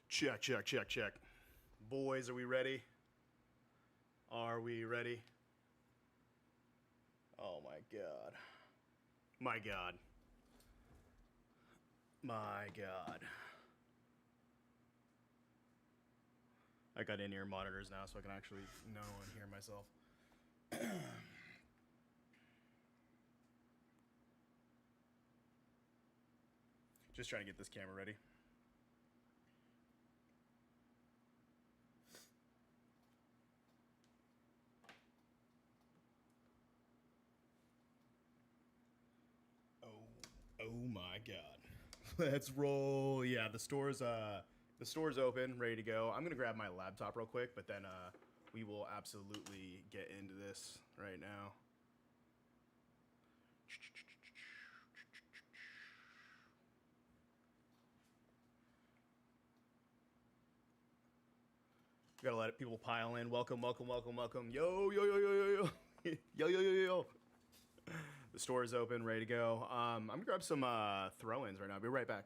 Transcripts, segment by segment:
Check, check, check, check. Boys, are we ready? Are we ready? Oh my god. My god. My god. I got in-ear monitors now so I can actually know and hear myself. Just trying to get this camera ready. Oh my god. Let's roll. Yeah, the store's open, ready to go. I'm gonna grab my laptop real quick, but then we will absolutely get into this right now. Gotta let people pile in. Welcome, welcome, welcome, welcome. Yo, yo, yo, yo, yo, yo. Yo, yo, yo, yo, yo. The store is open, ready to go. I'm gonna grab some throw-ins right now. I'll be right back.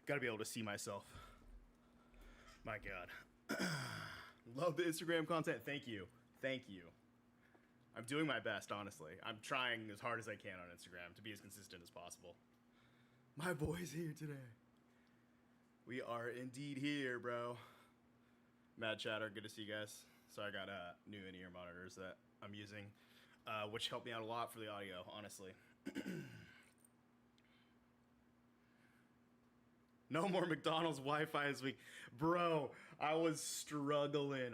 Gotta be able to see myself. My god. Love the Instagram content. Thank you. Thank you. I'm doing my best, honestly. I'm trying as hard as I can on Instagram to be as consistent as possible. My boy's here today. We are indeed here, bro. Mad Chatter, good to see you guys. So I got new in-ear monitors that I'm using, which helped me out a lot for the audio, honestly. No more McDonald's Wi-Fi this week. Bro, I was struggling,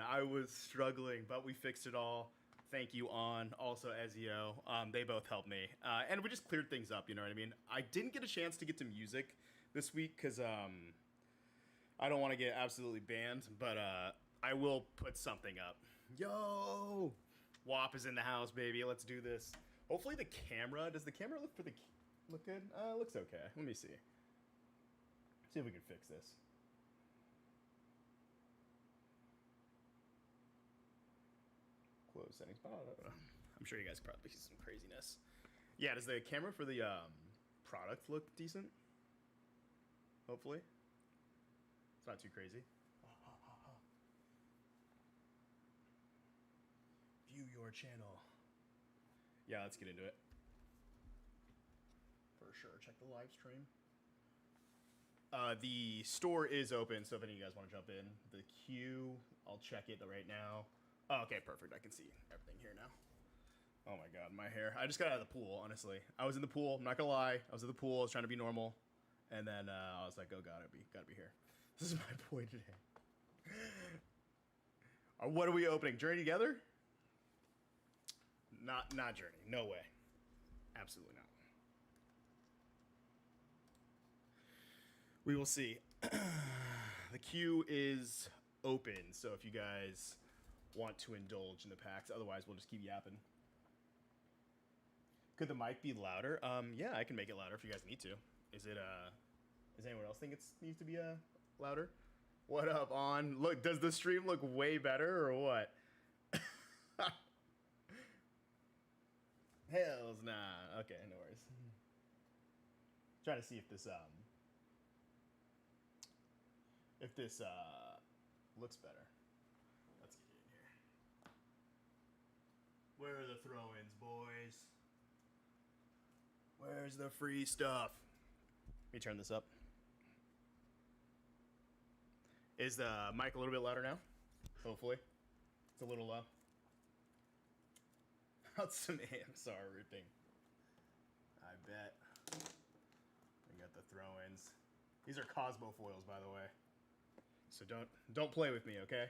but we fixed it all. Thank you, On, also Ezio. They both helped me. And we just cleared things up, you know what I mean? I didn't get a chance to get to music this week because I don't want to get absolutely banned, but I will put something up. Yo! WAP is in the house, baby. Let's do this. Hopefully the camera, does the camera look good? It looks okay. Let me see. See if we can fix this. Close settings. I'm sure you guys can probably see some craziness. Yeah, does the camera for the product look decent? Hopefully. It's not too crazy. View your channel. Yeah, let's get into it. For sure. Check the live stream. The store is open, so if any of you guys want to jump in, the queue, I'll check it right now. Oh, okay, perfect. I can see everything here now. Oh my god, my hair. I just got out of the pool, honestly. I was in the pool, I'm not gonna lie. I was in the pool, I was trying to be normal. And then I was like, oh god, gotta be here. This is my boy today. What are we opening? Journey Together? Not Journey. No way. Absolutely not. We will see. The queue is open, so if you guys want to indulge in the packs, otherwise we'll just keep yapping. Could the mic be louder? Yeah, I can make it louder if you guys need to. Is it does anyone else think it needs to be louder? What up, On? Look, does the stream look way better or what? Hells nah. Okay, no worries. Trying to see if this looks better. Let's get in here. Where are the throw-ins, boys? Where's the free stuff? Let me turn this up. Is the mic a little bit louder now? Hopefully. It's a little low. How's some AMSR ripping? I bet. We got the throw-ins. These are Cosmo foils, by the way. So don't play with me, okay?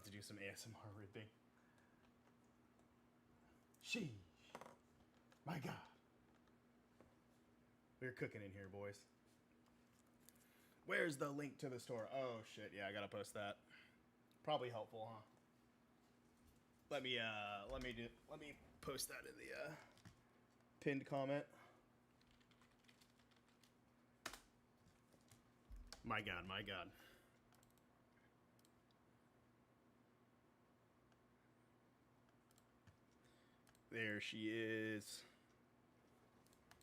about to do some ASMR ripping. Sheesh. My God. We're cooking in here, boys. Where's the link to the store? Oh shit, yeah, I gotta post that. Probably helpful, huh? Let me post that in the pinned comment. My God, my God. There she is.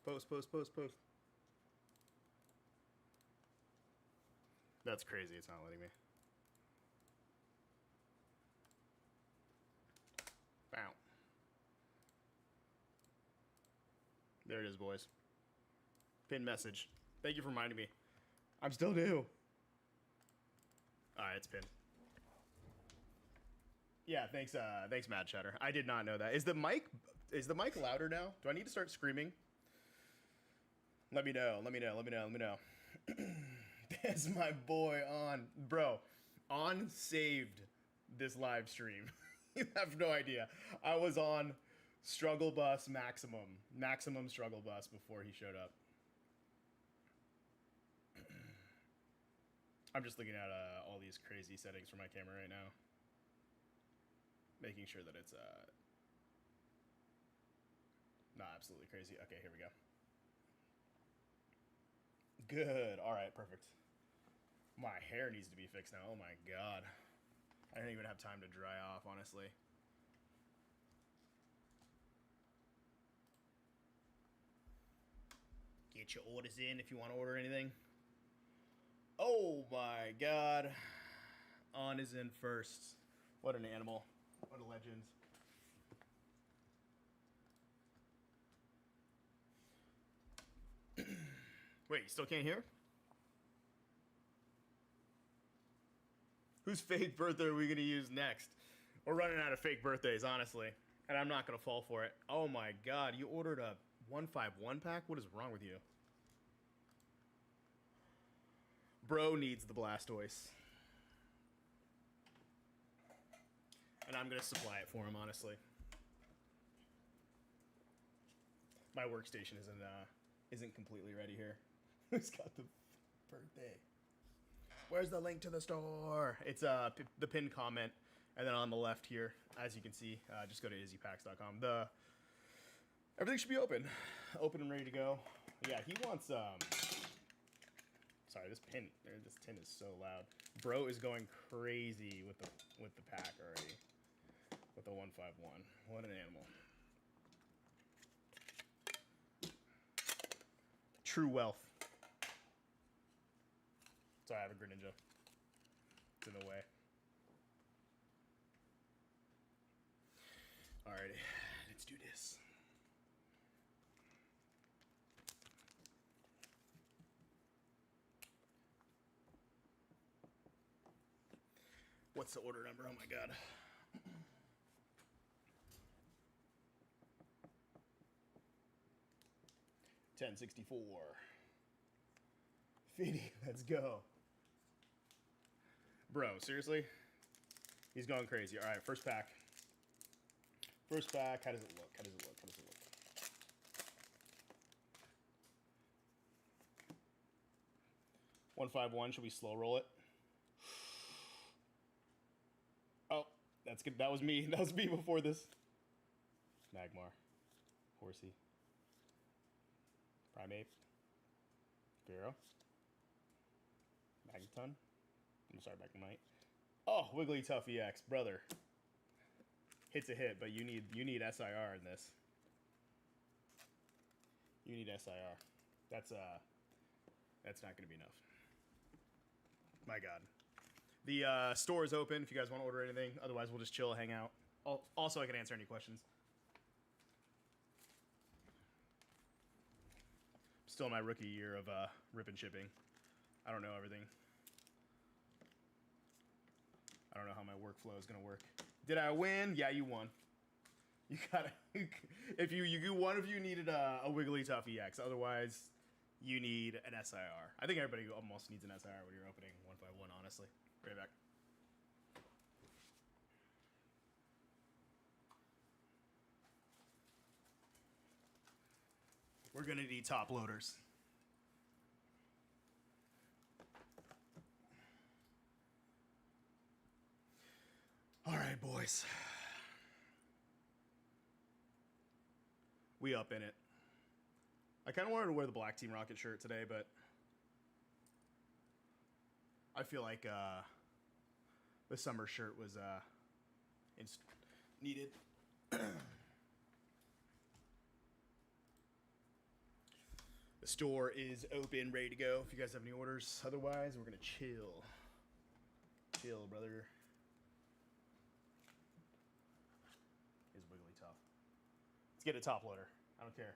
Post, post, post, post. That's crazy, it's not letting me. Bow. There it is, boys. Pinned message. Thank you for reminding me. I'm still new. Alright, it's pinned. Yeah, thanks, Mad Chatter. I did not know that. Is the mic louder now? Do I need to start screaming? Let me know. That's my boy On. Bro, On saved this live stream. You have no idea. I was on Struggle Bus Maximum Struggle Bus before he showed up. I'm just looking at all these crazy settings for my camera right now. Making sure that it's not absolutely crazy. Okay, here we go. Good. All right, perfect. My hair needs to be fixed now. Oh my God. I don't even have time to dry off, honestly. Get your orders in if you want to order anything. Oh my God. On is in first. What an animal. What a legend. Wait, you still can't hear? Whose fake birthday are we going to use next? We're running out of fake birthdays, honestly. And I'm not going to fall for it. Oh my God, you ordered a 151 pack? What is wrong with you? Bro needs the Blastoise. And I'm going to supply it for him, honestly. My workstation isn't completely ready here. Who's got the birthday? Where's the link to the store? It's the pinned comment, and then on the left here, as you can see, just go to izzypacks.com. Everything should be open and ready to go. Yeah, he wants Sorry, this tin is so loud. Bro is going crazy with the pack already. With the 151. What an animal. True wealth. Sorry, I have a Greninja. It's in the way. Alrighty, let's do this. What's the order number? Oh my God. $10.64. Feedy, let's go. Bro, seriously? He's going crazy. All right, first pack. First pack, how does it look? How does it look? How does it look? $151, should we slow roll it? Oh, that's good. That was me. That was me before this. Magmar. Horsey. Primeape. Vero. Magneton. I'm sorry, Magnemite. Oh, Wigglytuff EX, brother. Hit's a hit, but you need SIR in this. You need SIR. That's not gonna be enough. My God. The store is open if you guys want to order anything. Otherwise, we'll just chill, hang out. Also, I can answer any questions. Still in my rookie year of rip and shipping. I don't know everything. I don't know how my workflow is gonna work. Did I win? Yeah, you won. You gotta. If you one of you needed a Wigglytuff EX. Otherwise, you need an SIR. I think everybody almost needs an SIR when you're opening 151. Honestly, right back. We're gonna need top loaders. All right, boys. We up in it. I kind of wanted to wear the Black Team Rocket shirt today, but I feel like the summer shirt was needed. The store is open, ready to go. If you guys have any orders, otherwise we're gonna chill. Chill, brother. Is wiggly tough. Let's get a top loader. I don't care.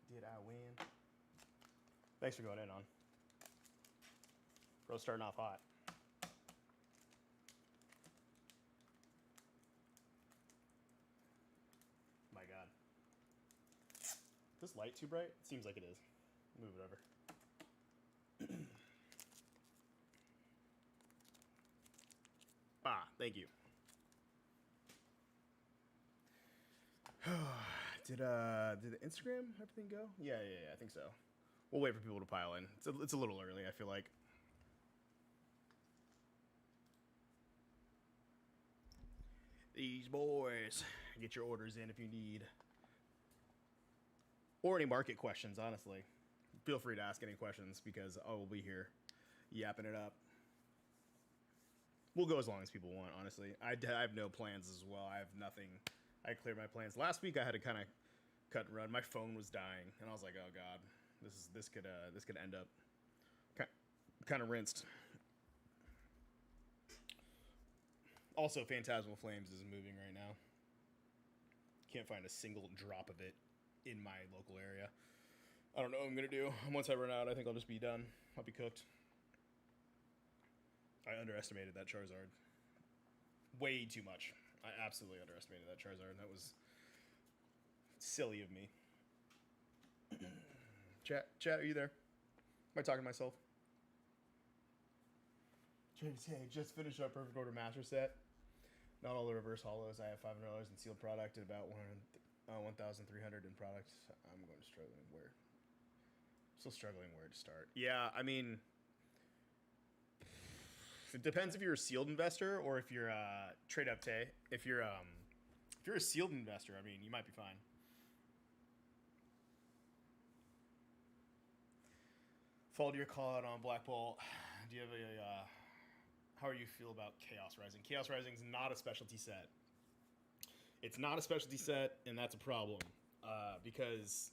Did I win? Thanks for going in on. Bro's starting off hot. My God. Is this light too bright? It seems like it is. Move it over. Thank you. Did the Instagram everything go? Yeah, I think so. We'll wait for people to pile in. It's a little early, I feel like. These boys. Get your orders in if you need. Or any market questions, honestly. Feel free to ask any questions because I will be here yapping it up. We'll go as long as people want, honestly. I have no plans as well. I have nothing. I cleared my plans. Last week I had to kind of cut and run. My phone was dying, and I was like, "Oh God, this could end up kind of rinsed." Also, Phantasmal Flames isn't moving right now. Can't find a single drop of it in my local area. I don't know what I'm gonna do. Once I run out, I think I'll just be done. I'll be cooked. I underestimated that Charizard. Way too much. I absolutely underestimated that Charizard. That was silly of me. Chat, are you there? Am I talking to myself? Just finished our Perfect Order Master set. Not all the reverse hollows. I have $500 in sealed product and about 1,300 in product. I'm going to struggling where. Still struggling where to start. Yeah, I mean, it depends if you're a sealed investor or if you're trade up Tay. If you're a sealed investor, I mean, you might be fine. Followed your call out on Black Bolt. Do you have a how are you feel about Chaos Rising? Chaos Rising is not a specialty set. It's not a specialty set, and that's a problem. Because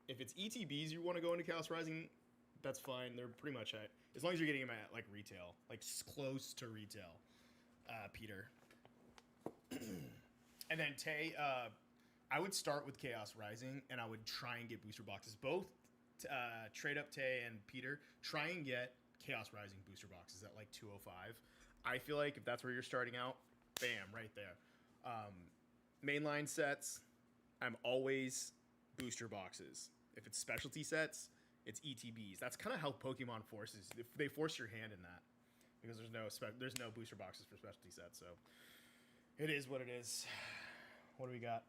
if it's ETBs you want to go into Chaos Rising, that's fine. They're pretty much as long as you're getting them at like retail, like close to retail. Peter. And then Tay, I would start with Chaos Rising, and I would try and get booster boxes. Both trade up Tay and Peter, try and get Chaos Rising booster boxes at like 205. I feel like if that's where you're starting out, bam, right there. Mainline sets, I'm always booster boxes. If it's specialty sets, it's ETBs. That's kind of how Pokemon forces. They force your hand in that because there's no booster boxes for specialty sets. So it is what it is. What do we got?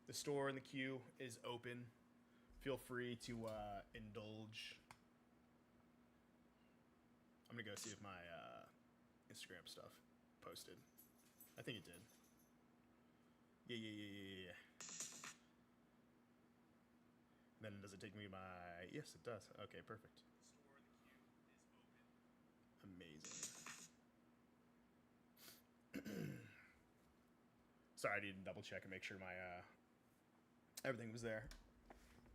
The store in the queue is open. Feel free to indulge. I'm gonna go see if my Instagram stuff posted. I think it did. Yeah. Then does it take me my... Yes, it does. Okay, perfect. Amazing. Sorry, I need to double check and make sure my everything was there.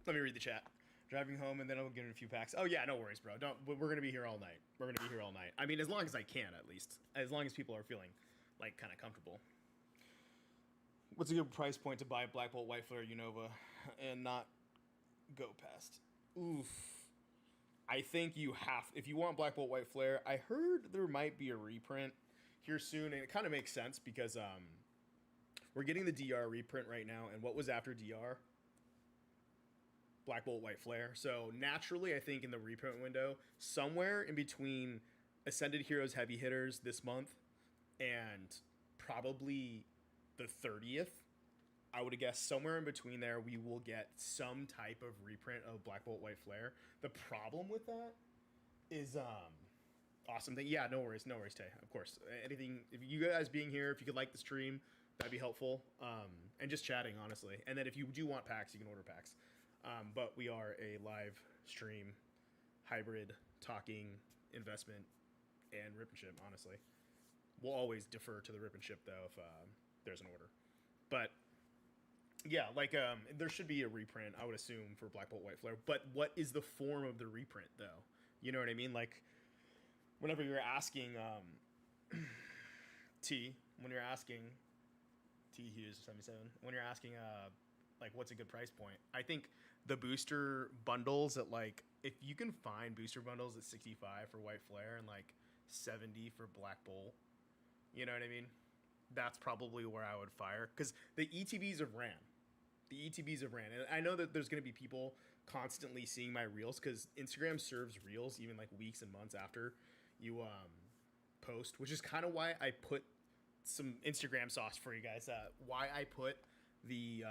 Let me read the chat. Driving home and then I'll get in a few packs. Oh yeah, no worries, bro. We're gonna be here all night. We're gonna be here all night. I mean, as long as I can, at least. As long as people are feeling like kind of comfortable. What's a good price point to buy Black Bolt White Flare Unova and not go past? Oof. I think you have, if you want Black Bolt White Flare, I heard there might be a reprint here soon, and it kind of makes sense because we're getting the DR reprint right now, and what was after DR? Black Bolt White Flare. So naturally, I think in the reprint window, somewhere in between Ascended Heroes heavy hitters this month, and probably the 30th, I would have guessed somewhere in between there, we will get some type of reprint of Black Bolt White Flare. The problem with that is awesome thing. Yeah, no worries, Tay. Of course, anything. If you guys being here, if you could like the stream, that'd be helpful. And just chatting, honestly. And then if you do want packs, you can order packs. But we are a live stream, hybrid, talking, investment, and rip and ship. Honestly, we'll always defer to the rip and ship though if there's an order. But yeah, like there should be a reprint, I would assume, for Black Bolt White Flare. But what is the form of the reprint though? You know what I mean? Like, whenever you're asking when you're asking T Hughes 77, when you're asking like what's a good price point, I think the booster bundles at like, if you can find booster bundles at 65 for White Flare and like 70 for Black Bolt, you know what I mean? That's probably where I would fire, because the ETBs have ran. And I know that there's going to be people constantly seeing my reels, because Instagram serves reels even like weeks and months after you post, which is kind of why I put some Instagram sauce for you guys. Why I put the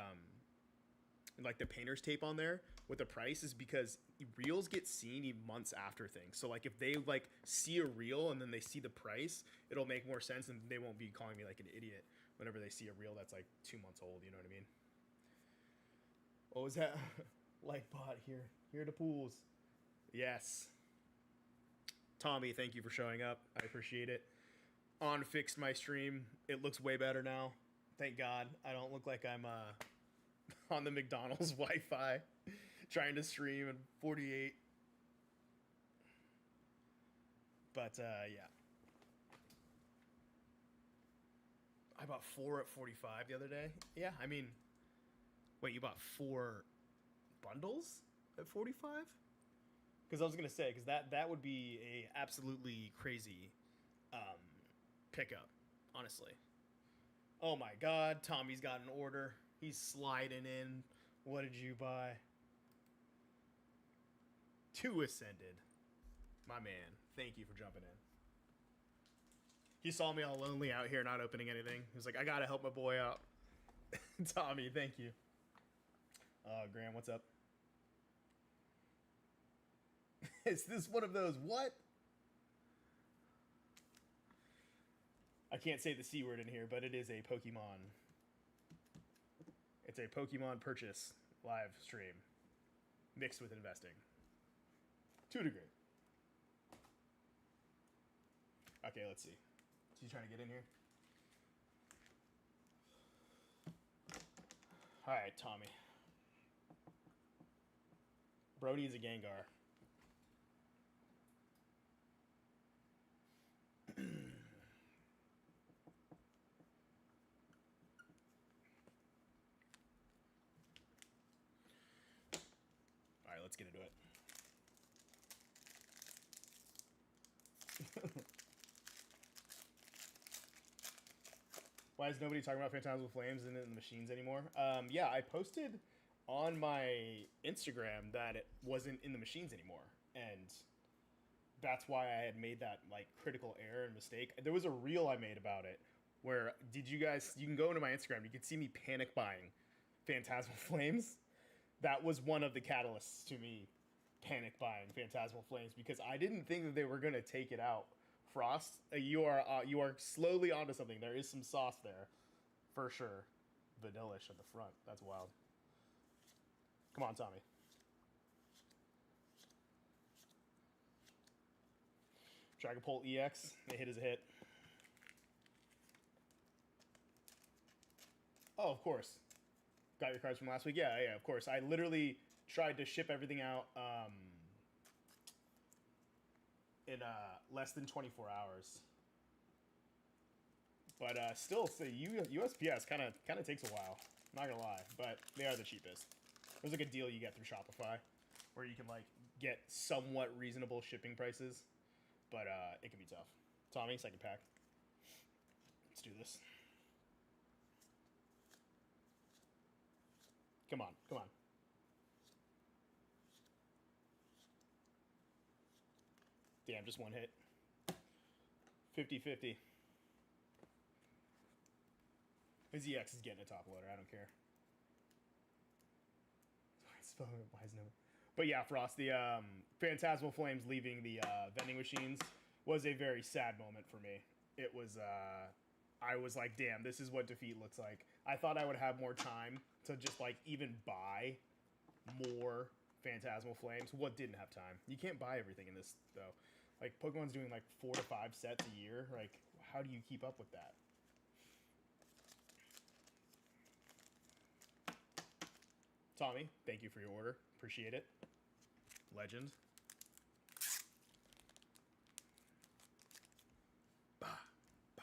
like the painter's tape on there with the price is because reels get seen even months after things. So like if they like see a reel and then they see the price, it'll make more sense, and they won't be calling me like an idiot whenever they see a reel that's like 2 months old. You know what I mean? What was that? Lightbot here to pools. Yes. Tommy, thank you for showing up. I appreciate it. On fixed my stream. It looks way better now. Thank God. I don't look like I'm on the McDonald's Wi-Fi trying to stream in 48. But yeah. I bought 4 at 45 the other day. Yeah, I mean, wait, you bought 4 bundles at 45? Because I was gonna say, because that would be a absolutely crazy pickup, honestly. Oh my God, Tommy's got an order. He's sliding in. What did you buy? 2 Ascended. My man, thank you for jumping in. He saw me all lonely out here not opening anything. He was like, I gotta help my boy out. Tommy, thank you. Graham, what's up? Is this one of those what? I can't say the C word in here, but it is a Pokemon. It's a Pokemon purchase live stream mixed with investing. To a degree. Okay, let's see. Is he trying to get in here? All right, Tommy. Bro needs a Gengar. All right, let's get into it. Why is nobody talking about Phantasmal Flames in the machines anymore? Yeah, I posted on my Instagram that it wasn't in the machines anymore, and that's why I had made that like critical error and mistake. There was a reel I made about it where you can go into my Instagram, you can see me panic buying Phantasmal Flames. That was one of the catalysts to me panic buying Phantasmal Flames, because I didn't think that they were going to take it out. Frost, you are slowly onto something. There is some sauce there, for sure. Vanillish at the front. That's wild. Come on, Tommy. Dragapult EX. A hit is a hit. Oh, of course. Got your cards from last week? Yeah, of course. I literally tried to ship everything out in less than 24 hours. But still, USPS kind of takes a while. Not gonna lie, but they are the cheapest. There's like a deal you get through Shopify where you can like get somewhat reasonable shipping prices, but it can be tough. Tommy, second pack. Let's do this. Come on, come on. Damn, just one hit. 50-50. His EX is getting a top loader. I don't care. But yeah, Frost, the Phantasmal Flames leaving the vending machines was a very sad moment for me. It was, I was like, damn, this is what defeat looks like. I thought I would have more time to just, like, even buy more Phantasmal Flames. What didn't have time? You can't buy everything in this, though. Like, Pokemon's doing, like, 4 to 5 sets a year. Like, how do you keep up with that? Tommy, thank you for your order. Appreciate it. Legend. Bah, bah.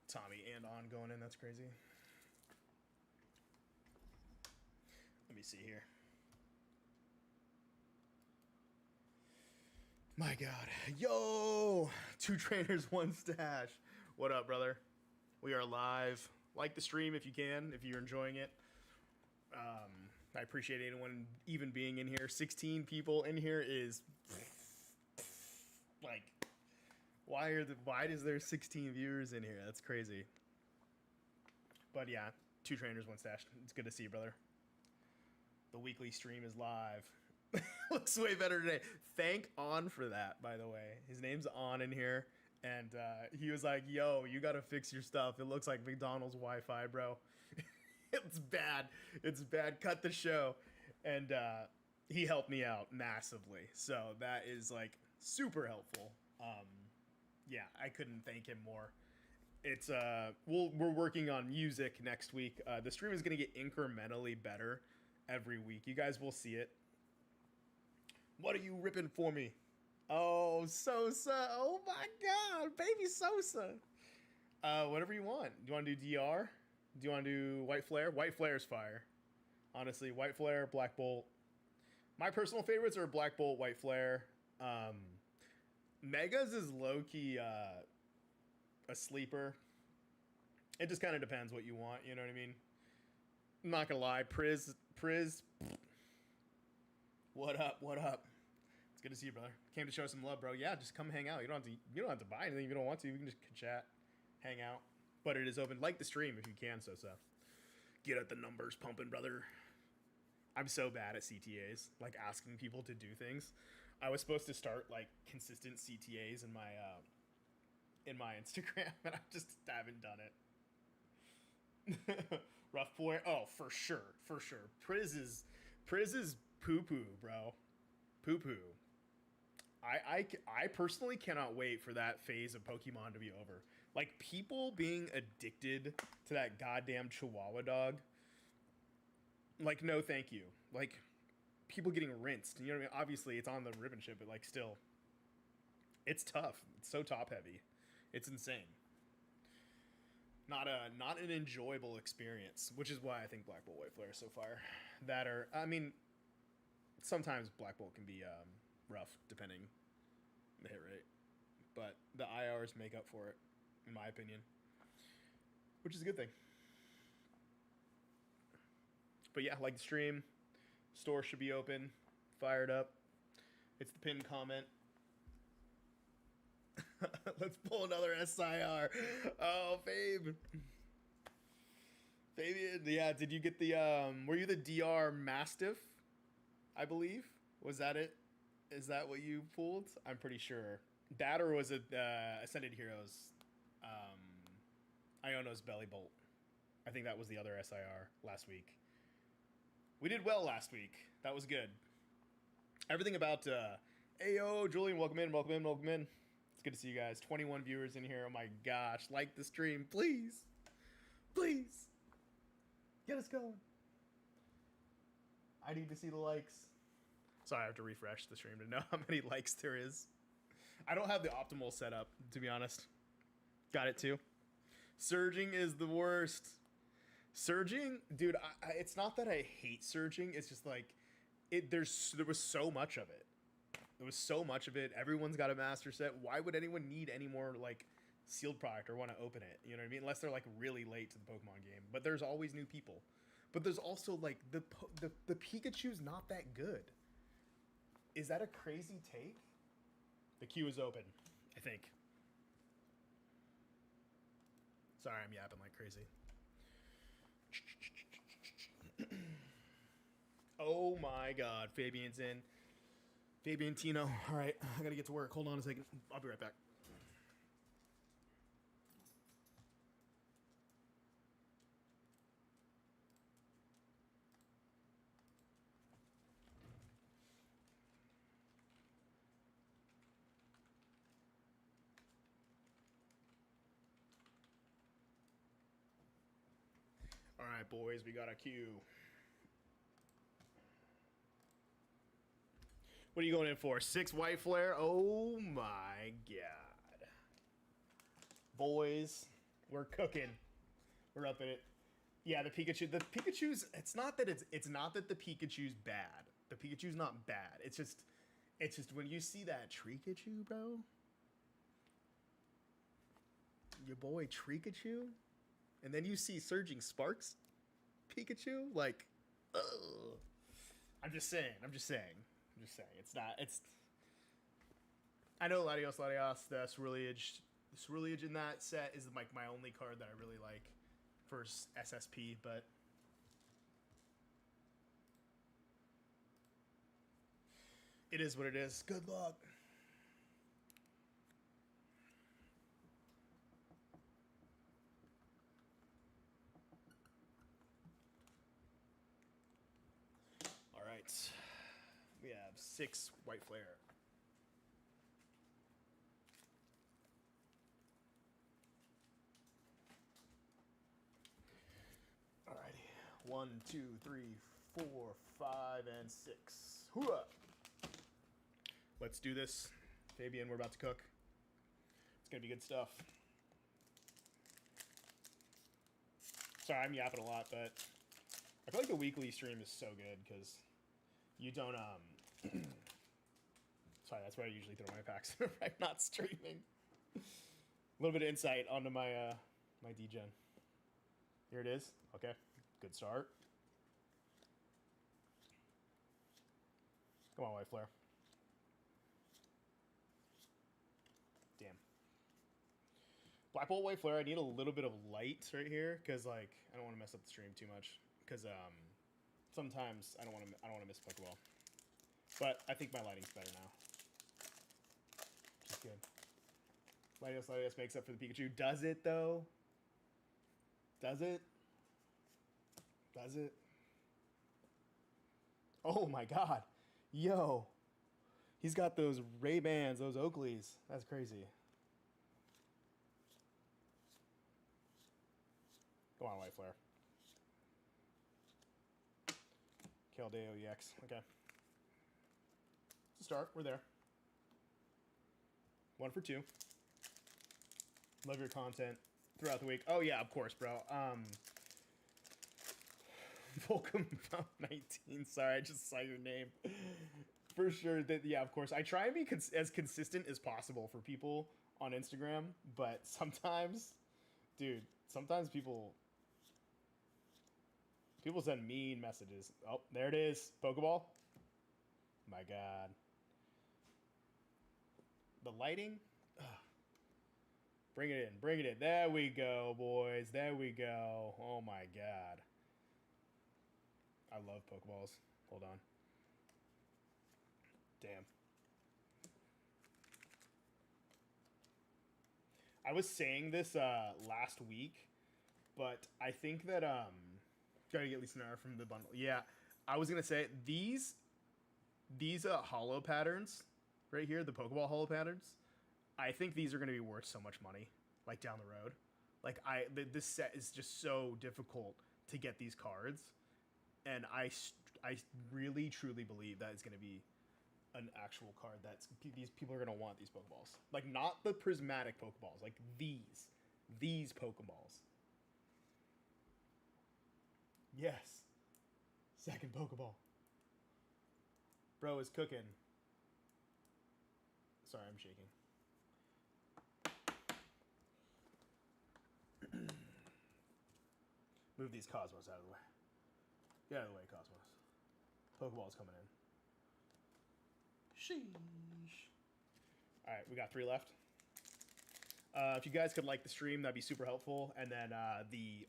Tommy and On going in. That's crazy. Let me see here. My God. Yo! 2 trainers, 1 stash. What up, brother? We are live. Like the stream if you can, if you're enjoying it. I appreciate anyone even being in here. 16 people in here is like, why is there 16 viewers in here? That's crazy. But yeah, 2 trainers, 1 stash. It's good to see you, brother. The weekly stream is live. Looks way better today. Thank On for that, by the way. His name's On in here. And he was like, yo, you got to fix your stuff. It looks like McDonald's Wi-Fi, bro. It's bad. It's bad. Cut the show. And he helped me out massively. So that is, like, super helpful. Yeah, I couldn't thank him more. It's we're working on music next week. The stream is going to get incrementally better every week. You guys will see it. What are you ripping for me? Oh, Sosa. Oh, my God. Baby Sosa. Whatever you want. Do you want to do DR? Do you want to do White Flare? White Flare is fire. Honestly, White Flare, Black Bolt. My personal favorites are Black Bolt, White Flare. Megas is low-key a sleeper. It just kind of depends what you want, you know what I mean? I'm not going to lie. Priz. What up? What up? It's good to see you, brother. Came to show some love, bro. Yeah, just come hang out. You don't have to buy anything if you don't want to. We can just chat, hang out. But it is open. Like the stream if you can, so. Get at the numbers pumping, brother. I'm so bad at CTAs, like asking people to do things. I was supposed to start like consistent CTAs in my Instagram, and I just haven't done it. Rough boy. Oh, for sure. Priz is poo-poo, bro. Poo-poo. I personally cannot wait for that phase of Pokemon to be over. Like, people being addicted to that goddamn Chihuahua dog. Like, no thank you. Like, people getting rinsed. You know what I mean? Obviously, it's on the ribbon ship, but, like, still. It's tough. It's so top-heavy. It's insane. Not an enjoyable experience, which is why I think Black Bolt, White Flare is so fire. Sometimes Black Bolt can be rough, depending the hit rate. But the IRs make up for it, in my opinion. Which is a good thing. But yeah, like the stream. Store should be open. Fired up. It's the pinned comment. Let's pull another SIR. Oh, Fabe. Fabian, yeah, did you get the, were you the DR Mastiff? I believe? Was that it? Is that what you pulled? I'm pretty sure. That or was it Ascended Heroes? Iono's Belly Bolt. I think that was the other SIR last week. We did well last week. That was good. Everything about, Ayo, Julian, welcome in. It's good to see you guys. 21 viewers in here. Oh my gosh. Like the stream, please. Please. Get us going. I need to see the likes. Sorry, I have to refresh the stream to know how many likes there is. I don't have the optimal setup, to be honest. Got it too. Surging is the worst. Surging, dude, it's not that I hate surging. It's just like, there was so much of it. There was so much of it. Everyone's got a master set. Why would anyone need any more, like, sealed product or want to open it? You know what I mean? Unless they're, like, really late to the Pokemon game. But there's always new people. But there's also, like, the Pikachu's not that good. Is that a crazy take? The queue is open, I think. Sorry, I'm yapping like crazy. Oh my god, Fabian's in. Fabian Tino. All right, I gotta get to work. Hold on a second. I'll be right back. All right, boys, we got a queue. What are you going in for? 6 white flare? Oh my god. Boys, we're cooking. We're up in it. Yeah, the Pikachu's it's not that the Pikachu's bad. The Pikachu's not bad. It's just when you see that Trikachu, bro. Your boy Trikachu, and then you see Surging Sparks Pikachu, like, ugh. I'm just saying. It's not. It's. I know Latios. The Cerulean in that set is like my only card that I really like for SSP, but. It is what it is. Good luck. All right. We have 6 white flare. Alrighty. 1, 2, 3, 4, 5, and 6. Hoorah! Let's do this. Fabian, we're about to cook. It's gonna be good stuff. Sorry, I'm yapping a lot, but I feel like the weekly stream is so good because you don't sorry, that's where I usually throw my packs if I'm not streaming. A little bit of insight onto my my degen. Here it is. Okay, good start. Come on, white flare. Damn. Black Bolt, white flare. I need a little bit of light right here because like I don't want to mess up the stream too much because sometimes I don't want to miss Pokeball. But I think my lighting's better now. Which is good. Latios makes up for the Pikachu. Does it, though? Does it? Does it? Oh, my God. Yo. He's got those Ray-Bans, those Oakleys. That's crazy. Come on, white flare. Keldeo EX. Okay. Start. We're there. 1 for 2. Love your content throughout the week. Oh yeah, of course, bro. Volcom 19. Sorry, I just saw your name. For sure. That yeah, of course. I try and be as consistent as possible for people on Instagram, but sometimes, dude, sometimes people send mean messages. Oh, there it is. Pokeball. My God. The lighting? Ugh. Bring it in. Bring it in. There we go, boys. There we go. Oh, my God. I love Pokeballs. Hold on. Damn. I was saying this last week, but I think that gotta get Lisanara from the bundle. Yeah, I was gonna say these hollow patterns right here, the Pokeball hollow patterns. I think these are gonna be worth so much money, like down the road. Like this set is just so difficult to get these cards, and I really truly believe that it's gonna be an actual card that's these people are gonna want these Pokeballs. Like not the prismatic Pokeballs, like these Pokeballs. Yes. Second Pokeball. Bro is cooking. Sorry, I'm shaking. Move these Cosmos out of the way. Get out of the way, Cosmos. Pokeball's coming in. Sheesh. All right, we got 3 left. If you guys could like the stream, that'd be super helpful. And then the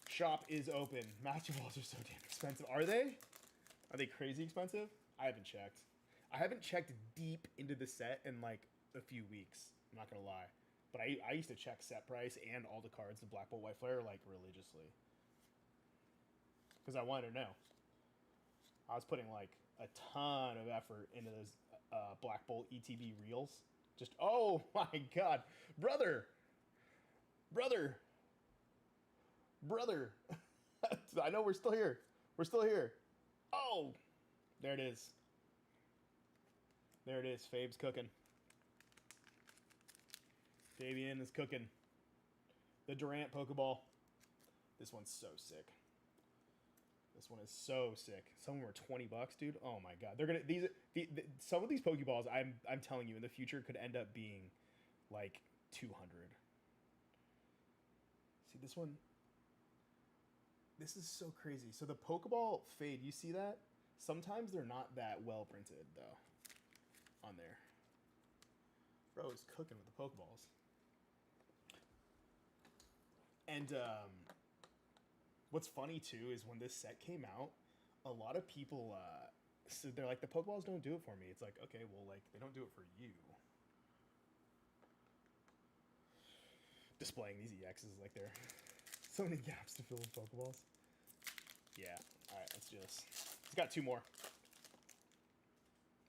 shop is open. Magic balls are so damn expensive. Are they? Are they crazy expensive? I haven't checked. I haven't checked deep into the set in like a few weeks. I'm not gonna lie, but I used to check set price and all the cards in Black Bolt White Flare like religiously because I wanted to know. I was putting like a ton of effort into those Black Bolt ETB reels. Just oh my god, brother. I know we're still here. We're still here. Oh, there it is. There it is. Fabe's cooking. Fabian is cooking. The Durant Pokeball. This one's so sick. This one is so sick. Some of them are $20, dude. Oh my god. They're gonna some of these Pokeballs. I'm telling you, in the future, could end up being like 200. See this one. This is so crazy. So the Pokeball fade, you see that? Sometimes they're not that well printed though. On there. Bro is cooking with the Pokeballs. And what's funny too is when this set came out, a lot of people so they're like, the Pokeballs don't do it for me. It's like, okay, well, like they don't do it for you. Displaying these EXs like they're so many gaps to fill with Pokeballs. Yeah. All right, let's do this. He's got 2 more,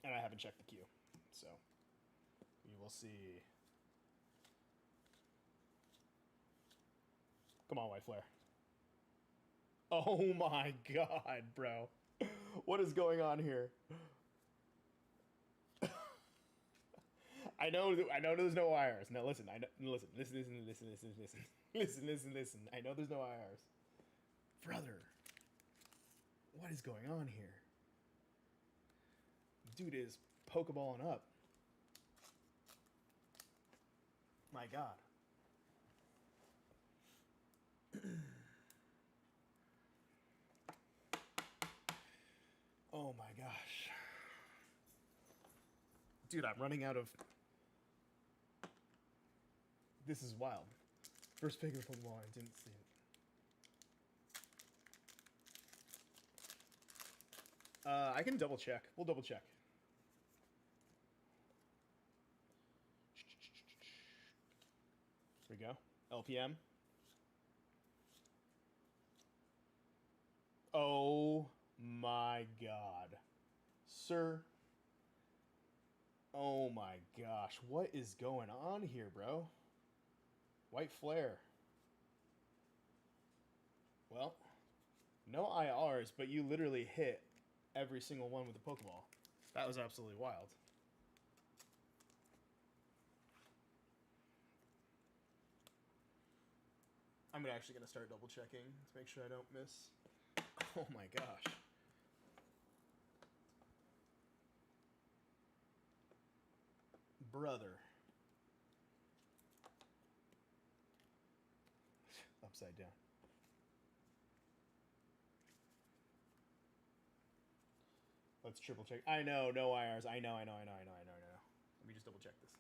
and I haven't checked the queue, so we will see. Come on, White Flare. Oh my god, bro. What is going on here? I know there's no IRs. Now listen, listen. I know there's no IRs. Brother. What is going on here? Dude is Pokeballing up. My god. Oh my gosh. Dude, I'm running out of... This is wild. First pick of the Pokeball, I didn't see it. I can double check. We'll double check. Here we go. LPM. Oh my god. Sir. Oh my gosh. What is going on here, bro? White Flare. Well, no IRs, but you literally hit every single one with the Pokeball. That was absolutely wild. I'm actually going to start double checking to make sure I don't miss. Oh my gosh. Brother. Upside down. Let's triple check. I know, no IRs. I know. Let me just double check this.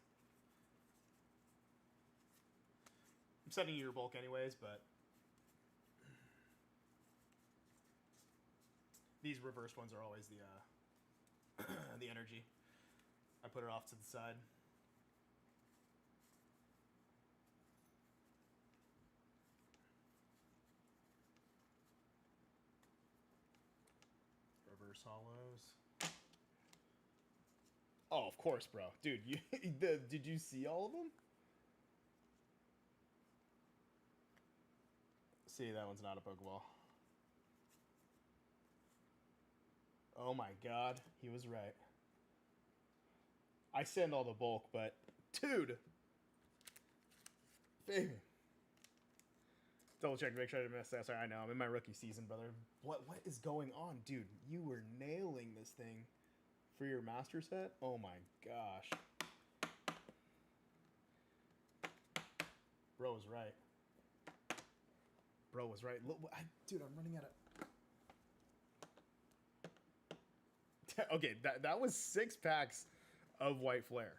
I'm sending you your bulk anyways, but these reversed ones are always the the energy. I put it off to the side. Reverse hollows. Oh, of course, bro. Dude, did you see all of them? See, that one's not a Pokeball. Oh my god, he was right. I send all the bulk, but dude, baby. Double check to make sure I didn't miss that. Sorry, I know I'm in my rookie season, brother. What is going on, dude? You were nailing this thing for your master set. Oh my gosh, bro was right. Bro was right. Look, dude, I'm running out of. Okay, that was 6 packs of White Flare.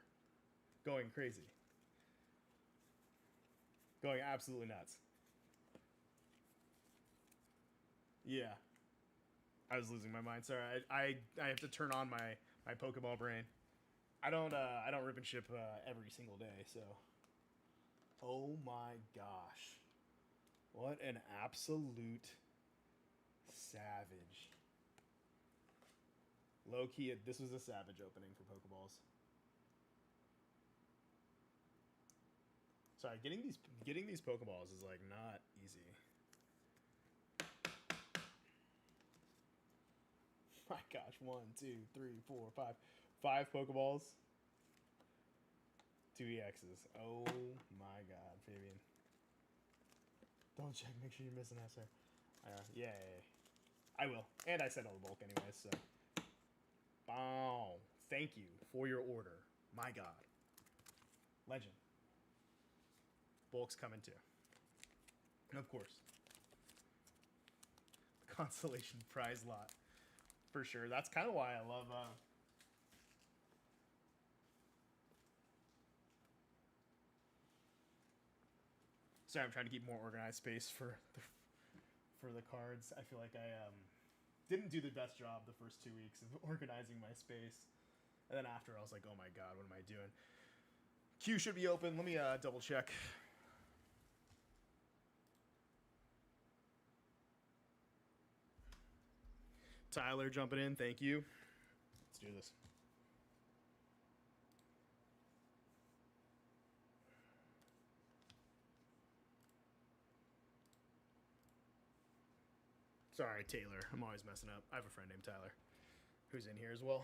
Going crazy. Going absolutely nuts. Yeah. I was losing my mind. Sorry, I have to turn on my Pokeball brain. I don't rip and ship every single day, so. Oh my gosh. What an absolute savage. Low key, this was a savage opening for Pokeballs. Sorry, getting these Pokeballs is like not easy. My gosh, 1, 2, 3, 4, 5. 5 Pokeballs. 2 EXs. Oh my god, Fabian. Don't check, make sure you're missing that, sir. Yay. I will. And I said all the bulk anyways, so. Bow. Thank you for your order. My god. Legend. Bulk's coming too. Of course. The consolation prize lot. For sure. That's kind of why I love sorry, I'm trying to keep more organized space for the cards. I feel like I didn't do the best job the first 2 weeks of organizing my space. And then after I was like, oh my god, what am I doing? Queue should be open. Let me double check. Tyler jumping in, thank you. Let's do this. Sorry, Taylor. I'm always messing up. I have a friend named Tyler who's in here as well.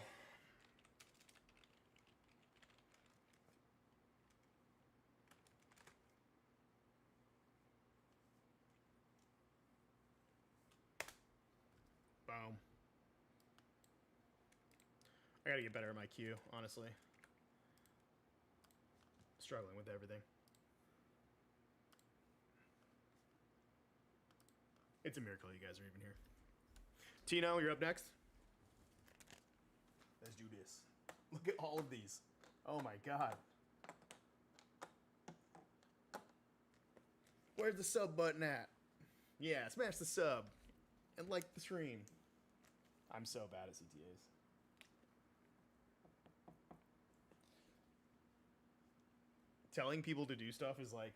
Boom. I gotta get better at my queue, honestly. Struggling with everything. It's a miracle you guys are even here. Tino, you're up next. Let's do this. Look at all of these. Oh my god. Where's the sub button at? Yeah, smash the sub. And like the stream. I'm so bad at CTAs. Telling people to do stuff is like...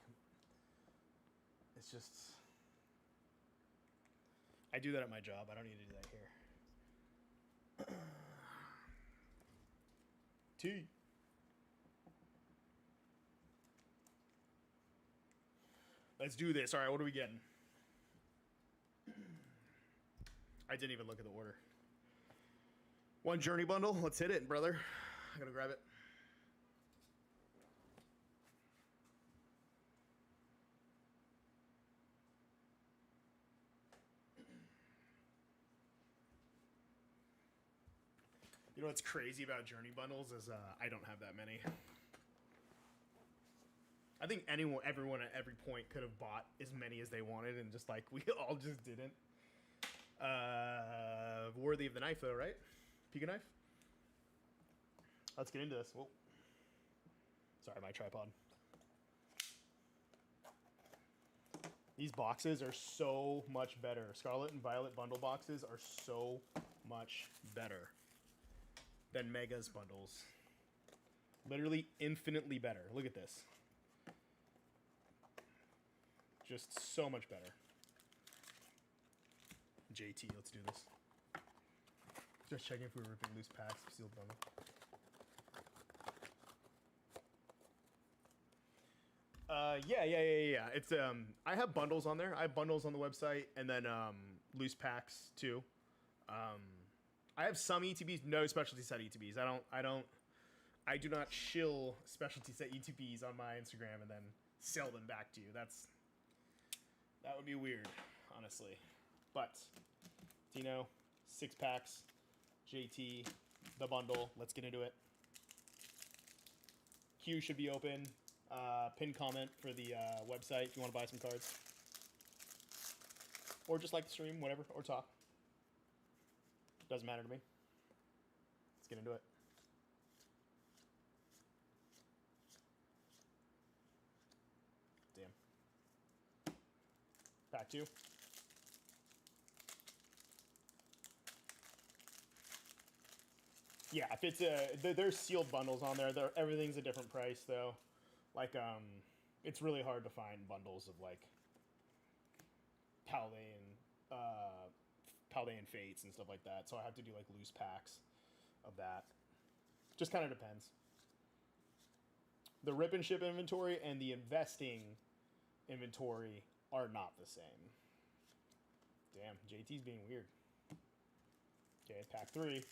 It's just... I do that at my job. I don't need to do that here. T. Let's do this. All right, what are we getting? I didn't even look at the order. 1 journey bundle. Let's hit it, brother. I gotta grab it. You know what's crazy about journey bundles is I don't have that many. I think everyone at every point could have bought as many as they wanted, and just like we all just didn't. Worthy of the knife, though, right? Pika knife. Let's get into this. Whoa. Sorry, my tripod. These boxes are so much better. Scarlet and Violet bundle boxes are so much better than Megas bundles. Literally infinitely better. Look at this. Just so much better. JT, let's do this. Just checking if we were ripping loose packs of sealed bundle. Yeah. It's I have bundles on there. I have bundles on the website, and then loose packs too. I have some ETBs, no specialty set ETBs. I do not shill specialty set ETBs on my Instagram and then sell them back to you. That would be weird, honestly. But Tino, 6 packs, JT, the bundle. Let's get into it. Queue should be open. Pin comment for the website if you want to buy some cards. Or just like the stream, whatever, or talk. Doesn't matter to me. Let's get into it. Pack 2. Yeah, if it's there's sealed bundles on there. Everything's a different price though. Like it's really hard to find bundles of like Paldean Fates and stuff like that. So I have to do like loose packs of that. Just kind of depends. The rip and ship inventory and the investing inventory are not the same. Damn, JT's being weird. Okay, pack 3. Alright,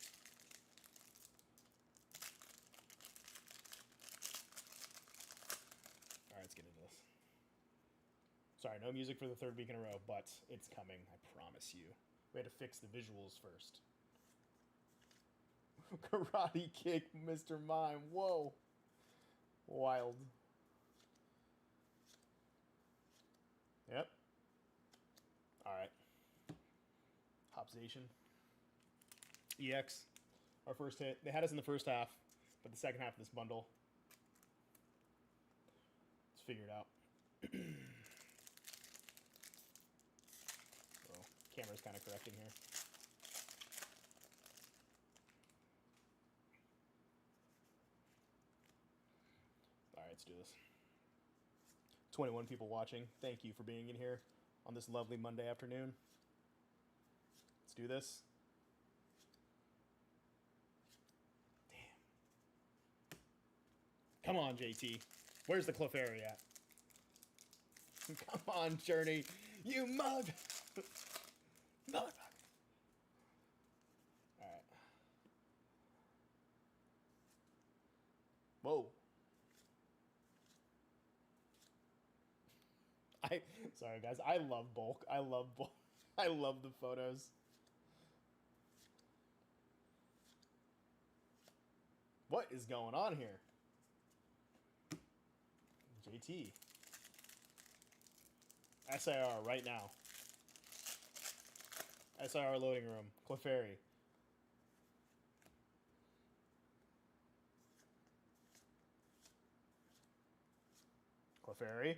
let's get into this. Sorry, no music for the 3rd week in a row, but it's coming, I promise you. We had to fix the visuals first. Karate kick, Mr. Mime. Whoa. Wild. Yep. Alright. Hopzation. EX. Our first hit. They had us in the first half, but the second half of this bundle. Let's figure it out. Oh, camera's kind of correcting here. Alright, let's do this. 21 people watching. Thank you for being in here on this lovely Monday afternoon. Let's do this. Damn. Come on, JT. Where's the Clefairy at? Come on, Journey. You mug. Motherfucker. Alright. Whoa. Sorry guys, I love bulk. I love bulk. I love the photos. What is going on here? JT. SIR right now. SIR loading room. Clefairy. Clefairy.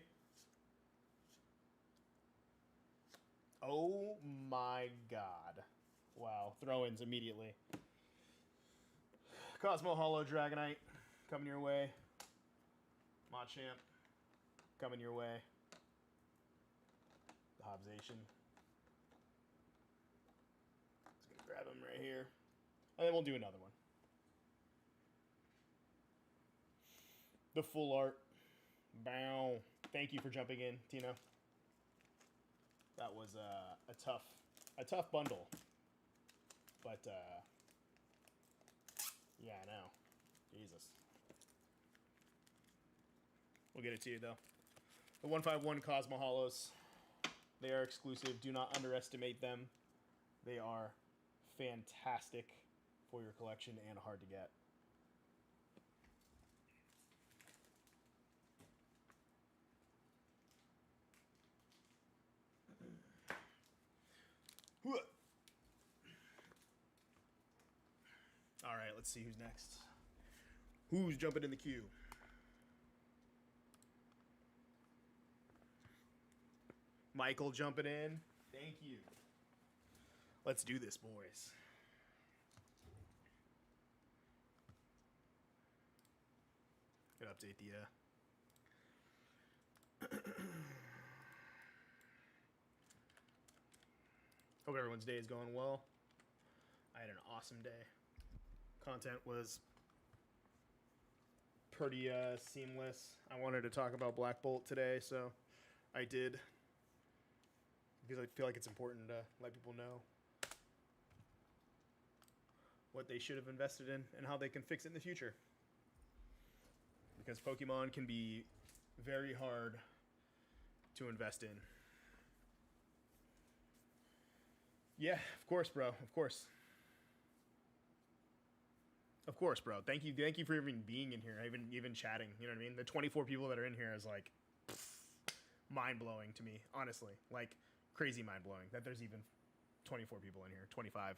Oh my god. Wow. Throw-ins immediately. Cosmo Hollow Dragonite coming your way. Machamp coming your way. The Hobzation. Just gonna grab him right here. And then we'll do another one. The full art. Bow. Thank you for jumping in, Tino. That was a tough bundle. But yeah, I know. Jesus. We'll get it to you though. The 151 Cosmo Hollows. They are exclusive. Do not underestimate them. They are fantastic for your collection and hard to get. All right, let's see who's next. Who's jumping in the queue? Michael jumping in. Thank you. Let's do this, boys. Gonna update the hope everyone's day is going well. I had an awesome day. Content was pretty seamless. I wanted to talk about Black Bolt today, so I did. Because I feel like it's important to let people know what they should have invested in and how they can fix it in the future. Because Pokemon can be very hard to invest in. Yeah, of course, bro. Of course. Of course, bro. Thank you for even being in here, even chatting. You know what I mean? The 24 people that are in here is like mind-blowing to me, honestly. Like, crazy mind-blowing that there's even 24 people in here. 25.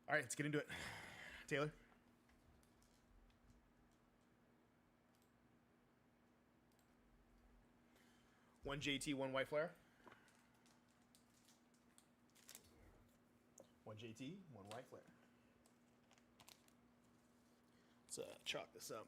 All right, let's get into it. Taylor? One JT, one White Flare. JT, one white flare. Let's chalk this up.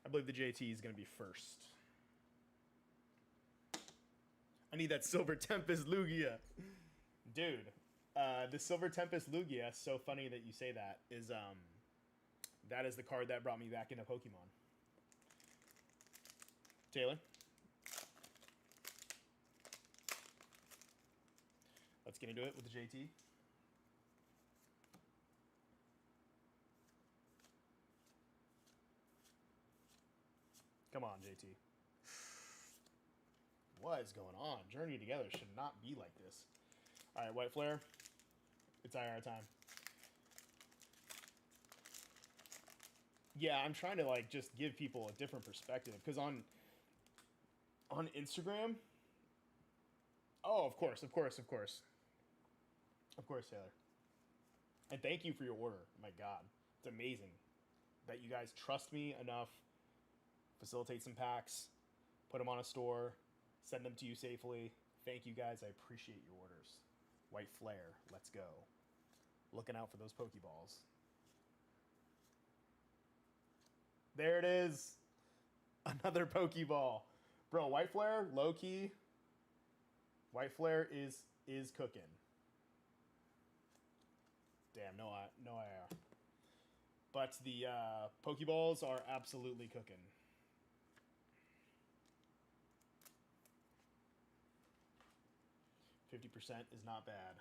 I believe the JT is going to be first. I need that Silver Tempest Lugia. Dude, the Silver Tempest Lugia, so funny that you say that, is that is the card that brought me back into Pokemon. Taylor? Let's get into it with the JT. Come on, JT. What is going on? Journey Together should not be like this. All right, white flare. It's IR time. Yeah, I'm trying to like just give people a different perspective because on Instagram. Oh, of course, Taylor. And thank you for your order. My God, it's amazing that you guys trust me enough. Facilitate some packs, put them on a store, send them to you safely. Thank you guys. I appreciate your orders. White flare. Let's go. Looking out for those Pokeballs. There it is. Another Pokeball. Bro, white flare, low key. White flare is cooking. Damn, no IR. But the Pokeballs are absolutely cooking. $50% is not bad.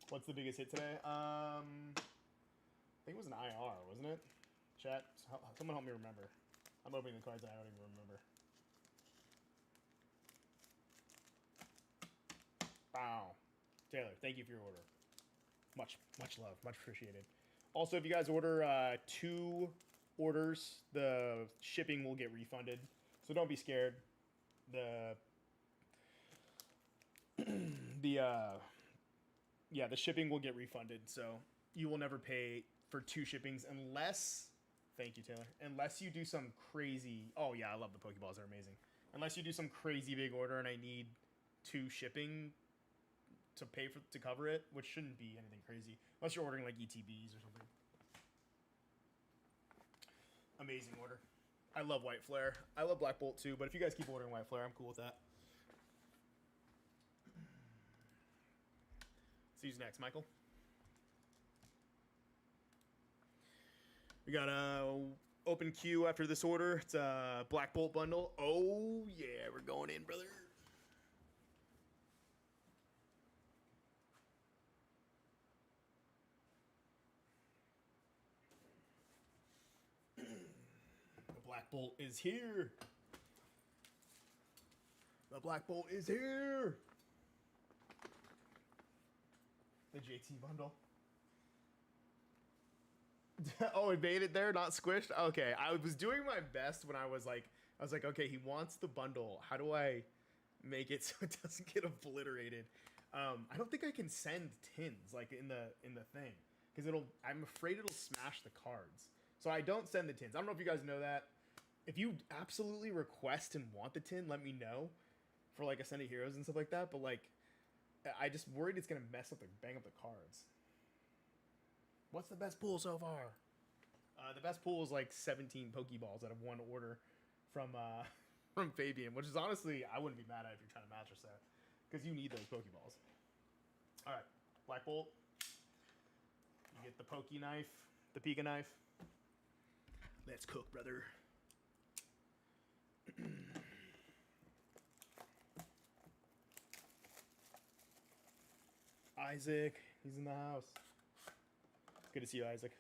What's the biggest hit today? I think it was an IR, wasn't it? Chat, someone help me remember. I'm opening the cards and I don't even remember. Wow. Taylor, thank you for your order. Much love, much appreciated. Also, if you guys order 2 orders, the shipping will get refunded. So don't be scared. The shipping will get refunded. So you will never pay for 2 shippings unless, thank you, Taylor, unless you do some crazy, oh yeah, I love the Pokeballs, they're amazing. Unless you do some crazy big order and I need 2 shipping to pay for to cover it, which shouldn't be anything crazy. Unless you're ordering like ETBs or something. Amazing order. I love White Flare. I love Black Bolt too, but if you guys keep ordering White Flare, I'm cool with that. See you next, Michael. We got a open queue after this order. It's a Black Bolt bundle. Oh yeah, we're going in, brother. The Black Bolt is here. The Black Bolt is here. The JT bundle. Oh, it made it there, not squished? Okay, I was doing my best when I was like, okay, he wants the bundle. How do I make it so it doesn't get obliterated? I don't think I can send tins like in the thing because I'm afraid it'll smash the cards. So I don't send the tins. I don't know if you guys know that. If you absolutely request and want the tin, let me know for like Ascended Heroes and stuff like that. But like, I just worried it's gonna bang up the cards. What's the best pool so far? The best pool is like 17 Pokeballs out of one order from from Fabian, which is honestly, I wouldn't be mad at if you're trying to match a set because you need those Pokeballs. All right, Black Bolt. You get the Poke Knife, the Pika Knife. Let's cook, brother. Isaac, he's in the house. Good to see you, Isaac.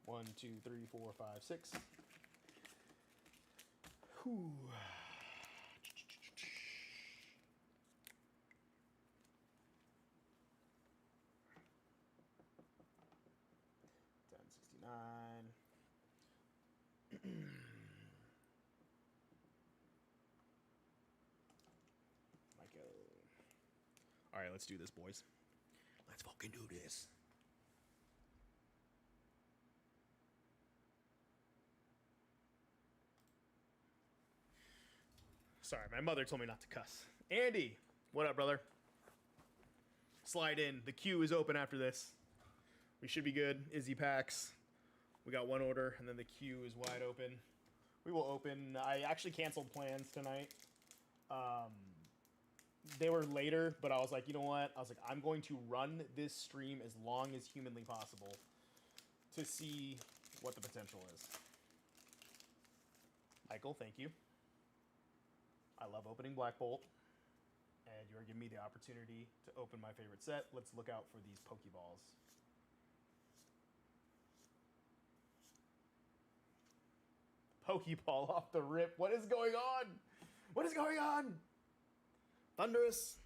One, two, three, four, five, six. Whew. 10, 16, All right, let's do this, boys. Let's fucking do this. Sorry, my mother told me not to cuss. Andy, what up, brother? Slide in. The queue is open after this. We should be good. Izzy packs. We got one order, and then the queue is wide open. We will open. I actually canceled plans tonight. They were later, but I was like, you know what? I was like, I'm going to run this stream as long as humanly possible to see what the potential is. Michael, thank you. I love opening Black Bolt, and you are giving me the opportunity to open my favorite set. Let's look out for these Pokeballs. Pokeball off the rip. What is going on? What is going on? Thunderous.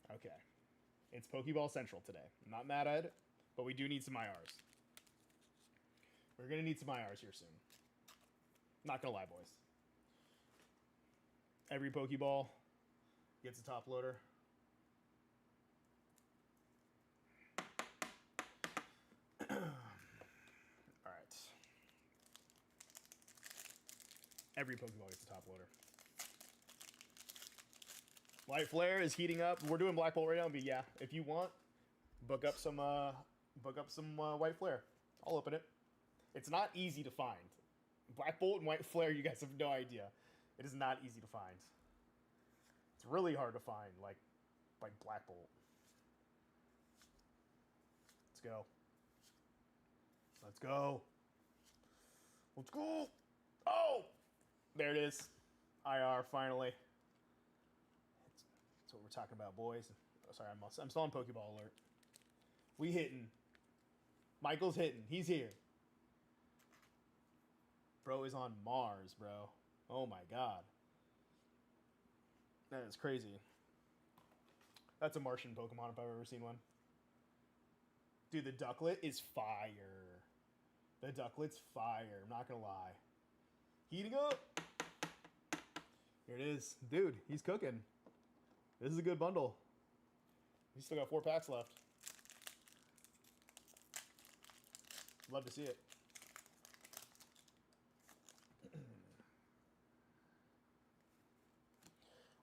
Okay. It's Pokeball Central today. I'm not mad at it, but we do need some IRs. We're going to need some IRs here soon. Not going to lie, boys. Every Pokeball gets a top loader. Alright. Every Pokeball gets a top loader. Light Flare is heating up. We're doing Black Bolt right now, but yeah, if you want, book up some White Flare. I'll open it. It's not easy to find. Black Bolt and White Flare, you guys have no idea. It is not easy to find. It's really hard to find, like Black Bolt. Let's go. Let's go. Let's go. Oh! There it is. IR, finally. That's what we're talking about, boys. Oh, sorry, I'm still on Pokeball alert. We hitting. Michael's hitting. He's here. Bro is on Mars, bro. Oh my god. That is crazy. That's a Martian Pokemon if I've ever seen one. Dude, the Ducklet is fire. The Ducklet's fire. I'm not gonna lie. Heating up. Here it is. Dude, he's cooking. This is a good bundle. He's still got 4 packs left. Love to see it.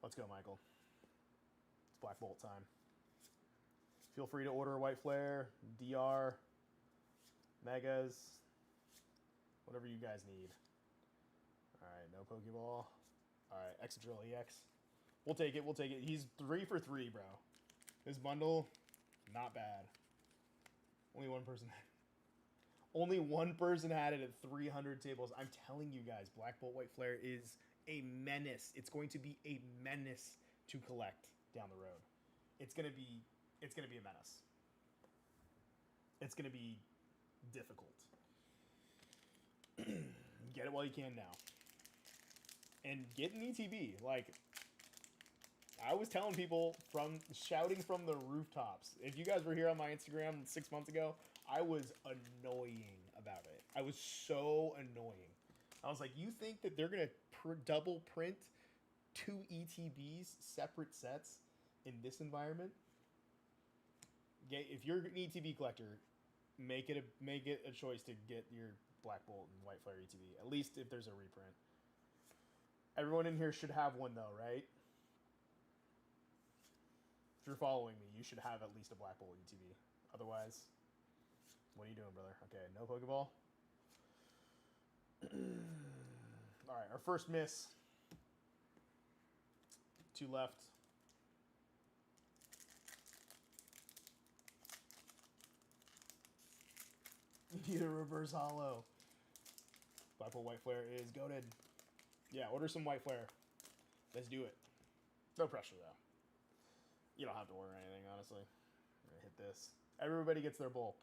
Let's go, Michael. It's Black Bolt time. Feel free to order White Flare, DR, Megas, whatever you guys need. Alright, no Pokeball. Alright, Excadrill EX. We'll take it, we'll take it. He's 3 for 3, bro. This bundle, not bad. Only one person had it at 300 tables. I'm telling you guys, Black Bolt White Flare is a menace. It's going to be a menace to collect down the road. It's gonna be a menace. It's gonna be difficult. Get it while you can now. And get an ETB. Like, I was telling people shouting from the rooftops. If you guys were here on my Instagram 6 months ago, I was annoying about it. I was so annoying. I was like, you think that they're going to double print 2 ETBs, separate sets, in this environment? If you're an ETB collector, make it a choice to get your Black Bolt and White Flare ETB. At least if there's a reprint. Everyone in here should have one though, right? If you're following me, you should have at least a Black Bolt ETB. Otherwise, what are you doing, brother? Okay, no Pokeball. Alright, our first miss. 2 left. You need a reverse holo. Black Bolt White Flare is goated. Yeah, order some White Flare. Let's do it. No pressure, though. You don't have to order anything, honestly. I'm going to hit this. Everybody gets their bulk.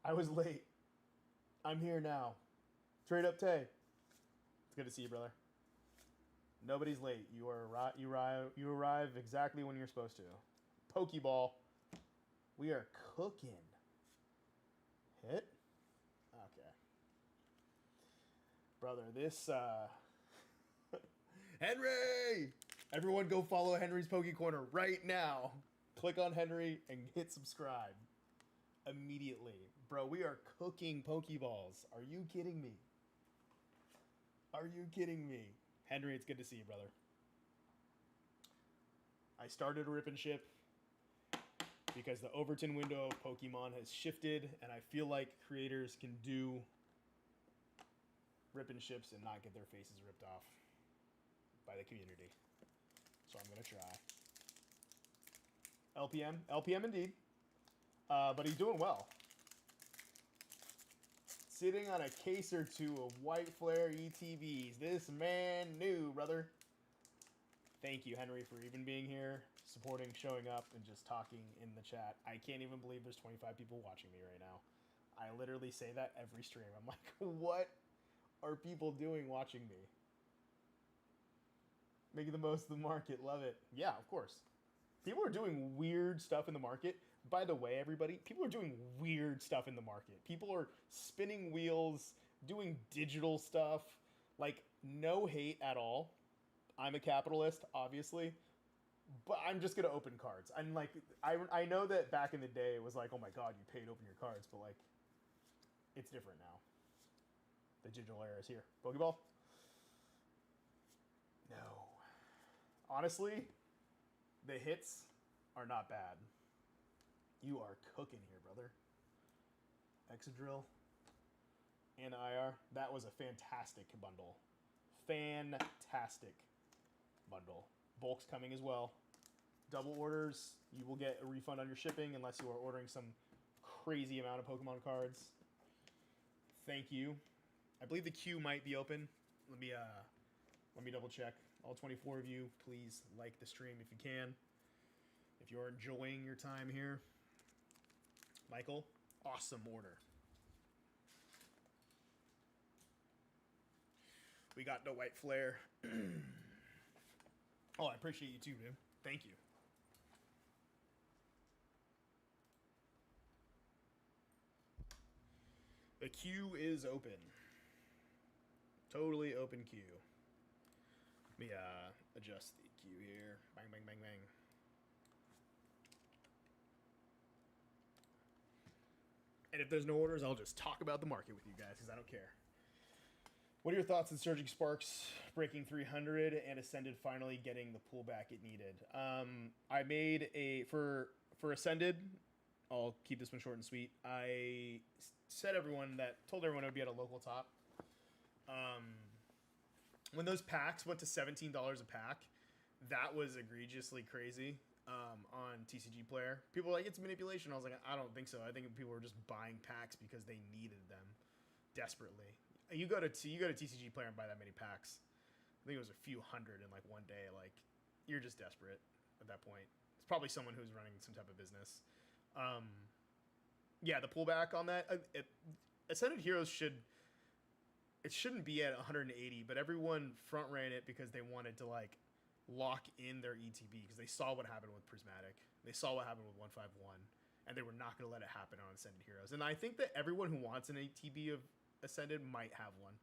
I was late. I'm here now. Trade up Tay. It's good to see you, brother. Nobody's late. You arrive exactly when you're supposed to. Pokeball. We are cooking. Hit? Okay. Brother, this Henry! Everyone go follow Henry's Poke Corner right now. Click on Henry and hit subscribe. Immediately. Bro, we are cooking Pokeballs. Are you kidding me? Are you kidding me? Henry, it's good to see you, brother. I started a rip and ship because the Overton window of Pokemon has shifted, and I feel like creators can do rip and ships and not get their faces ripped off by the community. So I'm going to try. LPM. LPM indeed. But he's doing well. Sitting on a case or two of White Flare ETBs. This man knew, brother. Thank you, Henry, for even being here, supporting, showing up, and just talking in the chat. I can't even believe there's 25 people watching me right now. I literally say that every stream. I'm like, what are people doing watching me? Making the most of the market. Love it. Yeah, of course. People are doing weird stuff in the market. By the way, everybody, people are doing weird stuff in the market. People are spinning wheels, doing digital stuff. Like, no hate at all. I'm a capitalist, obviously, but I'm just gonna open cards. I'm like, I know that back in the day it was like, oh my god, you paid to open your cards, but like, it's different now. The digital era is here. Pokeball? No. Honestly, the hits are not bad. You are cooking here, brother. Excadrill and IR. That was a fantastic bundle. Fantastic bundle. Bulk's coming as well. Double orders, you will get a refund on your shipping unless you are ordering some crazy amount of Pokemon cards. Thank you. I believe the queue might be open. Let me double check. All 24 of you, please like the stream if you can. If you're enjoying your time here. Michael, awesome order. We got the White Flare. Oh, I appreciate you too, dude. Thank you. The queue is open. Totally open queue. Let me adjust the queue here. Bang, bang, bang, bang. And if there's no orders, I'll just talk about the market with you guys because I don't care. What are your thoughts on Surging Sparks breaking 300 and Ascended finally getting the pullback it needed? I made a for Ascended. I'll keep this one short and sweet. I told everyone it would be at a local top. When those packs went to $17 a pack, that was egregiously crazy. On TCG Player, people were like, it's manipulation. I was like, I don't think so. I think people were just buying packs because they needed them desperately. You go to TCG Player and buy that many packs. I think it was a few hundred in like one day. Like, you're just desperate at that point. It's probably someone who's running some type of business. Yeah, the pullback on that. Ascended Heroes shouldn't be at 180, but everyone front ran it because they wanted to like lock in their ETB because they saw what happened with Prismatic. They saw what happened with 151, and they were not going to let it happen on Ascended Heroes. And I think that everyone who wants an ETB of Ascended might have one,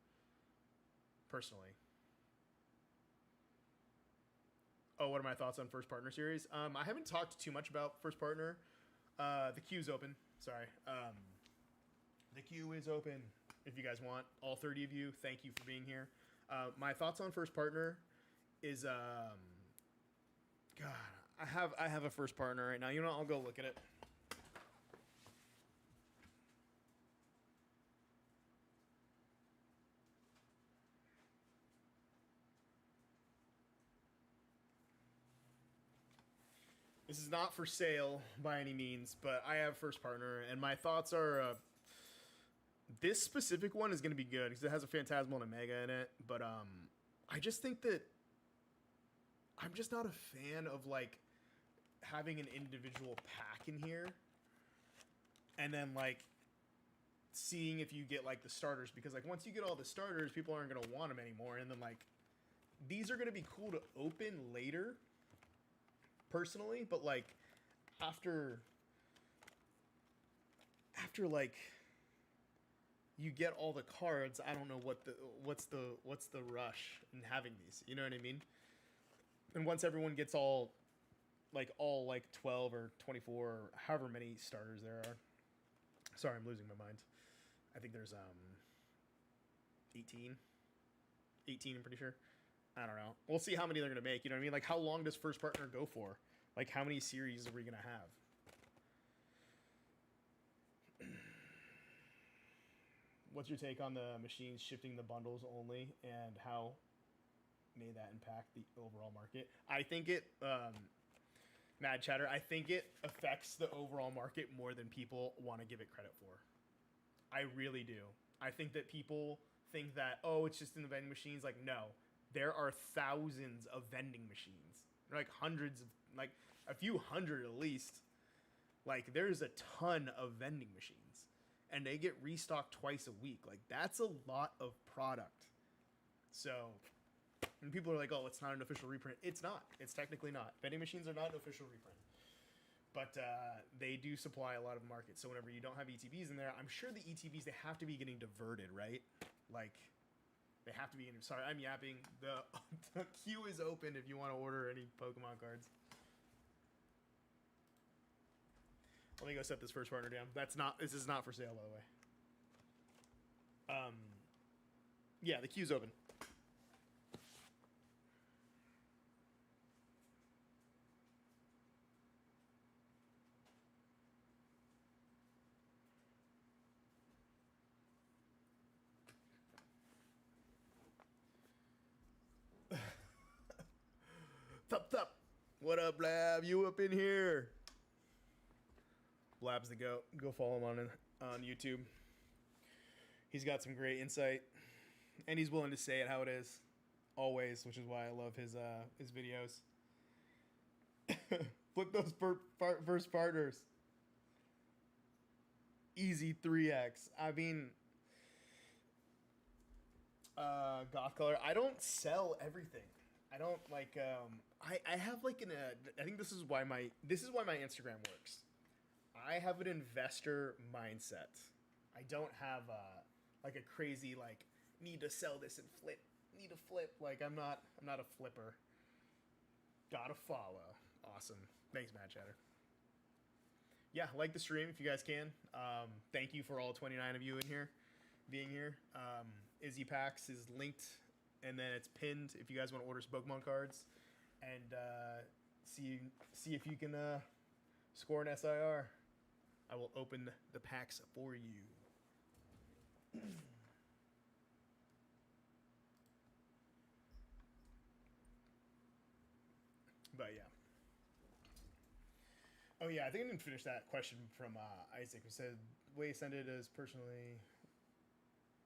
personally. Oh, what are my thoughts on First Partner Series? I haven't talked too much about First Partner. The queue's open. Sorry. The queue is open. If you guys want, all 30 of you, thank you for being here. My thoughts on First Partner is God, I have a First Partner right now. You know what? I'll go look at it. This is not for sale by any means, but I have First Partner, and my thoughts are this specific one is going to be good because it has a Phantasmal and a Mega in it, but I just think that I'm just not a fan of like having an individual pack in here and then like seeing if you get like the starters, because like once you get all the starters, people aren't going to want them anymore, and then like these are going to be cool to open later personally, but like after like you get all the cards. I don't know what's the rush in having these. You know what I mean? And once everyone gets all like 12 or 24 or however many starters there are. Sorry, I'm losing my mind. I think there's 18. 18, I'm pretty sure. I don't know. We'll see how many they're going to make. You know what I mean? Like, how long does first partner go for? Like, how many series are we going to have? What's your take on the machines shifting the bundles only, and how may that impact the overall market? I think it, Mad Chatter, I think it affects the overall market more than people want to give it credit for. I really do. I think that people think that, oh, it's just in the vending machines. Like, no. There are thousands of vending machines. Like hundreds of, like a few hundred at least. Like, there's a ton of vending machines. And they get restocked twice a week. Like, that's a lot of product. So, and people are like, oh, it's not an official reprint. It's not. It's technically not. Vending machines are not an official reprint. But they do supply a lot of markets. So whenever you don't have ETBs in there, I'm sure the ETBs, they have to be getting diverted, right? Like, they have to be. Sorry, I'm yapping. The queue is open if you want to order any Pokemon cards. Let me go set this first partner down. This is not for sale, by the way. Yeah, the queue's open. Thup. What up, Blab? You up in here? Blab's the goat. Go follow him on YouTube. He's got some great insight, and he's willing to say it how it is, always, which is why I love his videos. Flip those first partners. Easy 3x. I mean, Goth Color. I don't sell everything. I don't like. I have like I think this is why my Instagram works. I have an investor mindset. I don't have like a crazy like need to sell this and flip. Need to flip. Like I'm not a flipper. Gotta follow. Awesome. Thanks, Mad Chatter. Yeah, like the stream if you guys can. Thank you for all 29 of you in here being here. Izzy Packs is linked, and then it's pinned if you guys want to order some Pokemon cards, and see if you can score an SIR. I will open the packs for you. But yeah. Oh yeah, I think I didn't finish that question from Isaac, who said, "Way Ascended is personally."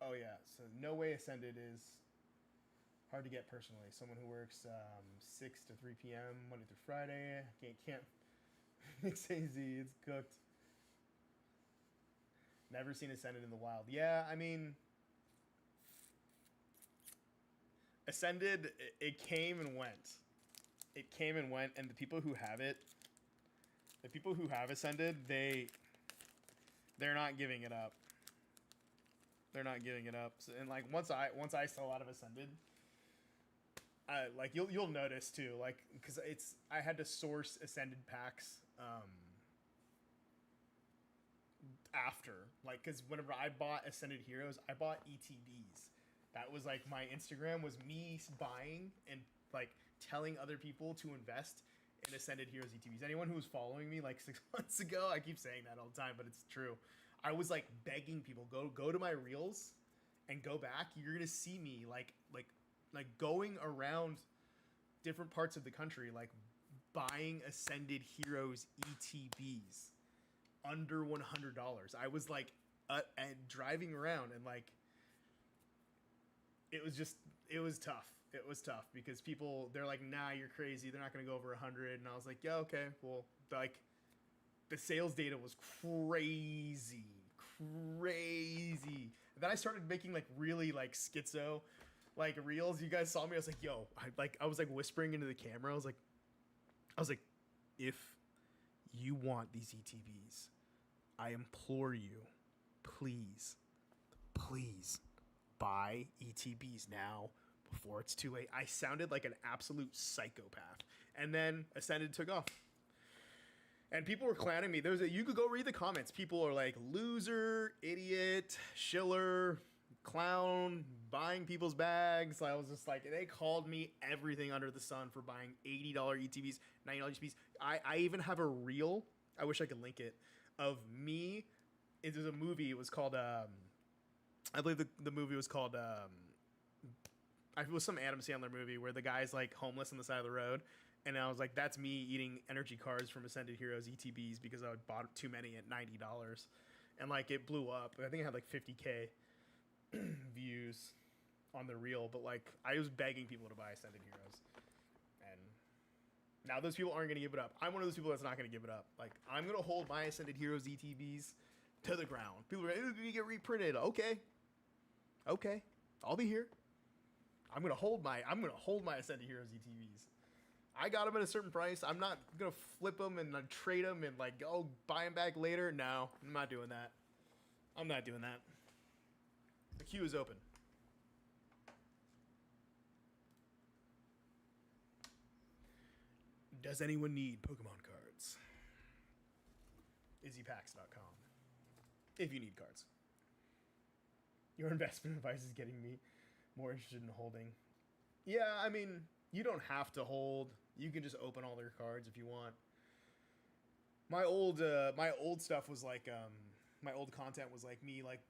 Oh yeah, so No Way Ascended is hard to get personally. Someone who works 6 to 3 p.m. Monday through Friday. Can't mix AZ. It's cooked. Never seen Ascended in the wild. Yeah, I mean, Ascended, it came and went. It came and went, and the people who have Ascended, they're not giving it up. They're not giving it up. So, and like once I sell out of Ascended, like you'll notice too, like because I had to source Ascended packs after, like, because whenever I bought Ascended Heroes, I bought ETBs. That was like my Instagram was me buying and like telling other people to invest in Ascended Heroes ETBs. Anyone who was following me like 6 months ago, I keep saying that all the time, but it's true. I was like begging people, go to my reels and go back. You're gonna see me like going around different parts of the country, like buying Ascended Heroes ETBs under $100. I was like and driving around, and like it was tough. It was tough because people, they're like, nah, you're crazy. They're not going to go over 100. And I was like, yeah, okay. Well, like the sales data was crazy. And then I started making like really like schizo like reels. You guys saw me. I was like, yo, I was like whispering into the camera. I was like, if you want these ETBs, I implore you, please please buy ETBs now before it's too late. I sounded like an absolute psychopath. And then Ascended took off. And people were clowning me. You could go read the comments. People are like, loser, idiot, shiller, clown, buying people's bags. I was just like, they called me everything under the sun for buying $80 ETBs, $90 ETBs. I even have a reel, I wish I could link it, of me. It was a movie. It was called, I believe the movie was called, it was some Adam Sandler movie where the guy's like homeless on the side of the road. And I was like, that's me eating energy cards from Ascended Heroes ETBs because I bought too many at $90. And like it blew up. I think it had like 50K views on the reel. But like I was begging people to buy Ascended Heroes. And now those people aren't going to give it up. I'm one of those people that's not going to give it up. Like I'm going to hold my Ascended Heroes ETBs to the ground. People are like, it's going to get reprinted. Okay. I'll be here. I'm going to hold my Ascended Heroes ETBs. I got them at a certain price. I'm not going to flip them and trade them and like, oh, buy them back later. No, I'm not doing that. The queue is open. Does anyone need Pokemon cards? IzzyPacks.com. If you need cards. Your investment advice is getting me more interested in holding. Yeah, I mean, you don't have to hold. You can just open all their cards if you want. My old stuff was like, my old content was like me, like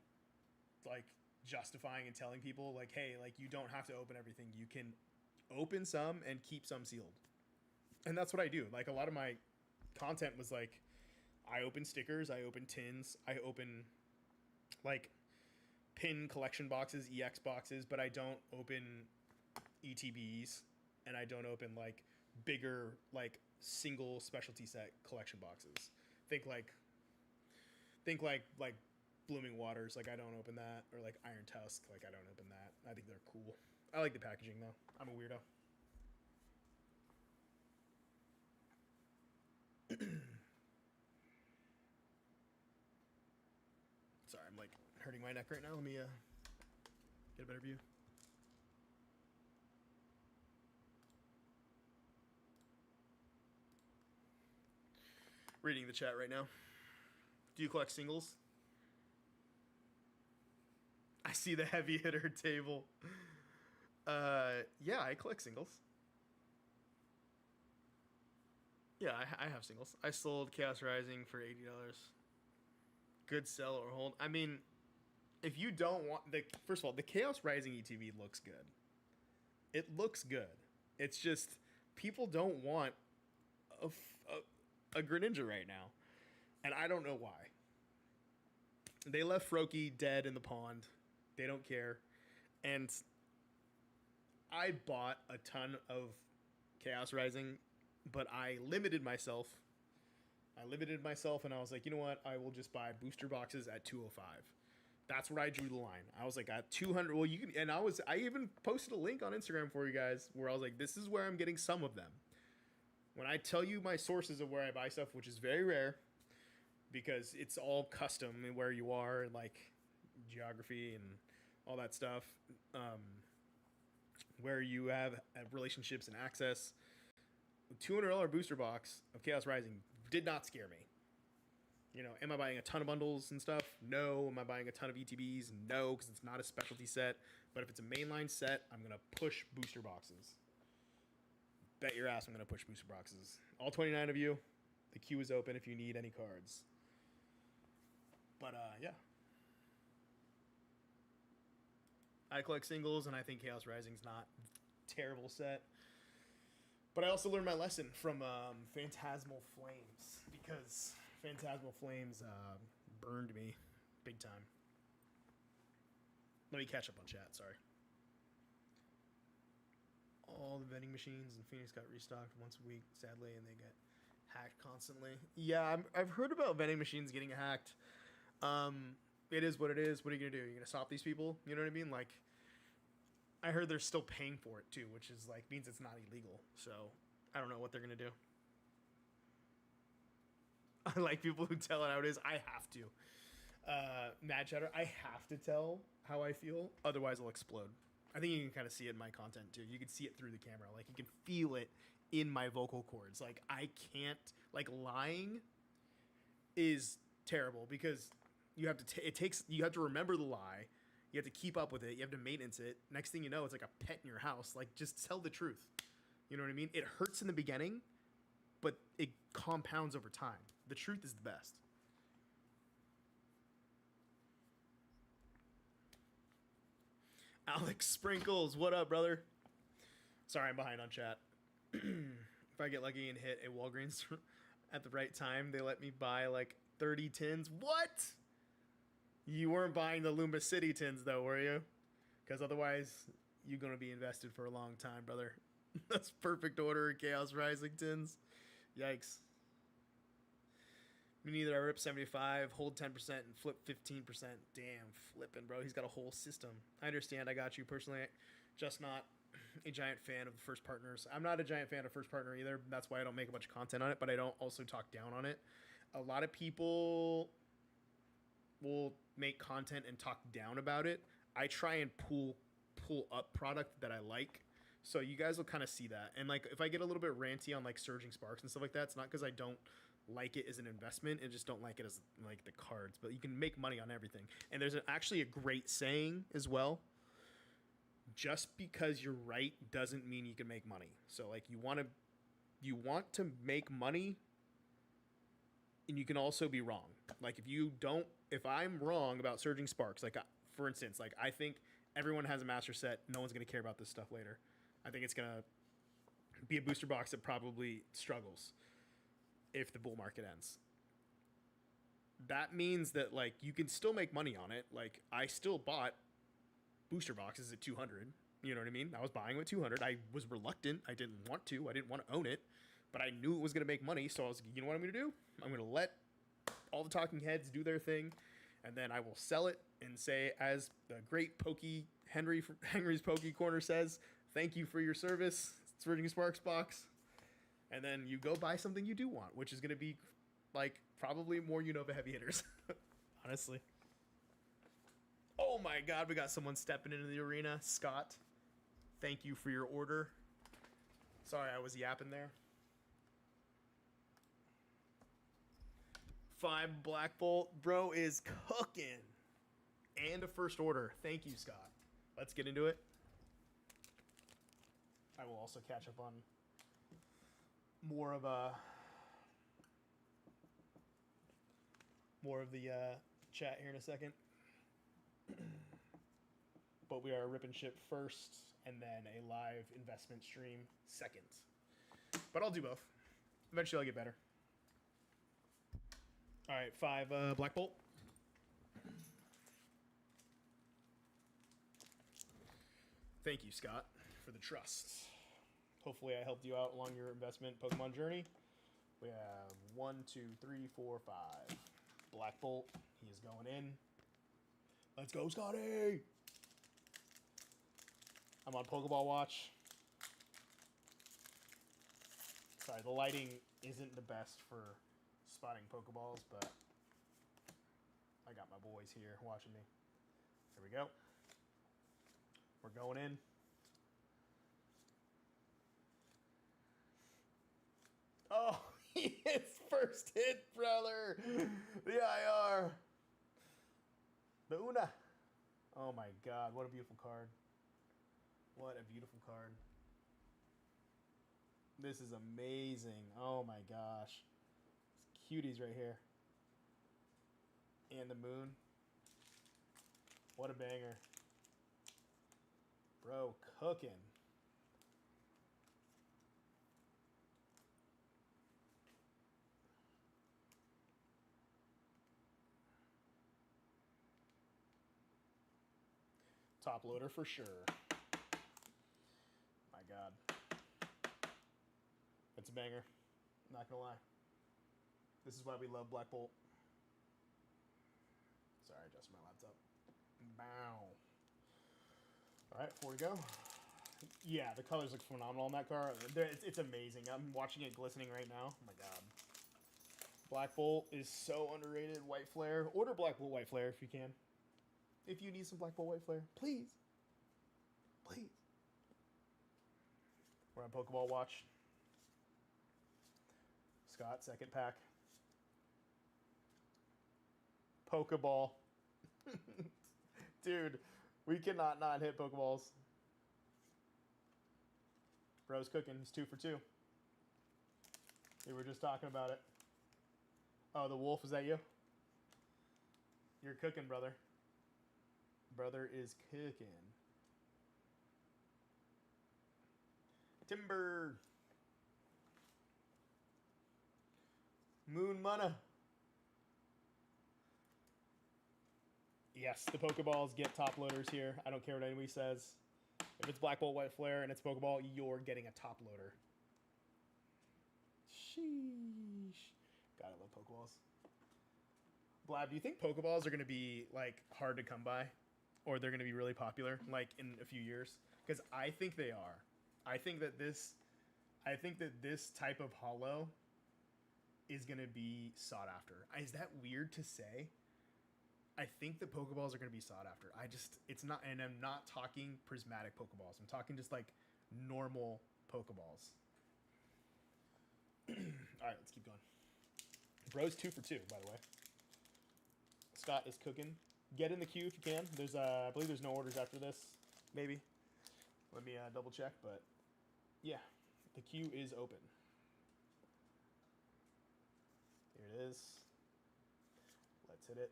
justifying and telling people like, hey, like you don't have to open everything. You can open some and keep some sealed. And that's what I do. Like a lot of my content was like, I open stickers, I open tins, I open like pin collection boxes, EX boxes, but I don't open ETBs and I don't open like bigger like single specialty set collection boxes. Think like Blooming Waters, like I don't open that, or like Iron Tusk, like I don't open that. I think they're cool. I like the packaging though. I'm a weirdo. Sorry, I'm like hurting my neck right now. Let me get a better view. Reading the chat right now. Do you collect singles? I see the heavy hitter table. Yeah, I collect singles. Yeah, I have singles. I sold Chaos Rising for $80. Good sell or hold. I mean, if you don't want first of all, the Chaos Rising ETB looks good. It looks good. It's just people don't want a Greninja right now, and I don't know why. They left Froakie dead in the pond. They don't care, and I bought a ton of Chaos Rising, but I limited myself. And I was like, you know what? I will just buy booster boxes at 205. That's where I drew the line. I was like, at 200. Well, you can, and I even posted a link on Instagram for you guys where I was like, this is where I'm getting some of them. When I tell you my sources of where I buy stuff, which is very rare, because it's all custom and where you are, and like geography and all that stuff, where you have relationships and access. $200 booster box of Chaos Rising did not scare me. You know, am I buying a ton of bundles and stuff? No. Am I buying a ton of ETBs? No, because it's not a specialty set. But if it's a mainline set, I'm going to push booster boxes. Bet your ass I'm going to push booster boxes. All 29 of you, the queue is open if you need any cards. But, yeah. I collect singles, and I think Chaos Rising's not a terrible set. But I also learned my lesson from Phantasmal Flames, because Phantasmal Flames burned me big time. Let me catch up on chat, sorry. All the vending machines in Phoenix got restocked once a week, sadly, and they get hacked constantly. Yeah, I've heard about vending machines getting hacked. It is what it is. What are you going to do? You're going to stop these people? You know what I mean? Like, I heard they're still paying for it too, which is like means it's not illegal. So I don't know what they're gonna do. I like people who tell it how it is. I have to. Mad Cheddar, I have to tell how I feel, otherwise I'll explode. I think you can kind of see it in my content too. You can see it through the camera. Like you can feel it in my vocal cords. Like I can't, like lying is terrible because you have to you have to remember the lie. You have to keep up with it. You have to maintenance it. Next thing you know, it's like a pet in your house. Like just tell the truth. You know what I mean? It hurts in the beginning, but it compounds over time. The truth is the best. Alex Sprinkles, what up, brother? Sorry, I'm behind on chat. If I get lucky and hit a Walgreens at the right time, they let me buy like 30 tins. What? You weren't buying the Lumba City tins, though, were you? Because otherwise, you're going to be invested for a long time, brother. That's perfect order, Chaos Rising tins. Yikes. Me neither. I rip 75, hold 10%, and flip 15%. Damn, flipping, bro. He's got a whole system. I understand. I got you personally. Just not a giant fan of the first partners. I'm not a giant fan of first partner either. That's why I don't make a bunch of content on it, but I don't also talk down on it. A lot of people will make content and talk down about it. I try and pull up product that I like. So you guys will kind of see that. And like if I get a little bit ranty on like Surging Sparks and stuff like that, it's not because I don't like it as an investment. I just don't like it as like the cards. But you can make money on everything. And there's actually a great saying as well. Just because you're right doesn't mean you can make money. So like you want to make money, and you can also be wrong. Like if I'm wrong about Surging Sparks, like for instance, like I think everyone has a master set. No one's going to care about this stuff later. I think it's going to be a booster box that probably struggles if the bull market ends. That means that like you can still make money on it. Like I still bought booster boxes at 200. You know what I mean? I was buying them at 200. I was reluctant. I didn't want to. I didn't want to own it, but I knew it was going to make money. So I was like, you know what I'm going to do? I'm going to let all the talking heads do their thing, and then I will sell it and say, as the great Pokey Henry from Henry's Pokey Corner says, thank you for your service, Surging Sparks box. And then you go buy something you do want, which is going to be like probably more Unova heavy hitters. Honestly. Oh my God, we got someone stepping into the arena. Scott, thank you for your order. Sorry, I was yapping there. 5 Black Bolt. Bro is cooking. And a first order. Thank you, Scott. Let's get into it. I will also catch up on more of the chat here in a second. But we are rip and ship first, and then a live investment stream second. But I'll do both. Eventually I'll get better. All right, 5 Black Bolt. Thank you, Scott, for the trust. Hopefully I helped you out along your investment Pokemon journey. We have 1, 2, 3, 4, 5. Black Bolt. He is going in. Let's go, Scotty! I'm on Pokeball watch. Sorry, the lighting isn't the best for spotting Pokeballs, but I got my boys here watching me. Here we go. We're going in. Oh, he hits first hit, brother. The IR. The Una. Oh my God, what a beautiful card. What a beautiful card. This is amazing. Oh my gosh. It's cuties right here. And the moon. What a banger. Bro, cooking. Top loader for sure. My God. It's a banger. Not gonna lie. This is why we love Black Bolt. Sorry, I adjusted my laptop. Bow. Alright, before we go. Yeah, the colors look phenomenal on that car. It's amazing. I'm watching it glistening right now. Oh my God. Black Bolt is so underrated. White Flare. Order Black Bolt White Flare if you can. If you need some Black Bolt White Flare, please. Please. We're on Pokeball Watch. Scott, second pack. Pokeball. Dude, we cannot not hit Pokeballs. Bro's cooking. He's 2 for 2. We were just talking about it. Oh, the wolf, is that you? You're cooking, brother. Brother is cooking. Timber. Moon Mana. Yes, the Pokeballs get top loaders here. I don't care what anybody says. If it's Black Bolt, White Flare, and it's Pokeball, you're getting a top loader. Sheesh. God, I love Pokeballs. Blab, do you think Pokeballs are going to be, like, hard to come by? Or they're going to be really popular, like, in a few years? Because I think they are. I think that this type of holo is going to be sought after. Is that weird to say? I think the Pokeballs are going to be sought after. It's not, and I'm not talking prismatic Pokeballs. I'm talking just like normal Pokeballs. All right, let's keep going. Bro's 2 for 2, by the way. Scott is cooking. Get in the queue if you can. There's, I believe there's no orders after this. Maybe. Let me double check, but yeah, the queue is open. Here it is. Let's hit it.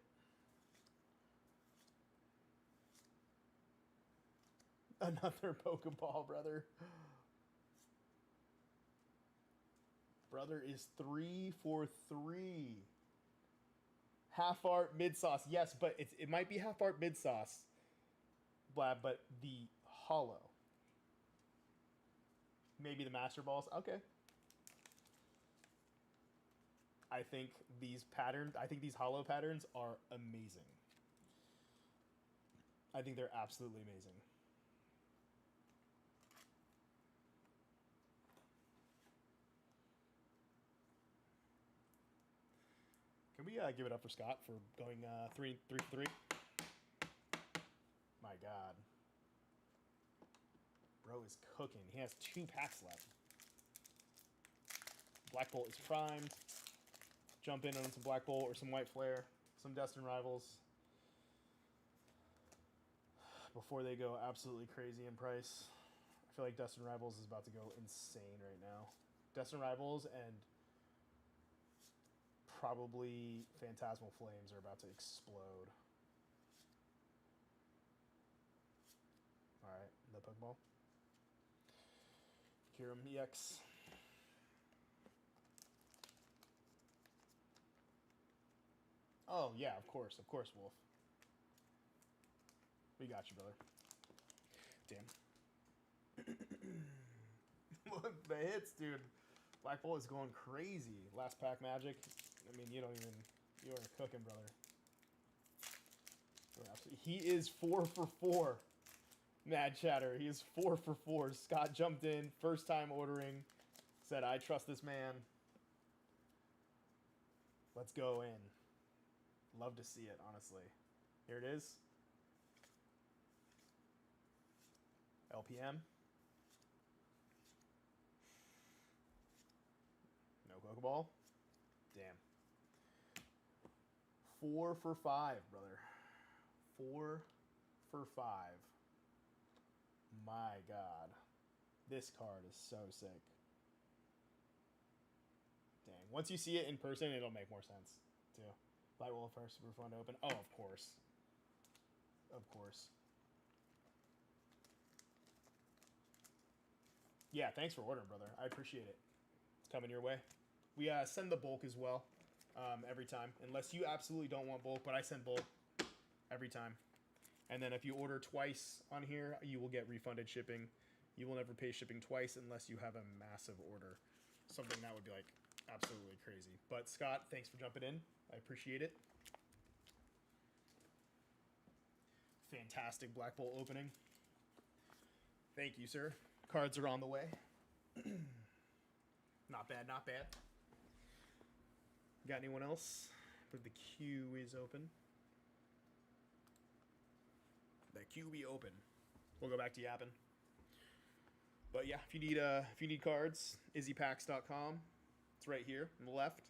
Another Pokeball, brother. Brother is 3 for 3. Half art, mid sauce. Yes, but it might be half art, mid sauce. Blab, but the holo. Maybe the Master Balls. Okay. I think these holo patterns are amazing. I think they're absolutely amazing. Can we give it up for Scott for going 3 for 3? My God. Bro is cooking. He has 2 packs left. Black Bolt is primed. Jump in on some Black Bolt or some White Flare. Some Destin Rivals. Before they go absolutely crazy in price. I feel like Destin Rivals is about to go insane right now. Destin Rivals and probably Phantasmal Flames are about to explode. Alright, the Pokeball. Kyurem EX. Oh, yeah, of course, Wolf. We got you, brother. Damn. Look, the hits, dude. Black Bolt is going crazy. Last pack magic. I mean, you are cooking, brother. He is 4 for 4. Mad Chatter. He is 4 for 4. Scott jumped in, first time ordering. Said, I trust this man. Let's go in. Love to see it, honestly. Here it is. LPM. No Pokeball. Damn. 4 for 5, brother. 4 for 5. My God. This card is so sick. Dang. Once you see it in person, it'll make more sense, too. Light Wolf are super fun to open. Oh, of course. Of course. Yeah, thanks for ordering, brother. I appreciate it. It's coming your way. We send the bulk as well every time. Unless you absolutely don't want bulk, but I send bulk every time. And then if you order twice on here, you will get refunded shipping. You will never pay shipping twice unless you have a massive order. Something that would be like absolutely crazy. But Scott, thanks for jumping in. I appreciate it. Fantastic Black Bolt opening. Thank you, sir. Cards are on the way. Not bad, not bad. Got anyone else? But the queue is open. The queue be open. We'll go back to yapping. But yeah, if you need cards, izzypacks.com. It's right here on the left,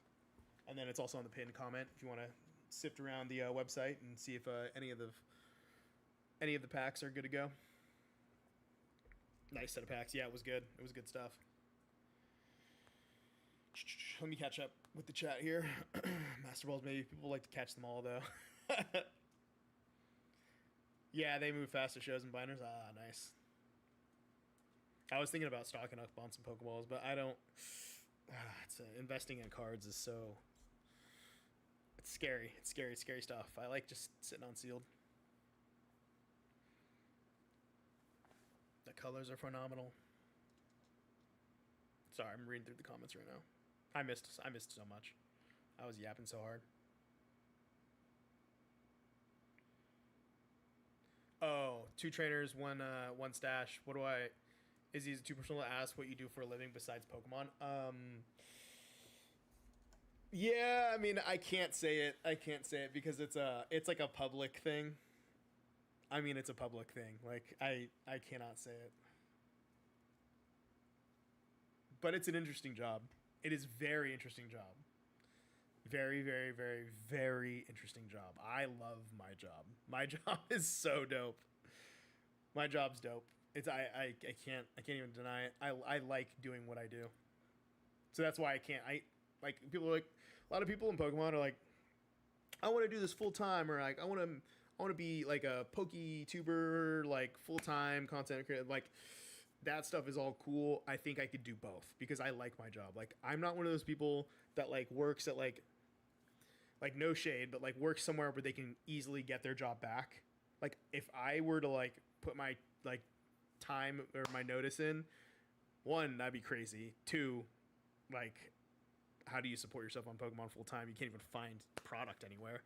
and then it's also on the pinned comment if you want to sift around the website and see if any of the packs are good to go. Nice set of packs. Yeah, it was good. It was good stuff. Let me catch up with the chat here. Master Balls, maybe people like to catch them all though. Yeah, they move faster shows and binders. Ah, nice. I was thinking about stocking up on some Pokeballs, but I don't. Investing in cards is so. It's scary. It's scary, scary stuff. I like just sitting on sealed. The colors are phenomenal. Sorry, I'm reading through the comments right now. I missed so much. I was yapping so hard. Oh, 2 trainers, one stash. What do I? Is he too personal to ask what you do for a living besides Pokemon? Yeah, I mean, I can't say it. I can't say it because it's like a public thing. I mean, it's a public thing. Like I cannot say it. But it's an interesting job. It is very interesting job. Very, very, very, very interesting job. I love my job. My job is so dope. My job's dope. It's I can't even deny it. I like doing what I do. So that's why I can't. Like people are like a lot of people in Pokemon are like, I want to do this full time, or like I want to be like a PokeTuber, like full time content creator. Like that stuff is all cool. I think I could do both because I like my job. Like I'm not one of those people that like works at like no shade, but like works somewhere where they can easily get their job back. Like if I were to like put my like time or my notice in, 1, that'd be crazy. 2, like how do you support yourself on Pokemon full time? You can't even find product anywhere.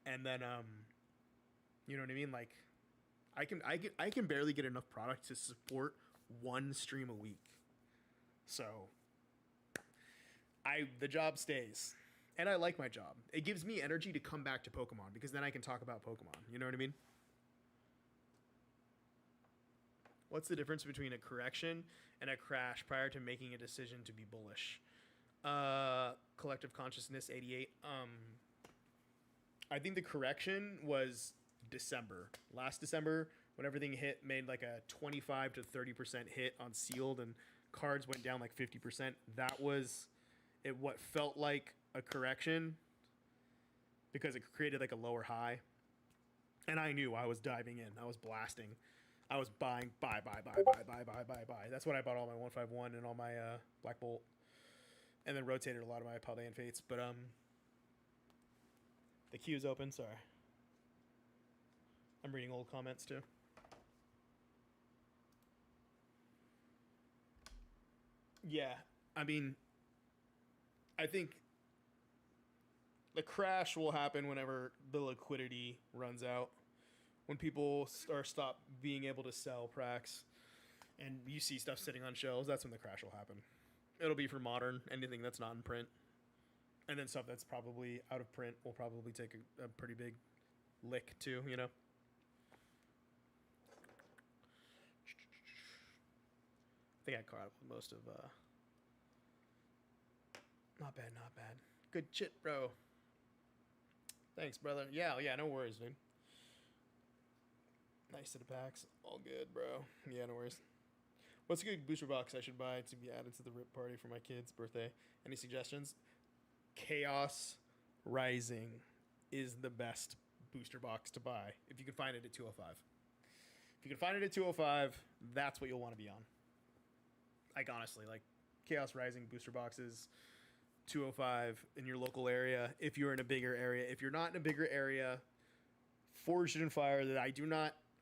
And then you know what I mean? Like I can barely get enough product to support 1 stream a week. So the job stays. And I like my job. It gives me energy to come back to Pokemon because then I can talk about Pokemon. You know what I mean? What's the difference between a correction and a crash prior to making a decision to be bullish? Collective Consciousness 88. I think the correction was December. Last December, when everything hit, made like a 25 to 30% hit on sealed and cards went down like 50%. That was what felt like a correction because it created like a lower high. And I knew I was diving in. I was blasting. I was buying, buy. That's what I bought all my 151 and all my Black Bolt. And then rotated a lot of my Paldean Fates. But the queue's open, sorry. I'm reading old comments too. Yeah, I mean, I think the crash will happen whenever the liquidity runs out. When people stop being able to sell Prax and you see stuff sitting on shelves, that's when the crash will happen. It'll be for modern, anything that's not in print. And then stuff that's probably out of print will probably take a pretty big lick too, you know? I think I caught up with most of... Not bad, not bad. Good shit, bro. Thanks, brother. Yeah, no worries, dude. Nice set of packs. All good, bro. Yeah, no worries. What's a good booster box I should buy to be added to the RIP party for my kid's birthday? Any suggestions? Chaos Rising is the best booster box to buy if you can find it at 205. If you can find it at 205, that's what you'll want to be on. Like, honestly, like, Chaos Rising booster boxes, 205 in your local area, if you're in a bigger area. If you're not in a bigger area, Forged in Fire, that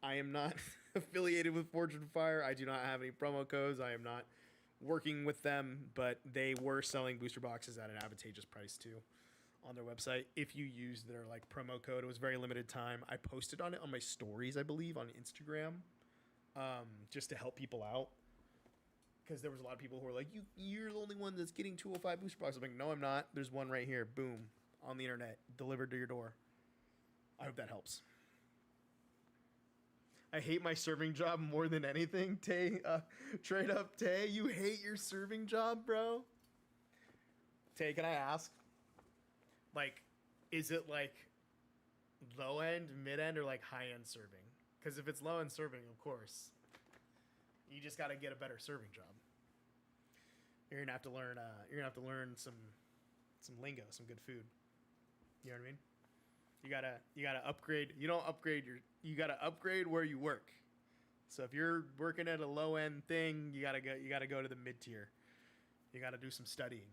I am not affiliated with Forged in Fire. I do not have any promo codes. I am not working with them, but they were selling booster boxes at an advantageous price too on their website. If you use their like promo code, it was very limited time. I posted on it on my stories, I believe, on Instagram, just to help people out. because there was a lot of people who were like, you're the only one that's getting 205 booster boxes. I'm like, no, I'm not. There's one right here. Boom. On the internet. Delivered to your door. I hope that helps. I hate my serving job more than anything. Tay, trade up, Tay. You hate your serving job, bro? Tay, can I ask? Like, is it like low end, mid end, or like high end serving? Because if it's low end serving, of course, you just got to get a better serving job. You're gonna have to learn. You're gonna have to learn some lingo, some good food. You know what I mean? You gotta upgrade. You don't upgrade you gotta upgrade where you work. So if you're working at a low end thing, you gotta go to the mid tier. You gotta do some studying.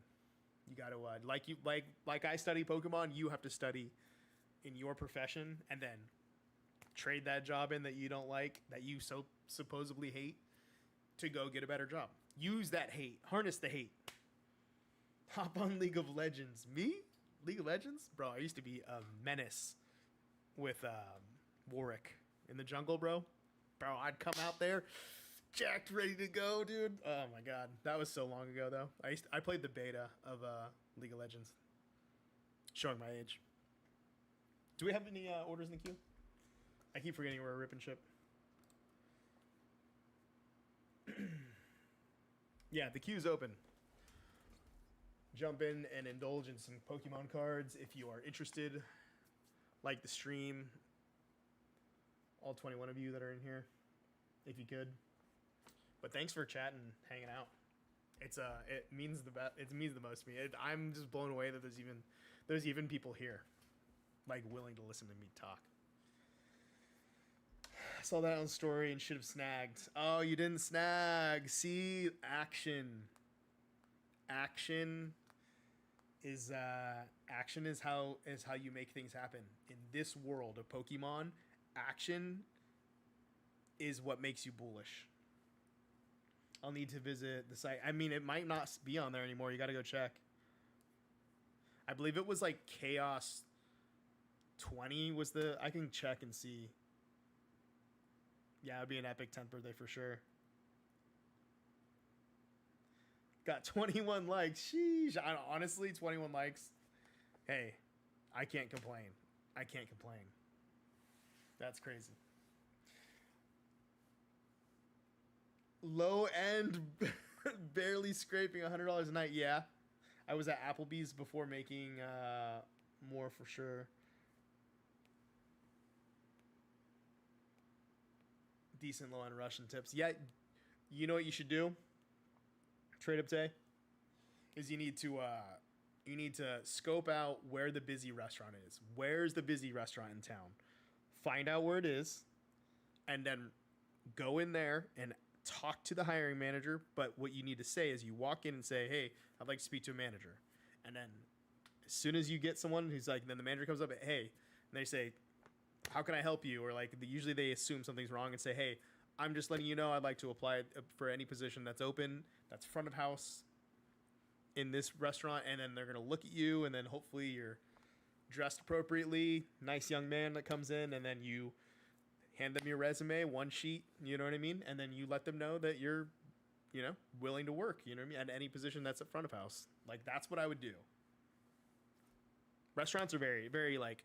You gotta like I study Pokemon. You have to study in your profession, and then trade that job in that you don't like, that you so supposedly hate, to go get a better job. Use that hate. Harness the hate. Hop on League of Legends. Me? League of Legends? Bro, I used to be a menace with Warwick in the jungle, bro. Bro, I'd come out there jacked, ready to go, dude. Oh my god. That was so long ago, though. I played the beta of League of Legends. Showing my age. Do we have any orders in the queue? I keep forgetting we're a rip and ship. Yeah, the queue's open. Jump in and indulge in some Pokemon cards if you are interested. Like the stream. All 21 of you that are in here, if you could. But thanks for chatting, hanging out. It means it means the most to me. I'm just blown away that there's even people here, like, willing to listen to me talk. I saw that on story and should have snagged. Oh, you didn't snag. See, action is how you make things happen in this world of Pokemon. Action is what makes you bullish. I'll need to visit the site. I mean, it might not be on there anymore. You got to go check. I believe it was like Chaos 20 was I can check and see. Yeah, it'd be an epic 10th birthday for sure. Got 21 likes. Sheesh. Honestly, 21 likes. Hey, I can't complain. That's crazy. Low end, barely scraping $100 a night. Yeah. I was at Applebee's before making more for sure. Decent low end Russian tips. Yeah, you know what you should do? Trade up day is you need to scope out where the busy restaurant is. Where's the busy restaurant in town? Find out where it is, and then go in there and talk to the hiring manager. But what you need to say is you walk in and say, "Hey, I'd like to speak to a manager." And then as soon as you get someone who's like, then the manager comes up, "Hey," and they say, "How can I help you?" Or like usually they assume something's wrong and say, "Hey, I'm just letting you know I'd like to apply for any position that's open, that's front of house in this restaurant." And then they're going to look at you, and then hopefully you're dressed appropriately, nice young man that comes in, and then you hand them your resume, one sheet, you know what I mean? And then you let them know that you're, willing to work, you know what I mean? At any position that's at front of house. Like, that's what I would do. Restaurants are very, very, like,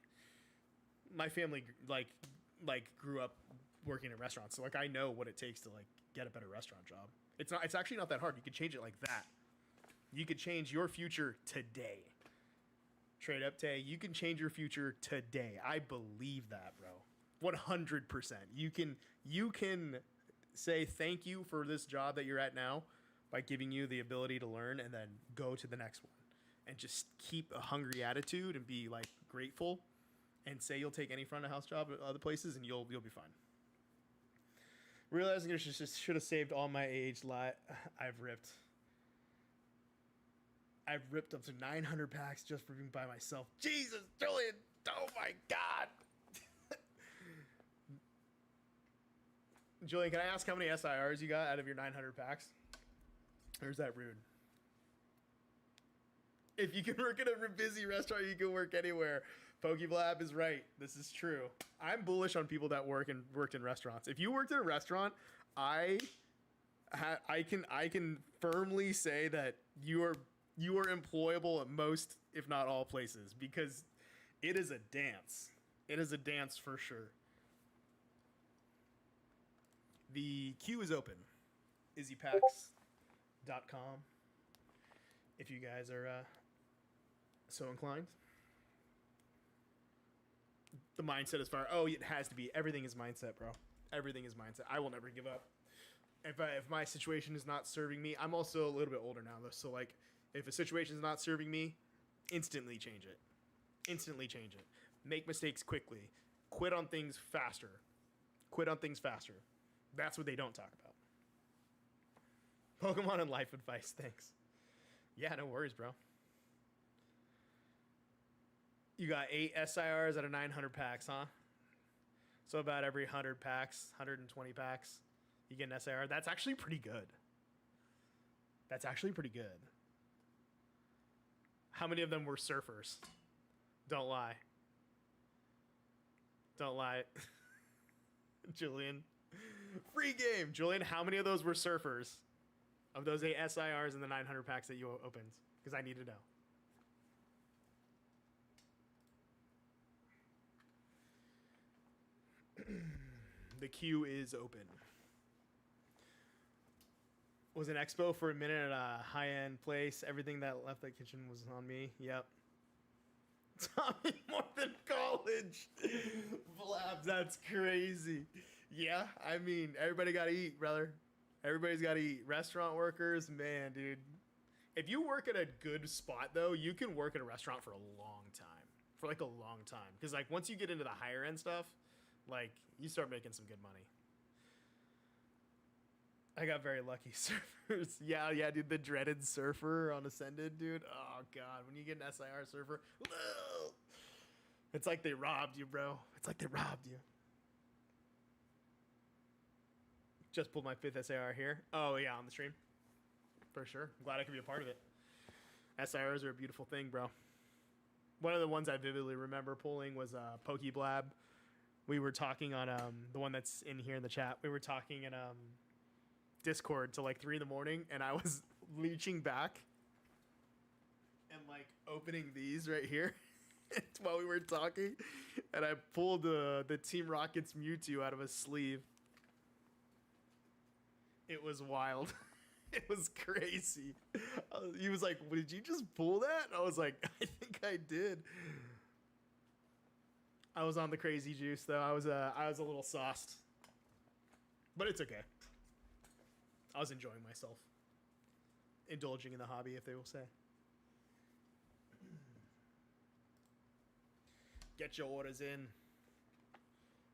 my family, like grew up working in restaurants. So, like, I know what it takes to, like, get a better restaurant job. It's actually not that hard. You could change it like that. You could change your future today. Trade up, Tay. You can change your future today. I believe that, bro. 100%. You can say thank you for this job that you're at now by giving you the ability to learn, and then go to the next one. And just keep a hungry attitude and be, like, grateful, and say you'll take any front of house job at other places, and you'll be fine. Realizing I should have saved all my age. I've ripped up to 900 packs just for being by myself. Jesus, Julian! Oh my God! Julian, can I ask how many SIRs you got out of your 900 packs? Or is that rude? If you can work at a busy restaurant, you can work anywhere. Pokeblab is right. This is true. I'm bullish on people that worked in restaurants. If you worked in a restaurant, I I can firmly say that you are employable at most, if not all places, because it is a dance. It is a dance for sure. The queue is open. izzypacks.com. If you guys are so inclined. The mindset is fire. Oh, it has to be. Everything is mindset, bro. Everything is mindset. I will never give up. If my situation is not serving me, I'm also a little bit older now, though. So, like, if a situation is not serving me, instantly change it. Instantly change it. Make mistakes quickly. Quit on things faster. Quit on things faster. That's what they don't talk about. Pokemon and life advice. Thanks. Yeah, no worries, bro. You got 8 SIRs out of 900 packs, huh? So about every 100 packs, 120 packs, you get an SIR. That's actually pretty good. That's actually pretty good. How many of them were surfers? Don't lie. Don't lie. Julian. Free game. Julian, how many of those were surfers? Of those 8 SIRs in the 900 packs that you opened? Because I need to know. The queue is open. Was an expo for a minute at a high-end place. Everything that left the kitchen was on me. Yep. Tommy more than college. Blabs, that's crazy. Yeah, I mean, everybody got to eat, brother. Everybody's got to eat. Restaurant workers, man, dude. If you work at a good spot, though, you can work at a restaurant for a long time. For, like, a long time. Because, like, once you get into the higher-end stuff, like, you start making some good money. I got very lucky. Surfers. Yeah, dude. The dreaded surfer on Ascended, dude. Oh, God. When you get an SIR surfer, it's like they robbed you, bro. It's like they robbed you. Just pulled my 5th SIR here. Oh, yeah, on the stream. For sure. I'm glad I could be a part of it. SIRs are a beautiful thing, bro. One of the ones I vividly remember pulling was Pokeblab. We were talking on the one that's in here in the chat. We were talking in Discord till like 3 in the morning, and I was leeching back and like opening these right here while we were talking, and I pulled the Team Rocket's Mewtwo out of his sleeve. It was wild. It was crazy. He was like, "Did you just pull that?" I was like, "I think I did." I was on the crazy juice though. I was a little sauced, but it's okay. I was enjoying myself, indulging in the hobby, if they will say. Get your orders in.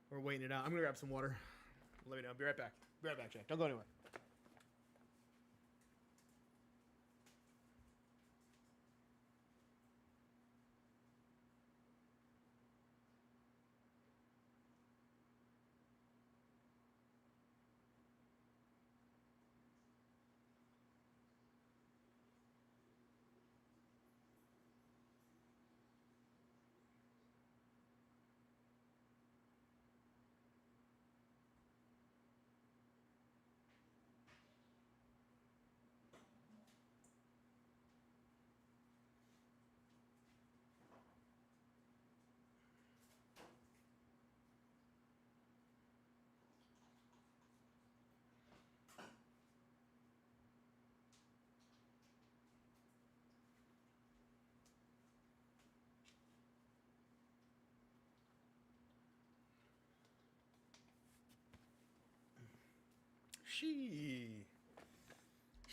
We're waiting it out. I'm gonna grab some water. Let me know. Be right back. Be right back, Jack. Don't go anywhere.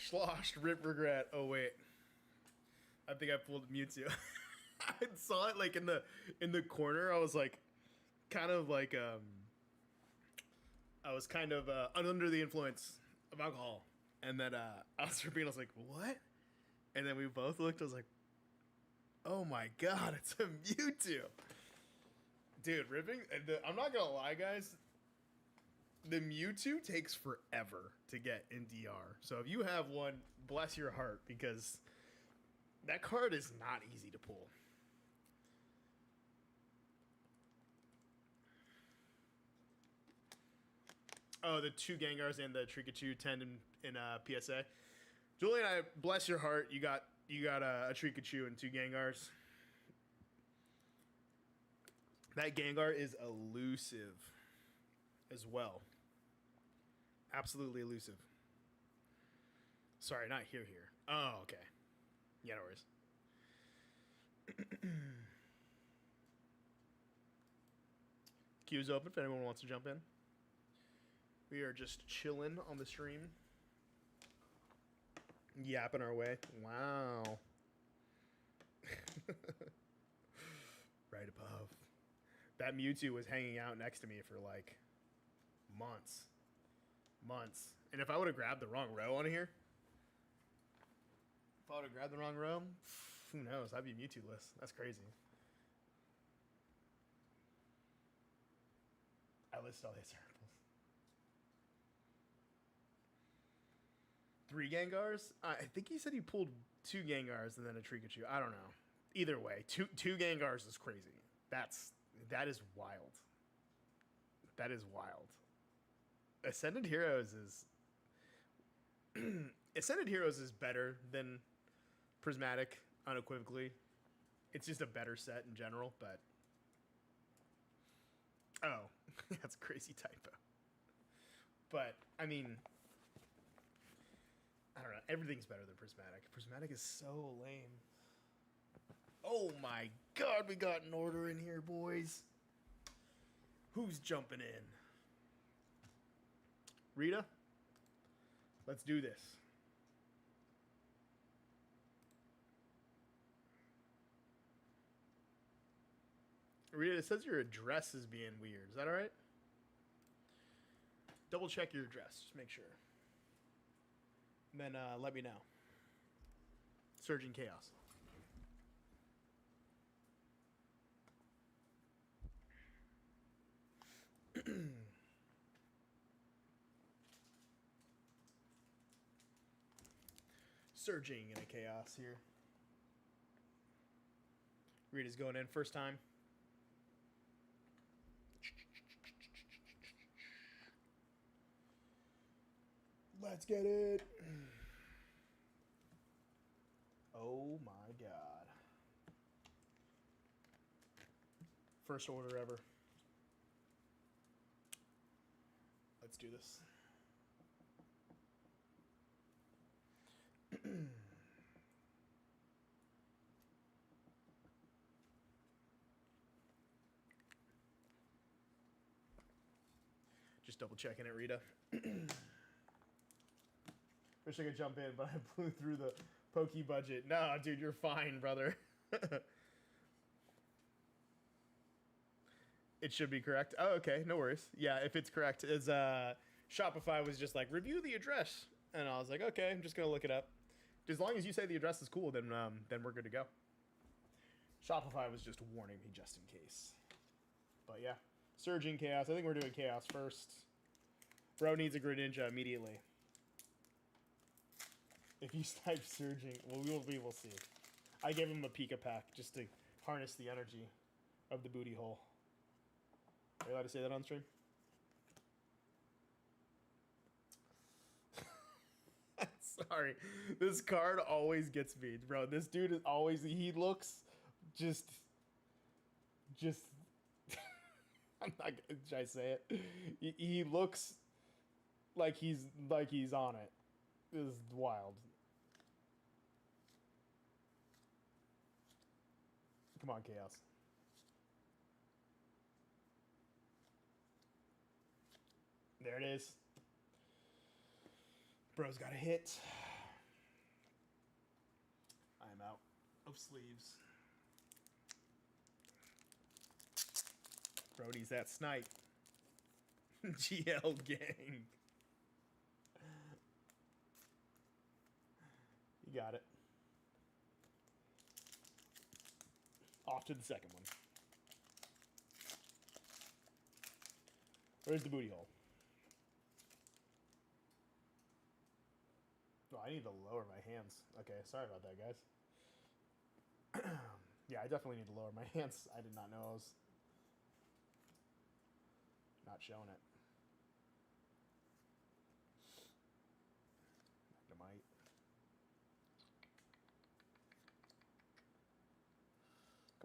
Sloshed, rip, regret. Oh wait, I think I pulled Mewtwo. I saw it like in the corner. I was like, kind of like I was kind of under the influence of alcohol, and then I was repeating. I was like, what? And then we both looked. I was like, oh my god, it's a Mewtwo, dude. Ripping. I'm not gonna lie, guys. The Mewtwo takes forever to get in DR. So if you have one, bless your heart, because that card is not easy to pull. Oh, the 2 Gengars and the Trikachu 10 in PSA. Julian, I bless your heart. You got a Trikachu and 2 Gengars. That Gengar is elusive as well. Absolutely elusive. Sorry, not here. Oh, okay. Yeah, no worries. Queue's open if anyone wants to jump in. We are just chilling on the stream. Yapping our way. Wow. Right above. That Mewtwo was hanging out next to me for like months. And if I would have grabbed the wrong row on here, who knows? I'd be Mewtwo-less. That's crazy. I listed all these samples. 3 Gengars? I think he said he pulled 2 Gengars and then a Trikachu. I don't know. Either way, two Gengars is crazy. That is wild. That is wild. Ascended Heroes is better than Prismatic, unequivocally. It's just a better set in general, but oh, that's a crazy typo. But I mean, I don't know. Everything's better than Prismatic. Prismatic is so lame. Oh my god, we got an order in here, boys. Who's jumping in? Rita? Let's do this. Rita, it says your address is being weird. Is that alright? Double check your address. Just make sure. And then let me know. Surging Chaos. Surging in a chaos here. Rita's going in first time. Let's get it. Oh my god. First order ever. Let's do this. Just double checking it, Rita. Wish I could jump in, but I blew through the Poke budget. No, dude, you're fine, brother. It should be correct. Oh, okay, no worries. Yeah, if it's correct, as Shopify was just like, review the address, and I was like, okay, I'm just gonna look it up. As long as you say the address is cool, then we're good to go. Shopify was just warning me just in case. But yeah, Surging Chaos. I think we're doing Chaos first. Bro needs a Greninja immediately. If you type Surging, well, we will see. I gave him a Pika pack just to harness the energy of the booty hole. Are you allowed to say that on stream? Sorry. This card always gets me, bro. This dude is always, he looks just I'm not gonna, should I say it? He looks like he's on it. This is wild. Come on, Chaos. There it is. Bro's got a hit. I'm out of sleeves. Brody's that snipe. GL gang. You got it. Off to the second one. Where's the booty hole? Oh, I need to lower my hands. Okay, sorry about that, guys. Yeah, I definitely need to lower my hands. I did not know I was not showing it.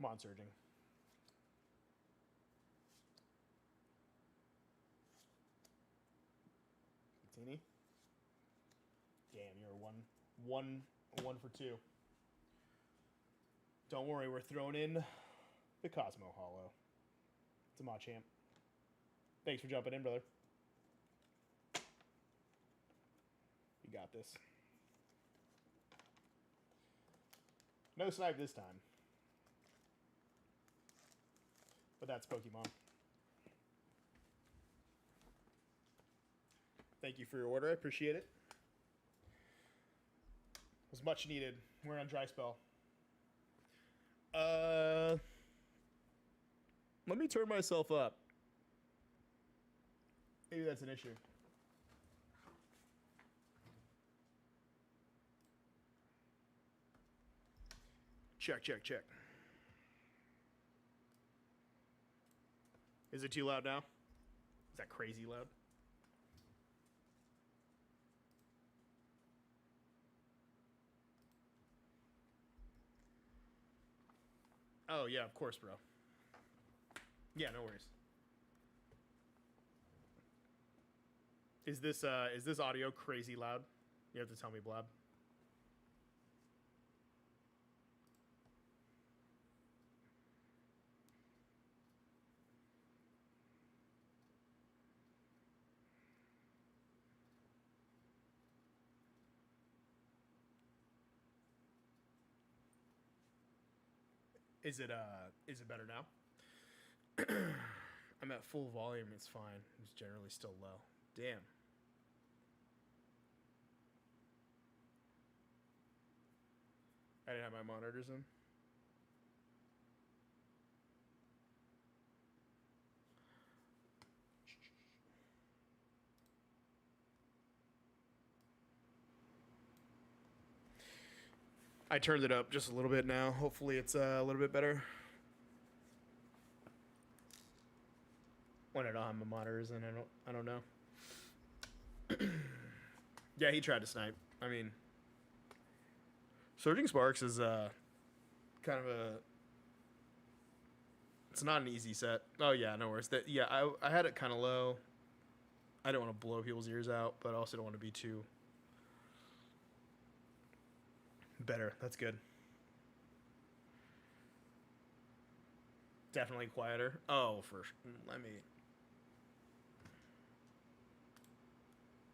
Come on, Surging. Martini. Damn, you're one for two. Don't worry, we're throwing in the Cosmo Hollow. It's a Machamp. Thanks for jumping in, brother. You got this. No snipe this time. But that's Pokemon. Thank you for your order. I appreciate it. It was much needed. We're on dry spell. Let me turn myself up. Maybe that's an issue. Check, check, check. Is it too loud now? Is that crazy loud? Oh, yeah, of course, bro. Yeah, no worries. Is this audio crazy loud? You have to tell me, Blob. Is it better now? I'm at full volume, it's fine. It's generally still low. Damn. I didn't have my monitors in. I turned it up just a little bit now. Hopefully it's a little bit better. When I don't have my monitors in, I don't know. Yeah, he tried to snipe. I mean, Surging Sparks is kind of a. It's not an easy set. Oh yeah, no worries. Yeah, I had it kind of low. I don't want to blow people's ears out, but I also don't want to be too. Better. That's good. Definitely quieter. Oh, let me.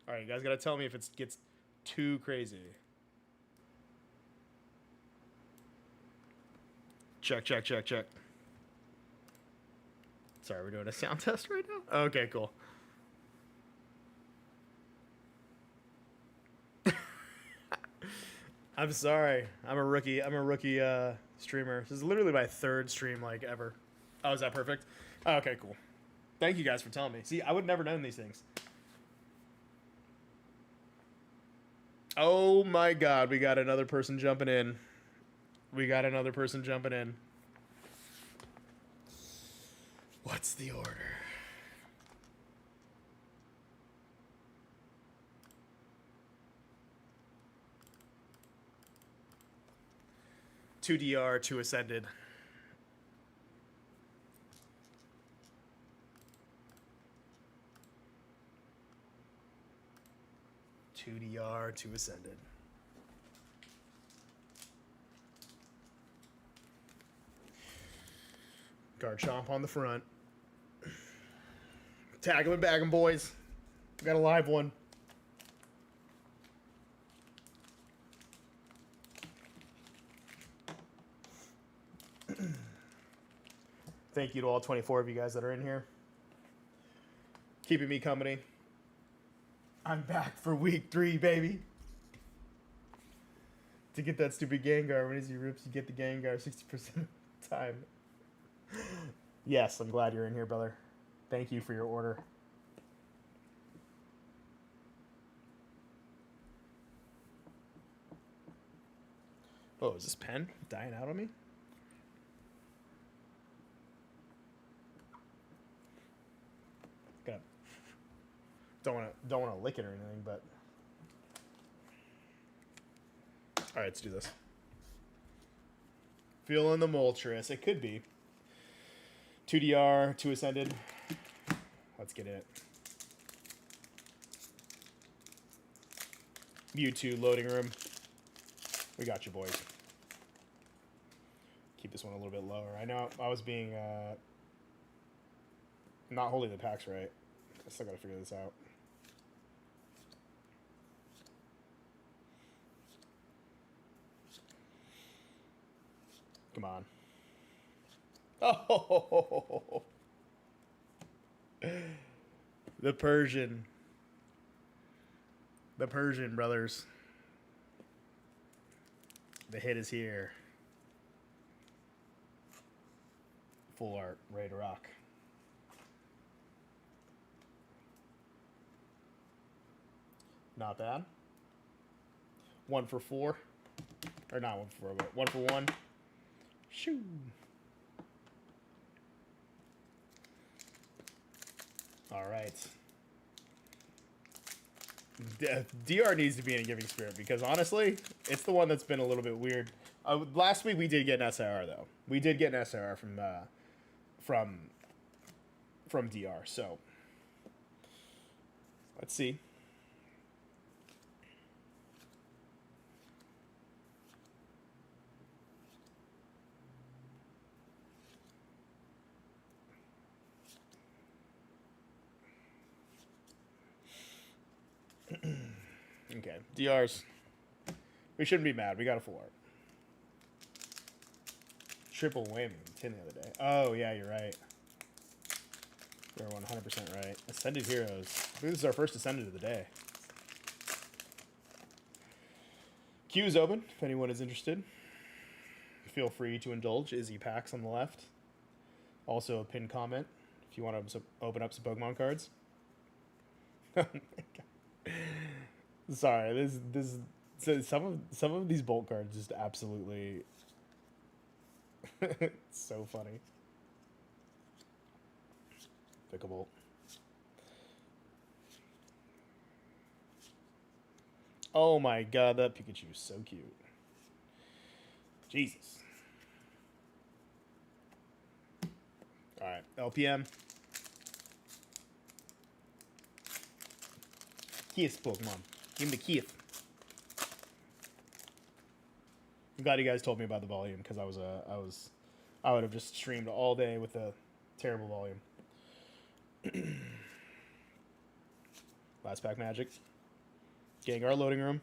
All right, you guys got to tell me if it gets too crazy. Check, check, check, check. Sorry, we're doing a sound test right now? Okay, cool. I'm sorry. I'm a rookie streamer. This is literally my third stream like ever. Oh, is that perfect? Oh, okay, cool. Thank you guys for telling me. See, I would never known these things. Oh my god, we got another person jumping in. What's the order? Two DR, two Ascended. Two DR, two Ascended. Garchomp on the front. Tag him and bag him, boys. We got a live one. Thank you to all 24 of you guys that are in here. Keeping me company. I'm back for week 3, baby. To get that stupid Gengar, when he rips, you get the Gengar 60% of the time. Yes, I'm glad you're in here, brother. Thank you for your order. Oh, is this pen dying out on me? Don't want to lick it or anything, but all right, let's do this. Feeling the Moltres. It could be. 2DR, 2 Ascended. Let's get it. Mewtwo loading room. We got you, boys. Keep this one a little bit lower. I know I was being not holding the packs right. I still gotta figure this out. Come on. Oh, the Persian. The Persian brothers. The hit is here. Full art, ready to rock. Not bad. 1 for 4. Or not 1 for 4, but 1 for 1. Shoo. All right. DR needs to be in a giving spirit because honestly, it's the one that's been a little bit weird. Last week we did get an SIR though. We did get an SIR from DR. So let's see. Okay, DRs. We shouldn't be mad. We got a full art. Triple whammy. 10 the other day. Oh, yeah, you're right. You're 100% right. Ascended Heroes. I think this is our first Ascended of the day. Queue is open if anyone is interested. Feel free to indulge. Izzy Packs on the left. Also a pinned comment if you want to open up some Pokemon cards. Oh my god. Sorry, so some of these Bolt cards just absolutely it's so funny. Pick a Bolt. Oh my god, that Pikachu is so cute. Jesus. Alright, LPM. Kiss Pokemon. Give him the kiss. I'm glad you guys told me about the volume because I would have just streamed all day with a terrible volume. Last pack magic. Gengar loading room.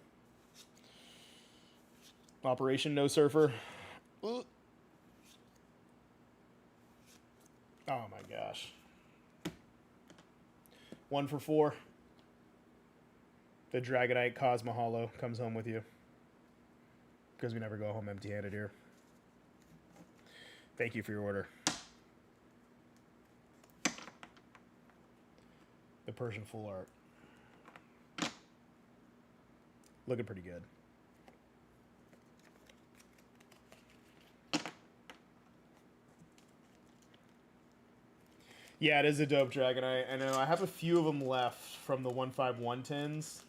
Operation No Surfer. Ooh. Oh my gosh. 1 for 4. The Dragonite Cosmo Hollow comes home with you. Because we never go home empty-handed here. Thank you for your order. The Persian full art. Looking pretty good. Yeah, it is a dope Dragonite. I know I have a few of them left from the 15110s.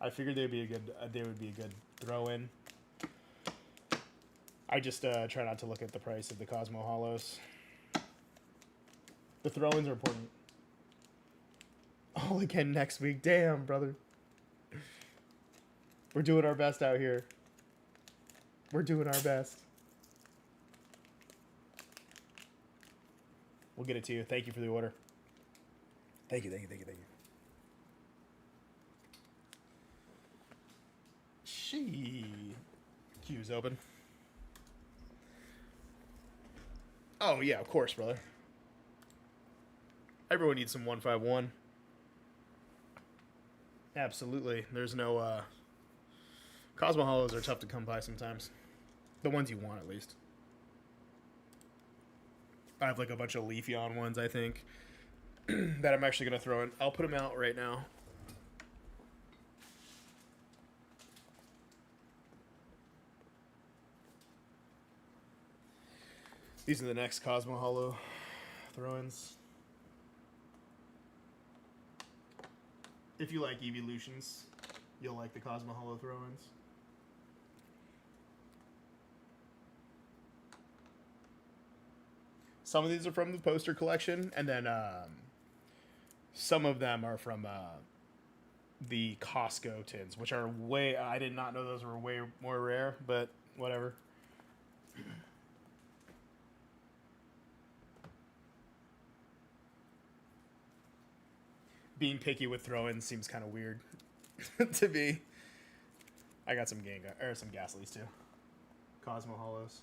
I figured they would be a good throw in. I just try not to look at the price of the Cosmo Hollows. The throw-ins are important. All again next week. Damn, brother. We're doing our best out here. We're doing our best. We'll get it to you. Thank you for the order. Thank you. Queue's open. Oh, yeah, of course, brother. Everyone needs some 151. Absolutely. There's no, Cosmo Hollows are tough to come by sometimes. The ones you want, at least. I have, like, a bunch of Leafeon ones, I think, that I'm actually going to throw in. I'll put them out right now. These are the next Cosmo Hollow throw-ins. If you like Evolutions, you'll like the Cosmo Hollow throw-ins. Some of these are from the poster collection, and then some of them are from the Costco tins, which are way. I did not know those were way more rare, but whatever. Being picky with throw-ins seems kind of weird to me. I got some some Gasly's too. Cosmo Hollows.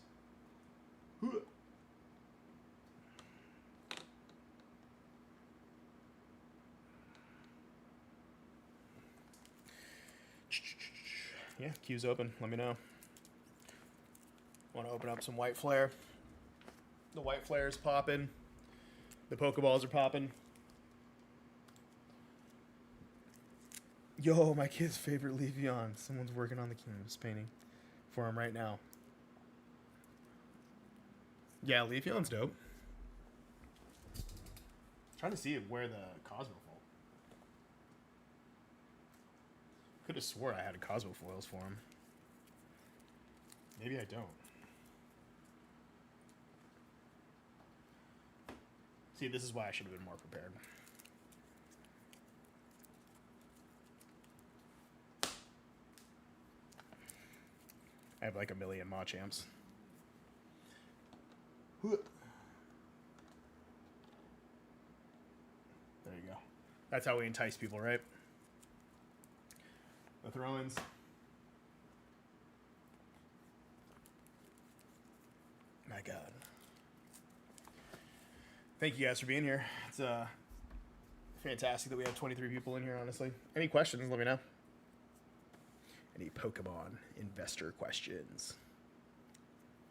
Yeah, queue's open. Let me know. Want to open up some white flare. The white flare is popping. The Pokeballs are popping. Yo, my kid's favorite Leafeon. Someone's working on the canvas painting for him right now. Yeah, Leafeon's dope. Trying to see where the Cosmo Foil. Could have swore I had Cosmo Foils for him. Maybe I don't. See, this is why I should have been more prepared. I have like a million Machamps. There you go. That's how we entice people, right? The throw-ins. My God. Thank you guys for being here. It's fantastic that we have 23 people in here, honestly. Any questions, let me know. Any Pokemon investor questions?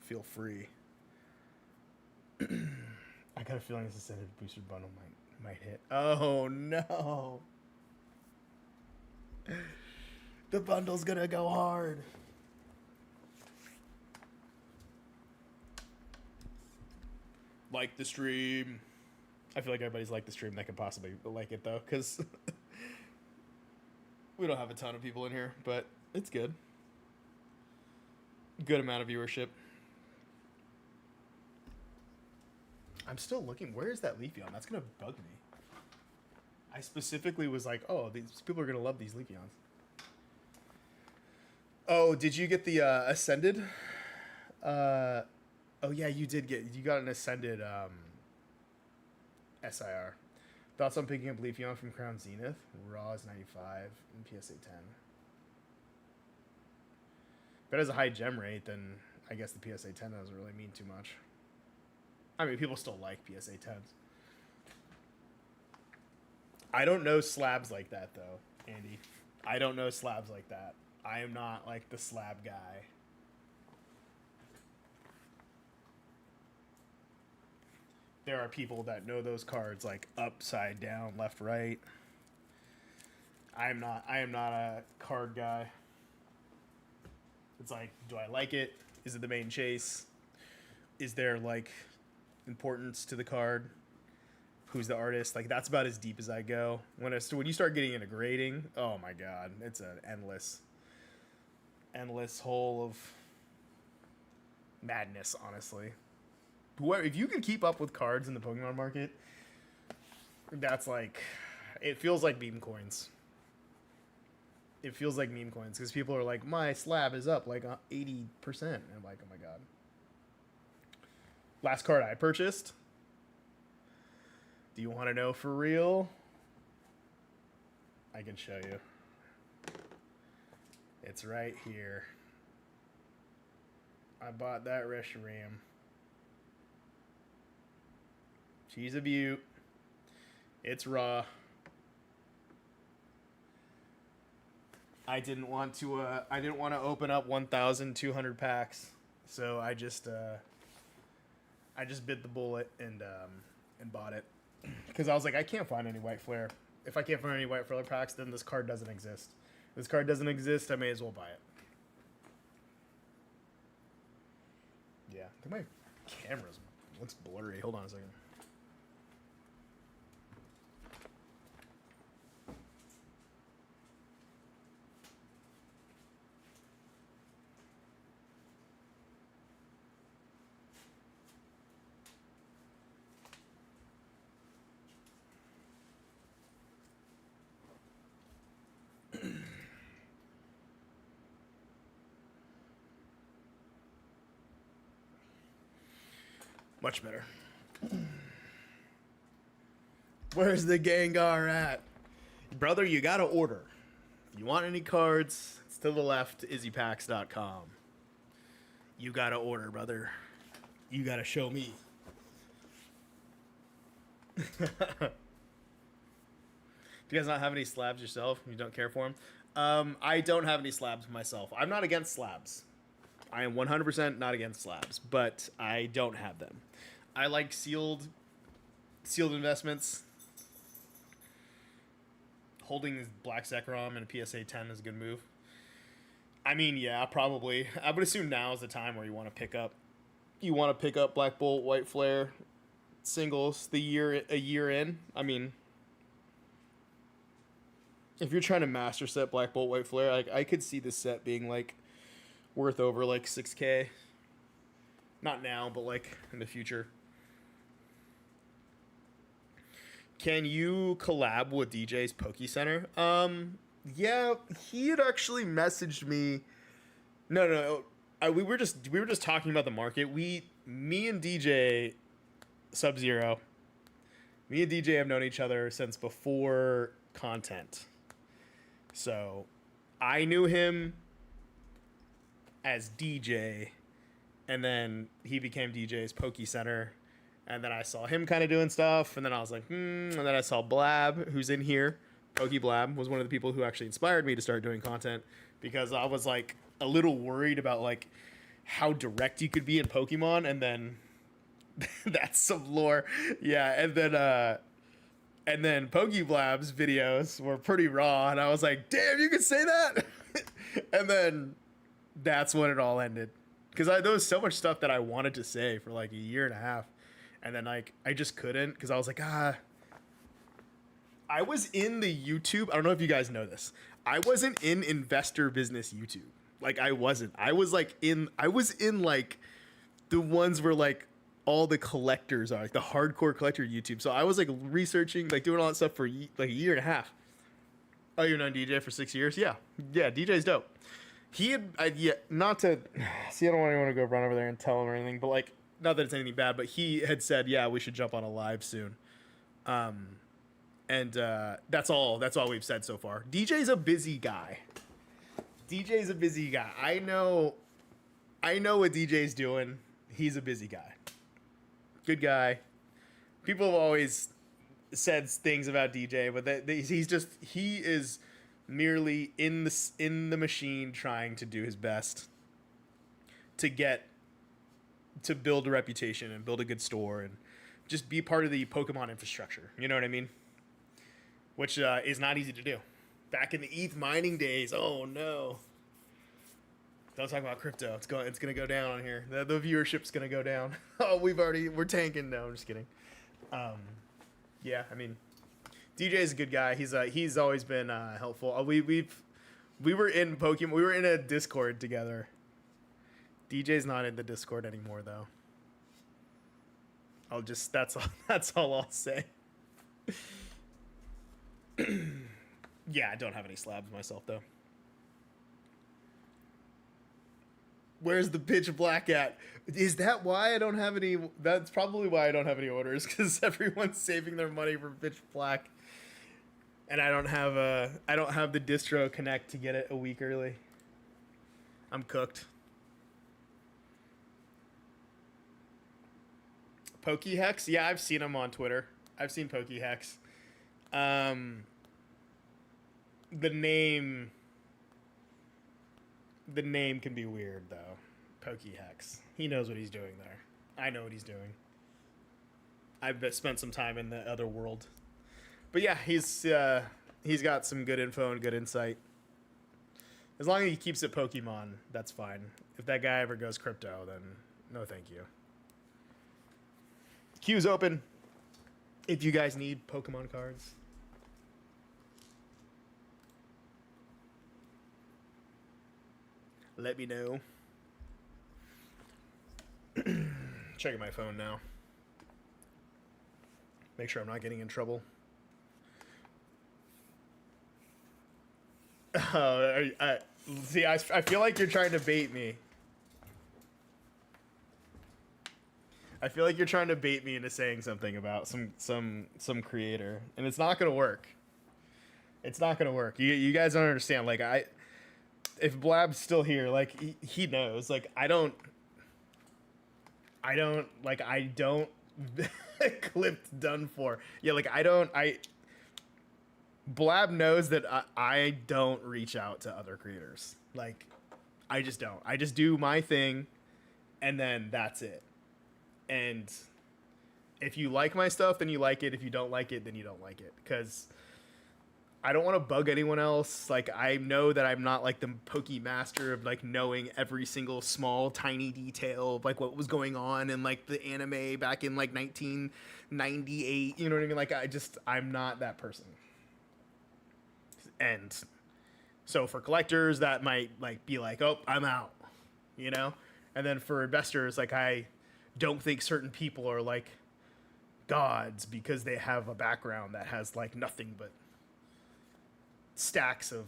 Feel free. I got a feeling this incentive booster bundle might hit. Oh no. The bundle's gonna go hard. Like the stream. I feel like everybody's liked the stream that could possibly like it though, because we don't have a ton of people in here, but it's good. Good amount of viewership. I'm still looking. Where is that Leafeon? That's going to bug me. I specifically was like, oh, these people are going to love these Leafeons. Oh, did you get the Ascended? Oh, yeah, you got an Ascended SIR. Thoughts on picking up Leafeon from Crown Zenith? Raw is 95 and PSA 10. If it has a high gem rate, then I guess the PSA 10 doesn't really mean too much. I mean, people still like PSA 10s. I don't know slabs like that, though, Andy. I don't know slabs like that. I am not, like, the slab guy. There are people that know those cards, like, upside down, left, right. I am not a card guy. It's like, do I like it? Is it the main chase? Is there, like, importance to the card? Who's the artist? Like, that's about as deep as I go. When you start getting into grading, oh my God, it's an endless hole of madness, honestly. If you can keep up with cards in the Pokemon market, that's like, it feels like meme coins. It feels like meme coins because people are like, my slab is up like 80%. And I'm like, oh my God. Last card I purchased. Do you want to know for real? I can show you. It's right here. I bought that Reshiram. She's a beaut. It's raw. I didn't want to open up 1,200 packs, so I just bit the bullet and bought it because I was like, I can't find any white flare. If I can't find any white flare packs, then this card doesn't exist. If this card doesn't exist, I may as well buy it. Yeah, I think my camera's looks blurry. Hold on a second. Much better. Where's the Gengar at? Brother, you gotta order. If you want any cards, it's to the left, izzypacks.com. You gotta order, brother. You gotta show me. Do you guys not have any slabs yourself? You don't care for them? I don't have any slabs myself. I'm not against slabs. I am 100% not against slabs, but I don't have them. I like sealed investments. Holding Black Zekrom and a PSA 10 is a good move. I mean, yeah, probably. I would assume now is the time where you want to pick up Black Bolt, White Flare singles a year in. I mean, if you're trying to master set Black Bolt, White Flare, like I could see this set being like worth over like 6K. Not now, but like in the future. Can you collab with DJ's Poke Center? Yeah, he had actually messaged me. No. We were just talking about the market. Me and DJ Sub-Zero. Me and DJ have known each other since before content. So, I knew him as DJ, and then he became DJ's Poke Center. And then I saw him kind of doing stuff, and then I was like, And then I saw Blab, who's in here. Poke Blab was one of the people who actually inspired me to start doing content, because I was like a little worried about like how direct you could be in Pokemon, and then that's some lore, yeah. And then Poke Blab's videos were pretty raw, and I was like, damn, you could say that. And then that's when it all ended, because there was so much stuff that I wanted to say for like a year and a half. And then like I just couldn't, because I was like, I was in the YouTube. I don't know if you guys know this. I wasn't in investor business YouTube. Like I wasn't. I was in like the ones where like all the collectors are, like the hardcore collector YouTube. So I was like researching, like doing all that stuff for like a year and a half. Oh, you've known DJ for 6 years? Yeah. DJ's dope. He had, not to see. I don't want anyone to go run over there and tell him or anything, but like, not that it's anything bad, but he had said, yeah, we should jump on a live soon. And that's all we've said so far. DJ's a busy guy. I know what DJ's doing. He's a busy guy. Good guy. People have always said things about DJ, but he is merely in the machine trying to do his best to build a reputation and build a good store and just be part of the Pokemon infrastructure. You know what I mean? Which is not easy to do. Back in the ETH mining days, oh no. Don't talk about crypto. It's gonna go down on here. The viewership's gonna go down. Oh, we're tanking. No, I'm just kidding. Yeah, I mean, DJ's a good guy. He's always been helpful. We were in Pokemon. We were in a Discord together. DJ's not in the Discord anymore, though. That's all I'll say. Yeah, I don't have any slabs myself, though. Where's the pitch black at? Is that why I don't have any? That's probably why I don't have any orders, because everyone's saving their money for pitch black, and I don't have the distro connect to get it a week early. I'm cooked. Pokehex? Yeah, I've seen him on Twitter. I've seen Pokehex. The name can be weird, though. Pokehex. He knows what he's doing there. I know what he's doing. I've spent some time in the other world. But yeah, he's got some good info and good insight. As long as he keeps it Pokemon, that's fine. If that guy ever goes crypto, then no thank you. Queue's open if you guys need Pokemon cards. Let me know. Checking my phone now. Make sure I'm not getting in trouble. See, I feel like you're trying to bait me. I feel like you're trying to bait me into saying something about some creator, and it's not gonna work. It's not gonna work. You guys don't understand. Like if Blab's still here, like he knows. Like I don't clipped done for. Yeah, like Blab knows that I don't reach out to other creators. Like I just don't. I just do my thing, and then that's it. And if you like my stuff, then you like it. If you don't like it, then you don't like it. Because I don't want to bug anyone else. Like, I know that I'm not like the pokey master of like knowing every single small, tiny detail of like what was going on in like the anime back in like 1998. You know what I mean? Like, I'm not that person. And so for collectors, that might like be like, oh, I'm out, you know? And then for investors, like I don't think certain people are like gods because they have a background that has like nothing but stacks of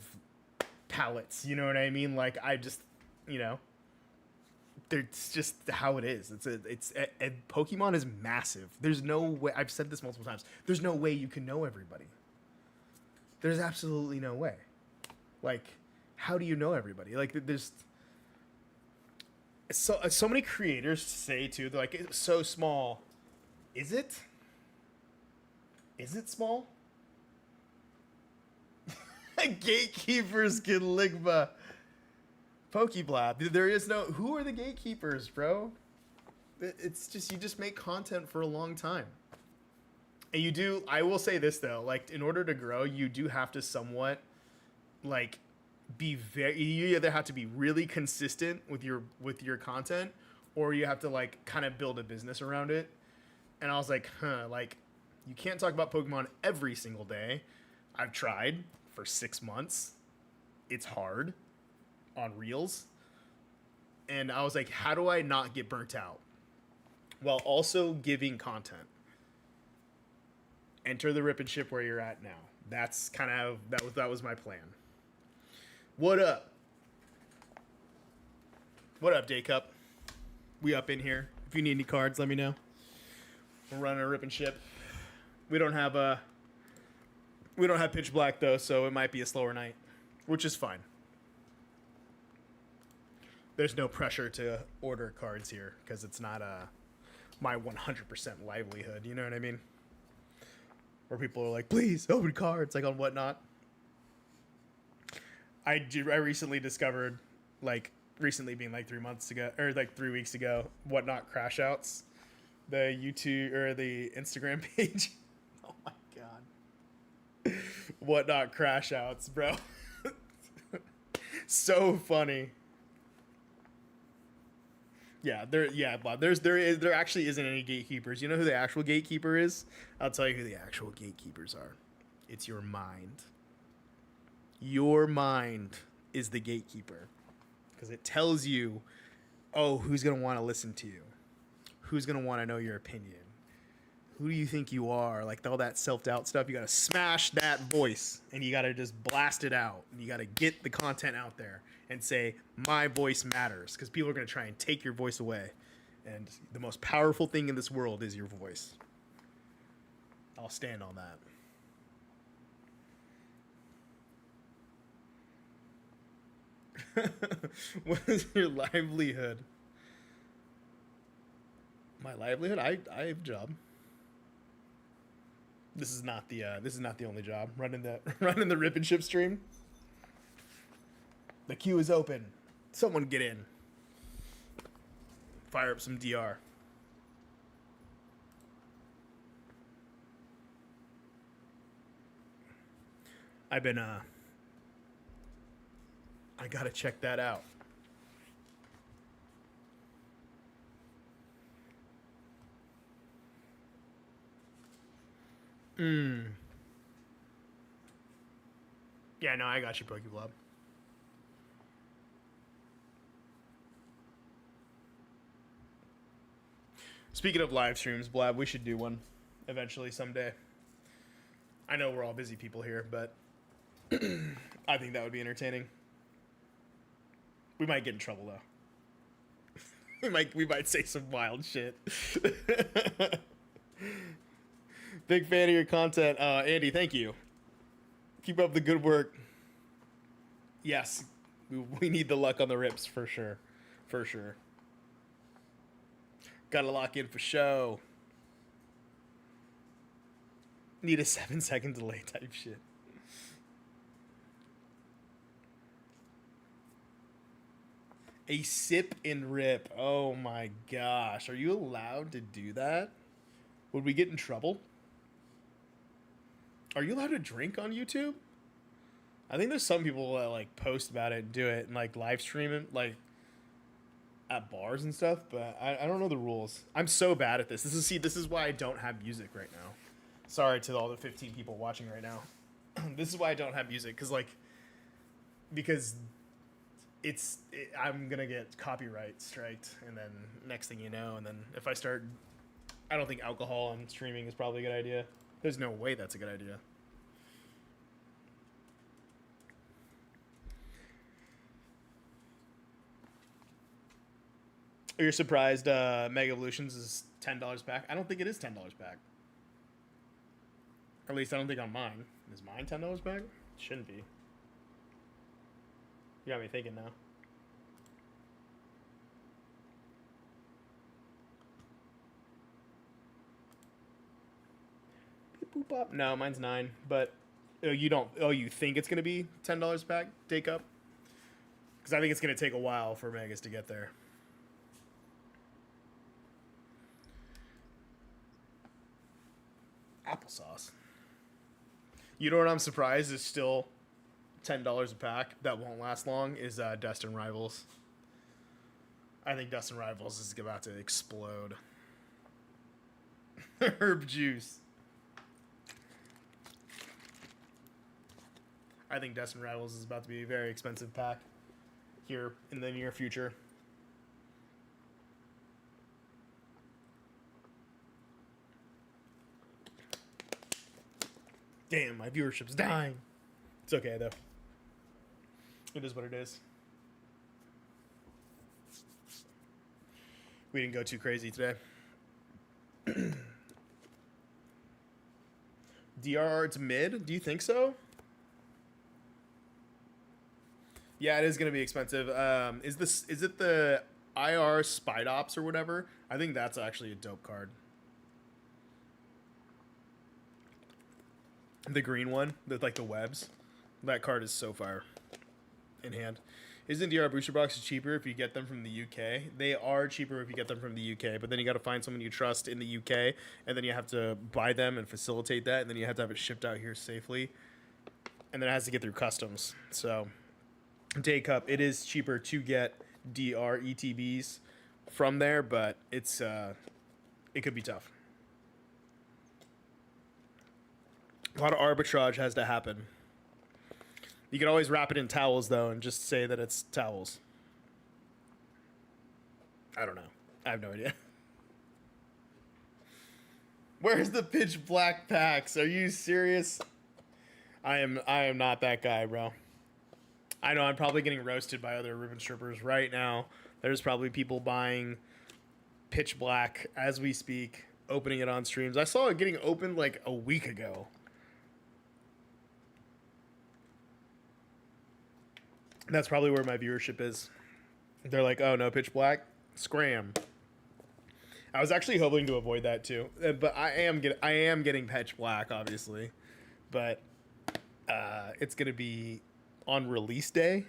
pallets, you know what I mean? Like I just, you know, it's just how it is. Pokemon is massive. There's no way. I've said this multiple times. There's no way you can know everybody. There's absolutely no way. Like, how do you know everybody? Like, there's so many creators say too. They're like, it's so small. Is it? Is it small? Gatekeepers can Ligma. Pokeblab. There is no. Who are the gatekeepers, bro? It's just you just make content for a long time. And you do. I will say this though. Like, in order to grow, you do have to somewhat, like, be very. You either have to be really consistent with your content, or you have to like kind of build a business around it. And I was like, like, you can't talk about Pokemon every single day. I've tried for 6 months. It's hard on Reels. And I was like, how do I not get burnt out while also giving content? Enter the rip and ship where you're at now. That's kind of that was my plan. What up? What up, Day Cup? We up in here. If you need any cards, let me know. We're running a rip and ship. We don't have pitch black though, so it might be a slower night, which is fine. There's no pressure to order cards here because it's not my 100% livelihood. You know what I mean? Where people are like, please open cards, like on Whatnot. I recently discovered, like recently being like 3 months ago or like 3 weeks ago, Whatnot crash outs, the YouTube or the Instagram page. Oh my god, Whatnot crash outs, bro. So funny. Yeah, Bob. There actually isn't any gatekeepers. You know who the actual gatekeeper is? I'll tell you who the actual gatekeepers are. It's your mind. Your mind is the gatekeeper. Because it tells you, oh, who's going to want to listen to you? Who's going to want to know your opinion? Who do you think you are? Like all that self-doubt stuff. You got to smash that voice. And you got to just blast it out. And you got to get the content out there. And say, my voice matters. Because people are going to try and take your voice away. And the most powerful thing in this world is your voice. I'll stand on that. What is your livelihood? My livelihood? I have a job. This is not the only job. Running the rip and ship stream. The queue is open. Someone get in. Fire up some DR. I've been I gotta check that out. Yeah, no, I got you, Pokeblob. Speaking of live streams, Blab, we should do one eventually someday. I know we're all busy people here, but I think that would be entertaining. We might get in trouble, we might say some wild shit. Big fan of your content, Andy. Thank you. Keep up the good work. Yes, we need the luck on the rips for sure, for sure. Gotta lock in for show. Need a 7-second delay type shit. A sip and rip. Oh my gosh. Are you allowed to do that? Would we get in trouble? Are you allowed to drink on YouTube? I think there's some people that like post about it and do it and like live stream it like at bars and stuff, but I don't know the rules. I'm so bad at this. This is why I don't have music right now. Sorry to all the 15 people watching right now. This is why I don't have music because I'm gonna get copyright striked, and then next thing you know, and then if I start, I don't think alcohol and streaming is probably a good idea. There's no way that's a good idea. You're surprised Mega Evolutions is $10 back? I don't think it is $10 back. Or at least I don't think on mine. Is mine $10 back? Shouldn't be. You got me thinking now. Beep, boop, up. No, mine's 9. But you don't. Oh, you think it's gonna be $10 back? Take up? Because I think it's gonna take a while for Megas to get there. Applesauce. You know what I'm surprised is still $10 a pack that won't last long is Destin Rivals. I think Destin Rivals is about to explode. Herb juice. I think Destin Rivals is about to be a very expensive pack here in the near future. Damn, my viewership's dying. It's okay, though. It is what it is. We didn't go too crazy today. DRR, it's mid? Do you think so? Yeah, it is going to be expensive. Is it the IR Spide Ops or whatever? I think that's actually a dope card. The green one, with like the webs. That card is so fire in hand. Isn't DR booster boxes cheaper if you get them from the UK? They are cheaper if you get them from the UK, but then you got to find someone you trust in the UK, and then you have to buy them and facilitate that, and then you have to have it shipped out here safely, and then it has to get through customs. So, Day Cup, it is cheaper to get DR ETBs from there, but it's it could be tough. A lot of arbitrage has to happen. You can always wrap it in towels, though, and just say that it's towels. I don't know. I have no idea. Where's the pitch black packs? Are you serious? I am not that guy, bro. I know I'm probably getting roasted by other ribbon strippers right now. There's probably people buying pitch black as we speak, opening it on streams. I saw it getting opened like a week ago. That's probably where my viewership is. They're like, oh, no pitch black? Scram. I was actually hoping to avoid that too. But I am getting pitch black, obviously. But it's going to be on release day.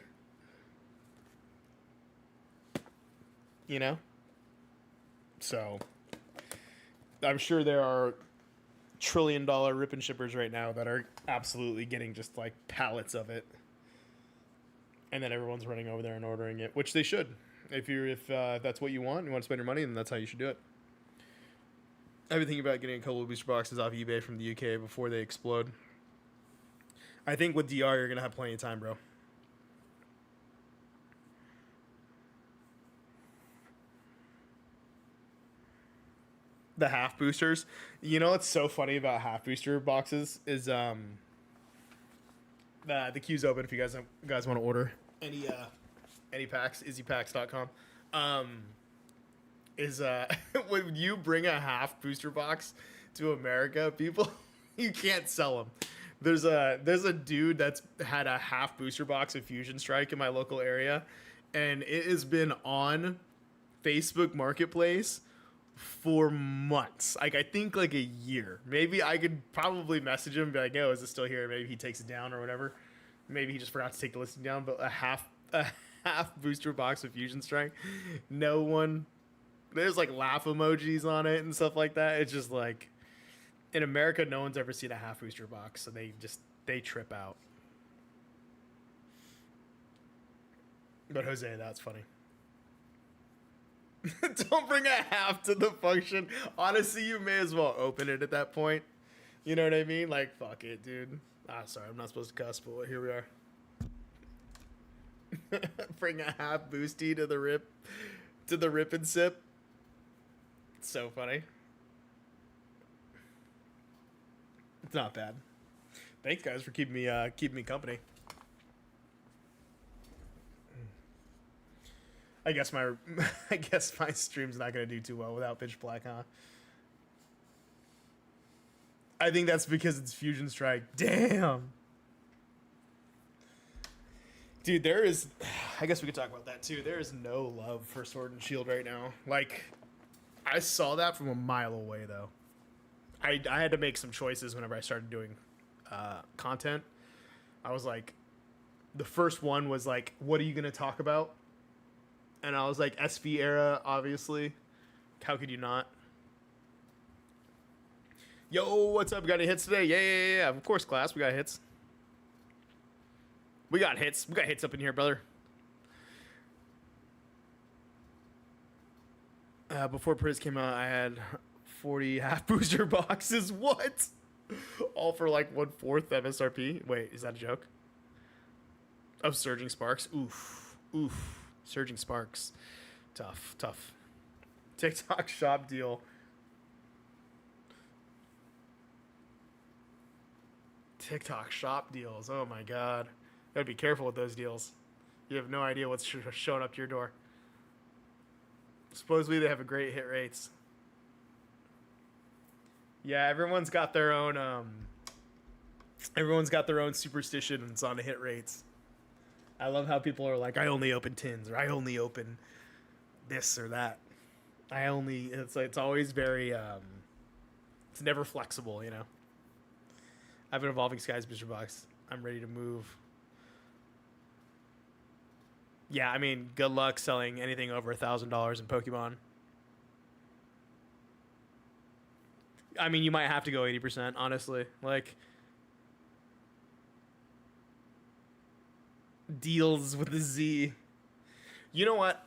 You know? So, I'm sure there are $1 trillion rip and shippers right now that are absolutely getting just like pallets of it. And then everyone's running over there and ordering it, which they should. If that's what you want to spend your money, then that's how you should do it. I've been thinking about getting a couple of booster boxes off eBay from the UK before they explode. I think with DR, you're going to have plenty of time, bro. The half boosters. You know what's so funny about half booster boxes is the queue's open if you guys want to order any packs, izzypacks.com. is when you bring a half booster box to America, people you can't sell them. There's a dude that's had a half booster box of Fusion Strike in my local area, and it has been on Facebook Marketplace for months. Like I think like a year. Maybe I could probably message him and be like, "Yo, is it still here?" Maybe he takes it down or whatever. Maybe he just forgot to take the listing down. But a half booster box of Fusion Strike, no one. There's like laugh emojis on it and stuff like that. It's just like in America, no one's ever seen a half booster box, so they trip out. But Jose, that's funny. Don't bring a half to the function. Honestly, you may as well open it at that point. You know what I mean? Like, fuck it, dude. Sorry, I'm not supposed to cuss, but here we are. Bring a half boosty to the rip and sip. It's so funny. It's not bad. Thanks, guys, for keeping me company. I guess my stream's not gonna do too well without Pitch Black, huh? I think that's because it's Fusion Strike. Damn. Dude, I guess we could talk about that too. There is no love for Sword and Shield right now. Like, I saw that from a mile away, though. I had to make some choices whenever I started doing content. I was like, the first one was like, what are you going to talk about? And I was like, SV era, obviously. How could you not? Yo, what's up? Got any hits today? Yeah. Of course, class. We got hits. We got hits up in here, brother. Before Priz came out, I had 40 half booster boxes. What? All for like 1/4 MSRP. Wait, is that a joke? Oh, Surging Sparks. Oof. Surging Sparks. Tough. TikTok shop deal. TikTok shop deals. Oh my god. Gotta be careful with those deals. You have no idea what's showing up to your door. Supposedly they have a great hit rates. Yeah, everyone's got their own superstitions on hit rates. I love how people are like, I only open tins, or I only open this or that. It's always very it's never flexible, you know. I have an Evolving Skies booster box. I'm ready to move. Yeah, I mean, good luck selling anything over $1,000 in Pokemon. I mean, you might have to go 80%, honestly. Like, deals with the Z. You know what?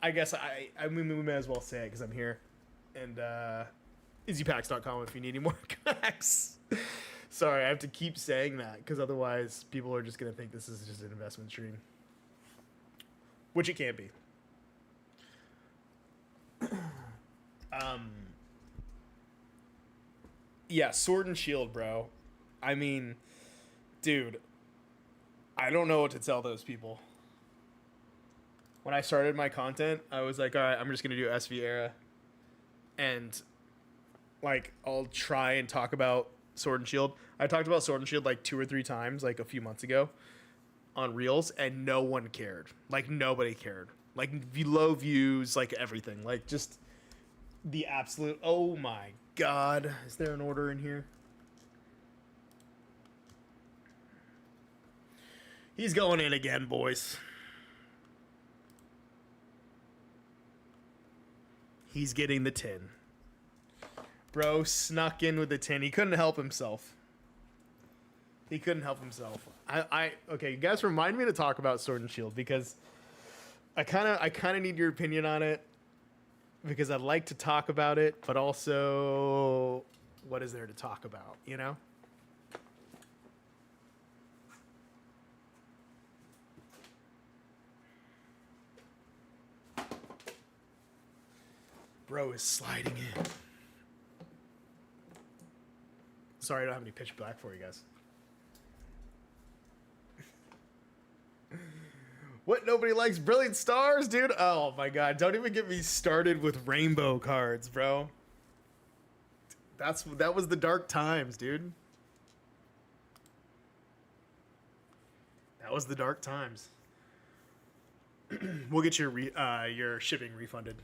I guess I mean, we may as well say it because I'm here. And EasyPacks.com if you need any more packs. Sorry, I have to keep saying that because otherwise people are just going to think this is just an investment stream. Which it can't be. Yeah, Sword and Shield, bro. I mean, dude, I don't know what to tell those people. When I started my content, I was like, all right, I'm just going to do SV era. And, like, I'll try and talk about Sword and Shield. I talked about Sword and Shield like 2 or 3 times, like a few months ago on Reels, and no one cared. Like, nobody cared. Like, low views, like everything. Like, just the absolute, oh my god. Is there an order in here? He's going in again, boys. He's getting the 10. Bro snuck in with the 10. He couldn't help himself. Okay, you guys remind me to talk about Sword and Shield because I kind of need your opinion on it because I'd like to talk about it, but also what is there to talk about, you know? Bro is sliding in. Sorry, I don't have any Pitch Black for you guys. What? No nobody likes Brilliant Stars, dude. Oh my god, don't even get me started with rainbow cards, bro. That was the dark times, dude. That was the dark times. We'll get your shipping refunded.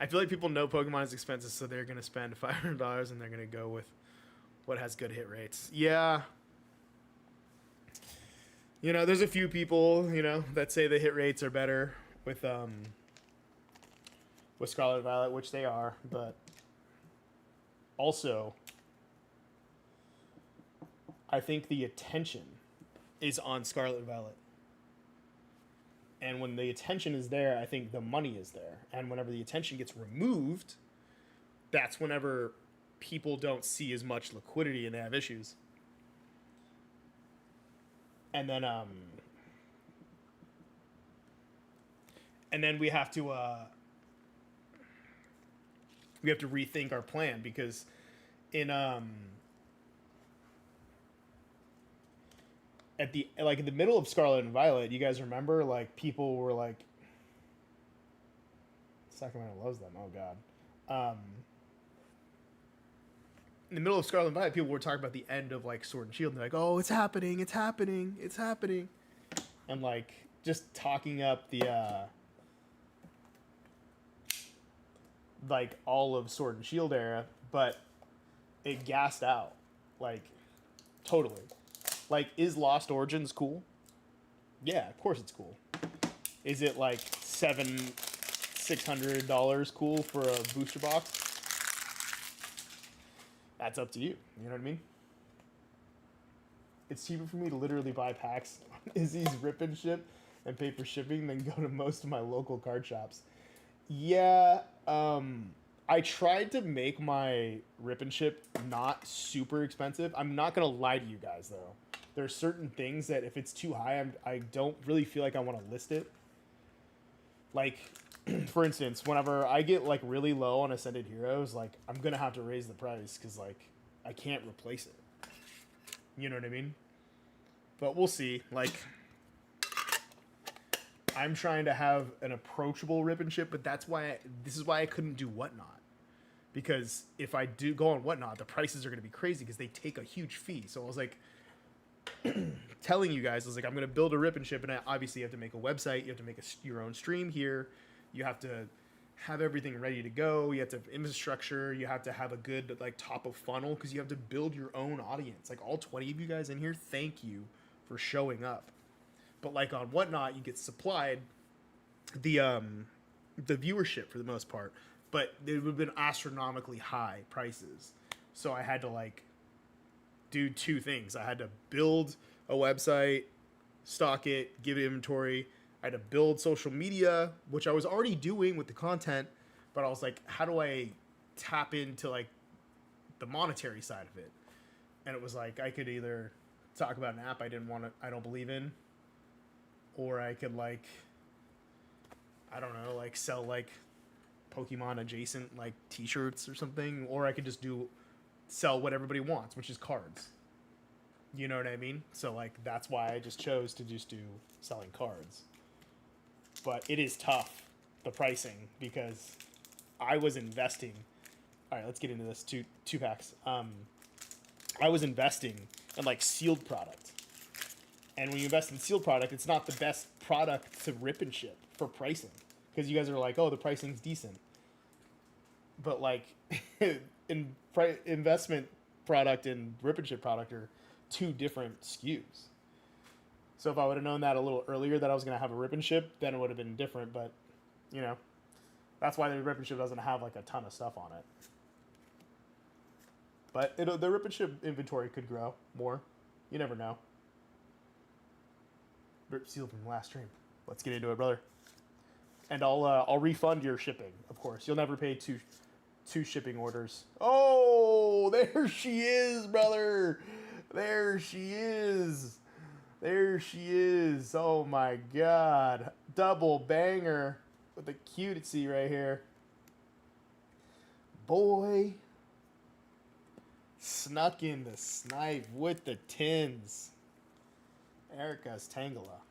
I feel like people know Pokemon is expensive, so they're gonna spend $500 and they're gonna go with what has good hit rates. Yeah. You know, there's a few people, you know, that say the hit rates are better with Scarlet and Violet, which they are, but also I think the attention is on Scarlet and Violet. And when the attention is there, I think the money is there. And whenever the attention gets removed, that's whenever people don't see as much liquidity and they have issues. And then we have to rethink our plan, because in in the middle of Scarlet and Violet, you guys remember, like, people were like, Sacramento loves them. Oh god. In the middle of Scarlet and Violet, people were talking about the end of, like, Sword and Shield. And they're like, oh, it's happening, it's happening, it's happening. And, like, just talking up the, like, all of Sword and Shield era. But it gassed out. Like, totally. Like, is Lost Origins cool? Yeah, of course it's cool. Is it, like, $600 cool for a booster box? That's up to you. You know what I mean? It's cheaper for me to literally buy packs on Izzy's Rip and Ship and pay for shipping than go to most of my local card shops. Yeah, I tried to make my Rip and Ship not super expensive. I'm not going to lie to you guys, though. There are certain things that if it's too high, I don't really feel like I want to list it. Like, for instance, whenever I get, like, really low on Ascended Heroes, like, I'm going to have to raise the price because, like, I can't replace it. You know what I mean? But we'll see. Like, I'm trying to have an approachable Rip and Ship, but this is why I couldn't do Whatnot. Because if I do go on Whatnot, the prices are going to be crazy because they take a huge fee. So I was like, telling you guys, I was like, I'm going to build a Rip and Ship, and obviously you have to make a website, you have to make your own stream here, you have to have everything ready to go, you have to have infrastructure, you have to have a good, like, top of funnel, because you have to build your own audience. Like, all 20 of you guys in here, thank you for showing up. But, like, on Whatnot, you get supplied the viewership for the most part, but it would have been astronomically high prices. So I had to, like, do two things. I had to build a website, stock it, give it inventory. I had to build social media, which I was already doing with the content, but I was like, how do I tap into, like, the monetary side of it? And it was like, I could either talk about an app I don't believe in, or I could, like, I don't know, like, sell, like, Pokemon adjacent, like, t-shirts or something, or I could just sell what everybody wants, which is cards. You know what I mean? So, like, that's why I just chose to just do selling cards. But it is tough, the pricing, because I was investing. All right, let's get into this. Two packs. I was investing in, like, sealed product. And when you invest in sealed product, it's not the best product to Rip and Ship for pricing. Because you guys are like, oh, the pricing's decent. But, like, investment product and Rip and Ship product are two different SKUs. So if I would have known that a little earlier that I was going to have a Rip and Ship, then it would have been different. But, you know, that's why the Rip and Ship doesn't have, like, a ton of stuff on it. But the Rip and Ship inventory could grow more. You never know. Rip sealed from the last stream. Let's get into it, brother. And I'll refund your shipping, of course. You'll never pay two shipping orders. Oh, there she is, brother. There she is. There she is. Oh my god. Double banger with the cutesy right here. Boy. Snuck in the snipe with the tins. Erica's Tangela.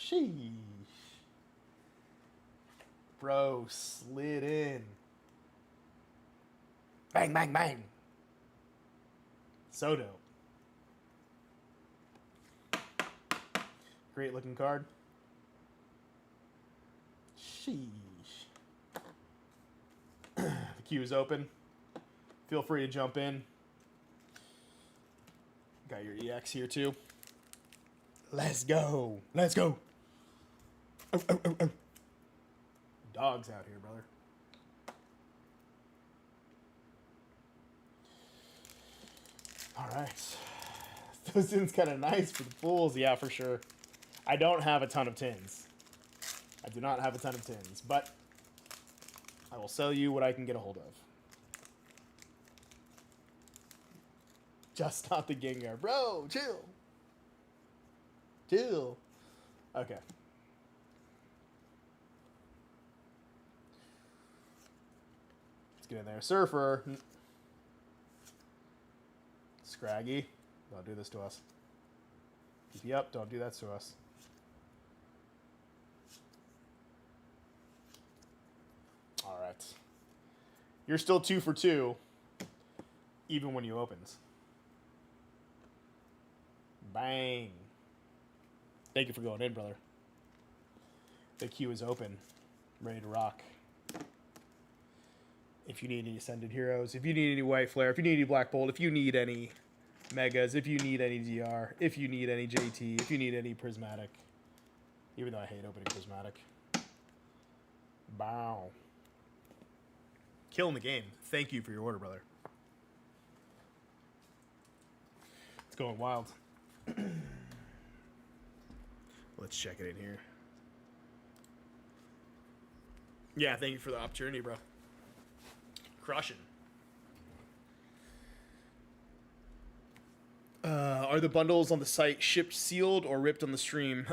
Sheesh. Bro, slid in. Bang, bang, bang. So dope. Great looking card. Sheesh. The queue is open. Feel free to jump in. Got your EX here too. Let's go. Let's go. Oh, oh, oh, oh. Dogs out here, brother. All right. Those tins kind of nice for the pools. Yeah, for sure. I don't have a ton of tins. I do not have a ton of tins, but I will sell you what I can get a hold of. Just not the Gengar. Bro, chill. Chill. Okay. Let's get in there. Surfer. Scraggy. Don't do this to us. Keep you up. Don't do that to us. All right. You're still 2 for 2, even when you opens. Bang. Thank you for going in, brother. The queue is open. Ready to rock. If you need any Ascended Heroes, if you need any White Flare, if you need any Black Bolt, if you need any Megas, if you need any DR, if you need any JT, if you need any Prismatic. Even though I hate opening Prismatic. Bow. Killing the game. Thank you for your order, brother. It's going wild. Let's check it in here. Yeah, thank you for the opportunity, bro. Crushing. Are the bundles on the site shipped sealed or ripped on the stream?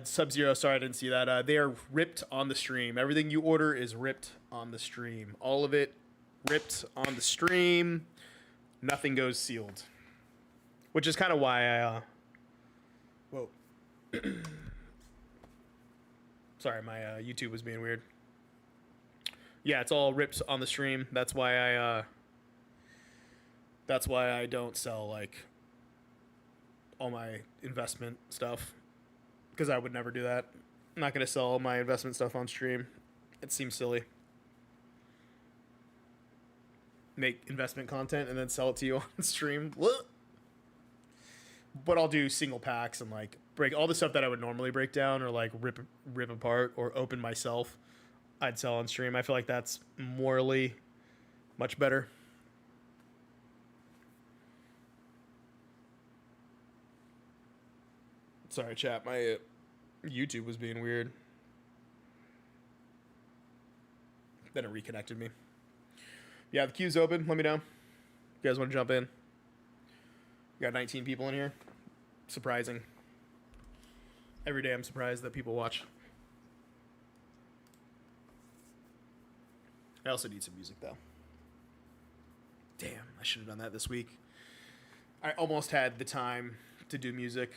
Sub-Zero, sorry I didn't see that. They are ripped on the stream. Everything you order is ripped on the stream. All of it ripped on the stream. Nothing goes sealed. Which is kind of why I... Whoa. Sorry, my YouTube was being weird. Yeah, it's all ripped on the stream. That's why I don't sell like all my investment stuff, because I would never do that. I'm not gonna sell all my investment stuff on stream. It seems silly. Make investment content and then sell it to you on stream. What? But I'll do single packs and like break all the stuff that I would normally break down or like rip apart or open myself. I'd sell on stream. I feel like that's morally much better. Sorry, chat. My YouTube was being weird. Then it reconnected me. Yeah, the queue's open. Let me know. You guys want to jump in? We got 19 people in here. Surprising. Every day I'm surprised that people watch. I also need some music, though. Damn, I should have done that this week. I almost had the time to do music.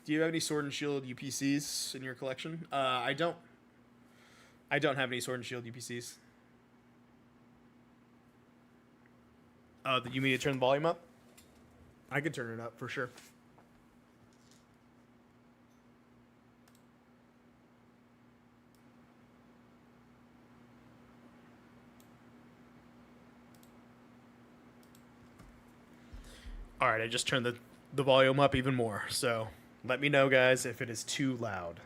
Do you have any Sword and Shield UPCs in your collection? I don't. I don't have any Sword and Shield UPCs. You mean to turn the volume up? I could turn it up for sure. All right, I just turned the volume up even more. So let me know, guys, if it is too loud.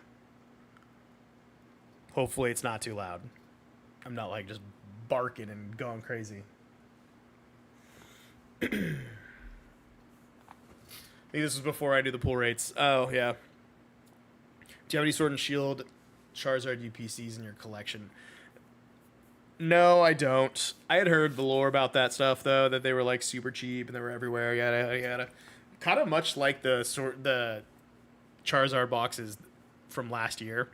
Hopefully it's not too loud. I'm not like just barking and going crazy. I think this was before I do the pull rates. Oh, yeah. Do you have any Sword and Shield Charizard UPCs in your collection? No, I don't. I had heard the lore about that stuff, though, that they were like super cheap and they were everywhere. Yada yada. Kind of much like the Charizard boxes from last year.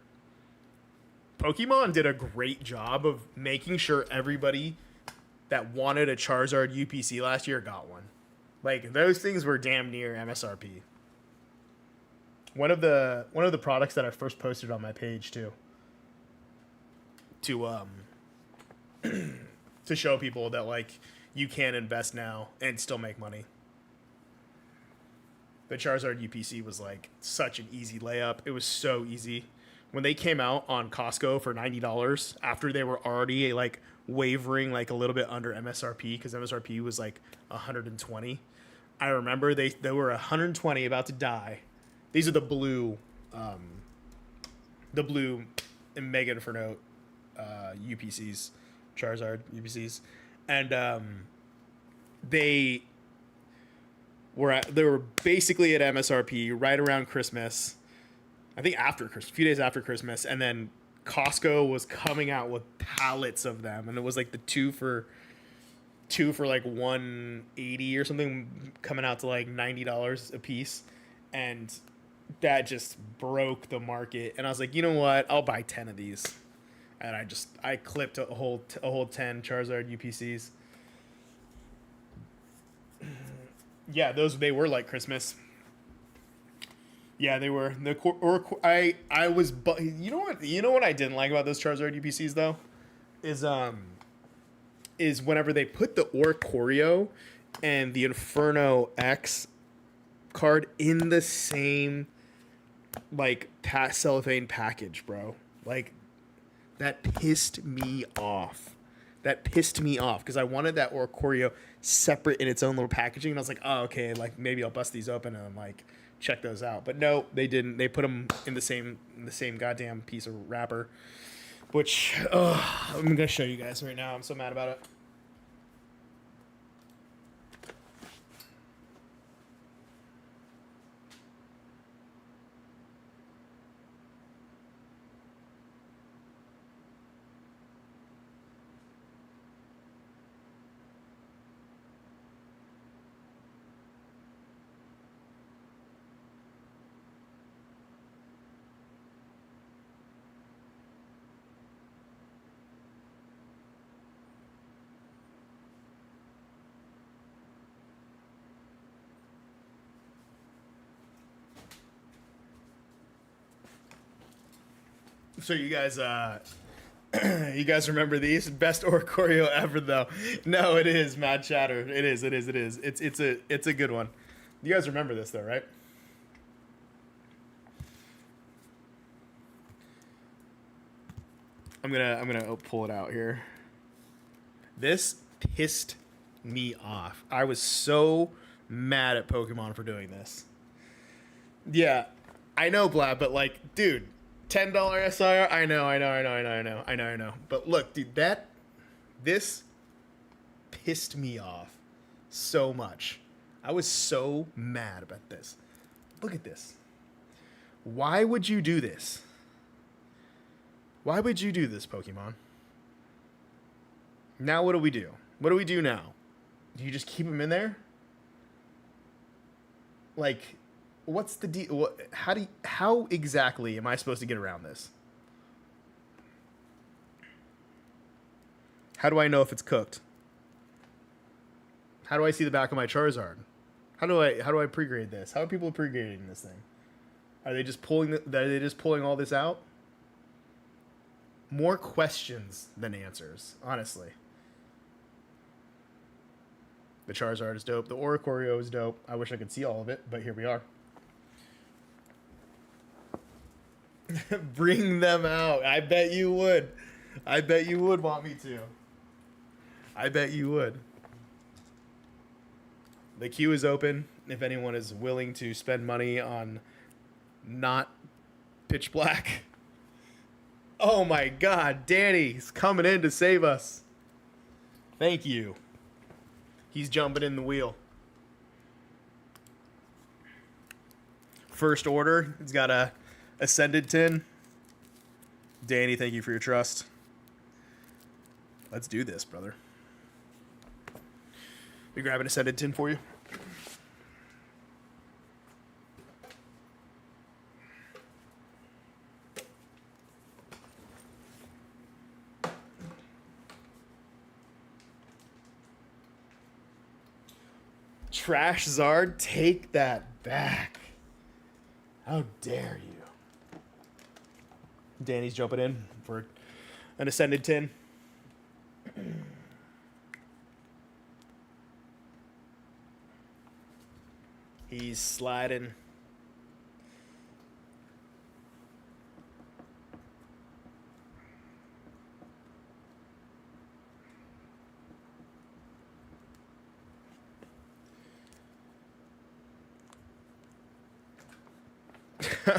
Pokemon did a great job of making sure everybody that wanted a Charizard UPC last year got one. Like, those things were damn near MSRP. One of the products that I first posted on my page too. To show people that like you can invest now and still make money. The Charizard UPC was like such an easy layup. It was so easy. When they came out on Costco for $90 after they were already like wavering like a little bit under MSRP because MSRP was like 120. I remember they were 120 about to die. These are the blue Mega Inferno UPCs, Charizard UPCs, and they were basically at MSRP right around Christmas. I think after Christmas, a few days after Christmas, and then Costco was coming out with pallets of them, and it was like the two for like $180 or something, coming out to like $90 a piece, and that just broke the market. And I was like, you know what? I'll buy 10 of these, and I clipped a whole 10 Charizard UPCs. Yeah, they were like Christmas. Yeah, they were. I was, you know what I didn't like about those Charizard UPCs though, is whenever they put the Oricorio and the Inferno X card in the same like cellophane package, bro. Like that pissed me off. Because I wanted that Oricorio separate in its own little packaging, and I was like, oh, okay, like maybe I'll bust these open and like check those out. But no, they didn't. They put them in the same goddamn piece of wrapper. Which I'm gonna show you guys right now. I'm so mad about it. So you guys, you guys remember these? Best Oricorio ever, though. No, it is Mad Chatter. It is. It's a good one. You guys remember this though, right? I'm gonna pull it out here. This pissed me off. I was so mad at Pokemon for doing this. Yeah, I know, Blab, but like, dude. $10 SIR. I know. But look, dude, this pissed me off so much. I was so mad about this. Look at this. Why would you do this? Why would you do this, Pokemon? Now what do we do? What do we do now? Do you just keep them in there? Like, what's the deal? How exactly am I supposed to get around this? How do I know if it's cooked? How do I see the back of my Charizard? How do I pre-grade this? How are people pre-grading this thing? Are they just pulling all this out? More questions than answers, honestly. The Charizard is dope. The Oricorio is dope. I wish I could see all of it, but here we are. Bring them out. I bet you would. I bet you would want me to. I bet you would. The queue is open if anyone is willing to spend money on not pitch black. Oh my God, Danny's coming in to save us. Thank you. He's jumping in the wheel. First order. It's got a Ascended tin. Danny, thank you for your trust. Let's do this, brother. We grab an Ascended tin for you. Trash Zard, take that back. How dare you? Danny's jumping in for an Ascended tin. He's sliding.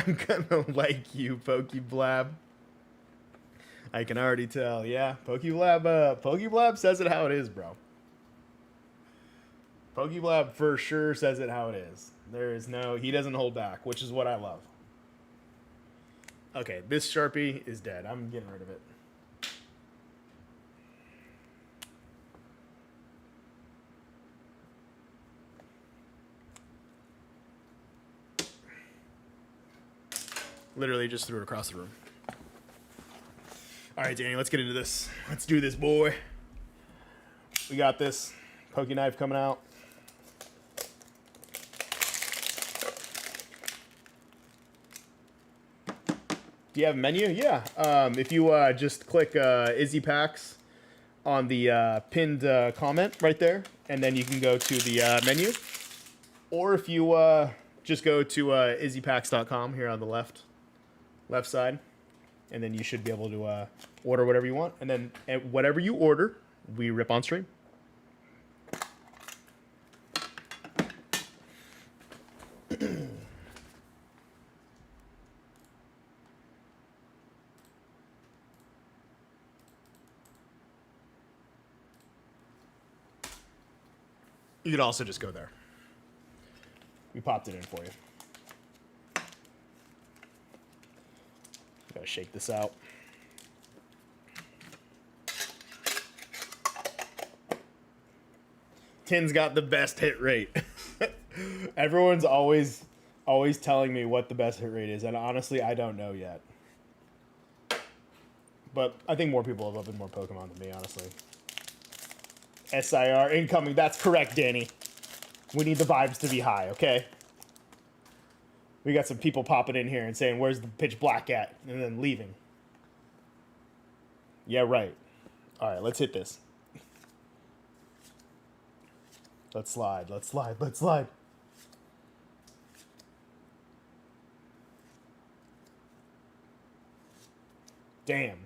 I'm gonna like you, Pokeblab. I can already tell. Yeah, Pokeblab says it how it is, bro. Pokeblab for sure says it how it is. He doesn't hold back, which is what I love. Okay, this Sharpie is dead. I'm getting rid of it. Literally just threw it across the room. All right, Danny, let's get into this. Let's do this, boy. We got this. Poke knife coming out. Do you have a menu? Yeah. If you just click Izzy Packs on the pinned comment right there, and then you can go to the menu. Or if you just go to izzypacks.com here on the left side, and then you should be able to order whatever you want. And then whatever you order, we rip on stream. You could also just go there. We popped it in for you. Gotta shake this out. Tin's got the best hit rate. Everyone's always telling me what the best hit rate is, and honestly, I don't know yet. But I think more people have opened more Pokemon than me, honestly. SIR incoming. That's correct, Danny. We need the vibes to be high, okay? We got some people popping in here and saying, where's the pitch black at? And then leaving. Yeah, right. All right, let's hit this. Let's slide, let's slide, let's slide. Damn.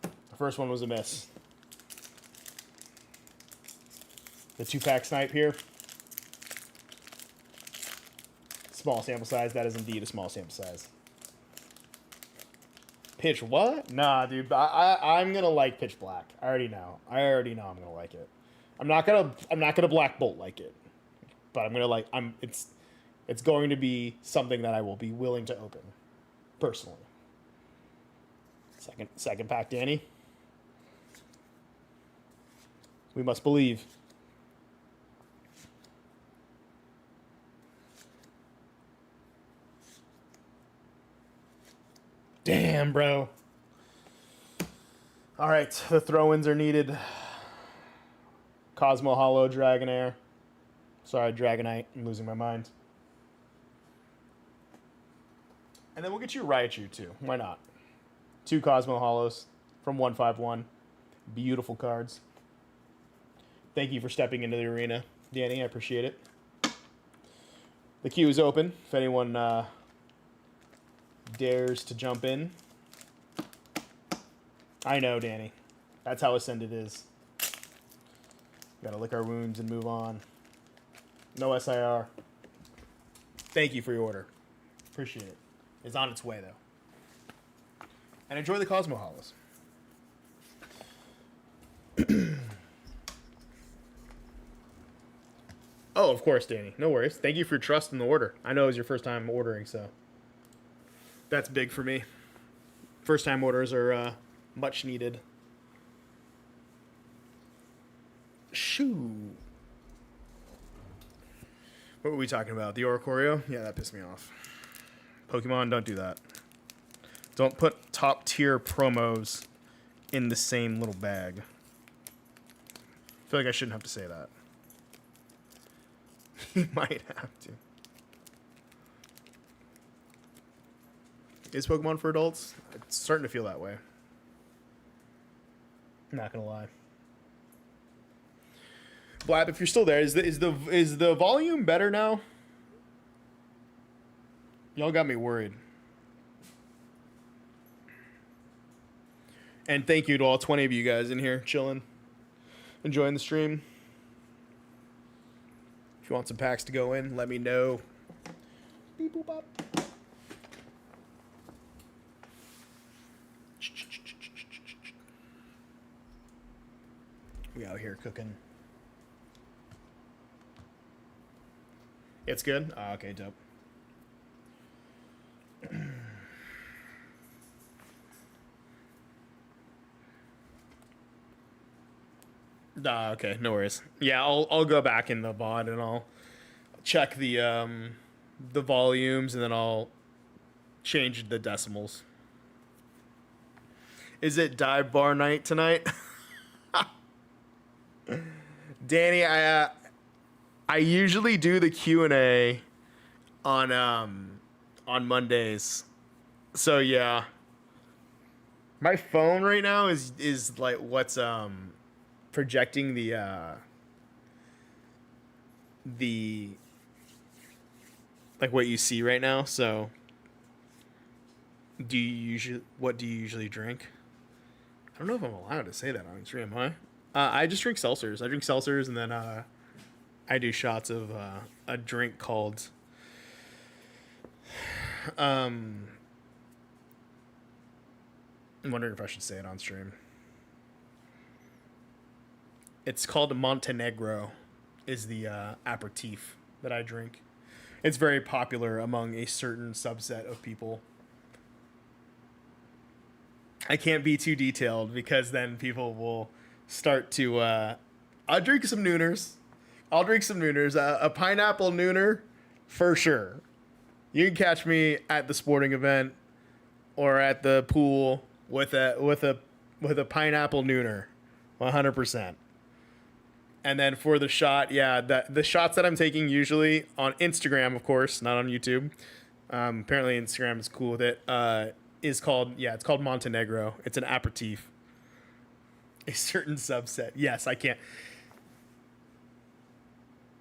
The first one was a miss. The 2-pack snipe here. Small sample size. That is indeed a small sample size. Pitch what? Nah, dude. I'm gonna like pitch black. I already know. I'm gonna like it. I'm not gonna black bolt like it, but I'm gonna like. It's going to be something that I will be willing to open, personally. Second pack, Danny. We must believe. Damn, bro. All right, the throw-ins are needed. Cosmo Hollow, Dragonair. Sorry, Dragonite. I'm losing my mind. And then we'll get you Raichu, too. Why not? 2 Cosmo Hollows from 151. Beautiful cards. Thank you for stepping into the arena, Danny. I appreciate it. The queue is open. If anyone dares to jump in. I know, Danny. That's how Ascended is. Gotta lick our wounds and move on. No SIR. Thank you for your order. Appreciate it. It's on its way, though. And enjoy the Cosmo Hollows. Oh, of course, Danny. No worries. Thank you for your trust in the order. I know it was your first time ordering, so that's big for me. First time orders are much needed. Shoo. What were we talking about? The Oricorio? Yeah, that pissed me off. Pokemon, don't do that. Don't put top tier promos in the same little bag. I feel like I shouldn't have to say that. You might have to. Is Pokemon for adults? It's starting to feel that way. Not gonna lie. Blab, if you're still there, is the volume better now? Y'all got me worried. And thank you to all 20 of you guys in here chilling, enjoying the stream. If you want some packs to go in, let me know. Beep, boop, bop. We out here cooking. It's good? Oh, okay, dope. Okay, no worries. Yeah, I'll go back in the VOD and I'll check the volumes and then I'll change the decimals. Is it dive bar night tonight? Danny, I usually do the Q&A on Mondays. So yeah. My phone right now is like what's projecting the like what you see right now. So what do you usually drink? I don't know if I'm allowed to say that on stream, am I? I just drink seltzers. I drink seltzers and then I do shots of a drink called I'm wondering if I should say it on stream. It's called Montenegro, is the aperitif that I drink. It's very popular among a certain subset of people. I can't be too detailed because then people will start to... I'll drink some Nooners. A pineapple Nooner, for sure. You can catch me at the sporting event or at the pool with a pineapple Nooner, 100%. And then for the shot, yeah, the shots that I'm taking usually on Instagram, of course, not on YouTube. Apparently Instagram is cool with it. It's called Montenegro. It's an aperitif. A certain subset. Yes, I can't.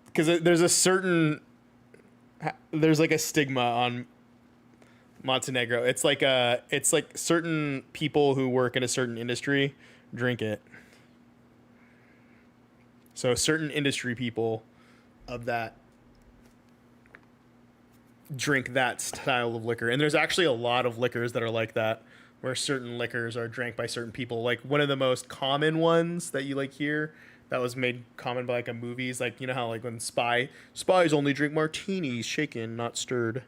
Because there's like a stigma on Montenegro. It's like certain people who work in a certain industry drink it. So certain industry people of that drink that style of liquor. And there's actually a lot of liquors that are like that, where certain liquors are drank by certain people. Like one of the most common ones that you like hear that was made common by like a movies, like you know how like when spies only drink martinis, shaken, not stirred.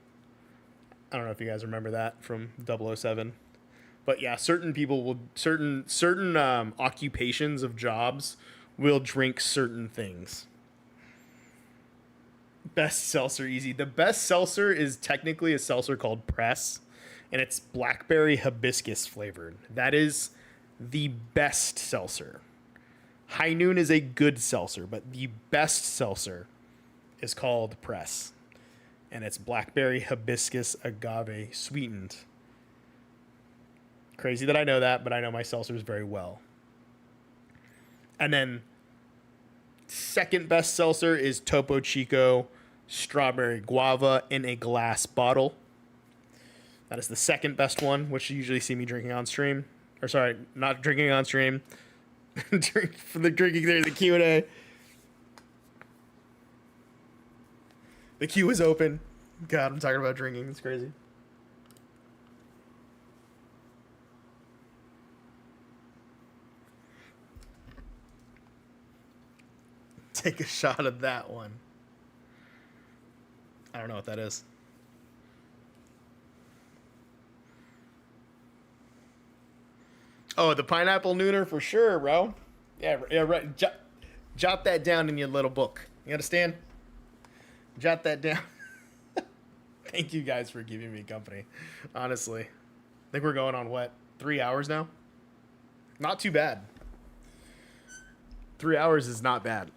I don't know if you guys remember that from 007. But yeah, certain people will certain occupations of jobs will drink certain things. Best seltzer easy. The best seltzer is technically a seltzer called Press, and it's blackberry hibiscus flavored. That is the best seltzer. High Noon is a good seltzer, but the best seltzer is called Press, and it's blackberry hibiscus agave sweetened. Crazy that I know that, but I know my seltzers very well. And then second best seltzer is Topo Chico strawberry guava in a glass bottle. That is the second best one, which you usually see me drinking on stream. Or sorry, not drinking on stream. Drinking there, the Q&A. The queue is open. God, I'm talking about drinking. It's crazy. Take a shot of that one. I don't know what that is. Oh, the pineapple nooner for sure, bro. Yeah, right. Jot that down in your little book. You understand? Jot that down. Thank you guys for giving me company. Honestly. I think we're going on, what, 3 hours now? Not too bad. 3 hours is not bad.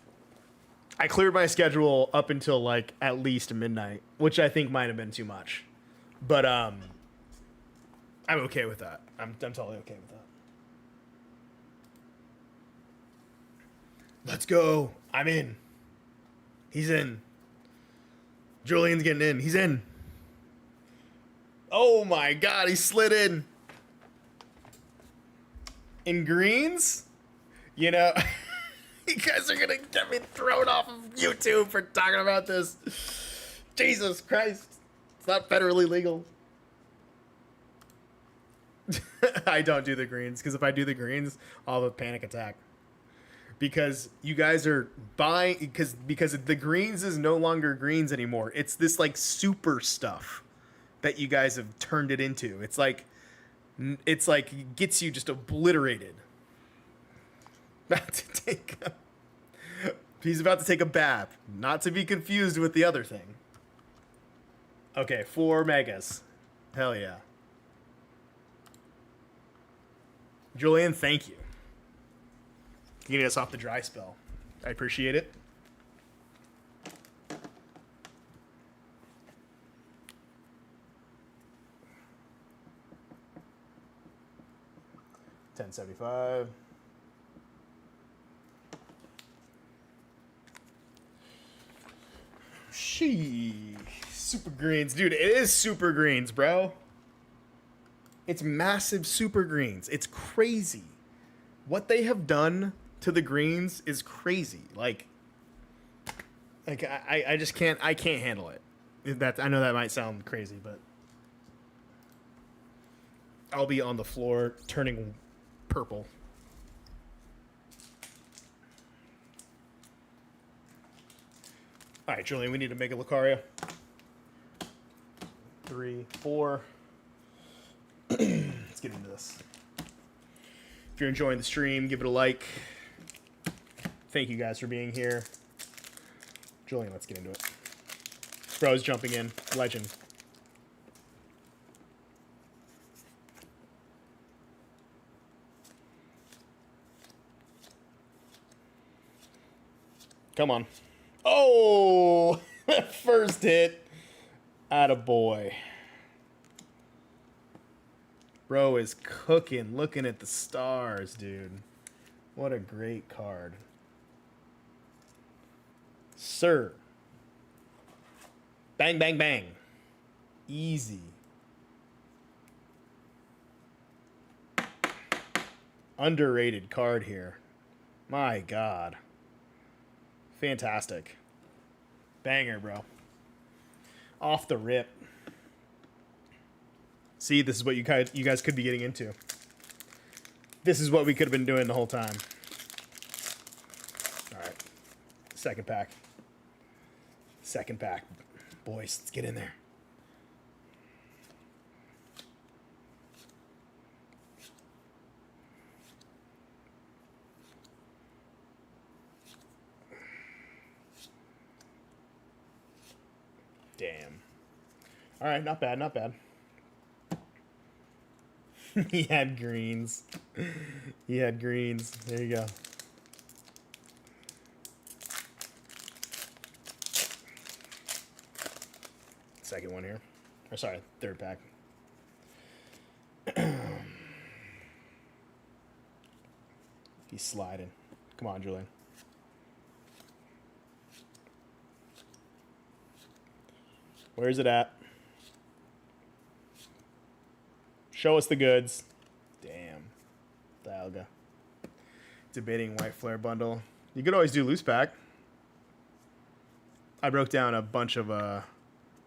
I cleared my schedule up until like at least midnight, which I think might have been too much. But I'm okay with that. I'm totally okay with that. Let's go. I'm in. He's in. Julian's getting in. He's in. Oh my god, he slid in. In greens? You know, you guys are gonna get me thrown off of YouTube for talking about this. Jesus Christ. It's not federally legal. I don't do the greens, because if I do the greens, I'll have a panic attack. Because you guys are buying, because the greens is no longer greens anymore. It's this like super stuff that you guys have turned it into. It's like gets you just obliterated. He's about to take a bath, not to be confused with the other thing. Okay, 4 megas. Hell yeah. Julian, thank you. Getting us off the dry spell. I appreciate it. $10.75. Super greens. Dude, it is super greens, bro. It's massive super greens. It's crazy. What they have done to the greens is crazy. Like I just can't handle it. I know that might sound crazy, but I'll be on the floor turning purple. All right, Julian, we need to make a Lucario. 3, 4. Let's get into this. If you're enjoying the stream, give it a like. Thank you guys for being here. Julian, let's get into it. Bro's jumping in. Legend. Come on. Oh! First hit. Attaboy. Bro is cooking, looking at the stars, dude. What a great card. Sir. Bang, bang, bang. Easy. Underrated card here. My God. Fantastic. Banger, bro. Off the rip. See, this is what you guys could be getting into. This is what we could have been doing the whole time. All right. Second pack. Second pack. Boys, let's get in there. Damn. All right, not bad, not bad. He had greens. He had greens. There you go. Second one here. Or sorry, third pack. He's sliding. Come on, Julian. Where's it at? Show us the goods. Damn. Dialga. Debating White Flare bundle. You could always do loose pack. I broke down a bunch of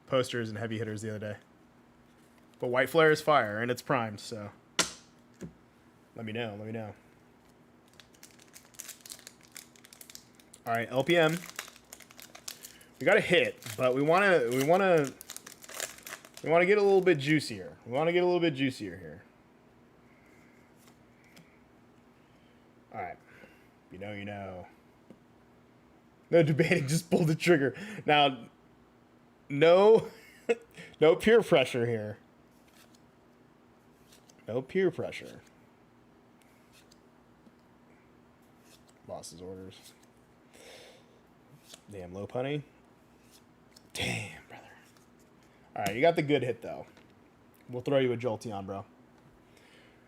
posters and heavy hitters the other day. But White Flare is fire, and it's primed, so let me know. Let me know. All right, LPM. We got a hit, but we want to get a little bit juicier. We want to get a little bit juicier here. All right. You know, you know. No debating, just pull the trigger. Now, no peer pressure here. No peer pressure. Boss's orders. Damn, low punny. Damn, brother. All right, you got the good hit, though. We'll throw you a Jolteon, bro.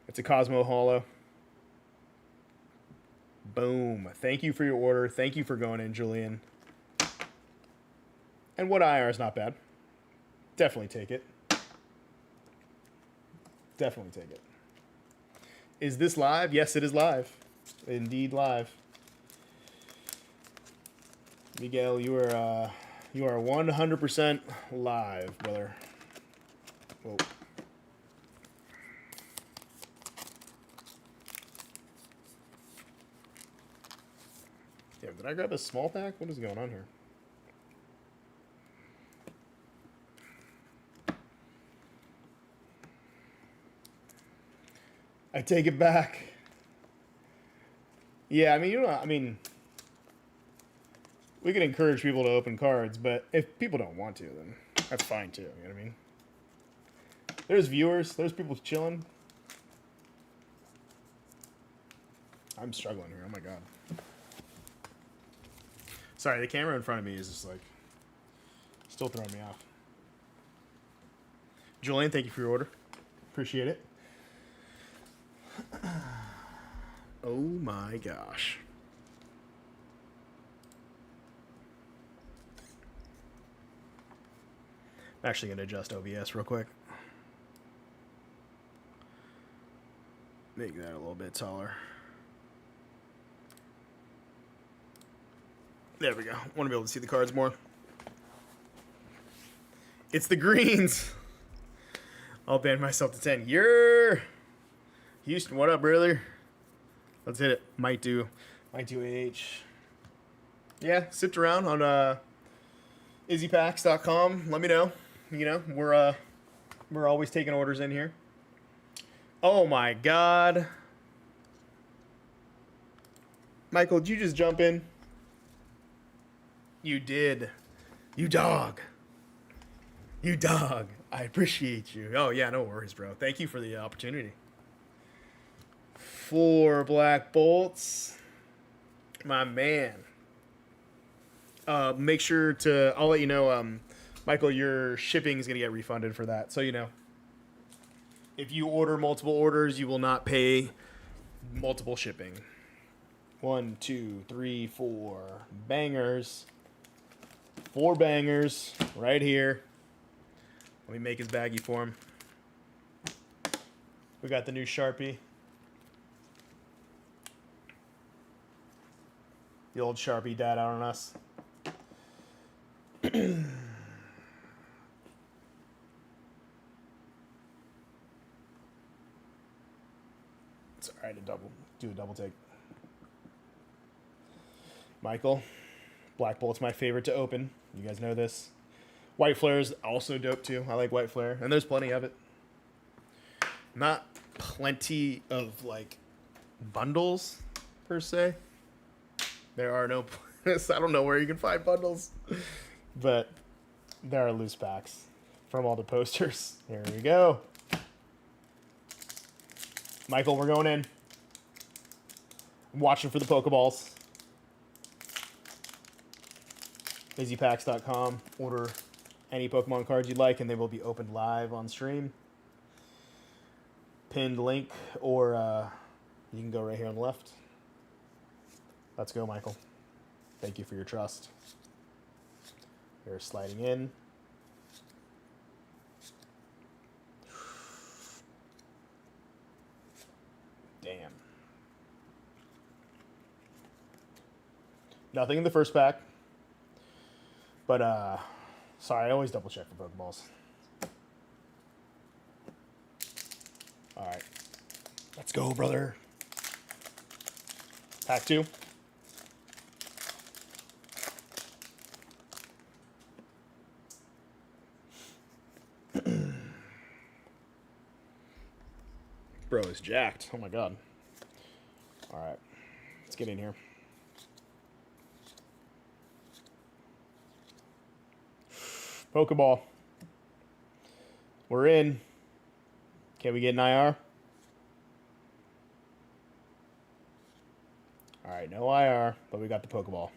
It's a Cosmo Holo. Boom. Thank you for your order. Thank you for going in, Julian. And what IR is not bad. Definitely take it. Definitely take it. Is this live? Yes, it is live. Indeed live. Miguel, you are 100% live, brother. Whoa. Yeah, did I grab a small pack? What is going on here? I take it back. Yeah, I mean, we can encourage people to open cards, but if people don't want to, then that's fine too. You know what I mean? There's viewers. There's people chilling. I'm struggling here. Oh my god. Sorry, the camera in front of me is just like still throwing me off. Julian, thank you for your order. Appreciate it. Oh my gosh. I'm actually going to adjust OBS real quick. Make that a little bit taller. There we go. Want to be able to see the cards more. It's the greens. I'll ban myself to 10. You're Houston, what up, brother? Let's hit it. Might do AH. Yeah, sipped around on izzypacks.com. Let me know. You know, we're always taking orders in here. Oh my god. Michael, did you just jump in? You did. You dog. You dog. I appreciate you. Oh yeah, no worries, bro. Thank you for the opportunity. 4 black bolts. My man. Make sure to, I'll let you know, Michael, your shipping is going to get refunded for that. So, you know, if you order multiple orders, you will not pay multiple shipping. 1, 2, 3, 4 bangers. 4 bangers right here. Let me make his baggie for him. We got the new Sharpie. The old Sharpie died out on us. It's alright to do a double take. Michael, Black Bolt's my favorite to open. You guys know this. White Flare is also dope too. I like White Flare, and there's plenty of it. Not plenty of like bundles per se. There are no. I don't know where you can find bundles, but there are loose packs from all the posters. Here we go. Michael, we're going in. I'm watching for the Pokeballs. izzypacks.com. Order any Pokemon cards you'd like, and they will be opened live on stream. Pinned link, or you can go right here on the left. Let's go, Michael. Thank you for your trust. You're sliding in. Damn. Nothing in the first pack. But, sorry, I always double check for Pokeballs. Alright. Let's go, brother. Pack 2. Bro is jacked. Oh my god. Alright. Let's get in here. Pokeball. We're in. Can we get an IR? Alright, no IR, but we got the Pokeball.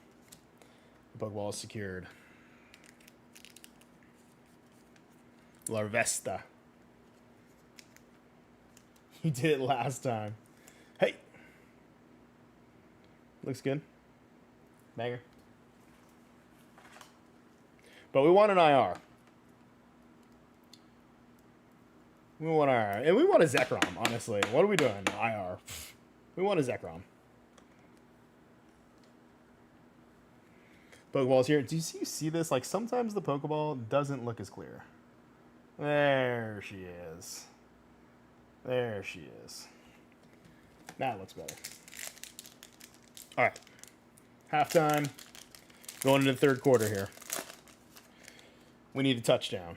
The Pokeball is secured. Larvesta. You did it last time. Hey. Looks good. Banger. But we want an IR. We want IR. And we want a Zekrom, honestly. What are we doing? IR. We want a Zekrom. Pokeballs here. Do you see this? Like, sometimes the Pokeball doesn't look as clear. There she is. There she is. That looks better. All right. Halftime. Going into the third quarter here. We need a touchdown.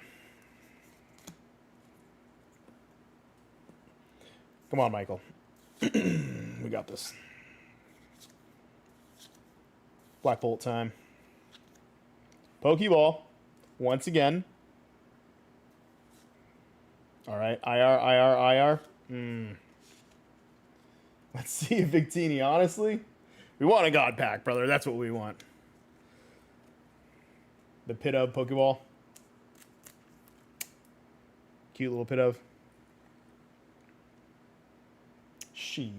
Come on, Michael. We got this. Black Bolt time. Pokeball. Once again. All right. IR. Let's see a Victini. Honestly, we want a God Pack, brother. That's what we want. The Pidove Pokeball. Cute little Pidove. Sheesh.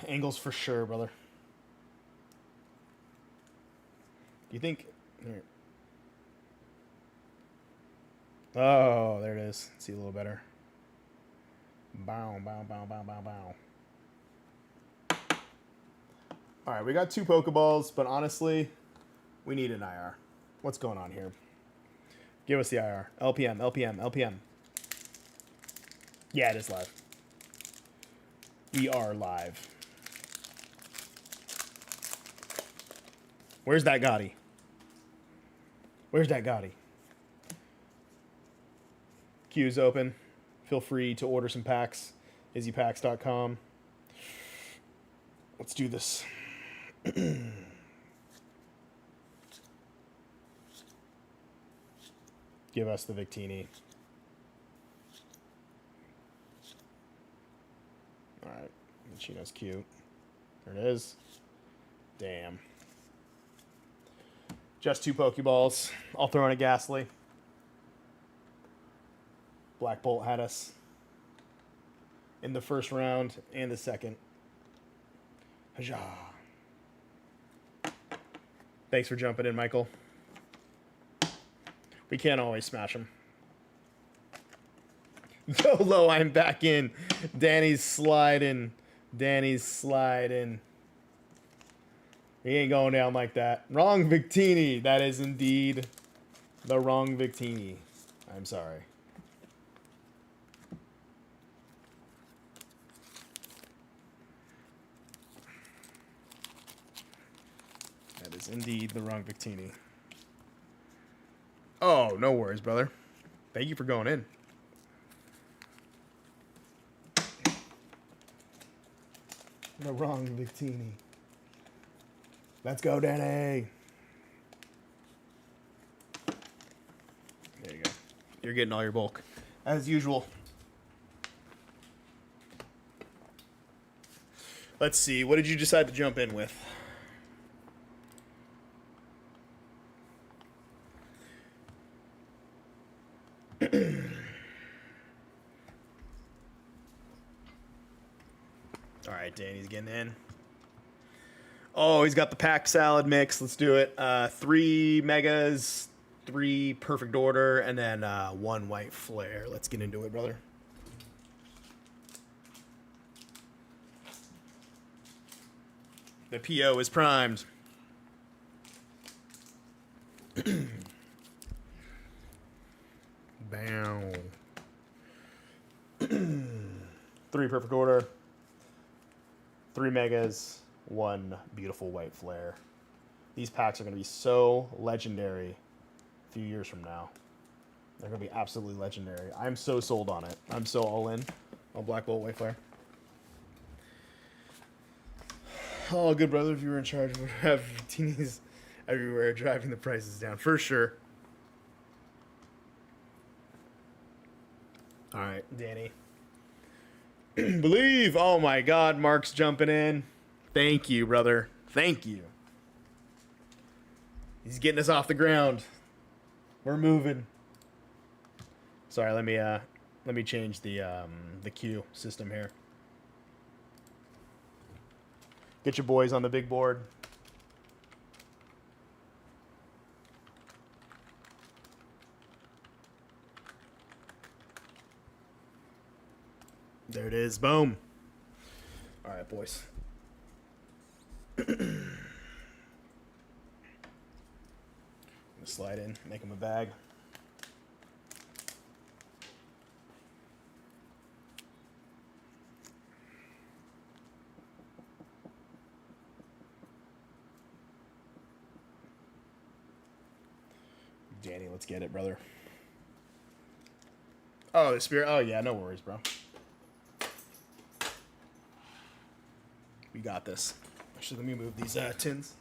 Angles for sure, brother. Do you think... Here. Oh, there it is. See a little better. Bow. All right, we got 2 Pokeballs, but honestly, we need an IR. What's going on here? Give us the IR. LPM. Yeah, it is live. We are live. Where's that Gotti? Queue's open. Feel free to order some packs. izzypacks.com. Let's do this. Give us the Victini. All right. Chino's cute. There it is. Damn. Just 2 Pokeballs. I'll throw in a Ghastly. Black Bolt had us in the first round and the second. Huzzah. Thanks for jumping in, Michael. We can't always smash them. YOLO, I'm back in. Danny's sliding. He ain't going down like that. Wrong Victini. That is indeed the wrong Victini. I'm sorry. That is indeed the wrong Victini. Oh, no worries, brother. Thank you for going in. The wrong Victini. Let's go, Danny. There you go. You're getting all your bulk. As usual. Let's see. What did you decide to jump in with? All right, Danny's getting in. Oh, he's got the pack salad mix. Let's do it. 3 megas, 3 perfect order, and then 1 white flare. Let's get into it, brother. The PO is primed. Bam. 3 perfect order. 3 megas, 1 beautiful white flare. These packs are going to be so legendary a few years from now. They're going to be absolutely legendary. I'm so sold on it. I'm so all in on Black Bolt White Flare. Oh, good brother, if you were in charge, would have teenies everywhere driving the prices down. For sure. All right, Danny. Believe. Oh my God, Mark's jumping in. Thank you, brother. Thank you. He's getting us off the ground. We're moving. Sorry, let me change the queue system here. Get your boys on the big board. There it is. Boom. All right, boys. Slide in, make them a bag. Danny, let's get it, brother. Oh, the spirit. Oh, yeah, no worries, bro. We got this. Actually, let me move these tins.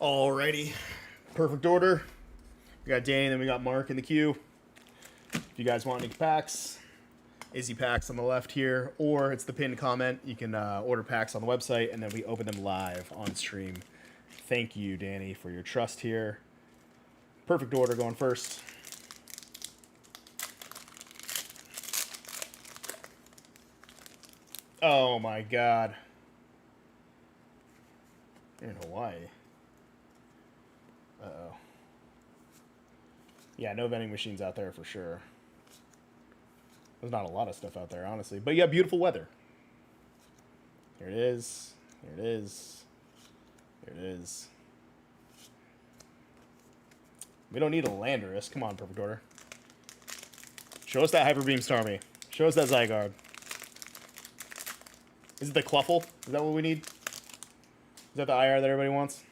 Alrighty. Perfect order. We got Danny, then we got Mark in the queue. If you guys want any packs, Izzy packs on the left here, or it's the pinned comment. You can order packs on the website, and then we open them live on stream. Thank you, Danny, for your trust here. Perfect order going first. Oh my God. In Hawaii. Uh-oh. Yeah, no vending machines out there for sure. There's not a lot of stuff out there, honestly. But yeah, beautiful weather. Here it is. Here it is. Here it is. We don't need a Landorus. Come on, Perfect Order. Show us that Hyper Beam Starmie. Show us that Zygarde. Is it the Cluffle? Is that what we need? Is that the IR that everybody wants?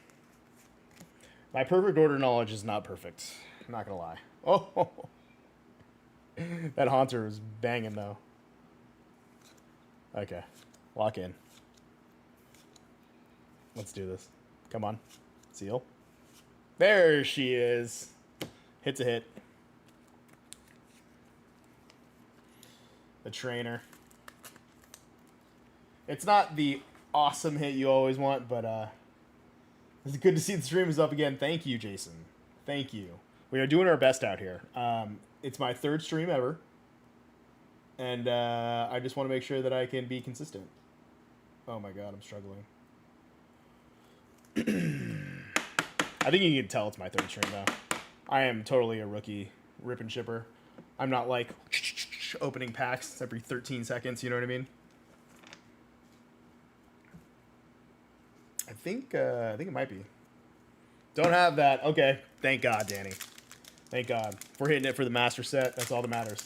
My Perfect Order knowledge is not perfect. I'm not gonna lie. Oh, that Haunter was banging though. Okay, lock in. Let's do this. Come on, Seal. There she is. Hit's a hit. The trainer. It's not the awesome hit you always want, but it's good to see the stream is up again. Thank you, Jason. Thank you. We are doing our best out here. It's my third stream ever, and I just want to make sure that I can be consistent. Oh my God, I'm struggling. I think you can tell it's my third stream though. I am totally a rookie rip and shipper. I'm not like opening packs every 13 seconds. You know what I mean? I think it might be. Don't have that. Okay. Thank God, Danny. Thank God. We're hitting it for the master set. That's all that matters.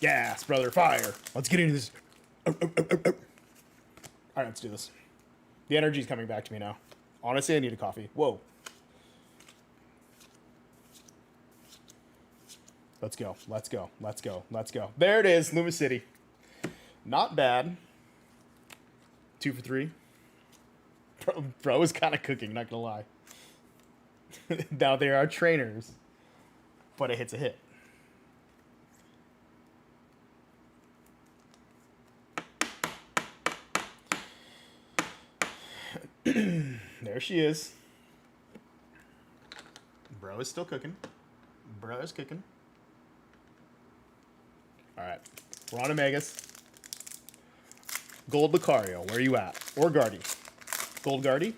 Gas, brother. Fire. Let's get into this. All right, let's do this. The energy's coming back to me now. Honestly, I need a coffee. Whoa. Let's go. Let's go. Let's go. Let's go. There it is. Luma City. Not bad. 2 for 3. Bro is kind of cooking, not gonna lie. Now there are trainers, but it hits a hit. There she is. Bro is still cooking. Bro is cooking. All right, we're on Omegas. Gold Lucario, where are you at? Or Guardy. Gold Guardy?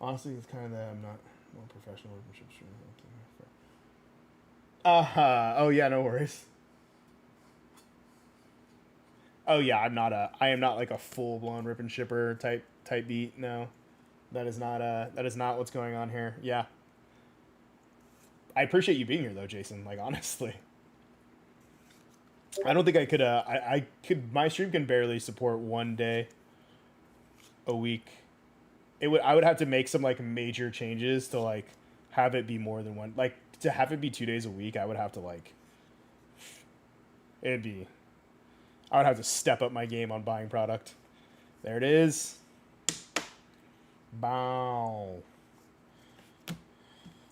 Honestly, it's kind of that I'm not more professional workmanship stream. Oh yeah, no worries. Oh yeah, I am not like a full blown rip and shipper type beat. No, that is not what's going on here. Yeah, I appreciate you being here though, Jason. Like honestly, I don't think I could. I could. My stream can barely support one day a week. I would have to make some like major changes to like have it be more than one. Like to have it be 2 days a week, I would have to like. I would have to step up my game on buying product. There it is. Bow.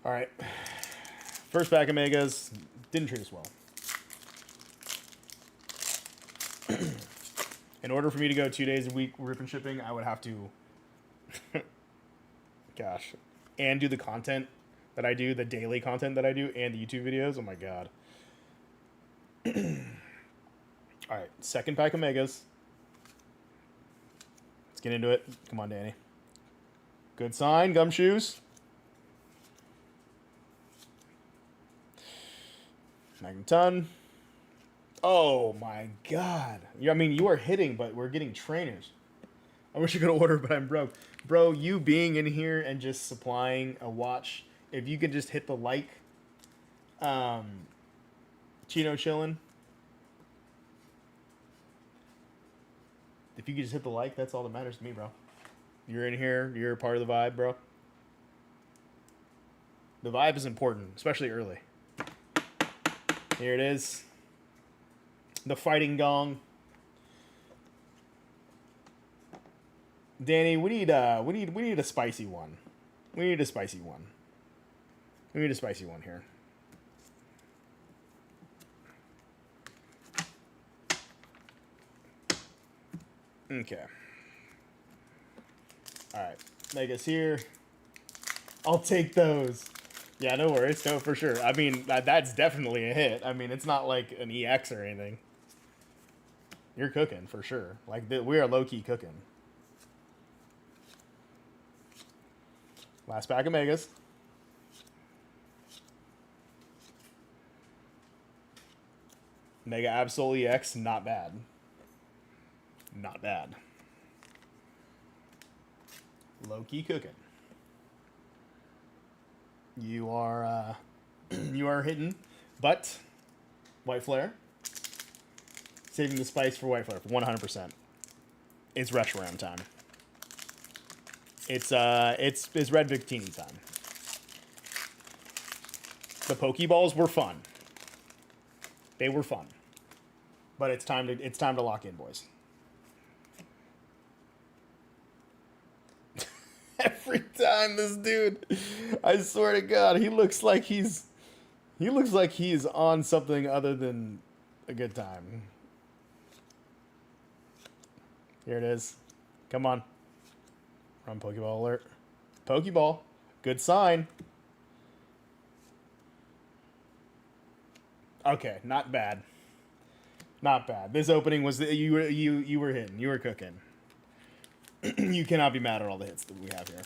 All right. First pack of megas didn't treat us well. In order for me to go 2 days a week rip and shipping, I would have to, gosh, and do the content that I do, the daily content that I do, and the YouTube videos. Oh my god. All right, second pack of megas. Let's get into it. Come on, Danny. Good sign, Gumshoes. Magnum Ton. Oh my god. I mean, you are hitting, but we're getting trainers. I wish I could order, but I'm broke. Bro, you being in here and just supplying a watch, if you could just hit the like, Chino chillin'. If you could just hit the like, that's all that matters to me, bro. You're in here, you're a part of the vibe, bro. The vibe is important, especially early. Here it is. The fighting gong. Danny, we need a spicy one. We need a spicy one. We need a spicy one here. Okay. Alright. Megas here. I'll take those. Yeah, no worries. No, for sure. I mean, that's definitely a hit. I mean, it's not like an EX or anything. You're cooking, for sure. Like, we are low-key cooking. Last pack of megas. Mega Absol EX, not bad. Not bad. Low-key cooking. You are you are hitting, but White Flare. Saving the spice for White Flare for 100%. It's Reshiram time. It's Red Victini time. The Pokeballs were fun. They were fun. But it's time to lock in, boys. Every time this dude, I swear to God, he looks like he's on something other than a good time. Here it is. Come on. Run Pokeball alert. Pokeball. Good sign. Okay, not bad. Not bad. This opening was you were hitting. You were cooking. You cannot be mad at all the hits that we have here.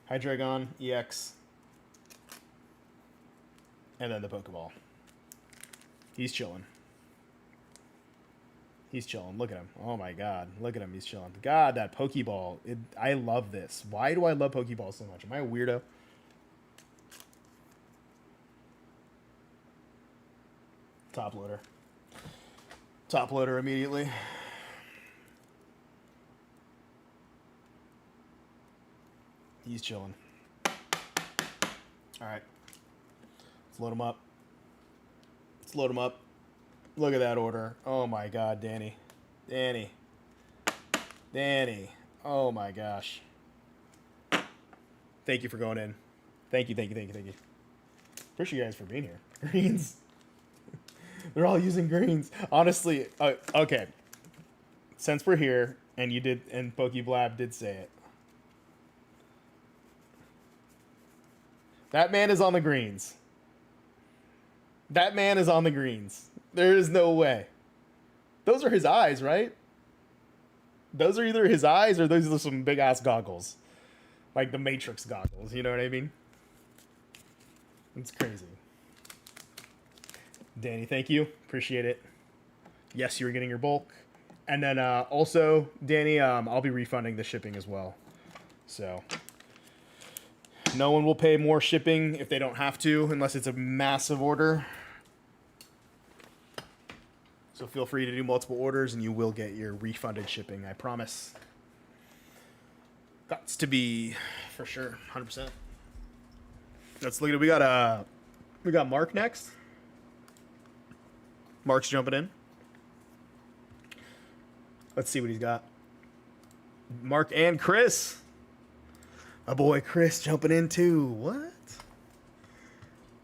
Hydreigon, EX, and then the Pokeball. He's chilling. He's chilling. Look at him. Oh my god. Look at him. He's chilling. God, that Pokeball. I love this. Why do I love Pokeball so much? Am I a weirdo? Top loader. Top loader immediately. He's chilling. All right. Let's load him up. Let's load him up. Look at that order. Oh my god, Danny. Danny. Danny. Oh my gosh. Thank you for going in. Thank you, thank you, thank you, thank you. Appreciate you guys for being here. Greens. They're all using greens. Honestly, okay. Since we're here, and you did, and Pokeblab did say it. That man is on the greens. That man is on the greens. There is no way. Those are his eyes, right? Those are either his eyes or those are some big ass goggles. Like the Matrix goggles, you know what I mean? It's crazy. Danny, thank you. Appreciate it. Yes, you were getting your bulk. And then also, Danny, I'll be refunding the shipping as well. So no one will pay more shipping if they don't have to, unless it's a massive order. So feel free to do multiple orders and you will get your refunded shipping, I promise. Gots to be, for sure, 100%. Let's look at it. We got Mark next. Mark's jumping in. Let's see what he's got. Mark and Chris. My boy Chris jumping in too. What?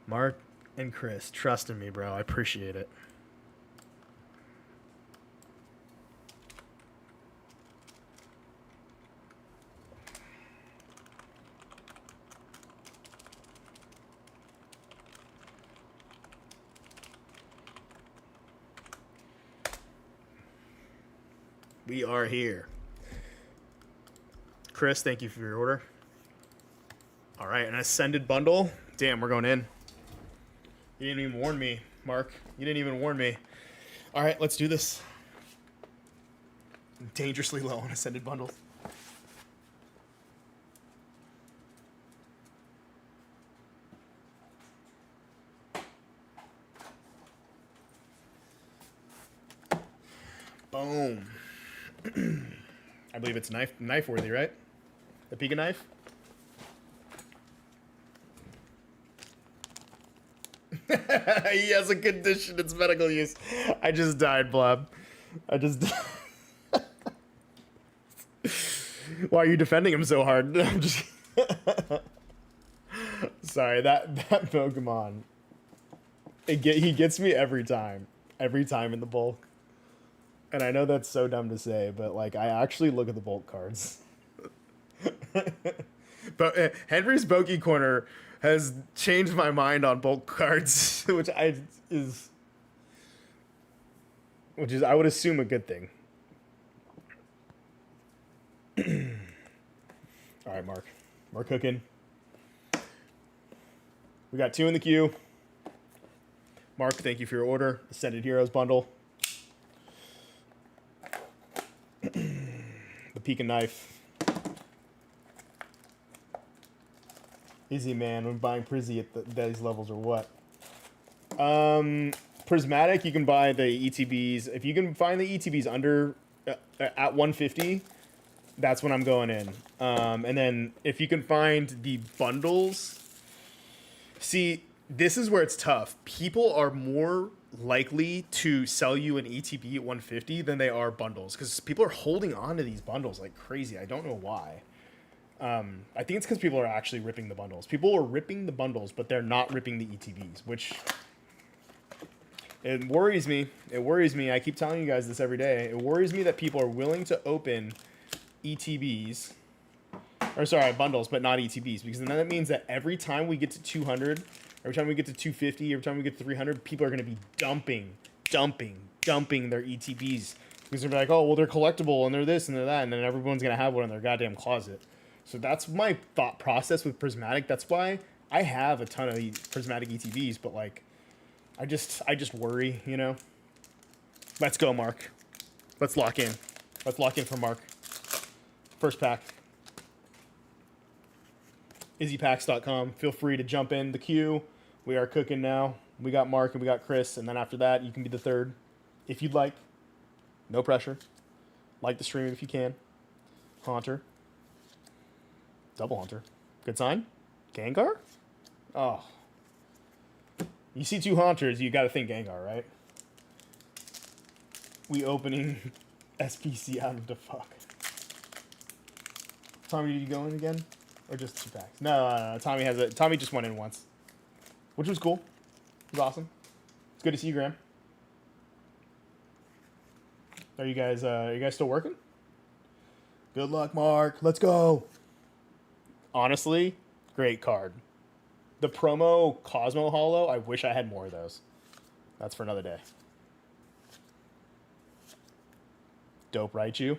Mark and Chris, trust in me, bro. I appreciate it. We are here. Chris, thank you for your order. All right, an Ascended bundle. Damn, we're going in. You didn't even warn me, Mark. You didn't even warn me. All right, let's do this. Dangerously low on Ascended bundles. Boom. I believe it's knife worthy, right? The Pika knife. He has a condition. It's medical use. I just died, Blob. I just. Why are you defending him so hard? I'm just. Sorry, that Pokemon. He gets me every time. Every time in the bulk. And I know that's so dumb to say, but like I actually look at the bulk cards. But Henry's Bokey Corner has changed my mind on bulk cards, which is I would assume a good thing. All right, Mark. We're cooking. We got 2 in the queue. Mark, thank you for your order. Ascended Heroes bundle. The Pika knife. Easy, man. When buying Prizzy at these levels or what? Prismatic, you can buy the ETBs. If you can find the ETBs under at 150, that's when I'm going in. And then if you can find the bundles, see, this is where it's tough. People are more likely to sell you an ETB at 150 than they are bundles because people are holding on to these bundles like crazy. I don't know why. I think it's because people are actually ripping the bundles. People are ripping the bundles, but they're not ripping the ETBs, which it worries me. It worries me. I keep telling you guys this every day. It worries me that people are willing to open ETBs, or sorry, bundles, but not ETBs, because then that means that every time we get to 200, every time we get to 250, every time we get to 300, people are going to be dumping their ETBs because they're like, oh, well, they're collectible and they're this and they're that, and then everyone's going to have one in their goddamn closet. So that's my thought process with Prismatic. That's why I have a ton of Prismatic ETBs, but like, I just worry, you know. Let's go, Mark. Let's lock in. Let's lock in for Mark. First pack. izzypacks.com. Feel free to jump in the queue. We are cooking now. We got Mark and we got Chris, and then after that, you can be the third if you'd like. No pressure. Like the stream if you can. Haunter. Double Haunter. Good sign. Gengar? Oh. You see 2 Haunters, you gotta think Gengar, right? We opening SPC out of the fuck. Tommy, did you go in again? Or just 2 packs? No. Tommy has it. Tommy just went in once. Which was cool. It was awesome. It's good to see you, Graham. Are you guys still working? Good luck, Mark. Let's go. Honestly, great card. The promo Cosmo Holo, I wish I had more of those. That's for another day. Dope Raichu.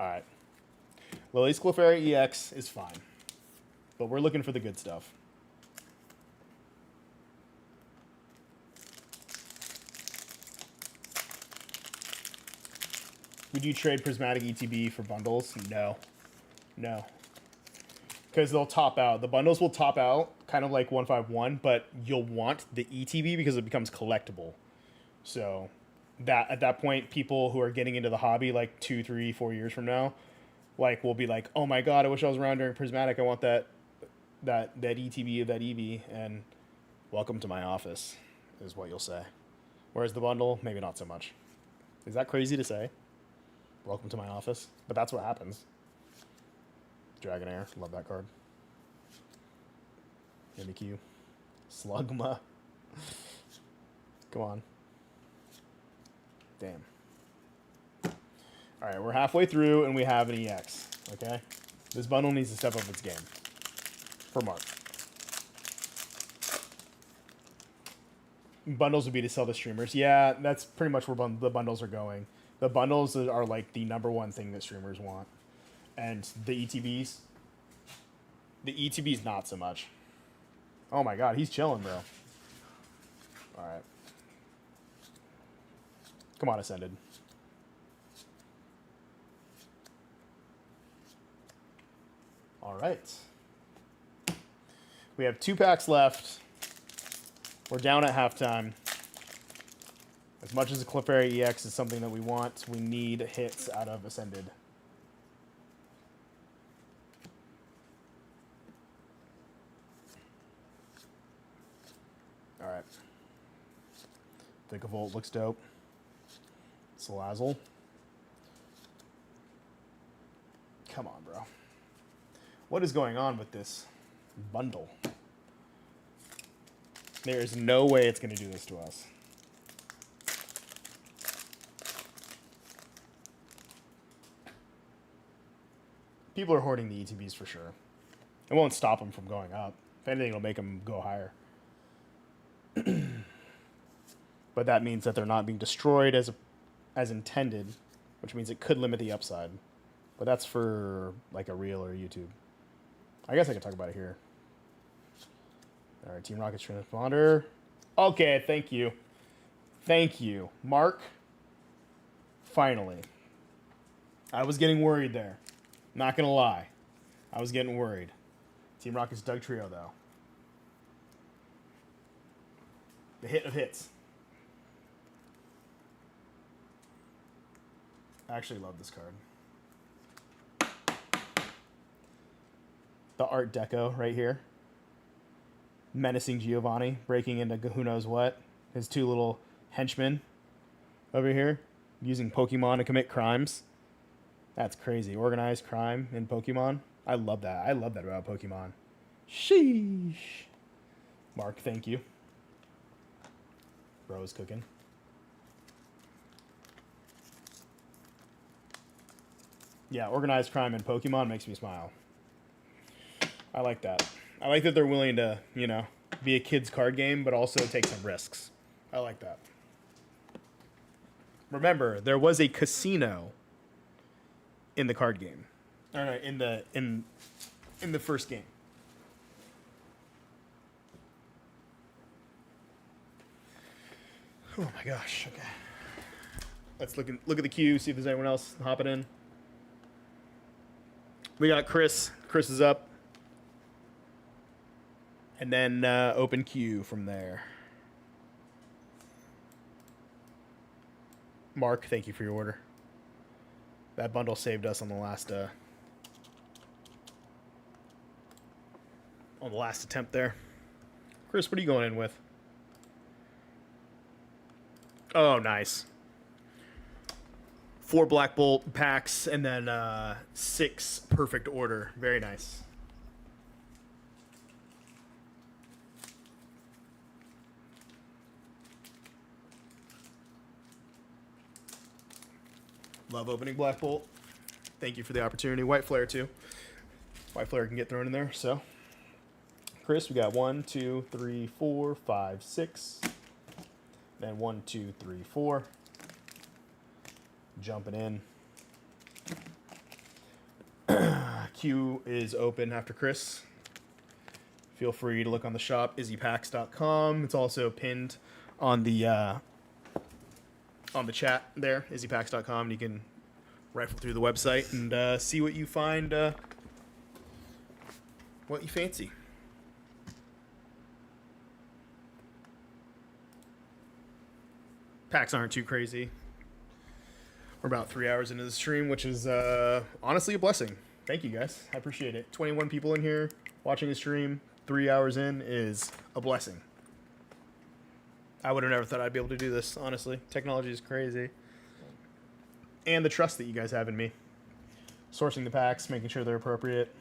Alright. Lily's Clefairy EX is fine. But we're looking for the good stuff. Would you trade Prismatic ETB for bundles? No. No. Because they'll top out. The bundles will top out, kind of like 151, but you'll want the ETB because it becomes collectible. So that at that point, people who are getting into the hobby like 2, 3, 4 years from now, like will be like, oh my god, I wish I was around during Prismatic. I want that ETB of that EV, and welcome to my office, is what you'll say. Whereas the bundle, maybe not so much. Is that crazy to say? Welcome to my office. But that's what happens. Dragonair. Love that card. Mimikyu. Slugma. Come on. Damn. Alright, we're halfway through and we have an EX. Okay? This bundle needs to step up its game. For Mark. Bundles would be to sell to streamers. Yeah, that's pretty much where the bundles are going. The bundles are like the number one thing that streamers want. And the ETBs not so much. Oh my god, he's chilling, bro. Alright. Come on, Ascended. Alright. We have 2 packs left. We're down at halftime. As much as the Clefairy EX is something that we want, we need hits out of Ascended. Alright. Vikavolt looks dope. Salazzle. Come on, bro. What is going on with this bundle? There is no way it's going to do this to us. People are hoarding the ETBs for sure. It won't stop them from going up. If anything, it'll make them go higher. But that means that they're not being destroyed as intended, which means it could limit the upside. But that's for like a reel or a YouTube. I guess I can talk about it here. All right, Team Rocket's transponder. Okay, thank you. Thank you. Mark, finally. I was getting worried there. Not going to lie. I was getting worried. Team Rocket's Dugtrio, though. The hit of hits. I actually love this card. The Art Deco right here. Menacing Giovanni breaking into who knows what. His 2 little henchmen over here using Pokemon to commit crimes. That's crazy. Organized crime in Pokemon. I love that. I love that about Pokemon. Sheesh. Mark, thank you. Bro is cooking. Yeah, organized crime in Pokemon makes me smile. I like that. I like that they're willing to, you know, be a kid's card game, but also take some risks. I like that. Remember, there was a casino in the card game. Or no, in the first game. Oh my gosh. Okay. Let's look at the queue, see if there's anyone else hopping in. We got Chris. Chris is up. And then open queue from there. Mark, thank you for your order. That bundle saved us on the last attempt there. Chris, what are you going in with? Oh, nice. 4 Black Bolt packs and then 6 perfect order. Very nice. Love opening Black Bolt. Thank you for the opportunity. White Flare too. White Flare can get thrown in there. So, Chris, we got 1, 2, 3, 4, 5, 6. Then 1, 2, 3, 4. Jumping in. Queue is open after Chris. Feel free to look on the shop, izzypacks.com. It's also pinned on the chat there, izzypacks.com. You can rifle through the website and see what you find, what you fancy. Packs aren't too crazy. We're about 3 hours into the stream, which is honestly a blessing. Thank you, guys. I appreciate it. 21 people in here watching the stream. 3 hours in is a blessing. I would have never thought I'd be able to do this, honestly. Technology is crazy. and the trust that you guys have in me. Sourcing the packs, making sure they're appropriate.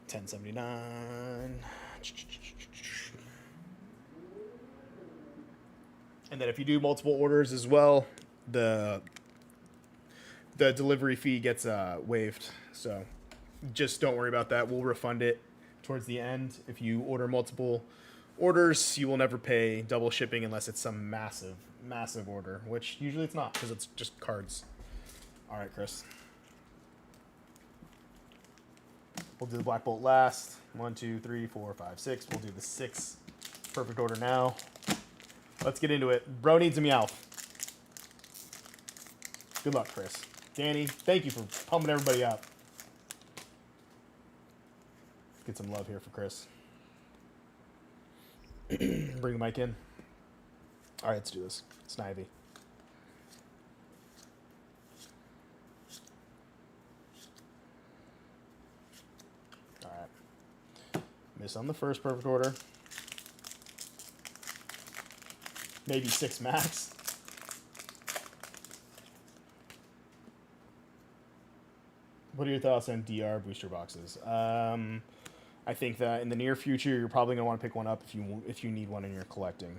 $10.79. And then if you do multiple orders as well, the delivery fee gets waived. So just don't worry about that. We'll refund it towards the end. If you order multiple orders, you will never pay double shipping unless it's some massive order, which usually it's not because it's just cards. All right, Chris. We'll do the Black Bolt last. 1, 2, 3, 4, 5, 6. We'll do the 6 perfect order now. Let's get into it. Bro needs a Meowth. Good luck, Chris. Danny, thank you for pumping everybody up. Get some love here for Chris. Bring the mic in. All right, let's do this. Snivy. All right. Miss on the first perfect order. Maybe 6 max. What are your thoughts on DR booster boxes? I think that in the near future, you're probably going to want to pick one up if you need one and you're collecting.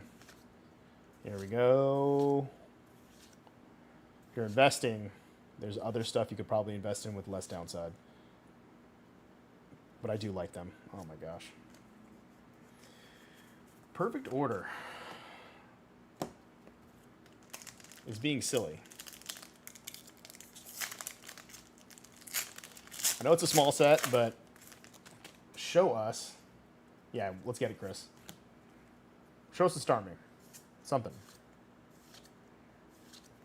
Here we go. If you're investing, there's other stuff you could probably invest in with less downside. But I do like them. Oh my gosh. Perfect order is being silly. I know it's a small set, but show us. Yeah, let's get it, Chris. Show us the Starmie. Something.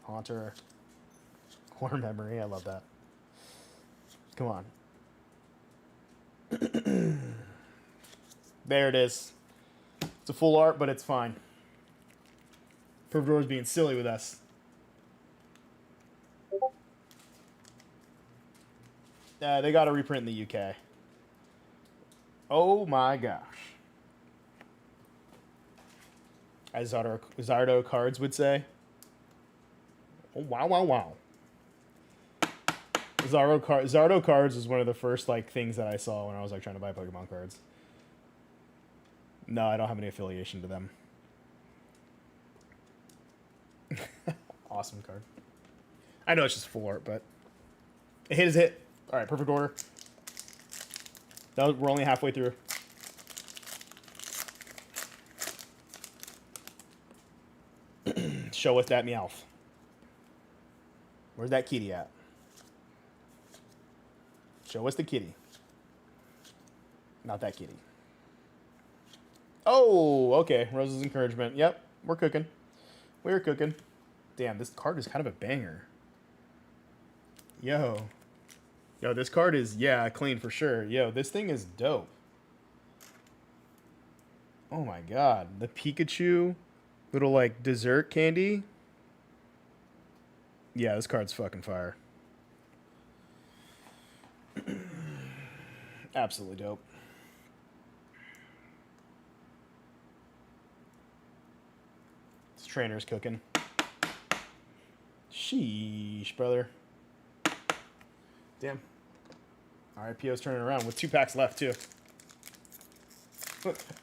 Haunter. Core memory. I love that. Come on. There it is. It's a full art, but it's fine. Perfect Order's being silly with us. They got a reprint in the UK. Oh my gosh. As Zardo Cards would say. Oh, wow, wow, wow. Zardo Cards was one of the first things that I saw when I was trying to buy Pokemon cards. No, I don't have any affiliation to them. Awesome card. I know it's just full art, but a hit is a hit. All right, perfect order. We're only halfway through. Show us that Meowth. Where's that kitty at? Show us the kitty. Not that kitty. Oh, okay. Rose's encouragement. Yep, we're cooking. We're cooking. Damn, this card is kind of a banger. Yo, this card is, clean for sure. Yo, this thing is dope. Oh my god. The Pikachu little, dessert candy. Yeah, this card's fucking fire. Absolutely dope. This trainer's cooking. Sheesh, brother. Damn. Alright, PO's turning around with 2 packs left, too.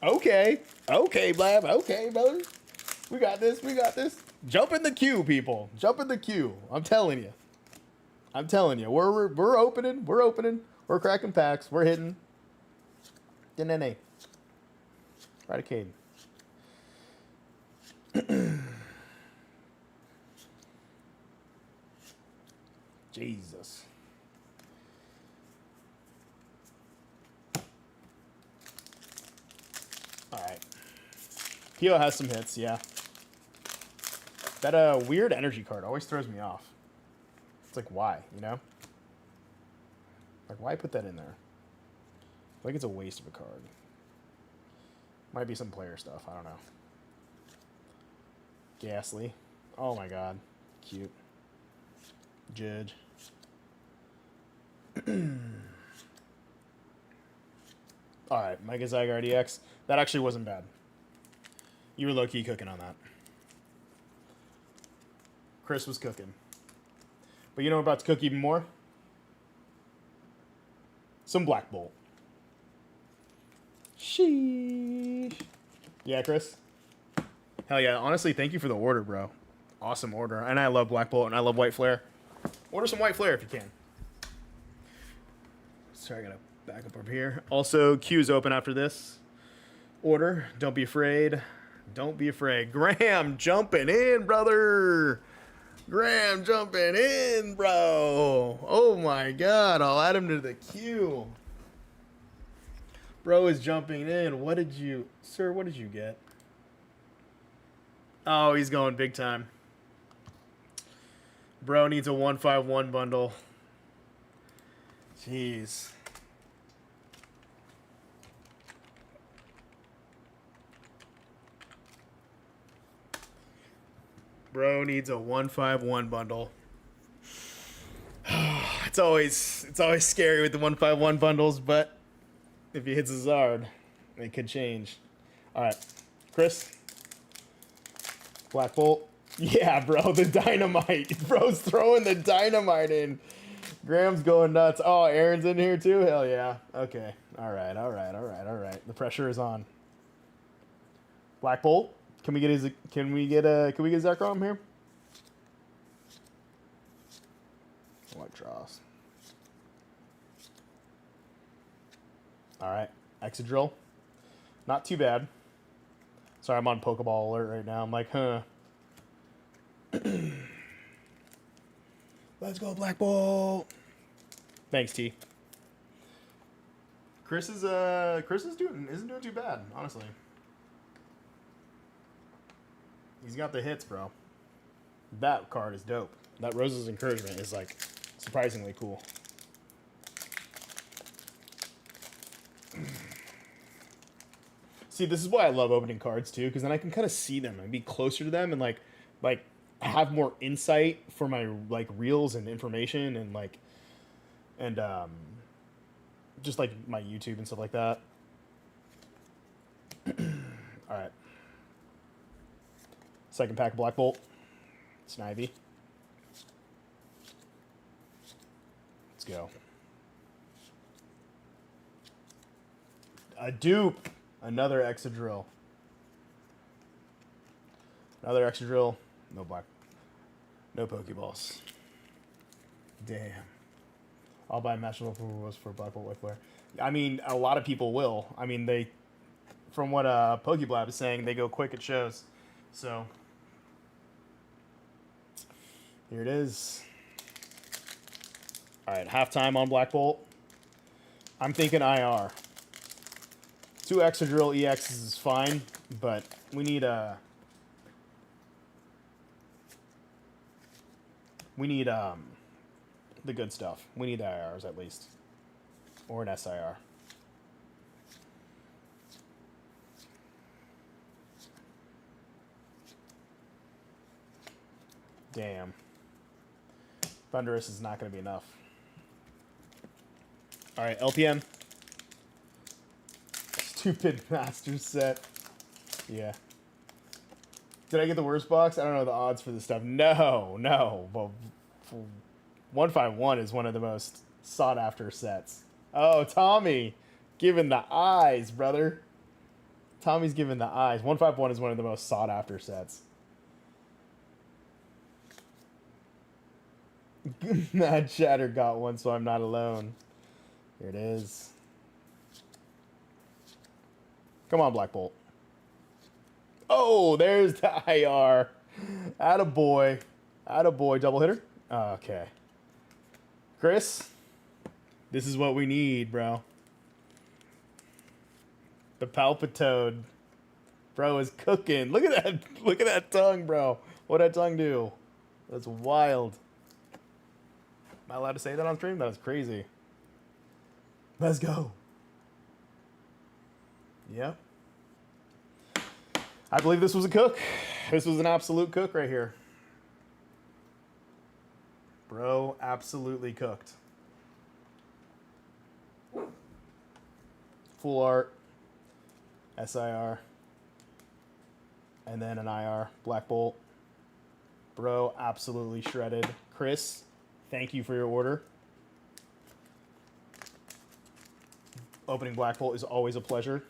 Okay. Okay, Blab. Okay, brother. We got this. We got this. Jump in the queue, people. Jump in the queue. I'm telling you. I'm telling you. We're opening. We're opening. We're cracking packs. We're hitting. Right, Raticate. Jesus. Alright. Pio has some hits, yeah. That weird energy card always throws me off. It's like, why, you know? Like, why put that in there? I feel like it's a waste of a card. Might be some player stuff, I don't know. Ghastly. Oh my god. Cute. Judge. All right, Mega Zygarde EX. That actually wasn't bad. You were low-key cooking on that. Chris was cooking. But you know we're about to cook even more? Some Black Bolt. Sheesh. Yeah, Chris? Hell yeah. Honestly, thank you for the order, bro. Awesome order. And I love Black Bolt and I love White Flare. Order some White Flare if you can. Sorry, I gotta back up over here. Also, queue's open after this. Order. Don't be afraid. Don't be afraid. Graham jumping in, brother. Graham jumping in, bro. Oh my god. I'll add him to the queue. Bro is jumping in. What did you... Sir, what did you get? Oh, he's going big time. Bro needs a 151 bundle. Jeez. Bro needs a 151 bundle. It's always scary with the 151 bundles, but if he hits a Zard, it could change. All right, Chris. Black Bolt. Yeah, bro, the dynamite. Bro's throwing the dynamite in. Graham's going nuts. Oh, Aaron's in here too? Hell yeah. Okay. All right. The pressure is on. Black Bolt. Can we get Zekrom here? Electros. All right. Excadrill. Not too bad. Sorry, I'm on Pokeball alert right now. I'm like, huh. Let's go, Black Bolt. Thanks, T. Chris isn't doing too bad, honestly. He's got the hits, bro. That card is dope. That Rose's Encouragement is like surprisingly cool. See, this is why I love opening cards too, because then I can kind of see them and be closer to them and like have more insight for my like reels and information and just like my YouTube and stuff like that. All right. Second pack of Black Bolt. Snivy. Let's go. A dupe. Another Excadrill. Another Excadrill. No black. No Pokeballs. Damn. I'll buy National Pokeballs for Black Bolt White Flare. I mean, a lot of people will. I mean, they, from what Pokeblab is saying, they go quick at shows. So, here it is. All right, halftime on Black Bolt. I'm thinking IR. 2 Excadrill EXs is fine, but we need the good stuff. We need the IRs at least, or an SIR. Damn. Thunderous is not going to be enough. All right, LPM. Stupid master set. Yeah. Did I get the worst box? I don't know the odds for this stuff. No. Well, 151 is one of the most sought after sets. Oh, Tommy. Giving the eyes, brother. Tommy's giving the eyes. 151 is one of the most sought after sets. Mad Chatter got one, so I'm not alone. Here it is. Come on, Black Bolt. Oh, there's the IR. Attaboy. Attaboy. Double hitter? Okay. Chris, this is what we need, bro. The Palpitoad. Bro is cooking. Look at that. Look at that tongue, bro. What'd that tongue do? That's wild. Am I allowed to say that on stream? That was crazy. Let's go. Yep. I believe this was a cook. This was an absolute cook right here. Bro, absolutely cooked. full art, SIR, and then an IR, Black Bolt. Bro, absolutely shredded. Chris, thank you for your order. Opening Black Bolt is always a pleasure.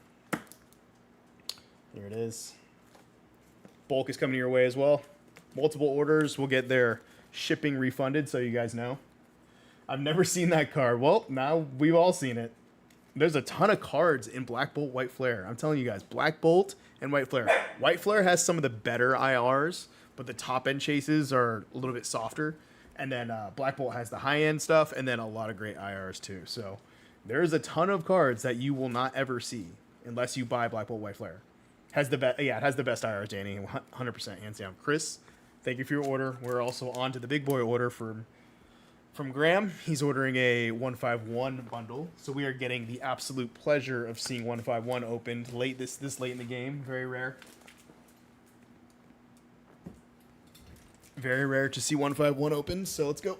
Here it is. Bulk is coming your way as well. Multiple orders will get their shipping refunded, so you guys know. I've never seen that card. Well, now we've all seen it. There's a ton of cards in Black Bolt, White Flare. I'm telling you guys, Black Bolt and White Flare. White Flare has some of the better IRs, but the top end chases are a little bit softer. And then Black Bolt has the high end stuff, and then a lot of great IRs too. So there's a ton of cards that you will not ever see unless you buy Black Bolt, White Flare. Has the best, yeah, it has the best IRs, Danny, 100% hands down. Chris, thank you for your order. We're also on to the big boy order from Graham. He's ordering a 151 bundle, so we are getting the absolute pleasure of seeing 151 opened late this late in the game. Very rare. Very rare to see 151 open, so let's go.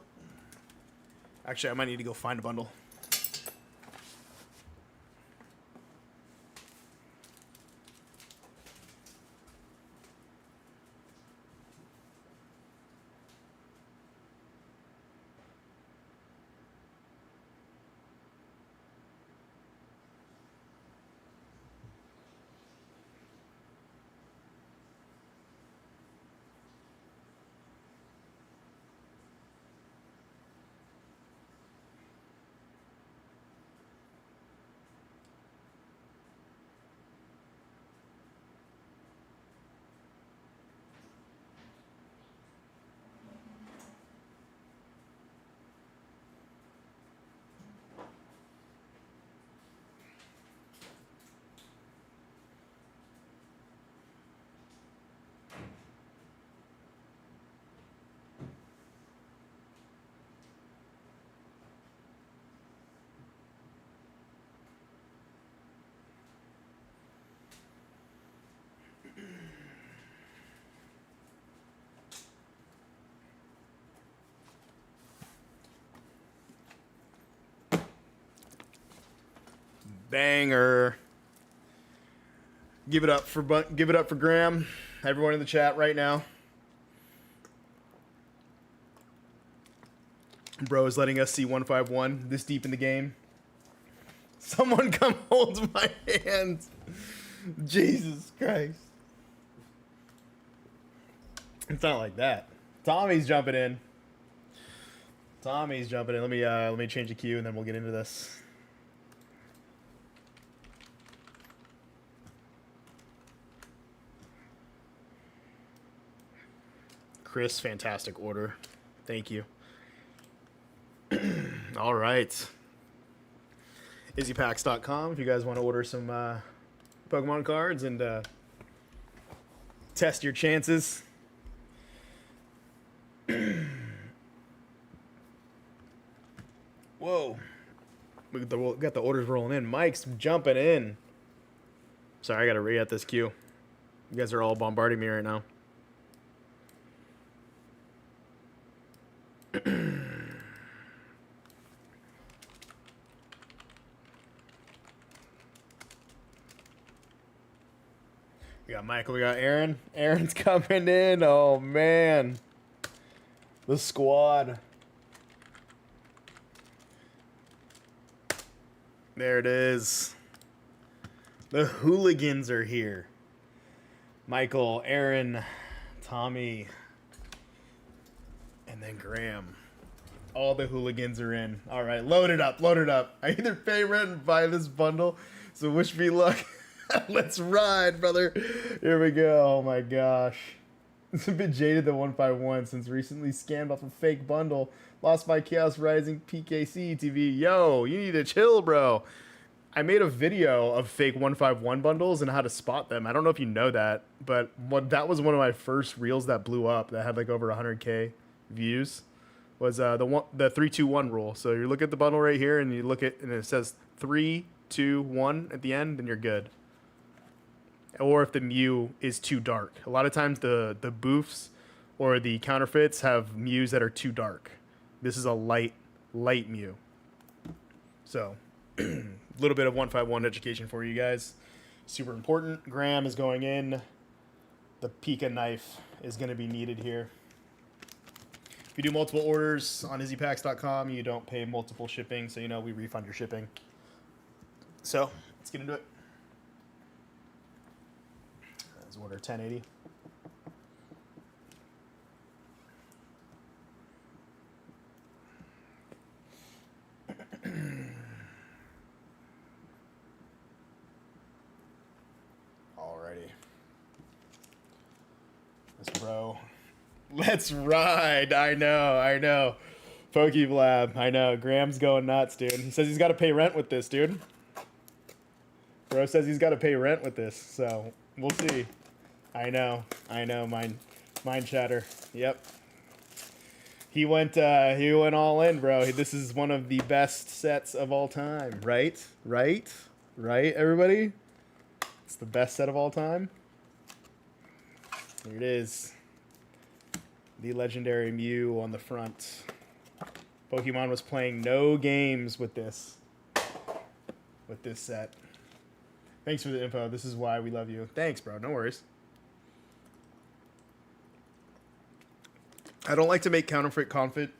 Actually, I might need to go find a bundle. Banger. Give it up for Graham. Everyone in the chat right now. Bro is letting us see 151 this deep in the game. Someone come hold my hand. Jesus Christ. It's not like that. Tommy's jumping in. Let me change the queue and then we'll get into this. Chris, fantastic order. Thank you. All right. IzzyPacks.com if you guys want to order some Pokemon cards and test your chances. Whoa. We got the orders rolling in. Mike's jumping in. Sorry, I got to re-at this queue. You guys are all bombarding me right now. We got Michael, we got Aaron. Aaron's coming in. Oh, man. The squad. There it is. The hooligans are here. Michael, Aaron, Tommy, and then Graham. All the hooligans are in. All right, load it up, load it up. I either pay rent and buy this bundle, so wish me luck. Let's ride, brother. Here we go. Oh my gosh. It's a bit jaded, the 151, since recently scammed off a fake bundle. Lost my Chaos Rising PKC TV. Yo, you need to chill, bro. I made a video of fake 151 bundles and how to spot them. I don't know if you know that, but that was one of my first reels that blew up that had like over 100K views. Was the 3-2-1 rule. So you look at the bundle right here and you look at and it says 3, 2, 1 at the end, then you're good. Or if the Mew is too dark. A lot of times the boofs or the counterfeits have Mews that are too dark. This is a light Mew. So little bit of 151 education for you guys. Super important. Graham is going in. The Pika knife is going to be needed here. If you do multiple orders on izzypacks.com, you don't pay multiple shipping, so we refund your shipping. So let's get into it. Let's order 1080. Bro, let's ride. I know. Pokeblab, I know. Graham's going nuts, dude. He says he's got to pay rent with this, dude. Bro says he's got to pay rent with this, so we'll see. I know. Mind chatter. Yep. He went all in, bro. This is one of the best sets of all time, right? Right, everybody? It's the best set of all time. Here it is. The legendary Mew on the front. Pokemon was playing no games with this set. Thanks for the info. This is why we love you. Thanks, bro. No worries. I don't like to make counterfeit content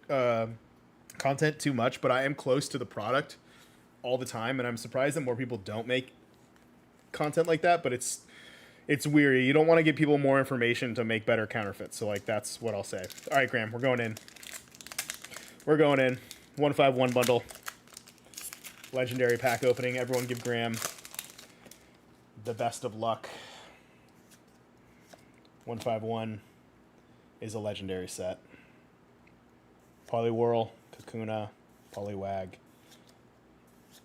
too much, but I am close to the product all the time, and I'm surprised that more people don't make content like that, but it's weird. You don't want to give people more information to make better counterfeits. So, that's what I'll say. All right, Graham, we're going in. 151 bundle. Legendary pack opening. Everyone give Graham the best of luck. 151 is a legendary set. Poliwhirl, Kakuna, Poliwag,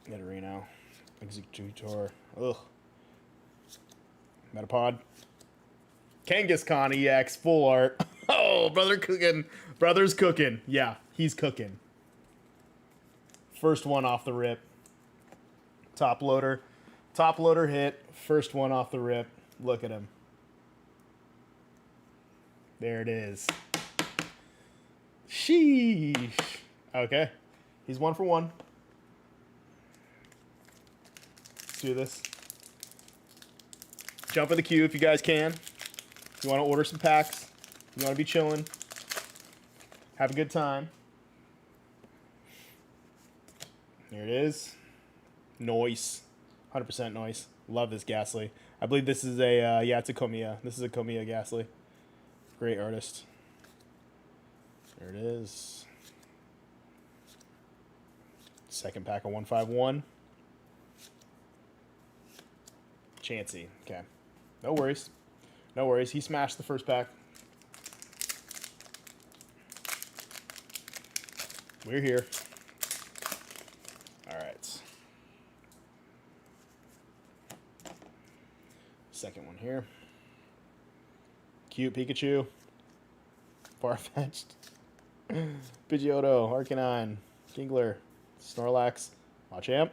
Nidorino, Executor. Ugh. Metapod. Kangaskhan EX, full art. Oh, brother's cooking. Yeah, he's cooking. First one off the rip. Top loader hit. First one off the rip. Look at him. There it is. Sheesh. Okay. He's 1 for 1. Let's do this. Jump in the queue if you guys can. If you want to order some packs, you want to be chilling, have a good time. Here it is. Noise. 100% noise. Love this Ghastly. I believe this is a, it's a Komiya. This is a Komiya Ghastly. Great artist. There it is. Second pack of 151. Chansey. Okay. No worries. No worries. He smashed the first pack. We're here. All right. Second one here. Cute Pikachu. Farfetch'd. Pidgeotto. Arcanine. Kingler. Snorlax. Machamp.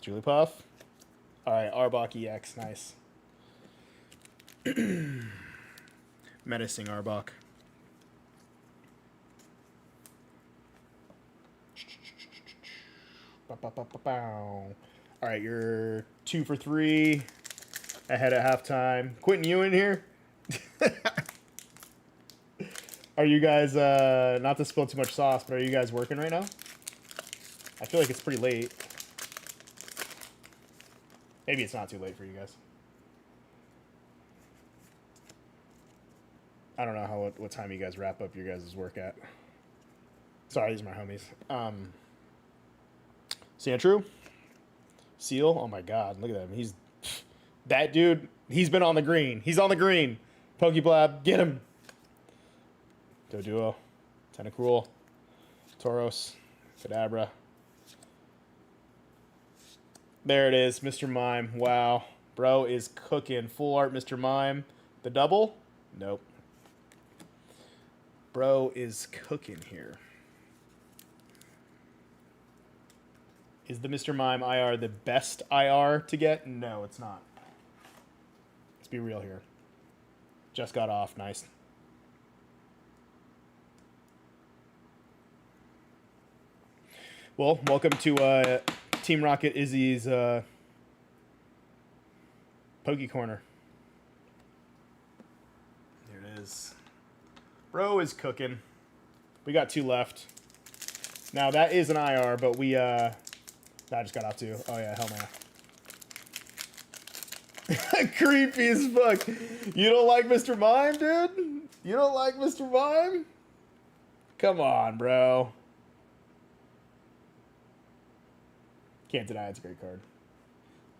Jigglypuff. Alright, Arbok EX. Nice. Menacing Arbok. Alright, you're 2 for 3. Ahead at halftime. Quentin, you in here? Are you guys, not to spill too much sauce, but are you guys working right now? I feel like it's pretty late. Maybe it's not too late for you guys. I don't know what time you guys wrap up your guys' work at. Sorry, these are my homies. Sandshrew. Seal. Oh my god, look at him. That dude, he's been on the green. He's on the green. Pokeblab, get him. Doduo. Tentacruel. Tauros. Kadabra. There it is, Mr. Mime. Wow. Bro is cooking. Full art Mr. Mime. The double? Nope. Bro is cooking here. Is the Mr. Mime IR the best IR to get? No, it's not. Let's be real here. Just got off. Nice. Well, welcome to Team Rocket Izzy's Pokey Corner. There it is. Bro is cooking. We got 2 left. Now that is an IR, but we I just got off 2. Oh yeah, hell man. Creepy as fuck. You don't like Mr. Mime, dude? You don't like Mr. Mime? Come on, bro. Can't deny it's a great card. It's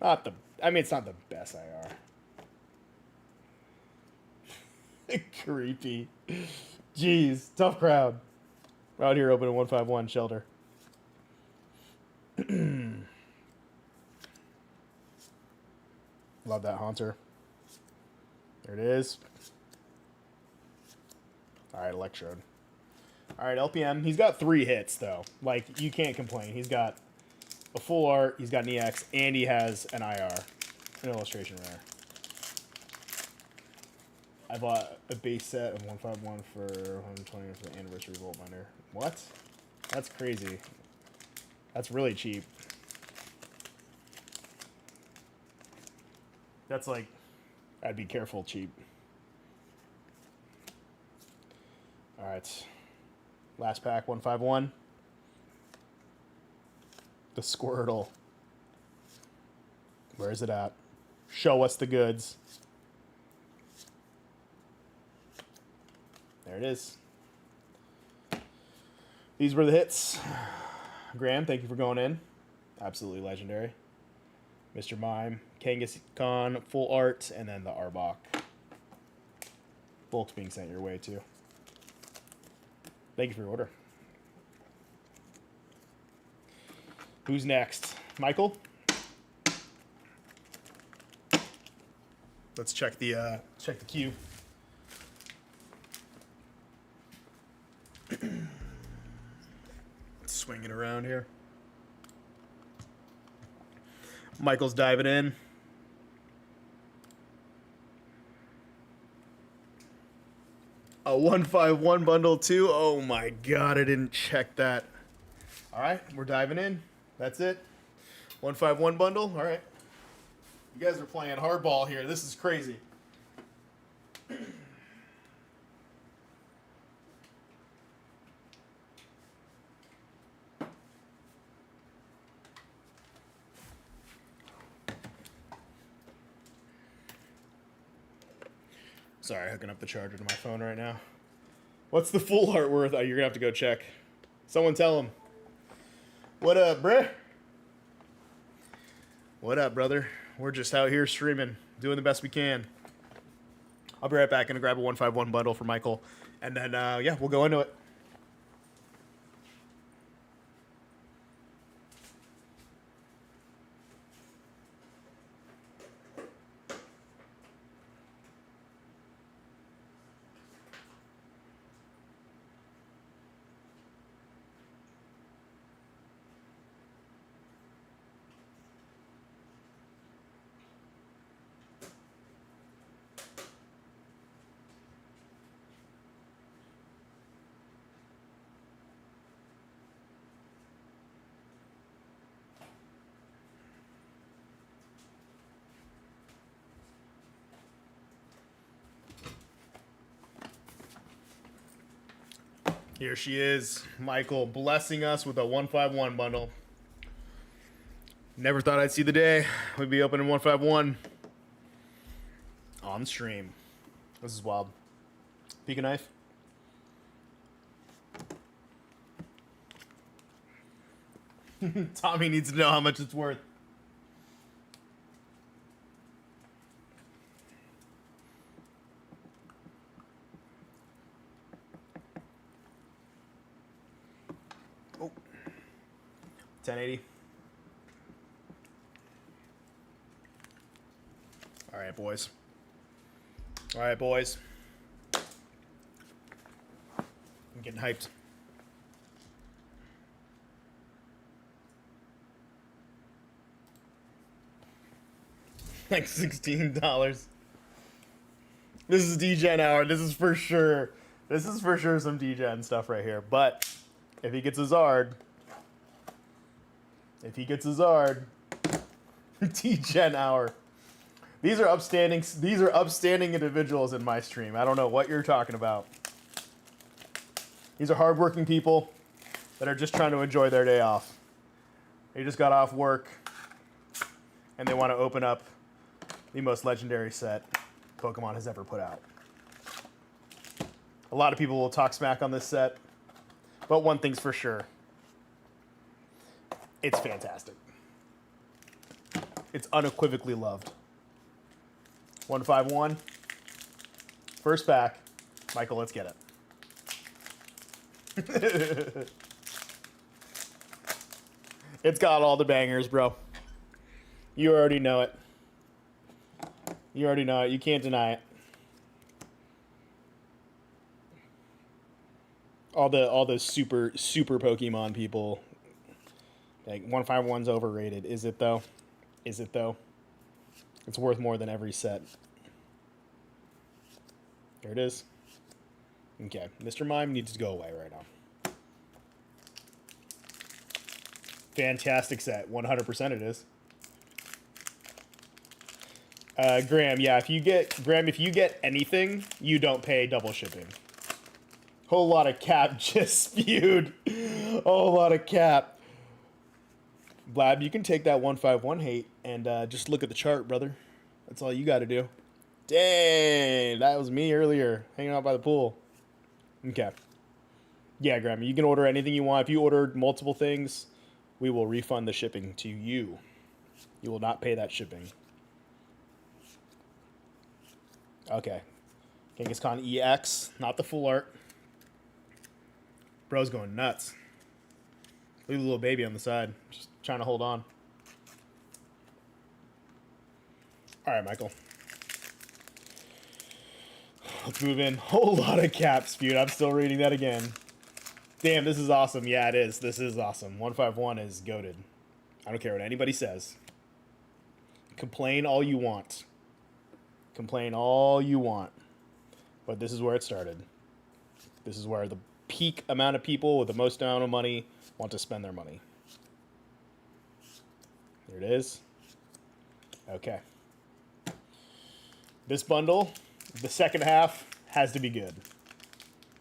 not the best IR. Creepy. Jeez, tough crowd. We're out here opening 151 shelter. Love that Haunter. There it is. Alright, Electrode. Alright, LPM. He's got 3 hits, though. Like, you can't complain. He's got a full art, he's got an EX, and he has an IR. An illustration rare. I bought a base set of 151 for 120 for the anniversary Vault Binder. What? That's crazy. That's really cheap. That's like, I'd be careful cheap. Alright. Last pack, 151. The Squirtle. Where is it at? Show us the goods. There it is. These were the hits. Graham, thank you for going in. Absolutely legendary. Mr. Mime, Kangaskhan, full art, and then the Arbok. Bulk's being sent your way too. Thank you for your order. Who's next? Michael? Let's check the queue. Swing it around here. Michael's diving in. A 151 bundle too. Oh my god, I didn't check that. All right, we're diving in. That's it. 151 bundle. All right. You guys are playing hardball here. This is crazy. Sorry, hooking up the charger to my phone right now. What's the full art worth? Oh, you're gonna have to go check. Someone tell him. What up, bruh? What up, brother? We're just out here streaming, doing the best we can. I'll be right back. Gonna grab a 151 bundle for Michael, and then yeah, we'll go into it. Here she is, Michael, blessing us with a 151 bundle. Never thought I'd see the day we'd be opening 151 on stream. This is wild. Pika knife. Tommy needs to know how much it's worth. Oh, 1080. All right, boys. All right, boys. I'm getting hyped. Like $16. This is D-Gen hour. This is for sure. This is for sure some D-Gen stuff right here. But if he gets a Zard, If he gets a Zard, T-Gen Hour. These are upstanding. These are upstanding individuals in my stream. I don't know what you're talking about. These are hardworking people that are just trying to enjoy their day off. They just got off work, and they want to open up the most legendary set Pokemon has ever put out. A lot of people will talk smack on this set, but one thing's for sure. It's fantastic. It's unequivocally loved. 151. First pack. Michael, let's get it. It's got all the bangers, bro. You already know it. You already know it. You can't deny it. All the super Pokemon people. Like 151's overrated. Is it though? Is it though? It's worth more than every set. There it is. Okay, Mr. Mime needs to go away right now. Fantastic set, 100% it is. Graham, yeah, if you get anything, you don't pay double shipping. Whole lot of cap just spewed. Whole lot of cap. Blab, you can take that 151 hate and just look at the chart, brother. That's all you got to do. Dang, that was me earlier, hanging out by the pool. Okay. Yeah, Graham, you can order anything you want. If you ordered multiple things, we will refund the shipping to you. You will not pay that shipping. Okay. Kangaskhan EX, not the full art. Bro's going nuts. Leave the little baby on the side. Just trying to hold on. All right, Michael. Let's move in. Whole lot of caps, dude. I'm still reading that again. Damn, this is awesome. Yeah, it is. This is awesome. 151 is goated. I don't care what anybody says. Complain all you want. Complain all you want. But this is where it started. This is where the peak amount of people with the most amount of money want to spend their money. There it is. Okay. This bundle, the second half, has to be good.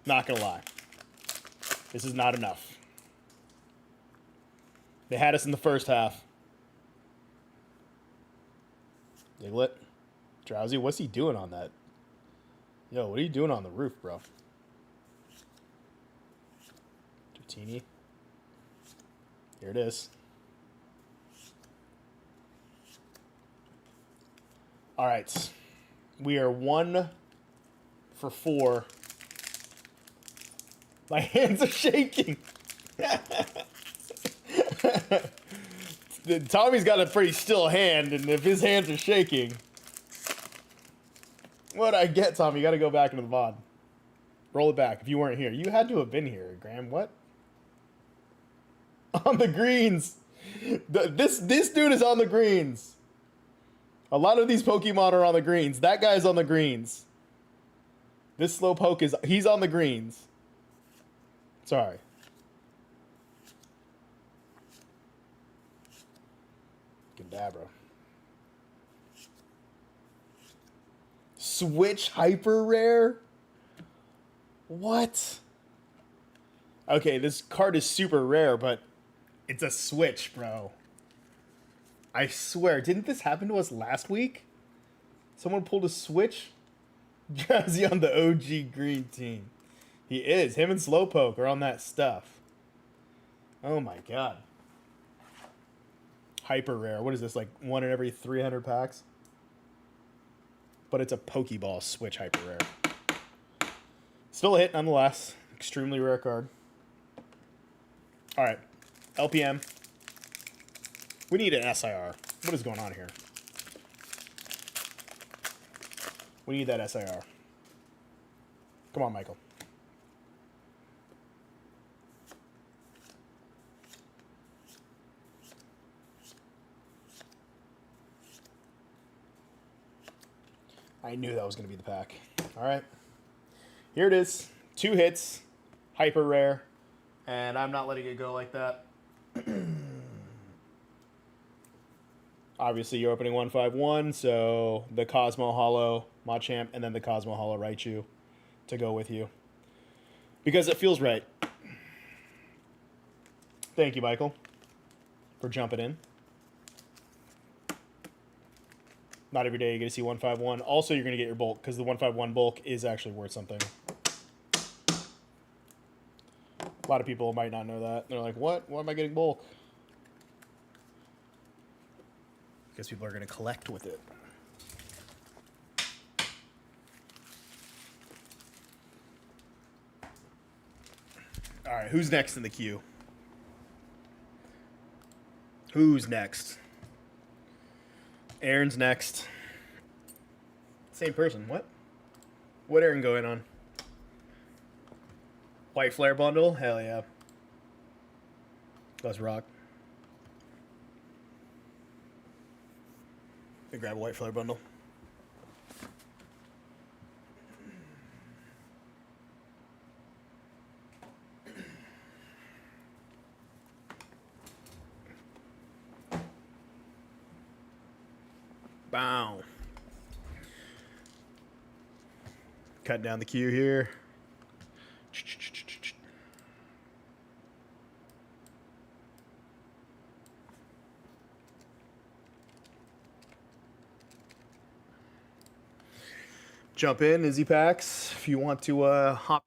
Not gonna lie. This is not enough. They had us in the first half. Diglett. Drowsy, what's he doing on that? Yo, what are you doing on the roof, bro? Dratini. Here it is. All right. We are 1 for 4. My hands are shaking. Tommy's got a pretty still hand, and if his hands are shaking... What'd I get, Tommy? You got to go back into the VOD. Roll it back if you weren't here. You had to have been here, Graham. What? On the greens. This dude is on the greens. A lot of these Pokemon are on the greens. That guy's on the greens. This Slowpoke he's on the greens. Sorry. Kadabra. Switch hyper rare? What? Okay, this card is super rare, but it's a switch, bro. I swear, didn't this happen to us last week? Someone pulled a switch? Drowsy on the OG green team. He is. Him and Slowpoke are on that stuff. Oh my god. Hyper rare. What is this, like 1 in every 300 packs? But it's a Pokeball switch hyper rare. Still a hit nonetheless. Extremely rare card. Alright. LPM. We need an SIR. What is going on here? We need that SIR. Come on, Michael. I knew that was going to be the pack. All right. Here it is. 2 hits. Hyper rare. And I'm not letting it go like that. Obviously, you're opening 151, so the Cosmo Hollow Machamp and then the Cosmo Hollow Raichu to go with you. Because it feels right. Thank you, Michael, for jumping in. Not every day you get to see 151. Also, you're going to get your bulk, because the 151 bulk is actually worth something. A lot of people might not know that. They're like, what? Why am I getting bulk? Because people are going to collect with it. All right, who's next in the queue? Who's next? Aaron's next. Same person. What? What Aaron going on? White Flare bundle? Hell yeah. Let's rock. Let me grab a White Flare bundle. Bow. Cut down the queue here. Jump in, Izzy Packs, if you want to hop.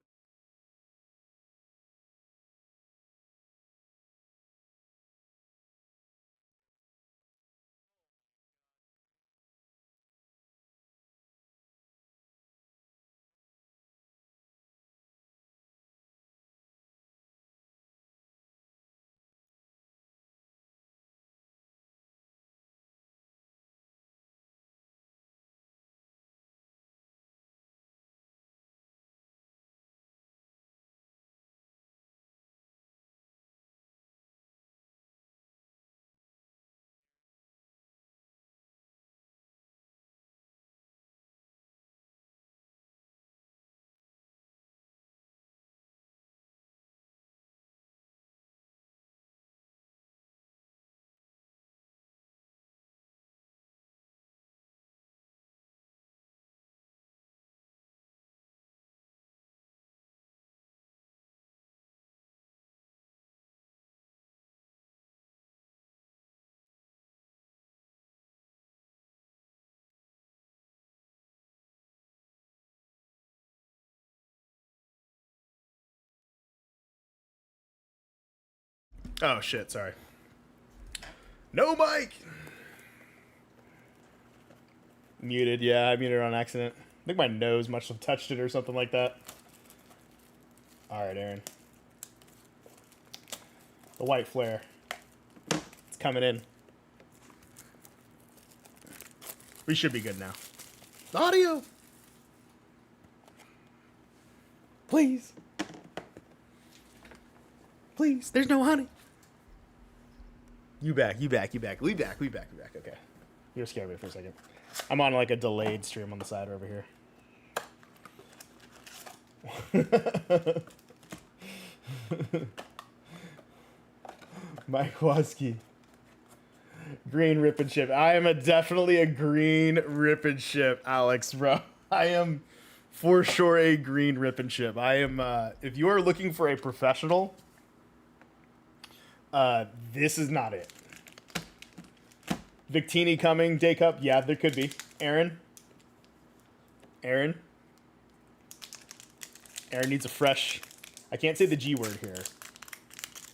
Oh shit, sorry. No mic! Muted, yeah, I muted on accident. I think my nose must have touched it or something like that. Alright, Aaron. The White Flare. It's coming in. We should be good now. Audio! Please. Please, there's no honey. You back. We back. Okay. You're scared me for a second. I'm on like a delayed stream on the side over here. Mike Waski. Green rip and ship. I am definitely a green rip and ship, Alex, bro. I am for sure a green rip and ship. I am, if you are looking for a professional, this is not it. Victini coming, Day Cup. Yeah, there could be. Aaron needs a fresh... I can't say the G word here.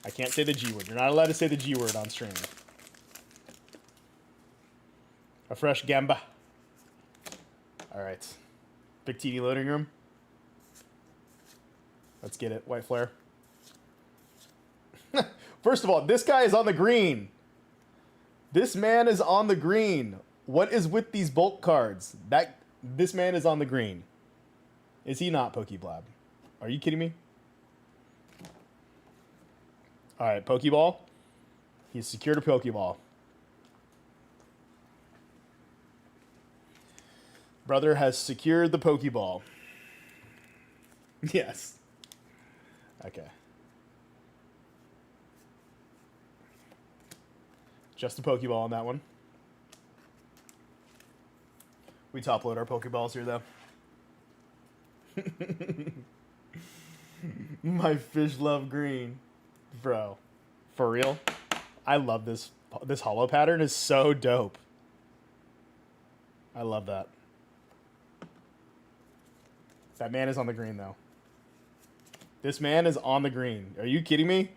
I can't say the G word. You're not allowed to say the G word on stream. A fresh Gamba. Alright. Victini loading room. Let's get it. White Flare. First of all, this guy is on the green. This man is on the green. What is with these bulk cards? This man is on the green. Is he not, Pokeblab? Are you kidding me? Alright, Pokeball. He's secured a Pokeball. Brother has secured the Pokeball. Yes. Okay. Just a Pokeball on that one. We top load our Pokeballs here, though. My fish love green. Bro. For real? I love this. This hollow pattern is so dope. I love that. That man is on the green, though. This man is on the green. Are you kidding me?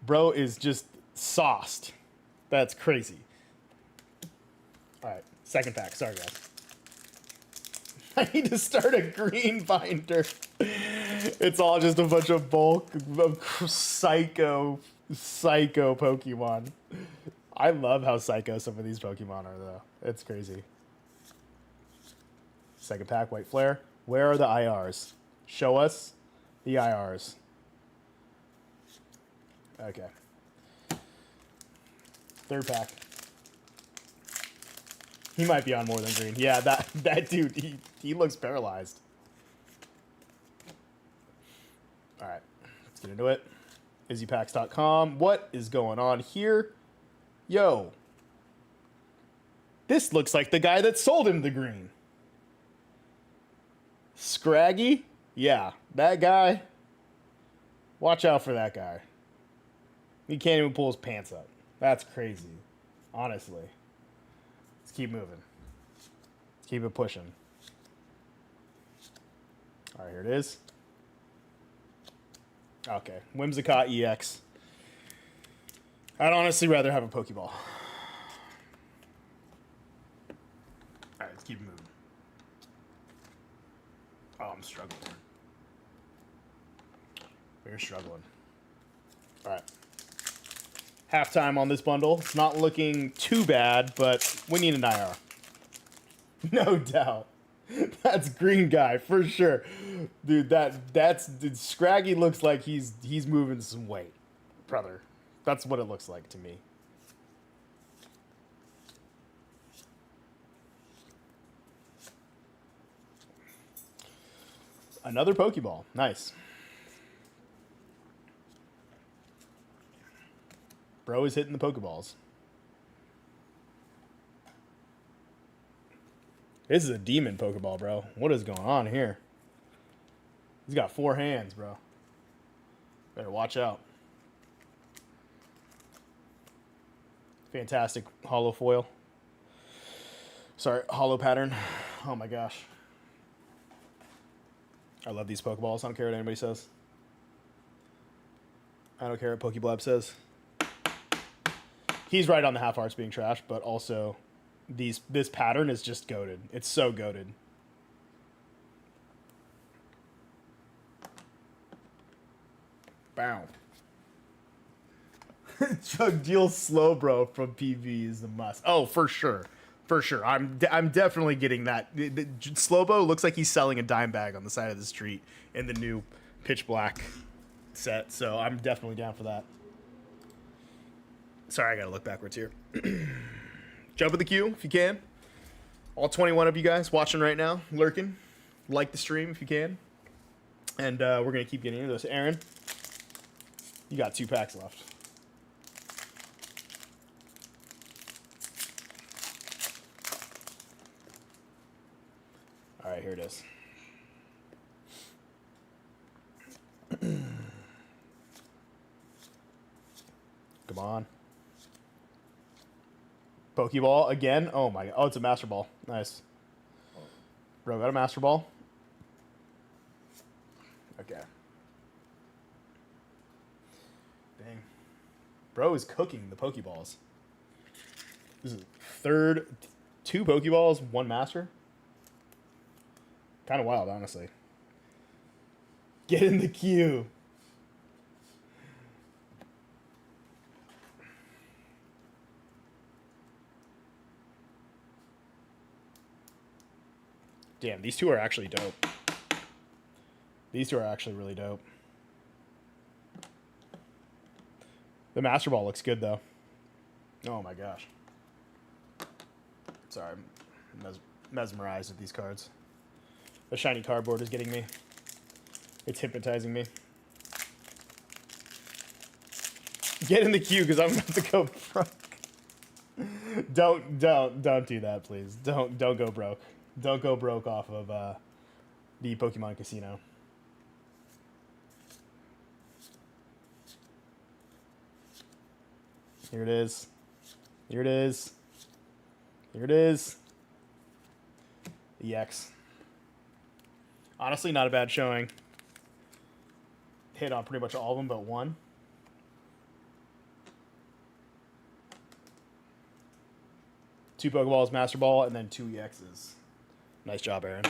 Bro is just sauced. That's crazy. All right, second pack. Sorry, guys. I need to start a green binder. It's all just a bunch of bulk of psycho Pokemon. I love how psycho some of these Pokemon are, though. It's crazy. Second pack, White Flare. Where are the IRs? Show us the IRs. Okay. Third pack. He might be on more than green. Yeah, that dude, he looks paralyzed. All right, let's get into it. IzzyPacks.com. What is going on here? Yo. This looks like the guy that sold him the green. Scraggy? Yeah, that guy. Watch out for that guy. He can't even pull his pants up. That's crazy. Honestly. Let's keep moving. Let's keep it pushing. All right, here it is. Okay, Whimsicott EX. I'd honestly rather have a Pokeball. All right, let's keep moving. Oh, I'm struggling. We're struggling. All right. Halftime on this bundle. It's not looking too bad, but we need an IR. No doubt. That's green guy for sure. Dude, dude, Scraggy looks like he's moving some weight, brother. That's what it looks like to me. Another Pokeball. Nice. Bro is hitting the Pokeballs. This is a demon Pokeball, bro. What is going on here? He's got 4 hands, bro. Better watch out. Fantastic hollow foil. Sorry, hollow pattern. Oh my gosh. I love these Pokeballs. I don't care what anybody says. I don't care what Pokeblab says. He's right on the half arts being trash, but also this pattern is just goated. It's so goated. Bow. Chug deal slow, bro, from PV is the must. Oh, for sure. For sure. I'm definitely getting that. Slowbo looks like he's selling a dime bag on the side of the street in the new Pitch Black set, so I'm definitely down for that. Sorry, I gotta look backwards here. Jump in the queue if you can. All 21 of you guys watching right now, lurking. Like the stream if you can. And we're gonna keep getting into this. Aaron, you got 2 packs left. All right, here it is. Come on. Pokeball again. Oh my god. Oh, it's a Master Ball. Nice. Bro, got a Master Ball. Okay. Dang. Bro is cooking the Pokeballs. This is third. 2 Pokeballs, 1 Master. Kind of wild, honestly. Get in the queue. Damn, these 2 are actually dope. These 2 are actually really dope. The Master Ball looks good, though. Oh my gosh. Sorry, I'm mesmerized with these cards. The shiny cardboard is getting me. It's hypnotizing me. Get in the queue, because I'm about to go broke. don't do that, please. Don't go broke. Don't go broke off of the Pokemon Casino. Here it is. Here it is. Here it is. EX. Honestly, not a bad showing. Hit on pretty much all of them but one. Two Pokeballs, Master Ball, and then two EXs. Nice job, Aaron.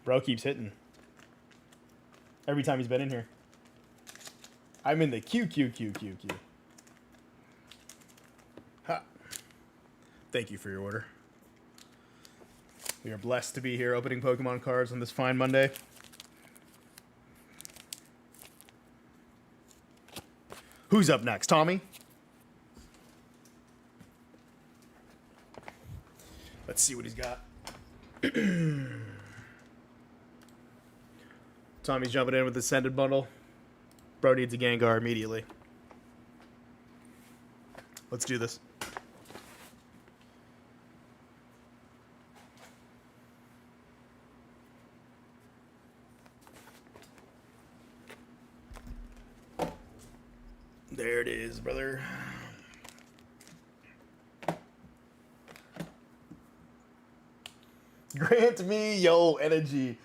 Bro keeps hitting. Every time he's been in here. I'm in the Q. Ha. Thank you for your order. We are blessed to be here opening Pokemon cards on this fine Monday. Who's up next? Tommy? Let's see what he's got. Tommy's jumping in with the Scented bundle. Bro needs a Gengar immediately. Let's do this. There it is, brother. Grant me yo energy.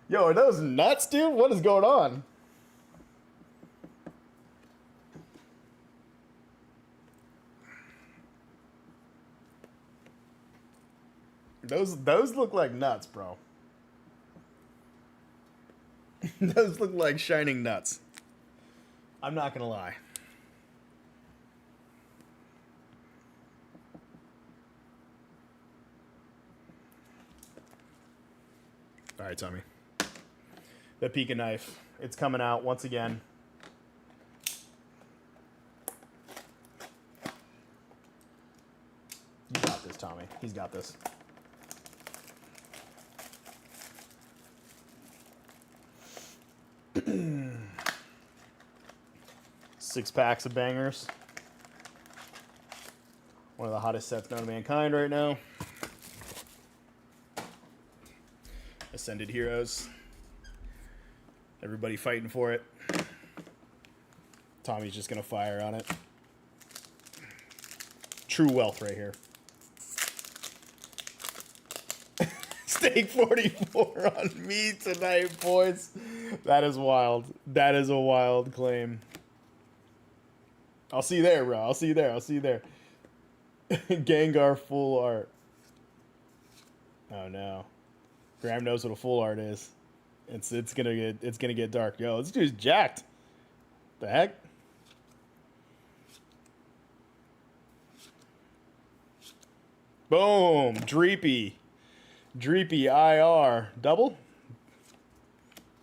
Yo, are those nuts, dude? What is going on? Those look like nuts, bro. Those look like shining nuts. I'm not gonna lie. All right, Tommy. The Pika knife. It's coming out once again. You got this, Tommy. He's got this. Six packs of bangers. One of the hottest sets known to mankind right now. Ascended Heroes. Everybody fighting for it. Tommy's just gonna fire on it. True wealth right here. Stake 44 on me tonight, boys. That is wild. That is a wild claim. I'll see you there, bro. I'll see you there. I'll see you there. Gengar full art. Oh no. Graham knows what a full art is. It's gonna get dark. Yo, this dude's jacked. The heck? Boom. Dreepy. Dreepy IR. Double?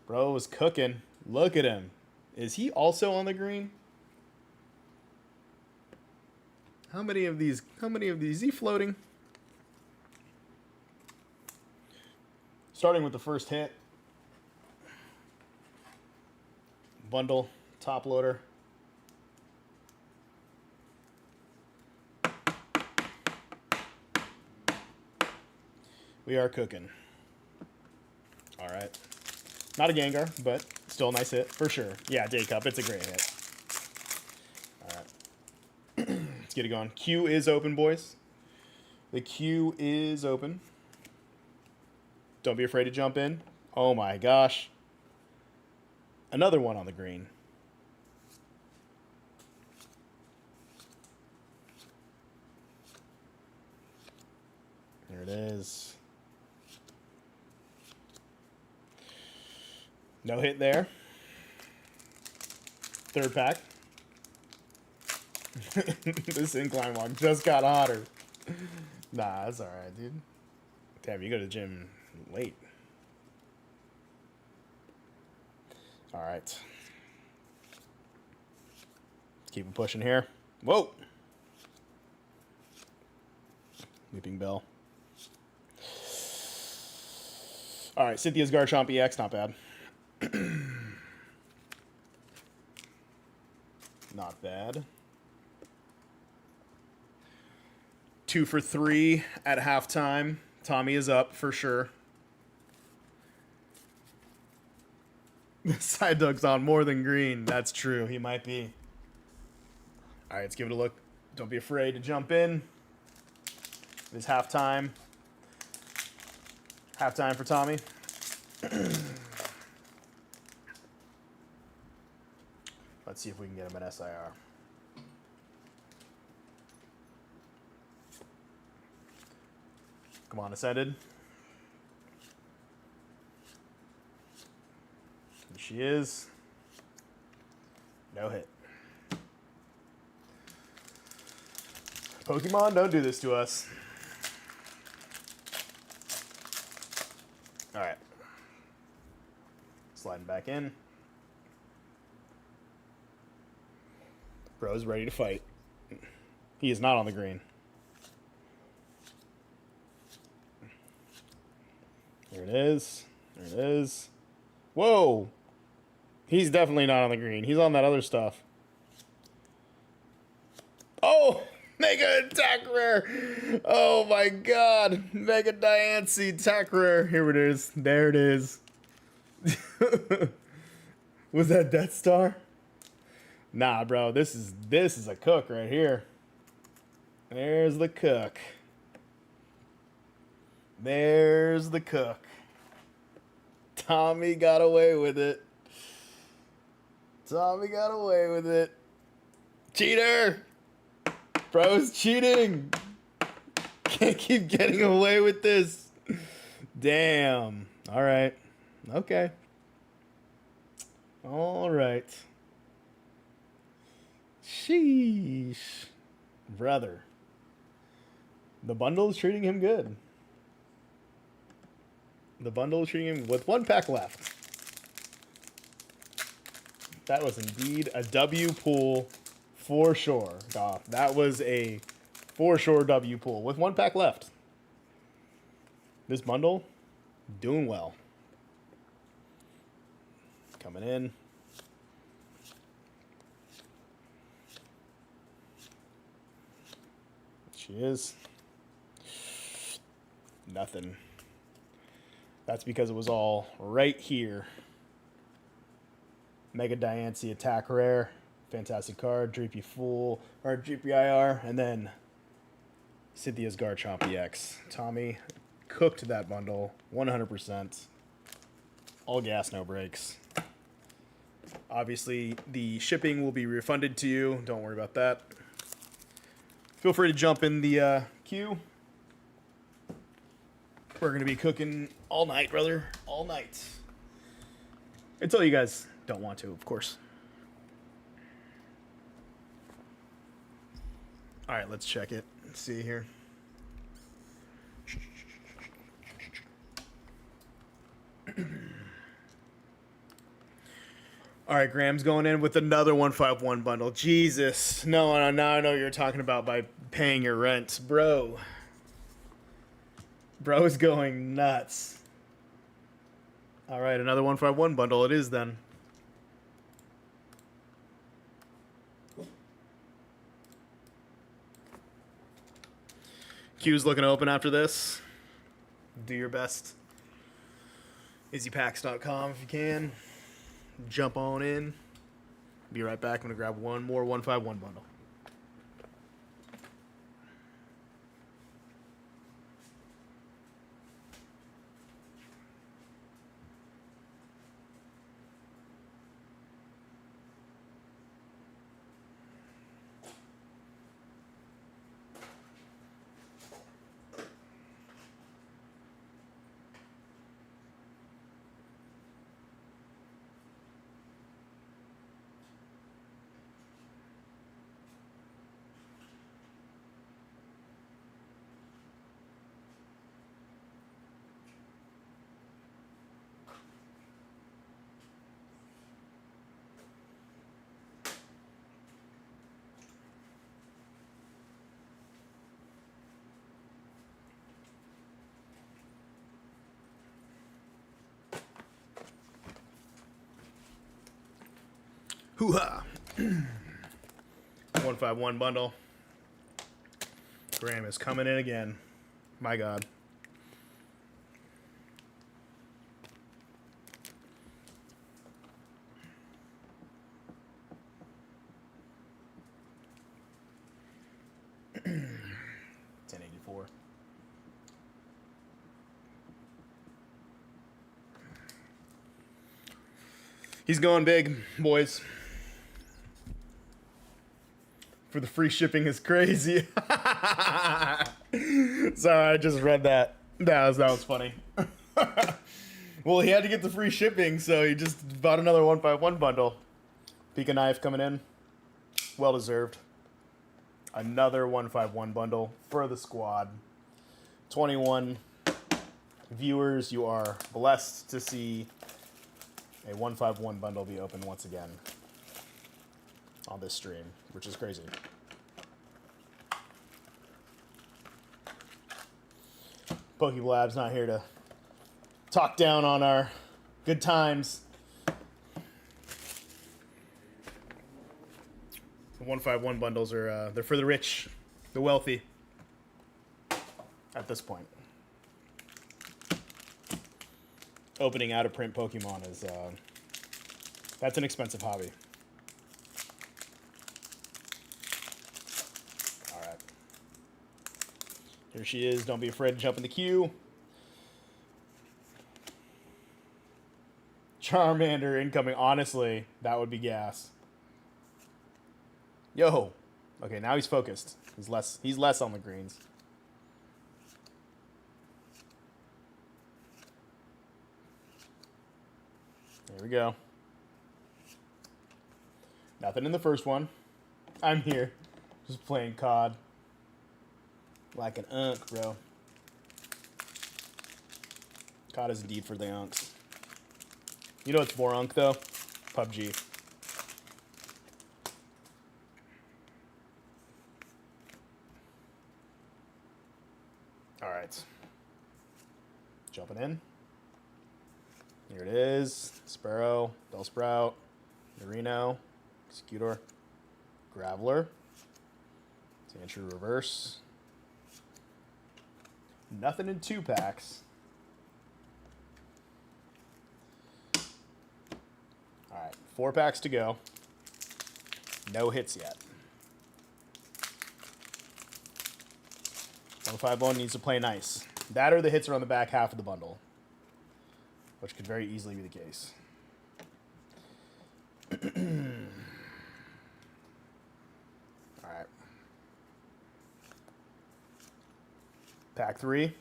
Bro was cooking. Look at him. Is he also on the green? How many of these is he floating? Starting with the first hit. Bundle, top loader. We are cooking. All right. Not a Gengar, but still a nice hit for sure. Yeah, Day Cup, it's a great hit. All right. Let's get it going. Queue is open, boys. The queue is open. Don't be afraid to jump in. Oh my gosh. Another one on the green. There it is. No hit there. Third pack. This incline walk just got hotter. Nah, that's alright, dude. Damn, you go to the gym late. Alright. Let's keep it pushing here. Whoa! Weeping Bell. Alright, Cynthia's Garchomp EX, not bad. Not bad. 2 for 3 at halftime. Tommy is up for sure. Side Duck's on more than green. That's true. He might be. All right, let's give it a look. Don't be afraid to jump in. It is halftime. Halftime for Tommy. Let's see if we can get him an SIR. Come on, Ascended. Here she is. No hit. Pokemon, don't do this to us. All right. Sliding back in. Bro's ready to fight. He is not on the green. There it is. There it is. Whoa! He's definitely not on the green. He's on that other stuff. Oh! Mega Attack Rare! Oh my god! Mega Diancie Attack Rare. Here it is. There it is. Was that Death Star? Nah, bro. This is a cook right here. There's the cook. There's the cook. Tommy got away with it. Tommy got away with it. Cheater! Bro's cheating! Can't keep getting away with this. Damn. Alright. Okay. Alright. Sheesh. Brother. The bundle is treating him good. The bundle is treating him with 1 pack left. That was indeed a W pool for sure, Goff. That was a for sure W pool with 1 pack left. This bundle, doing well. Coming in. She is. Nothing. That's because it was all right here. Mega Diancie Attack Rare. Fantastic card. Dreepy Fool. Or Dreepy IR. And then Cynthia's Garchomp EX. Tommy cooked that bundle 100%. All gas, no brakes. Obviously, the shipping will be refunded to you. Don't worry about that. Feel free to jump in the queue. We're going to be cooking all night, brother. All night. Until you guys don't want to, of course. All right, let's check it. Let's see here. All right, Graham's going in with another 151 bundle. Jesus. No, now I know what you're talking about by paying your rent. Bro. Bro's going nuts. All right, another 151 bundle it is then. Queue's looking open after this. Do your best. EasyPacks.com if you can. Jump on in. Be right back. I'm going to grab one more 151 bundle. Hoo-ha! 151 bundle. Graham is coming in again. My God. He's going big, boys. For the free shipping is crazy. Sorry, I just read that. That was funny. Well, he had to get the free shipping, so he just bought another 151 bundle. Pika Knife coming in. Well deserved. Another 151 bundle for the squad. 21 viewers, you are blessed to see a 151 bundle be opened once again on this stream, which is crazy. PokeBlab's not here to talk down on our good times. The 151 bundles are they're for the rich, the wealthy. At this point, opening out of print Pokemon is that's an expensive hobby. All right, here she is. Don't be afraid to jump in the queue. Charmander incoming. Honestly, that would be gas. Yo, okay, now he's focused. He's less on the greens. There we go. Nothing in the first one. I'm here. Just playing COD. Like an unk, bro. COD is indeed for the unks. You know what's more unk, though? PUBG. Alright. Jumping in. Here it is. Sparrow, Bellsprout, Nerino, Executor, Graveler, Sandshrew Reverse. Nothing in 2-packs. Alright, 4 packs to go. No hits yet. 151 needs to play nice. That or the hits are on the back half of the bundle, which could very easily be the case. All right. Pack 3.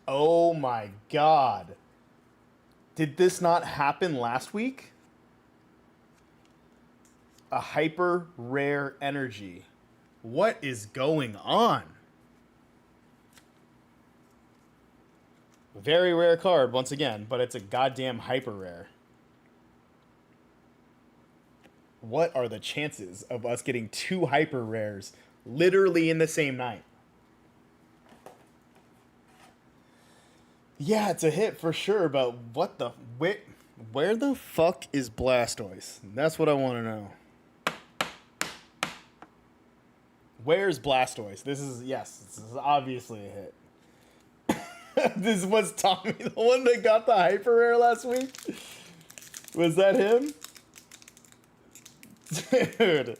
Oh my God. Did this not happen last week? A hyper rare energy. What is going on? Very rare card once again, but it's a goddamn hyper rare. What are the chances of us getting 2 hyper rares literally in the same night? Yeah, it's a hit for sure, but what the where the fuck is Blastoise? That's what I want to know. Where's Blastoise? This is obviously a hit. This was Tommy, the one that got the hyper rare last week? Was that him? Dude,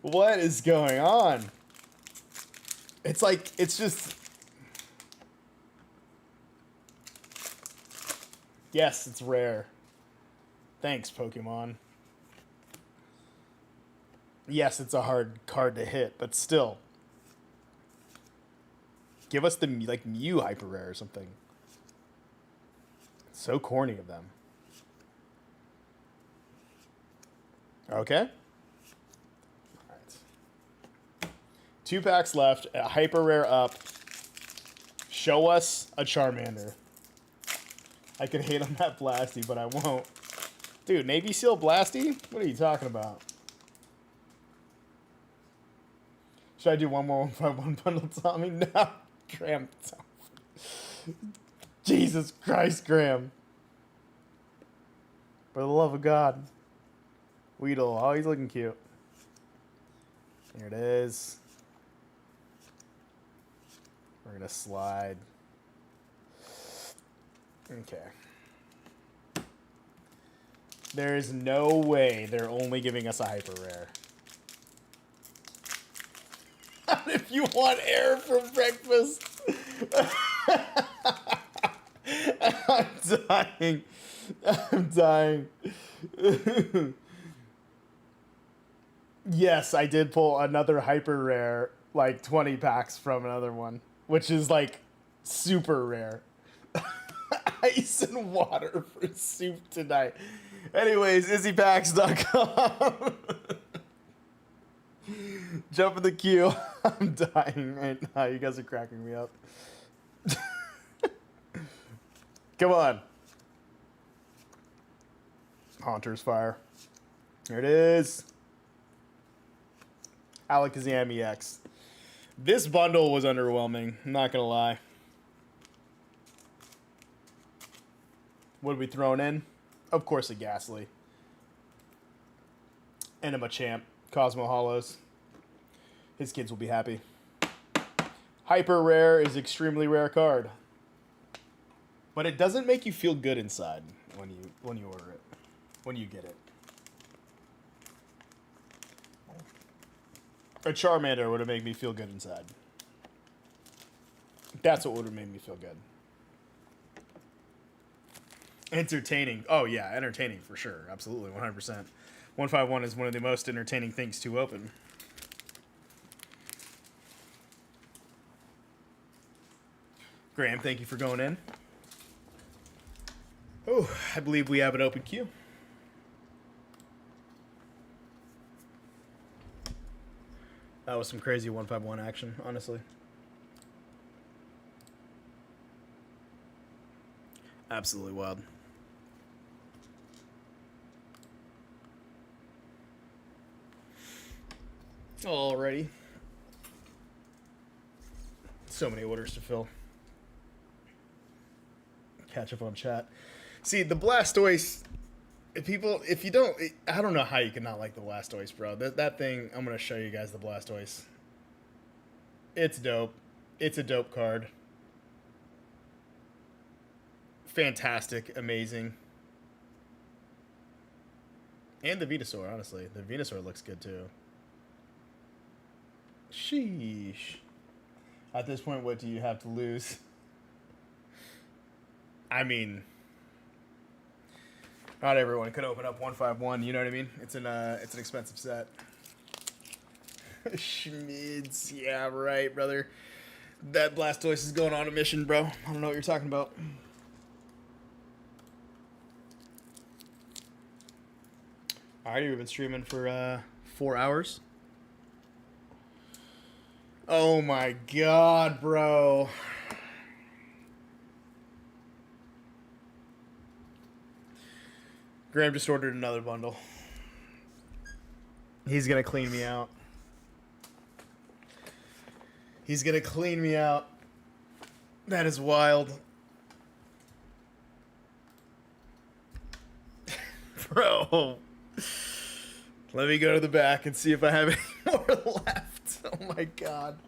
what is going on? It's like, it's just... Yes, it's rare. Thanks, Pokemon. Yes, it's a hard card to hit, but still. Give us the, like, Mew hyper rare or something. It's so corny of them. Okay. All right. 2 packs left. A hyper rare up. Show us a Charmander. I could hate on that Blasty, but I won't. Dude, Navy Seal Blasty? What are you talking about? Should I do one more 151 bundle, Tommy? No. Graham. Jesus Christ, Graham. For the love of God. Weedle. Oh, he's looking cute. Here it is. We're going to slide. Okay. There is no way they're only giving us a hyper rare. If you want air for breakfast. I'm dying. I'm dying. Yes, I did pull another hyper rare, like 20 packs from another one, which is like super rare. Ice and water for soup tonight. Anyways, izzypacks.com. Jump in the queue. I'm dying right now. You guys are cracking me up. Come on. Haunter's Fire. Here it is. Alakazam EX. This bundle was underwhelming. I'm not going to lie. What are we throwing in? Of course, a Ghastly. And a Machamp. Cosmo Hollows. His kids will be happy. Hyper Rare is extremely rare card. But it doesn't make you feel good inside when you order it. When you get it. A Charmander would have made me feel good inside. That's what would have made me feel good. Entertaining. Oh, yeah, entertaining for sure. Absolutely, 100%. 151 is one of the most entertaining things to open. Graham, thank you for going in. Oh, I believe we have an open queue. That was some crazy 151 action, honestly. Absolutely wild. Alrighty. So many orders to fill. Catch up on chat. See, the Blastoise, if you don't, I don't know how you can not like the Blastoise, bro. That thing, I'm going to show you guys the Blastoise. It's dope. It's a dope card. Fantastic. Amazing. And the Venusaur, honestly. The Venusaur looks good, too. Sheesh. At this point, what do you have to lose? I mean, not everyone could open up 151. You know what I mean? It's an expensive set. Schmids, yeah, right, brother. That Blastoise is going on a mission, bro. I don't know what you're talking about. Alrighty, we've been streaming for 4 hours. Oh my god, bro. Graham just ordered another bundle. He's gonna clean me out. He's gonna clean me out. That is wild. Bro. Let me go to the back and see if I have any more left. Oh my god.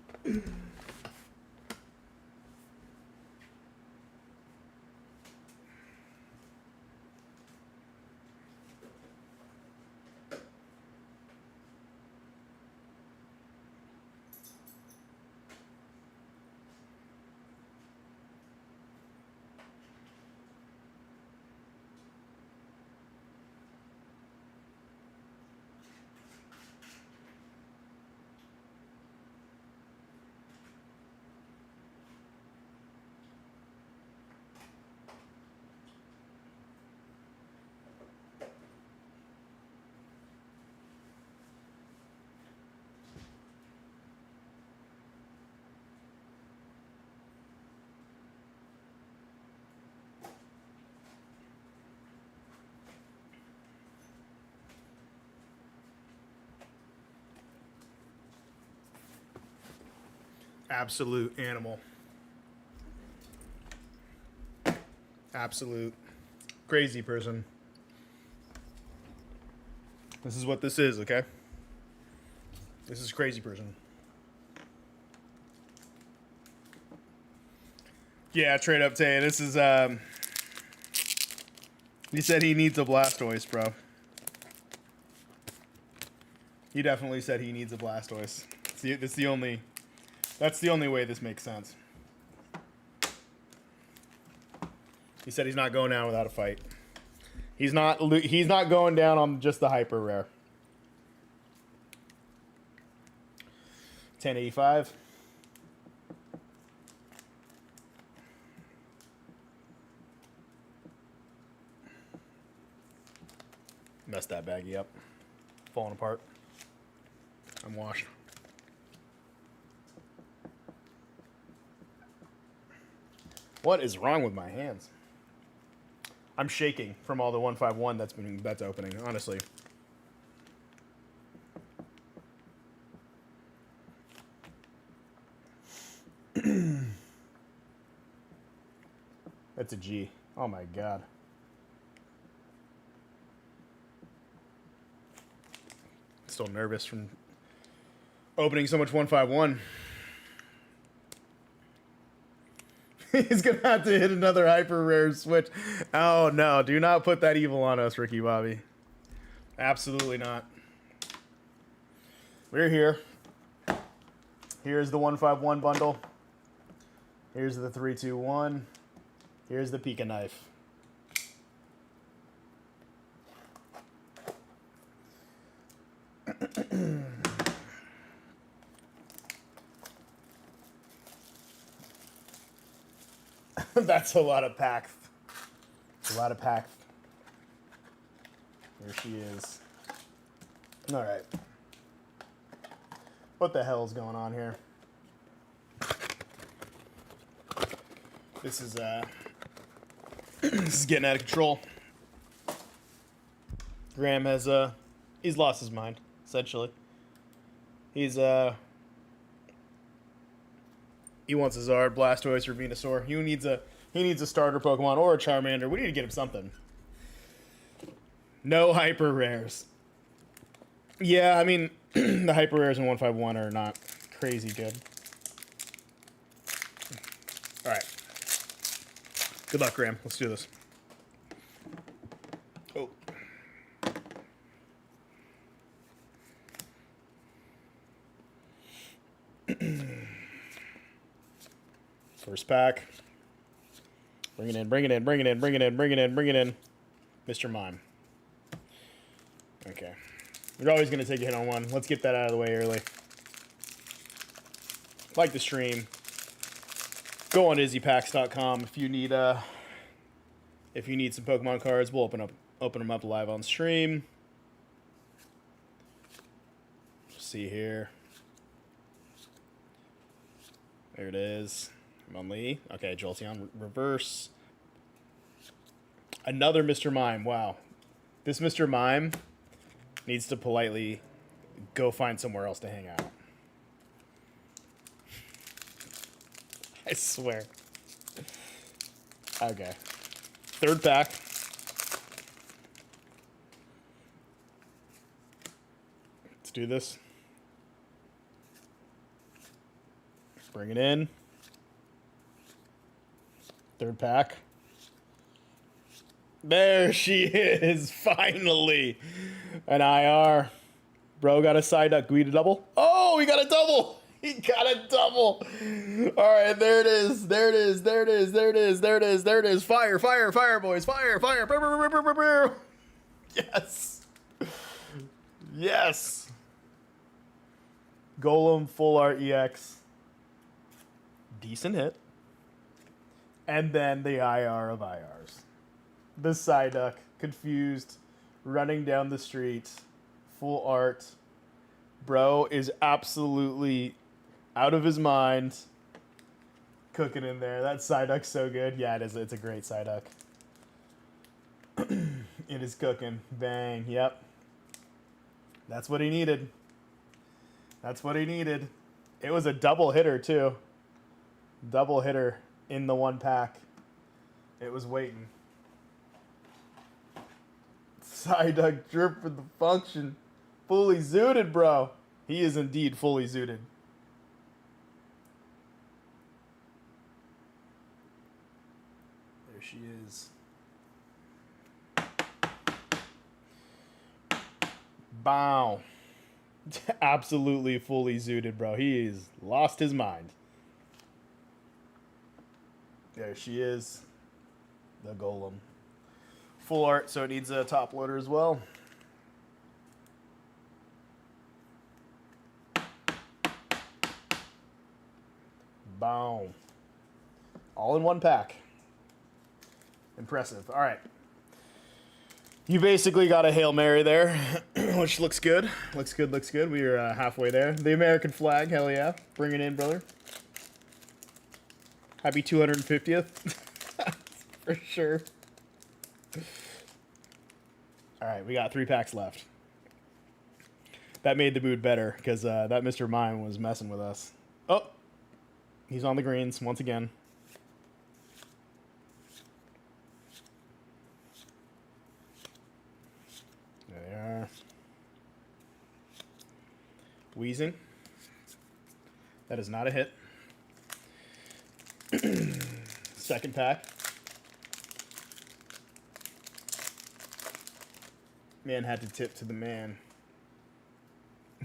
Absolute animal. Absolute crazy person. This is what this is, okay? This is crazy person. Yeah, trade up Tay. This is he said he needs a Blastoise, bro. He definitely said he needs a Blastoise. That's the only way this makes sense. He said he's not going down without a fight. He's not going down on just the hyper rare. 1085. Messed that baggie up. Falling apart. I'm washed. What is wrong with my hands? I'm shaking from all the 151 that's opening, honestly. That's a G. Oh my god. Still nervous from opening so much 151. He's gonna have to hit another hyper rare switch. Oh no, do not put that evil on us, Ricky Bobby. Absolutely not. We're here. Here's the 151 bundle. Here's the 321. Here's the Pika knife. That's a lot of pack. A lot of pack. There she is. All right. What the hell is going on here? This is this is getting out of control. Graham has he's lost his mind, essentially. He's he wants a Zard, Blastoise, or Venusaur. He needs a starter Pokemon or a Charmander. We need to get him something. No hyper rares. Yeah, I mean the hyper rares in 151 are not crazy good. All right. Good luck, Graham. Let's do this. Oh. First pack. Bring it in, bring it in, bring it in, bring it in, bring it in, bring it in. Mr. Mime. Okay. You're always going to take a hit on one. Let's get that out of the way early. Like the stream. Go on izzypacks.com if you need some Pokemon cards. We'll open them up live on stream. Let's see here. There it is. Munley. Okay, Jolteon reverse. Another Mr. Mime. Wow. This Mr. Mime needs to politely go find somewhere else to hang out. I swear. Okay. Third pack. Let's do this. Bring it in. Third pack. There she is, finally. An IR. Bro got a Psyduck. Do we get a double? Oh, he got a double. He got a double. All right, there it is. There it is. There it is. There it is. There it is. There it is. Fire, fire, fire, boys. Fire, fire. Brr, brr, brr, brr, brr. Yes. Yes. Golem Full Art EX. Decent hit. And then the IR of IRs. The Psyduck, confused, running down the street, full art. Bro is absolutely out of his mind. Cooking in there. That Psyduck's so good. Yeah, it is. It's a great Psyduck. It is cooking. Bang. Yep. That's what he needed. That's what he needed. It was a double hitter, too. Double hitter in the one pack. It was waiting. Psyduck drip for the function. Fully zooted, bro. He is indeed fully zooted. There she is. Bow. Absolutely fully zooted, bro. He's lost his mind. There she is. The golem. Full art, so it needs a top loader as well. Boom. All in one pack. Impressive. All right. You basically got a Hail Mary there, which looks good. Looks good, looks good. We are halfway there. The American flag, hell yeah. Bring it in, brother. Happy 250th. For sure. All right, we got 3 packs left. That made the mood better because that Mr. Mime was messing with us. Oh, he's on the greens once again. There they are. Wheezing. That is not a hit. Second pack. Man had to tip to the man.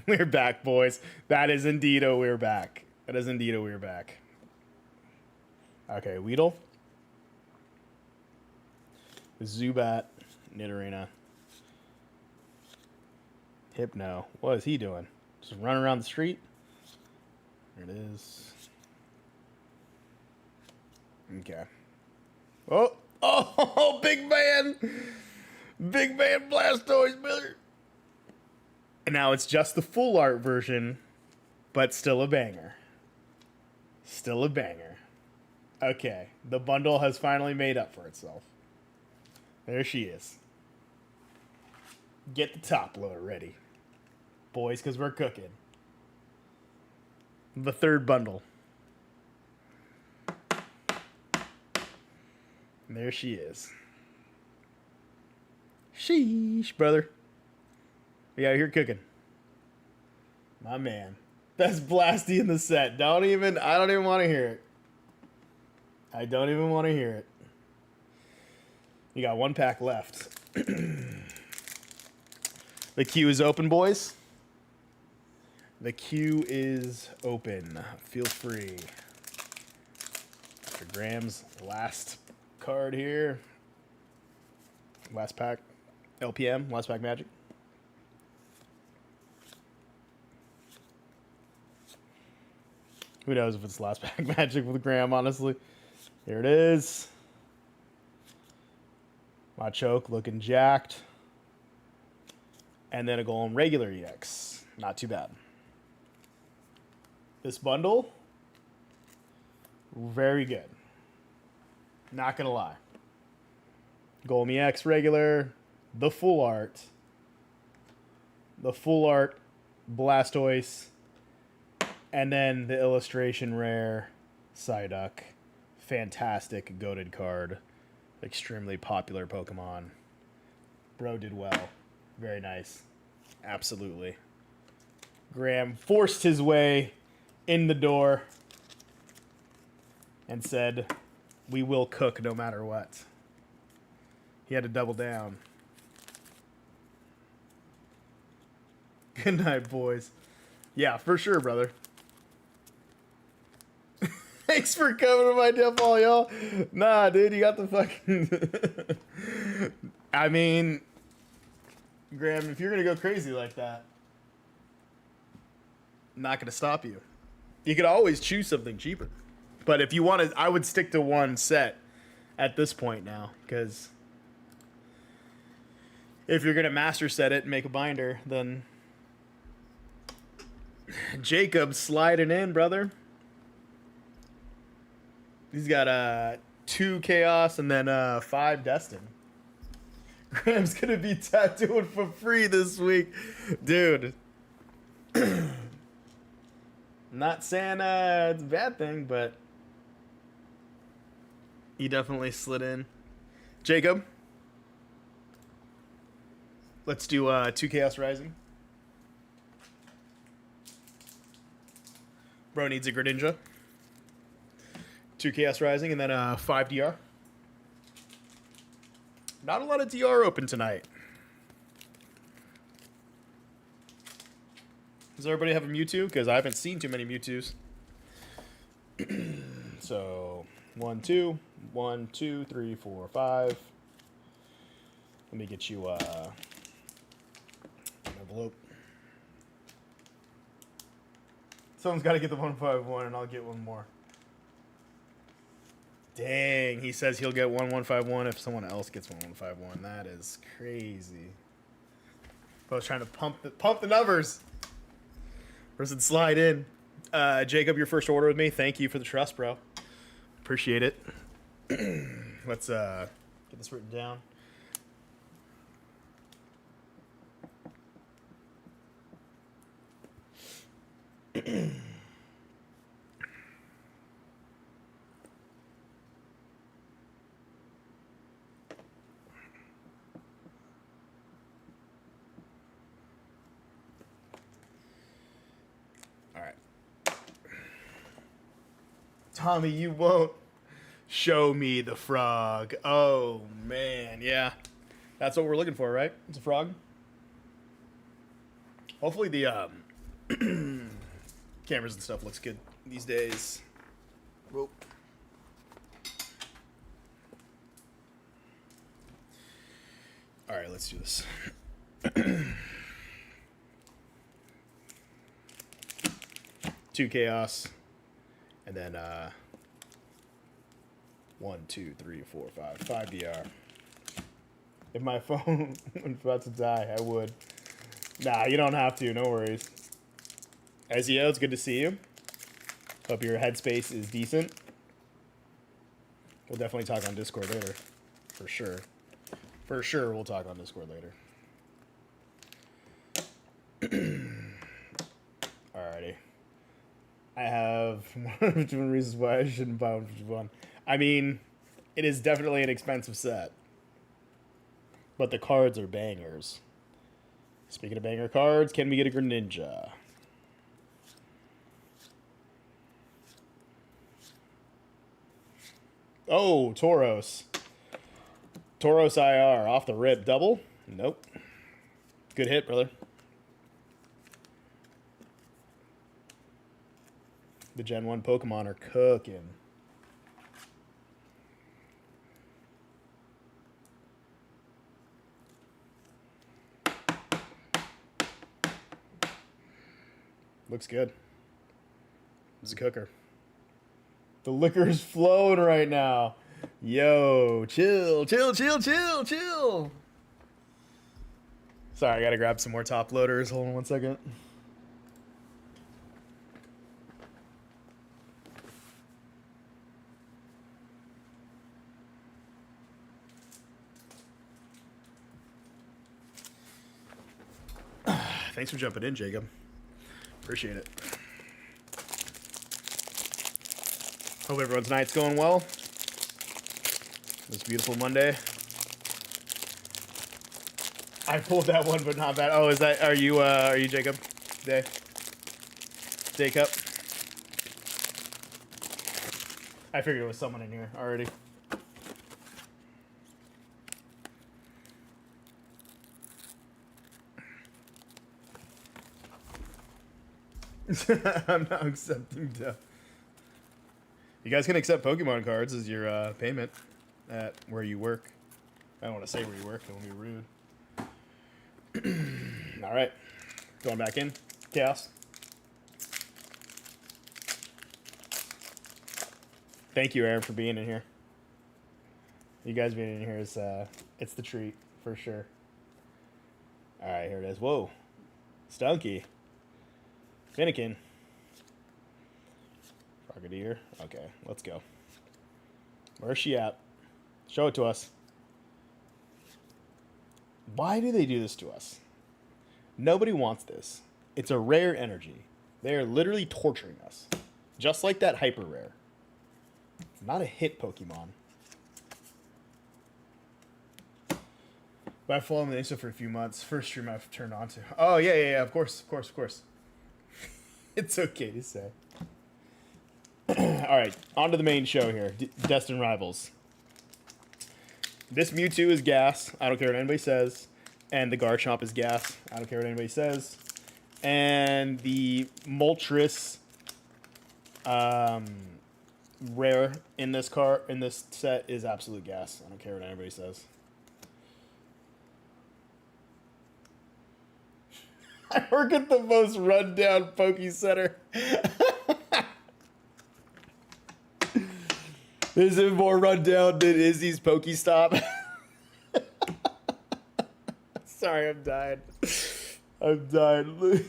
We're back, boys. That is indeed a we're back. That is indeed a we're back. Okay, Weedle. Zubat. Nidorina. Hypno. What is he doing? Just running around the street? There it is. Okay. Oh! Oh! Big man! Big man Blastoise, brother! And now it's just the full art version, but still a banger. Still a banger. Okay. The bundle has finally made up for itself. There she is. Get the top loader ready, boys, because we're cooking. The third bundle. There she is. Sheesh, brother. We out here cooking. My man. That's Blasty in the set. I don't even want to hear it. I don't even want to hear it. You got 1 pack left. The queue is open, boys. The queue is open. Feel free. For Graham's last card here. Last pack. LPM. Last pack Magic. Who knows if it's last pack Magic with Graham, honestly. Here it is. Machoke looking jacked. And then a Golem regular EX. Not too bad. This bundle, very good. Not gonna lie. Golem EX regular, the full art Blastoise, and then the illustration rare Psyduck. Fantastic goated card. Extremely popular Pokemon. Bro did well. Very nice. Absolutely. Graham forced his way in the door and said, "We will cook no matter what." He had to double down. Good night, boys. Yeah, for sure, brother. Thanks for coming to my downfall, y'all. Nah, dude, you got the fucking... I mean, Graham, if you're going to go crazy like that, I'm not going to stop you. You could always choose something cheaper. But if you want to, I would stick to one set at this point now. Because if you're going to master set it and make a binder, then Jacob sliding in, brother. He's got 2 Chaos and then 5 Destin. Graham's going to be tattooing for free this week. Dude. Not saying it's a bad thing, but he definitely slid in. Jacob, let's do 2 Chaos Rising. Bro needs a Greninja. 2 Chaos Rising, and then 5 DR. Not a lot of DR open tonight. Does everybody have a Mewtwo? Because I haven't seen too many Mewtwo's. So, 1, 2, 1, 2, 3, 4, 5. Let me get you an envelope. Someone's got to get the 151, and I'll get one more. Dang, he says he'll get 1151 if someone else gets 1151. That is crazy. I was trying to pump the numbers. Person slide in. Jacob, your first order with me. Thank you for the trust, bro. Appreciate it. Let's get this written down. Tommy, you won't show me the frog. Oh, man. Yeah. That's what we're looking for, right? It's a frog. Hopefully the cameras and stuff looks good these days. Whoa. All right, let's do this. 2 Chaos. And then 1, 2, 3, 4, 5 DR. If my phone was about to die, I would. Nah, you don't have to. No worries. Ezio, it's good to see you. Hope your headspace is decent. We'll definitely talk on Discord later. For sure. For sure, we'll talk on Discord later. Alrighty. I have 151 reasons why I shouldn't buy 151. I mean, it is definitely an expensive set. But the cards are bangers. Speaking of banger cards, can we get a Greninja? Oh, Tauros. Tauros IR off the rip. Double? Nope. Good hit, brother. The Gen 1 Pokemon are cooking. Looks good. It's a cooker. The liquor's flowing right now. Yo, chill. Sorry, I gotta grab some more top loaders. Hold on 1 second. Thanks for jumping in, Jacob. Appreciate it. Hope everyone's night's going well. This beautiful Monday. I pulled that one, but not bad. Oh, is that? Are you Jacob? Jacob. I figured it was someone in here already. I'm not accepting death. You guys can accept Pokemon cards as your payment at where you work. I don't want to say where you work. Don't be rude. All right. Going back in. Chaos. Thank you, Aaron, for being in here. You guys being in here is it's the treat for sure. All right, here it is. Whoa. Stunky. Finnegan. Frogadier. Okay, let's go. Where's she at? Show it to us. Why do they do this to us? Nobody wants this. It's a rare energy. They are literally torturing us. Just like that hyper rare. Not a hit Pokemon. But I've followed Mesa for a few months. First stream I've turned on to. Oh, yeah. Of course. It's okay to say. All right, on to the main show here. Destined Rivals. This Mewtwo is gas. I don't care what anybody says. And the Garchomp is gas. I don't care what anybody says. And the Moltres rare in this set is absolute gas. I don't care what anybody says. I work at the most rundown Poke Center. Is it more rundown than Izzy's Pokestop? Sorry, I'm dying. I'm dying.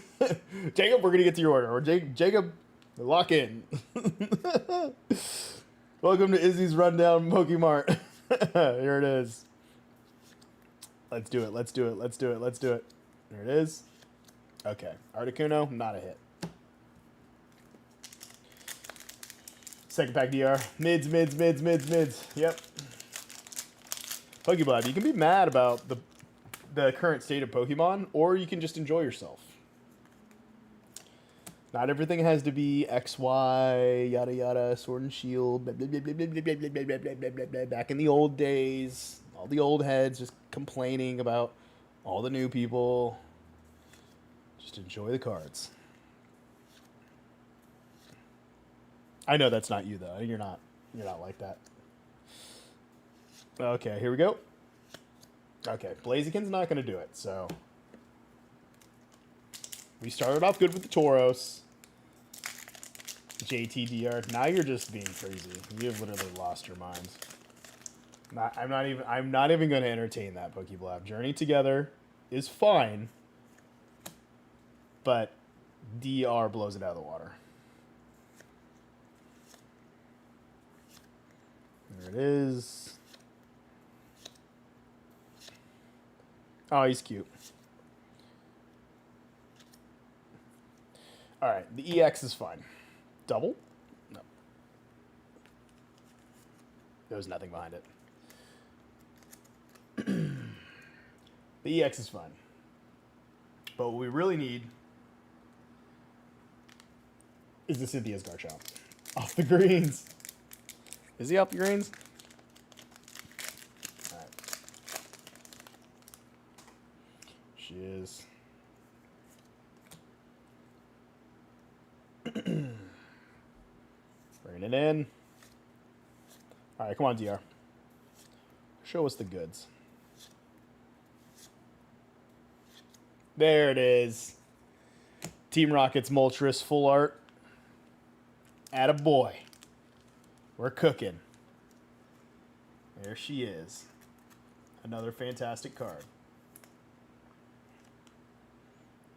Jacob, we're gonna get to your order. Or Jacob, lock in. Welcome to Izzy's Rundown Pokemart. Here it is. Let's do it. Let's do it. Let's do it. Let's do it. There it is. Okay. Articuno, not a hit. Second pack DR. Mids. Yep. Pokeball, you can be mad about the current state of Pokemon, or you can just enjoy yourself. Not everything has to be XY, yada yada, Sword and Shield, blah, blah, blah, blah, blah, blah, blah, blah, blah, blah, blah, blah. Back in the old days, all the old heads just complaining about all the new people. Just enjoy the cards. I know that's not you though. You're not like that. Okay, here we go. Okay, Blaziken's not going to do it, so we started off good with the Tauros. JTDR. Now you're just being crazy. You have literally lost your mind. I'm not even going to entertain that, Pokeblab. Journey Together is fine, but DR blows it out of the water. There it is. Oh, he's cute. All right, the EX is fine. Double? No. There's nothing behind it. The EX is fine. But what we really need is the Cynthia's Garchomp. Off the greens. Is he off the greens? All right. She is. Bringing it in. All right, come on, DR. Show us the goods. There it is. Team Rocket's Moltres full art. Attaboy. We're cooking. There she is. Another fantastic card.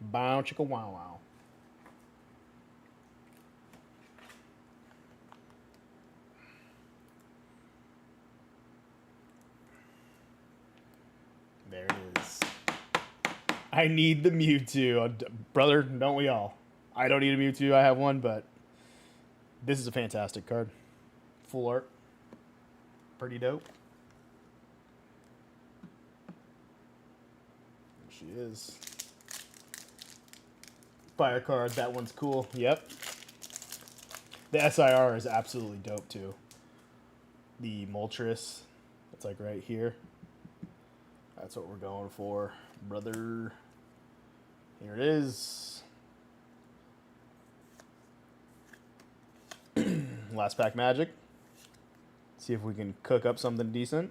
Bow chicka wow wow. There it is. I need the Mewtwo. Brother, don't we all? I don't need a Mewtwo. I have one, but this is a fantastic card. Full art. Pretty dope. There she is. Fire card. That one's cool. Yep. The SIR is absolutely dope, too. The Moltres. It's like right here. That's what we're going for, brother. Here it is. Last pack magic. See if we can cook up something decent.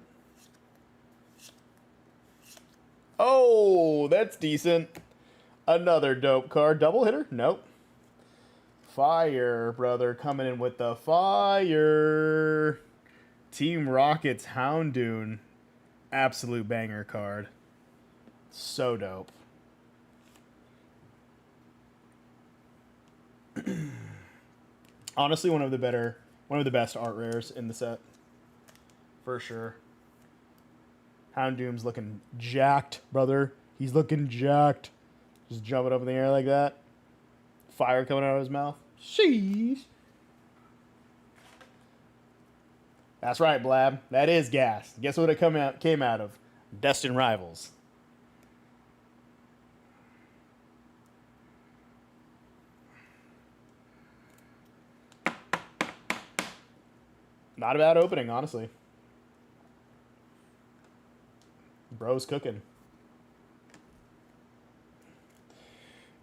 Oh, that's decent. Another dope card. Double hitter? Nope. Fire, brother. Coming in with the fire. Team Rocket's Houndoom. Absolute banger card. So dope. Honestly, one of the best art rares in the set. For sure. Houndoom's looking jacked, brother. He's looking jacked. Just jumping up in the air like that. Fire coming out of his mouth. Sheesh. That's right, Blab. That is gas. Guess what it came out of? Destined Rivals. Not a bad opening, honestly. Bro's cooking.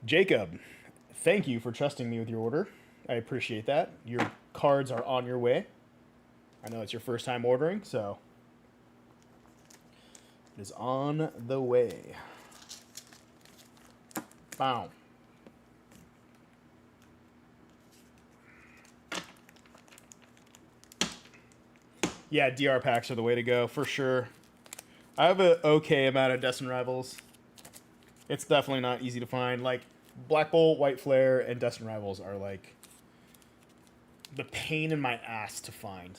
Jacob, thank you for trusting me with your order. I appreciate that. Your cards are on your way. I know it's your first time ordering, so it is on the way. Bow. Yeah, DR packs are the way to go, for sure. I have an okay amount of Destin Rivals. It's definitely not easy to find. Like, Black Bolt, White Flare, and Destin Rivals are like the pain in my ass to find.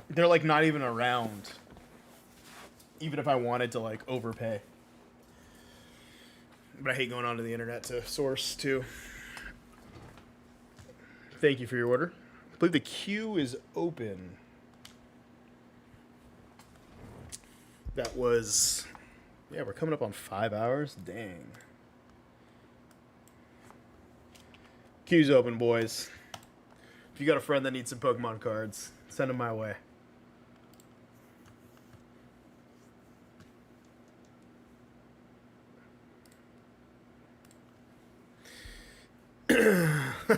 They're like not even around. Even if I wanted to like overpay. But I hate going onto the internet to source too. Thank you for your order. I believe the queue is open. That was, yeah, we're coming up on 5 hours. Dang. Queue's open, boys. If you got a friend that needs some Pokemon cards, send them my way.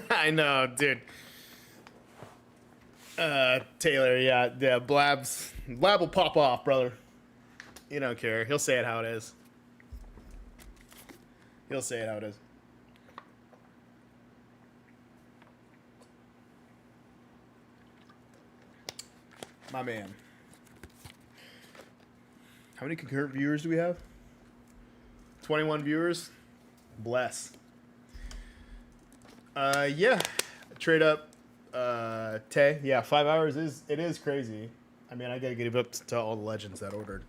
I know, dude. Taylor, yeah, Blab will pop off, brother. You don't care. He'll say it how it is. He'll say it how it is. My man. How many concurrent viewers do we have? 21 viewers. Bless. Yeah. Trade up. Tay. Yeah, 5 hours is crazy. I mean, I gotta give up to all the legends that ordered.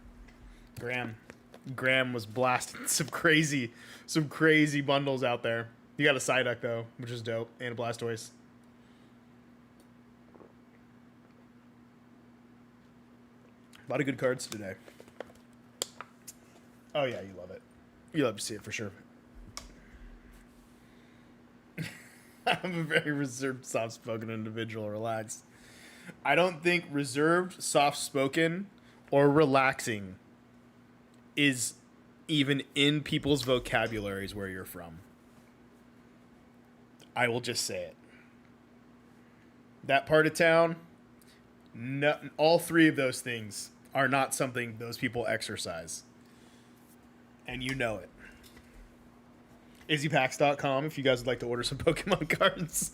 Graham was blasting some crazy bundles out there. You got a Psyduck though, which is dope, and a Blastoise. A lot of good cards today. Oh yeah, you love it. You love to see it for sure. I'm a very reserved, soft-spoken individual. Relax. I don't think reserved, soft-spoken, or relaxing is even in people's vocabularies where you're from. I will just say it. That part of town, no, all three of those things are not something those people exercise. And you know it. IzzyPacks.com if you guys would like to order some Pokemon cards.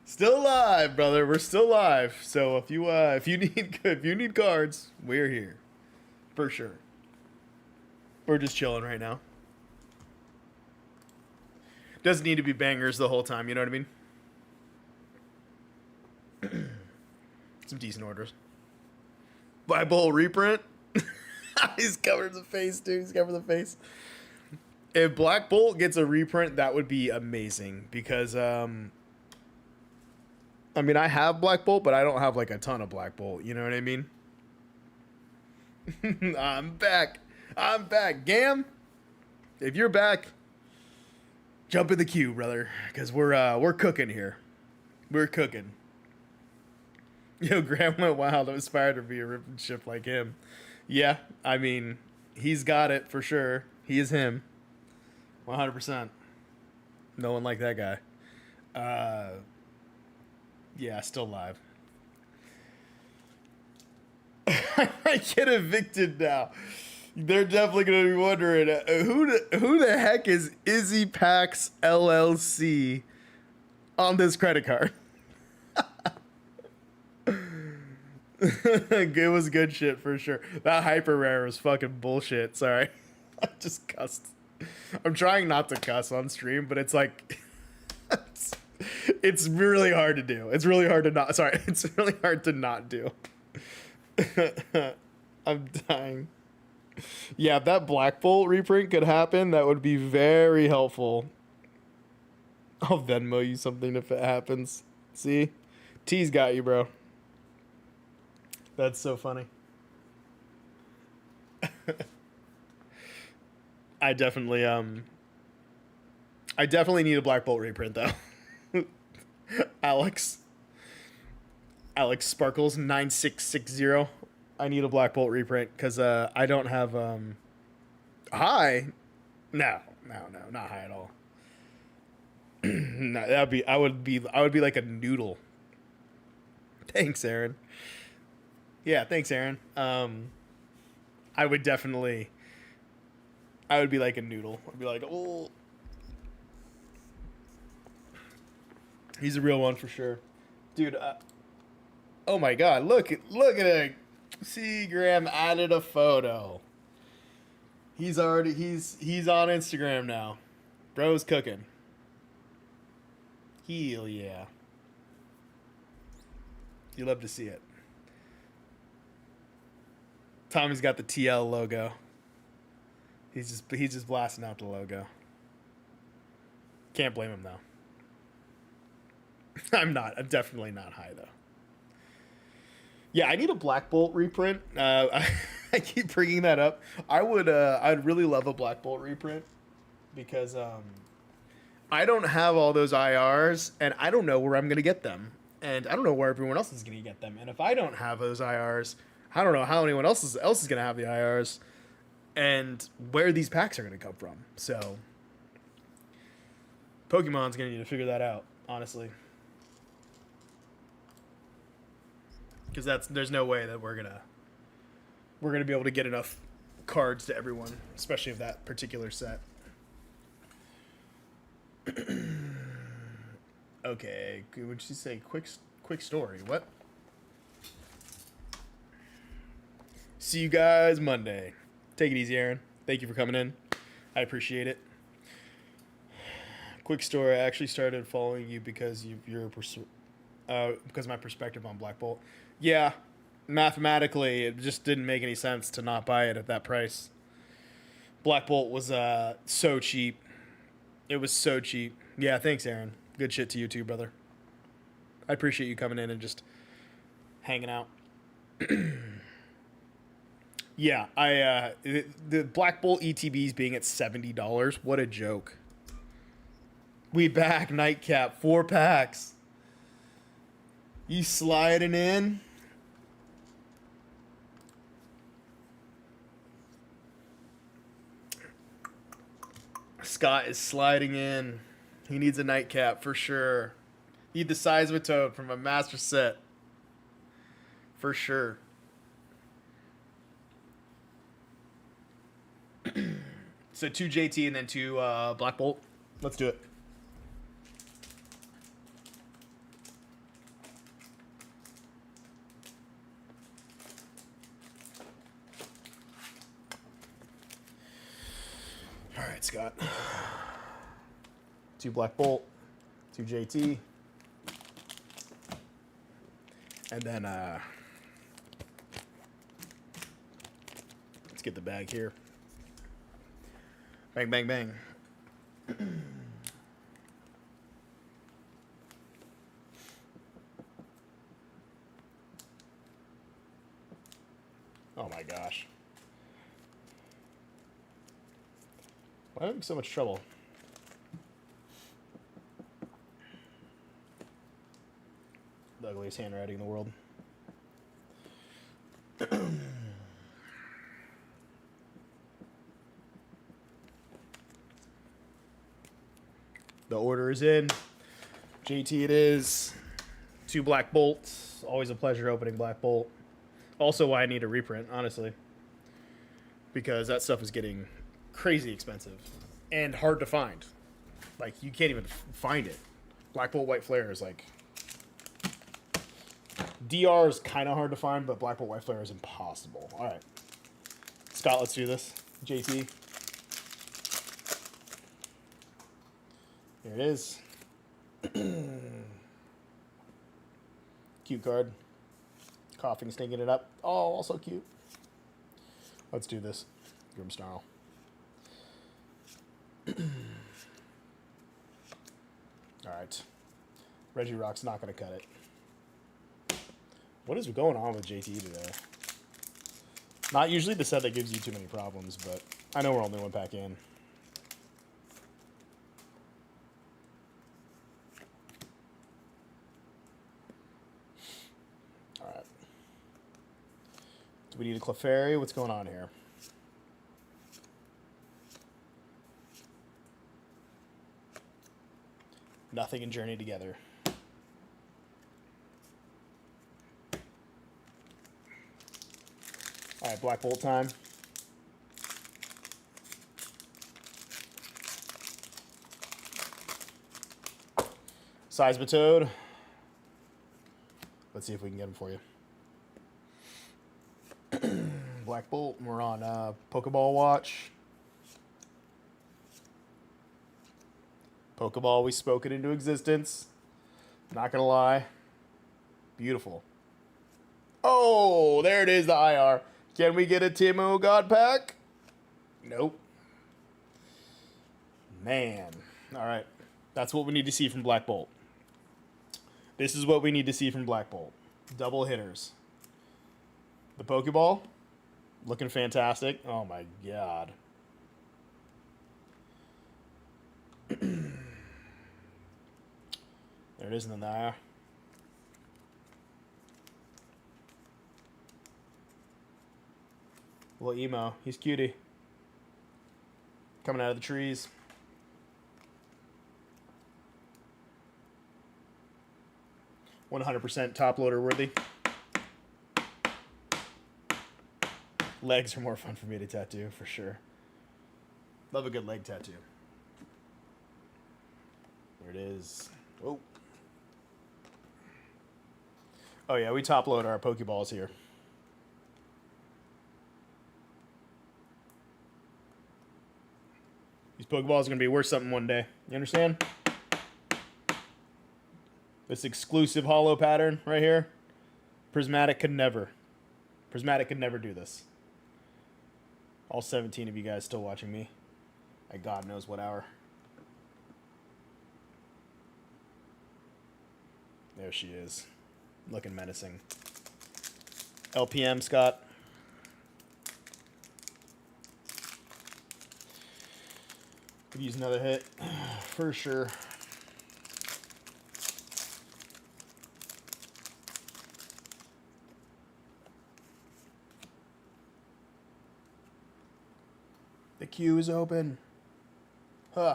Still alive, brother. We're still live. So if you need cards, we're here. For sure. We're just chilling right now. Doesn't need to be bangers the whole time, you know what I mean? Some decent orders. Black Bolt reprint. He's covered the face, dude. He's covered the face. If Black Bolt gets a reprint, that would be amazing because I mean, I have Black Bolt, but I don't have like a ton of Black Bolt. You know what I mean? I'm back. Gam, if you're back, jump in the queue, brother, because we're cooking here. We're cooking. Yo, Graham went wild. I'm inspired to be a rip and ship like him. Yeah, I mean, he's got it for sure. He is him. 100%. No one like that guy. Yeah, still live. I get evicted now. They're definitely going to be wondering who the heck is Izzy Packs LLC on this credit card. It was good shit for sure. That hyper rare was fucking bullshit. Sorry. I just cussed. I'm trying not to cuss on stream, but it's like it's really hard to do. It's really hard to not. Sorry, it's really hard to not do. I'm dying. Yeah, if that Black Bolt reprint could happen, that would be very helpful. I'll Venmo you something if it happens. See? T's got you, bro. That's so funny. I definitely need a Black Bolt reprint though. Alex Sparkles 9660. I need a Black Bolt reprint because I don't have high. No, not high at all. No, I would be like a noodle. Thanks, Aaron. Yeah, thanks, Aaron. I would be like a noodle. I'd be like, oh, he's a real one for sure, dude. Oh my God, look at it. See, Graham added a photo. He's on Instagram now. Bro's cooking. Hell yeah. You love to see it. Tommy's got the TL logo. He's just blasting out the logo. Can't blame him though. I'm definitely not high though. Yeah, I need a Black Bolt reprint. I keep bringing that up. I'd really love a Black Bolt reprint because I don't have all those IRs and I don't know where I'm gonna get them, and I don't know where everyone else is gonna get them. And if I don't have those IRs, I don't know how anyone else is gonna have the IRs, and where these packs are gonna come from. So Pokemon's gonna need to figure that out, honestly. Because there's no way that we're gonna be able to get enough cards to everyone, especially of that particular set. Okay, would you say quick story? What? See you guys Monday. Take it easy, Aaron. Thank you for coming in. I appreciate it. Quick story. I actually started following you because because of my perspective on Black Bolt. Yeah, mathematically, it just didn't make any sense to not buy it at that price. Black Bolt was so cheap. It was so cheap. Yeah, thanks, Aaron. Good shit to you too, brother. I appreciate you coming in and just hanging out. Yeah, the Black Bolt ETBs being at $70. What a joke. We back, Nightcap, 4 packs. You sliding in? Scott is sliding in. He needs a nightcap for sure. Need the size of a toad from a master set. For sure. So 2 JT and then 2 Black Bolt. Let's do it. All right, Scott. 2 Black Bolt, 2 JT, and then let's get the bag here. Bang, bang, bang. Oh my gosh. Why am I in so much trouble? The ugliest handwriting in the world. The order is in. JT it is. 2 Black Bolts. Always a pleasure opening Black Bolt. Also why I need a reprint, honestly. Because that stuff is getting crazy expensive. And hard to find. Like, you can't even find it. Black Bolt White Flare is like... DR is kind of hard to find, but Black Bolt White Flare is impossible. All right. Scott, let's do this. JT. Here it is. Cute card. Coughing, stinking it up. Oh, also cute. Let's do this. Grimmsnarl. Alright. Regirock's not going to cut it. What is going on with JT today? Not usually the set that gives you too many problems, but I know we're only 1 pack in. Do we need a Clefairy? What's going on here? Nothing in Journey Together. All right, Black Bolt time. Seismitoad. Let's see if we can get him for you. Black Bolt. We're on Pokeball Watch. Pokeball, we spoke it into existence. Not gonna lie. Beautiful. Oh, there it is, the IR. Can we get a Timo God Pack? Nope. Man. All right. That's what we need to see from Black Bolt. This is what we need to see from Black Bolt. Double hitters. The Pokeball, looking fantastic. Oh my god. There it is in the IR. Little emo. He's cutie. Coming out of the trees. %100% top loader worthy. Legs are more fun for me to tattoo, for sure. Love a good leg tattoo. There it is. Oh. Oh yeah, we top load our Pokeballs here. These Pokeballs are going to be worth something one day. You understand? This exclusive hollow pattern right here. Prismatic could never. Prismatic could never do this. All 17 of you guys still watching me. At God knows what hour. There she is. Looking menacing. LPM, Scott. Could use another hit. For sure. The queue is open. Huh.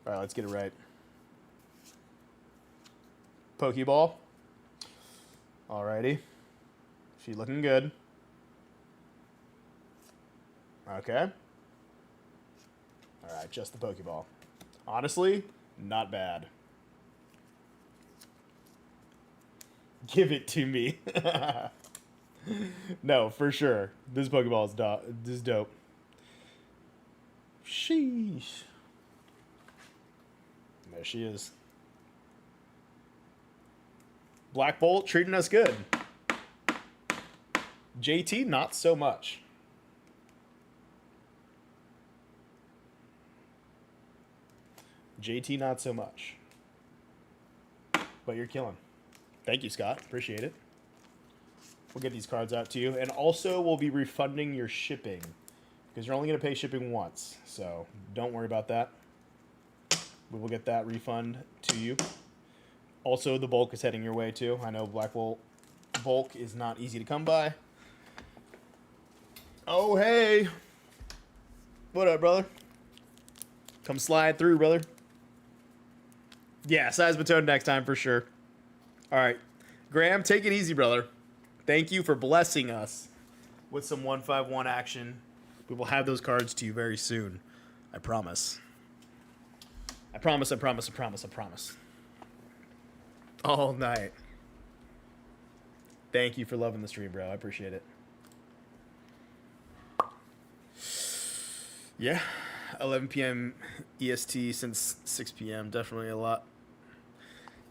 Alright, let's get it right. Pokeball. Alrighty. She looking good. Okay. Alright, just the Pokeball. Honestly, not bad. Give it to me. No, for sure. This Pokeball is dope. Sheesh. There she is. Black Bolt treating us good. JT, not so much. JT, not so much. But you're killing. Thank you, Scott. Appreciate it. We'll get these cards out to you. And also, we'll be refunding your shipping. Because you're only going to pay shipping once. So, don't worry about that. We will get that refund to you. Also, the bulk is heading your way, too. I know Black Bolt bulk is not easy to come by. Oh, hey. What up, brother? Come slide through, brother. Yeah, Seismitoad next time for sure. All right. Graham, take it easy, brother. Thank you for blessing us with some 151 action. We will have those cards to you very soon. I promise. I promise, I promise, I promise, I promise. All night. Thank you for loving the stream, bro. I appreciate it. Yeah. 11 p.m. EST since 6 p.m. Definitely a lot.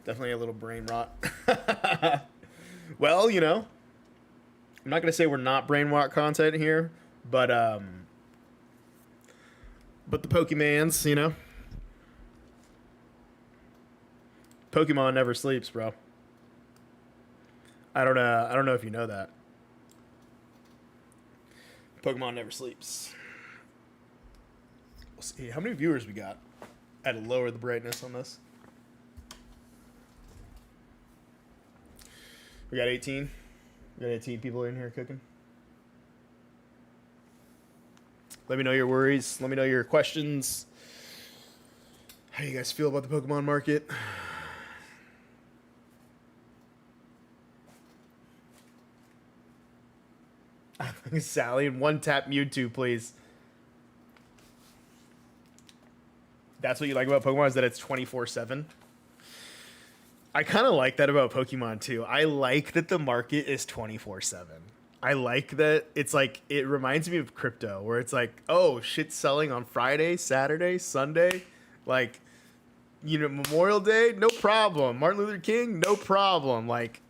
Definitely a little brain rot. Well, you know, I'm not going to say we're not brain rot content here, but the Pokemans, you know. Pokemon never sleeps, bro. I don't know if you know that. Pokemon never sleeps. We'll see how many viewers we got. I had to lower the brightness on this. We got 18. We got 18 people in here cooking. Let me know your worries. Let me know your questions. How do you guys feel about the Pokemon market? Sally, one tap Mewtwo, please. That's what you like about Pokemon, is that it's 24/7. I kind of like that about Pokemon too. I like that the market is 24/7. I like that it's like, it reminds me of crypto, where it's like, oh, shit's selling on Friday, Saturday, Sunday. Like, you know, Memorial Day, no problem. Martin Luther King, no problem. Like,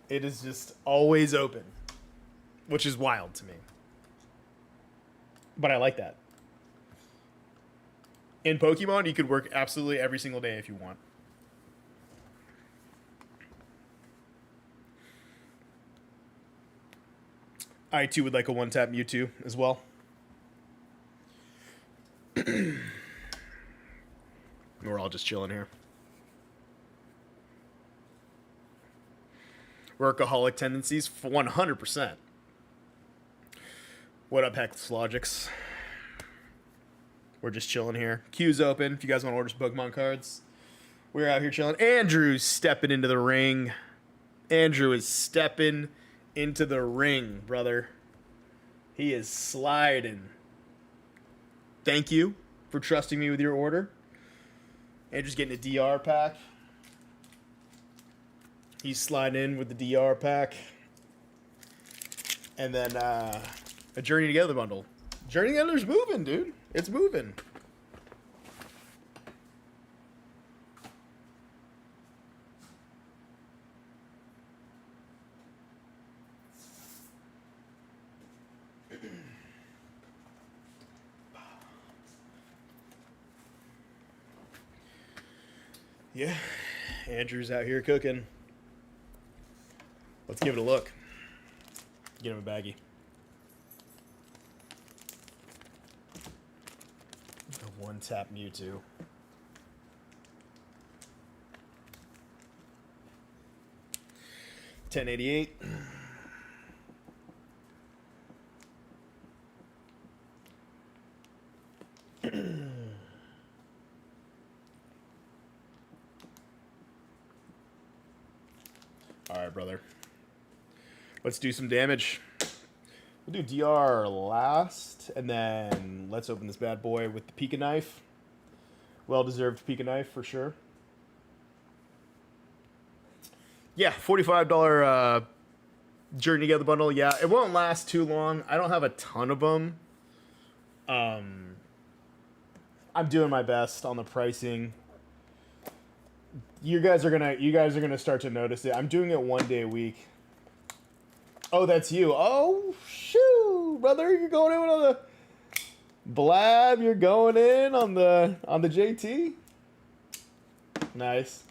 it is just always open, which is wild to me. But I like that. In Pokemon, you could work absolutely every single day if you want. I too would like a one-tap Mewtwo as well. We're all just chilling here. Workaholic tendencies, 100%. What up, Hex Logics? We're just chilling here. Queue's open if you guys want to order some Pokemon cards. We're out here chilling. Andrew's stepping into the ring. Andrew is stepping into the ring, brother. He is sliding. Thank you for trusting me with your order. Andrew's getting a DR pack. He's sliding in with the DR pack. And then a Journey Together bundle. Journey Together's moving, dude. It's moving. Yeah, Andrew's out here cooking. Let's give it a look. Get him a baggie. A one-tap Mewtwo. $10.88. All right, brother. Let's do some damage. We'll do DR last, and then let's open this bad boy with the Pika Knife. Well-deserved Pika Knife for sure. Yeah, $45 Journey Together bundle. Yeah, it won't last too long. I don't have a ton of them. I'm doing my best on the pricing. You guys are gonna start to notice it. I'm doing it 1 day a week. Oh, that's you. Oh, shoo, brother, you're going in on the Blab. You're going in on the JT. Nice.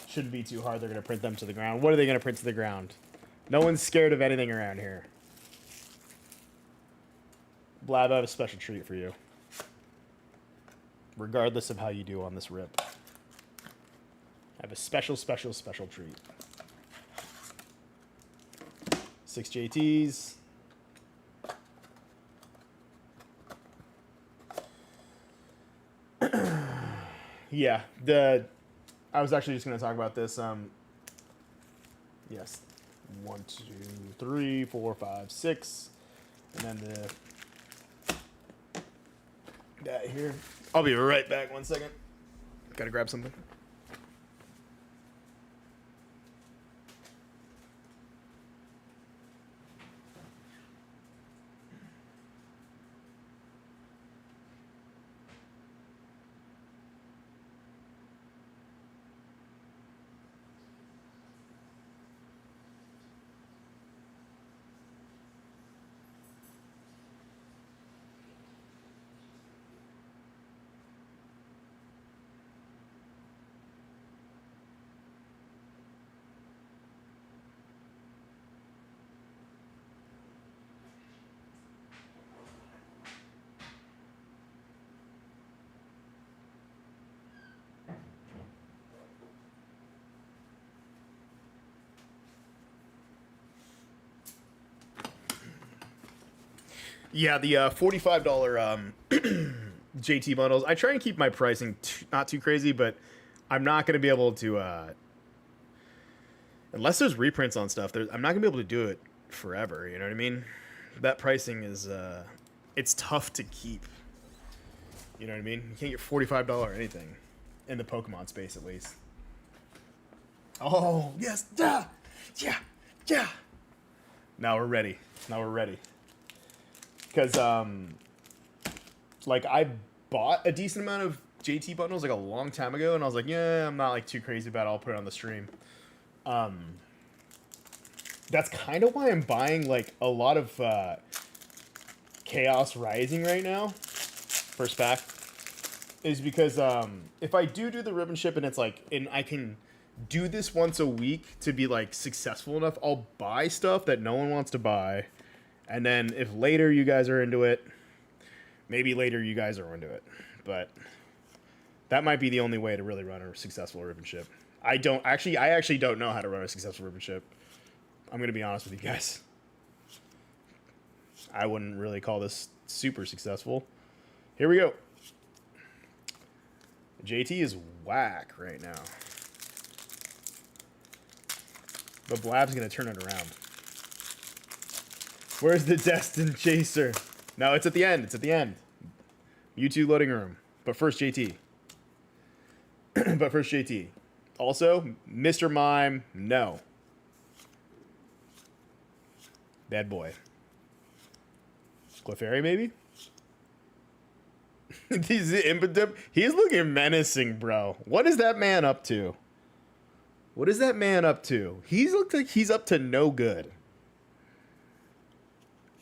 Shouldn't be too hard. They're gonna print them to the ground. What are they gonna print to the ground? No one's scared of anything around here. Blab, I have a special treat for you. Regardless of how you do on this rip, I have a special treat. 6 JTs. Yeah, I was actually just going to talk about this. Yes, 1, 2, 3, 4, 5, 6, and then that here. I'll be right back. 1 second. Gotta grab something. Yeah, the $45 JT bundles. I try and keep my pricing not too crazy, but I'm not going to be able to unless there's reprints on stuff. I'm not going to be able to do it forever. You know what I mean? That pricing is it's tough to keep. You know what I mean? You can't get $45 anything in the Pokemon space, at least. Oh yes, yeah, yeah, yeah. Now we're ready. Because like I bought a decent amount of JT bundles like a long time ago, and I was like, yeah, I'm not like too crazy about it. I'll put it on the stream. That's kind of why I'm buying like a lot of Chaos Rising right now. First pack is because if I do the ribbon ship and it's like, and I can do this once a week to be like successful enough, I'll buy stuff that no one wants to buy, and then if later you guys are into it, maybe later you guys are into it, but that might be the only way to really run a successful ribbon ship. I actually don't know how to run a successful ribbon ship. I'm gonna be honest with you guys. I wouldn't really call this super successful. Here we go. JT is whack right now. But Blab's gonna turn it around. Where's the Destined Chaser? No, it's at the end. Mewtwo loading room. But first JT. Also, Mr. Mime, no. Bad boy. Clefairy, maybe? He's looking menacing, bro. What is that man up to? He looks like he's up to no good.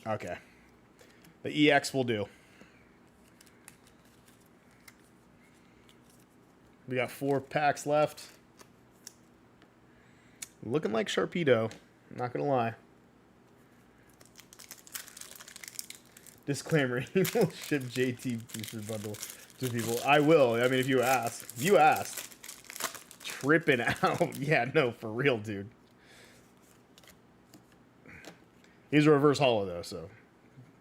Okay. The EX will do. We got 4 packs left. Looking like Sharpedo. Not gonna lie. Disclaimer, he will ship JT booster bundle to people. I will. I mean, if you ask. You asked. Tripping out. Yeah, no, for real, dude. He's a reverse holo, though, so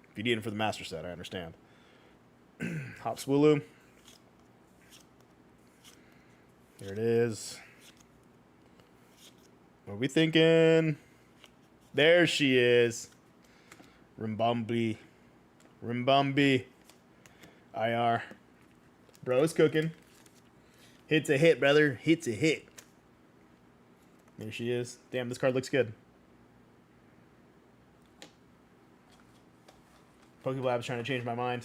if you need him for the master set, I understand. Hop Swallow. Here it is. What are we thinking? There she is. Rimbombi. IR. Bro is cooking. Hit's a hit, brother. Hit's a hit. There she is. Damn, this card looks good. Pokéblad's trying to change my mind.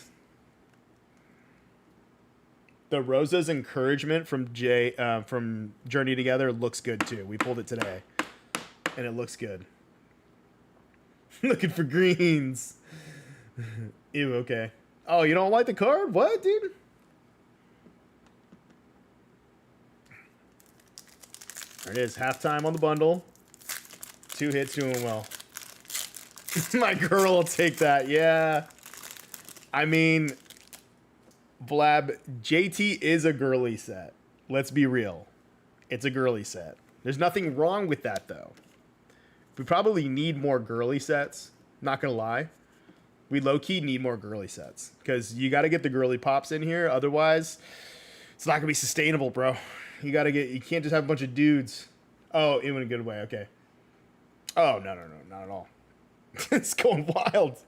The Rosa's encouragement from Journey Together looks good too. We pulled it today, and it looks good. Looking for greens. Ew. Okay. Oh, you don't like the card? What, dude? There it is. Halftime on the bundle. 2 hits doing well. My girl will take that. Yeah. I mean, Blab, JT is a girly set. Let's be real. It's a girly set. There's nothing wrong with that, though. We probably need more girly sets. Not going to lie. We low-key need more girly sets. Because you got to get the girly pops in here. Otherwise, it's not going to be sustainable, bro. You can't just have a bunch of dudes. Oh, in a good way. Okay. Oh, no, not at all. It's going wild.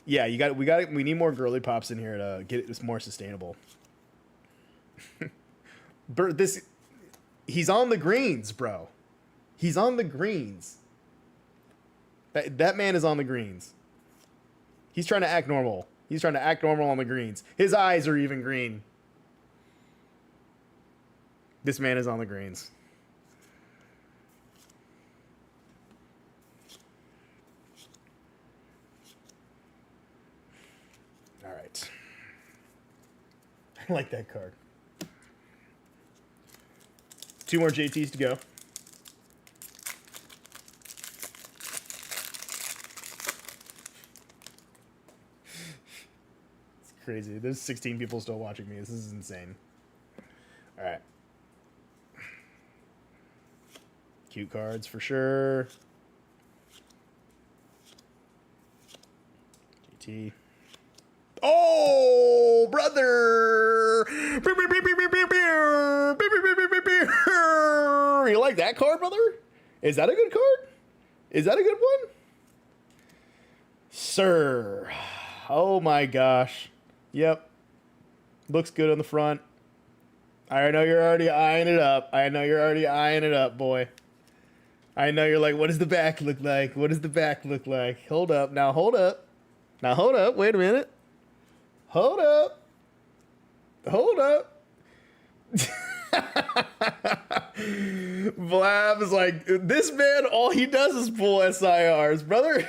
Yeah, we need more girly pops in here to get it more sustainable. He's on the greens, bro. He's on the greens. That man is on the greens. He's trying to act normal. He's trying to act normal on the greens. His eyes are even green. This man is on the greens. All right. I like that card. 2 more JTs to go. It's crazy. There's 16 people still watching me. This is insane. All right. Cute cards for sure. GT. Oh, brother! You like that card, brother? Is that a good card? Is that a good one? Sir. Oh my gosh. Yep. Looks good on the front. I know you're already eyeing it up. I know you're already eyeing it up, boy. I know you're like, what does the back look like? What does the back look like? Hold up. Now hold up. Now hold up. Wait a minute. Hold up. Hold up. Blab is like, this man, all he does is pull SIRs, brother.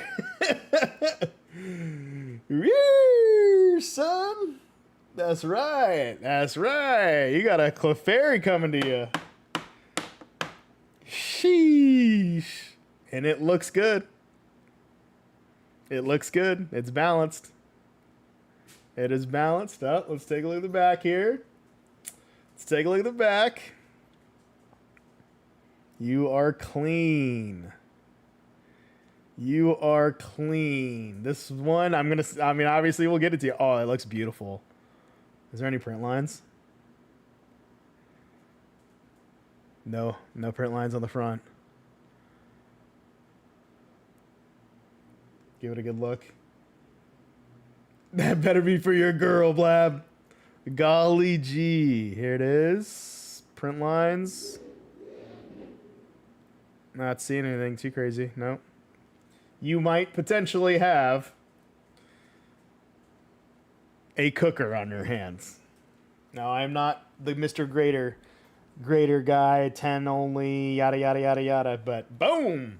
Woo, son. That's right. That's right. You got a Clefairy coming to you. Sheesh. And it looks good. It looks good. It's balanced. It is balanced. Oh, let's take a look at the back here. Let's take a look at the back. You are clean. You are clean. This one, obviously we'll get it to you. Oh, it looks beautiful. Is there any print lines? No, no print lines on the front. Give it a good look. That better be for your girl, Blab. Golly gee. Here it is. Print lines. Not seeing anything too crazy. No. You might potentially have a cooker on your hands. Now, I'm not the Mr. Grader guy, 10 only, yada, yada, yada, yada, but boom.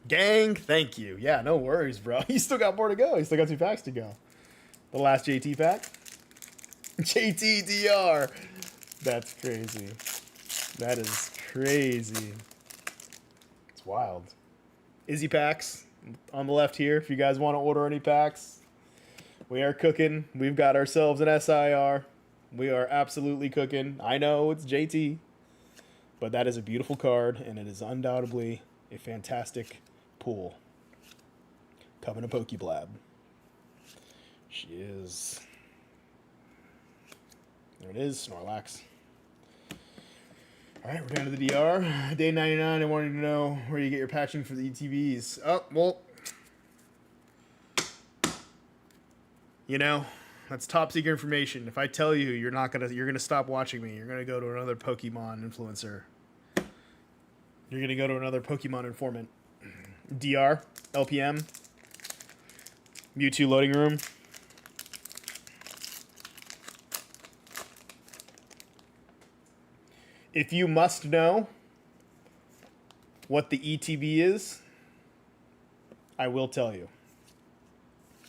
Gang, thank you. Yeah, no worries, bro. You still got more to go. You still got 2 packs to go. The last JT pack. JTDR. That's crazy. That is crazy. It's wild. Izzy packs on the left here. If you guys want to order any packs, we are cooking. We've got ourselves an SIR. We are absolutely cooking. I know it's JT, but that is a beautiful card, and it is undoubtedly a fantastic pull. Coming to Pokeblab. She is. There it is, Snorlax. All right, we're down to the DR. Day 99, I wanted to know where you get your patching for the ETBs. Oh, well, you know, that's top secret information. If I tell you, you're gonna stop watching me. You're gonna go to another Pokemon influencer. You're gonna go to another Pokemon informant. DR, LPM, Mewtwo loading room. If you must know what the ETB is, I will tell you.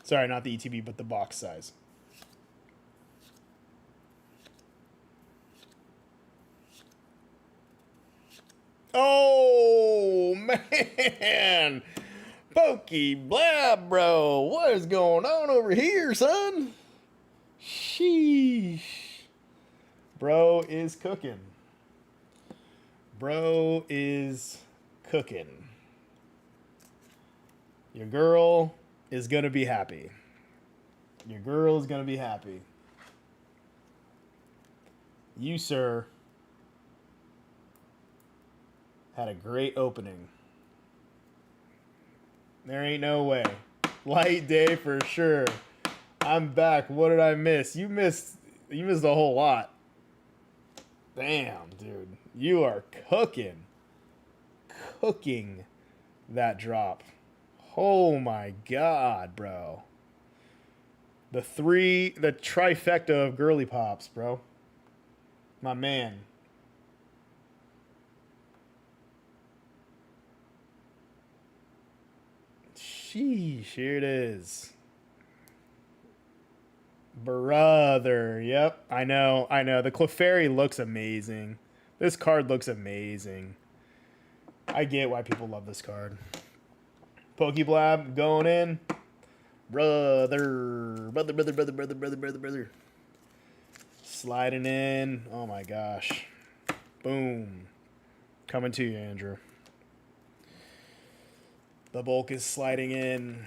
Sorry, not the ETB, but the box size. Oh, man. Pokeblab, bro. What is going on over here, son? Sheesh. Bro is cooking. Bro is cooking. Your girl is going to be happy. Your girl is going to be happy. You, sir, had a great opening. There ain't no way. Light day for sure. I'm back. What did I miss? You missed a whole lot. Damn, dude. You are cooking. Cooking that drop. Oh my god, bro. The trifecta of girly pops, bro. My man. Sheesh, here it is. Brother, yep, I know. The Clefairy looks amazing. This card looks amazing. I get why people love this card. Pokeblab going in. Brother. Sliding in. Oh my gosh. Boom. Coming to you, Andrew. The bulk is sliding in.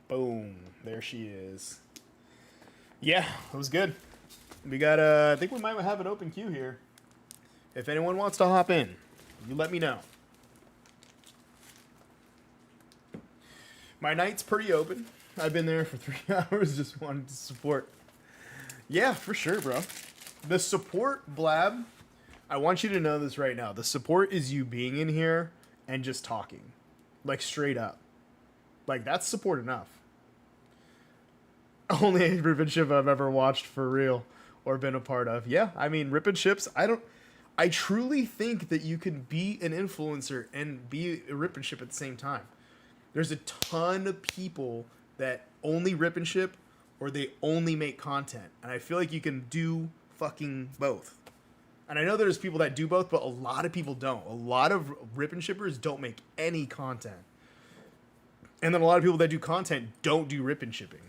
Boom. There she is. Yeah, it was good. We got I think we might have an open queue here. If anyone wants to hop in, you let me know. My night's pretty open. I've been there for 3 hours, just wanted to support. Yeah, for sure, bro. The support, Blab, I want you to know this right now. The support is you being in here and just talking. Like, straight up. Like, that's support enough. Only a Rip and Ship I've ever watched for real or been a part of. Yeah, I mean, Rip and Ships, I truly think that you can be an influencer and be a Rip and Ship at the same time. There's a ton of people that only Rip and Ship or they only make content. And I feel like you can do fucking both. And I know there's people that do both, but a lot of people don't. A lot of Rip and Shippers don't make any content. And then a lot of people that do content don't do Rip and Shipping.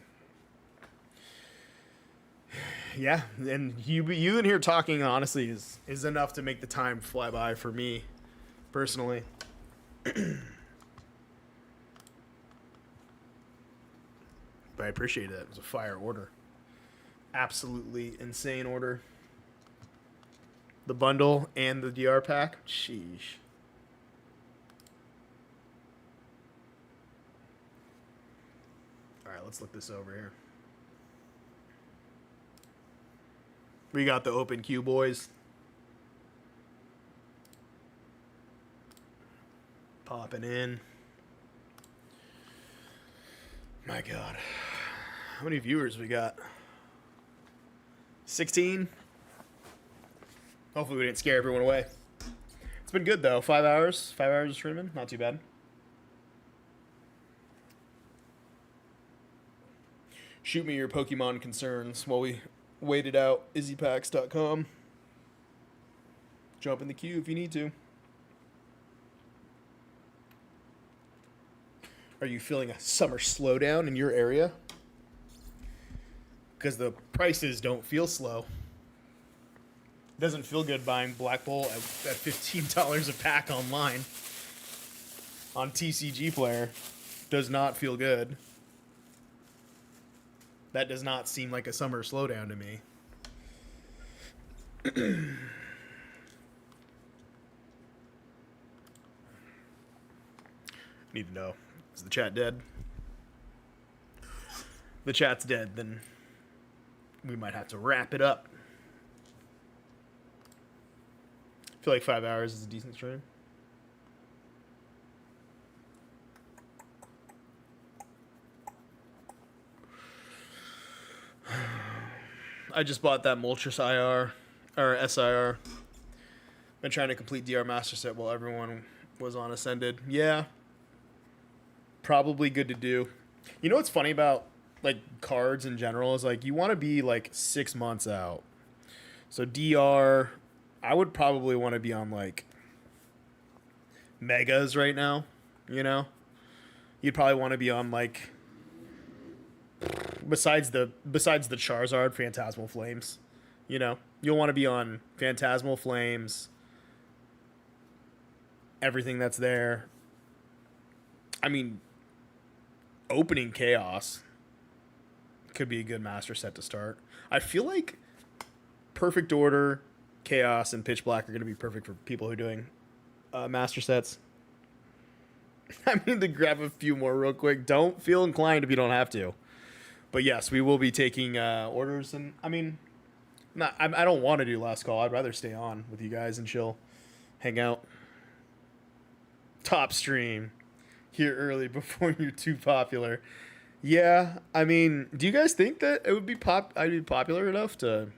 Yeah, and you in here talking honestly is enough to make the time fly by for me, personally. But I appreciate it. It was a fire order. Absolutely insane order. The bundle and the DR pack. Sheesh. All right, let's look this over here. We got the open queue, boys. Popping in. My God. How many viewers we got? 16? Hopefully we didn't scare everyone away. It's been good though. 5 hours. 5 hours of streaming. Not too bad. Shoot me your Pokemon concerns while we wait it out. izzypacks.com. Jump in the queue if you need to. Are you feeling a summer slowdown in your area? Because the prices don't feel slow. Doesn't feel good buying Black Bolt at $15 a pack online. On TCG Player. Does not feel good. That does not seem like a summer slowdown to me. Need to know. Is the chat dead? The chat's dead, then we might have to wrap it up. I feel like 5 hours is a decent stream. I just bought that Moltres IR or SIR. Been trying to complete DR Master Set while everyone was on Ascended. Yeah. Probably good to do. You know what's funny about like cards in general is like you want to be like 6 months out. So DR, I would probably want to be on like Megas right now, you know? You'd probably want to be on like besides the Charizard, Phantasmal Flames, you know? You'll want to be on Phantasmal Flames, everything that's there. I mean, opening Chaos could be a good master set to start. I feel like Perfect Order, Chaos, and Pitch Black are going to be perfect for people who are doing master sets. I mean to grab a few more real quick. Don't feel inclined if you don't have to. But yes, we will be taking orders. And I mean, I don't want to do last call. I'd rather stay on with you guys and chill, hang out. Top stream. Here early before you're too popular. Yeah, I mean, do you guys think that it would be I'd be popular enough to?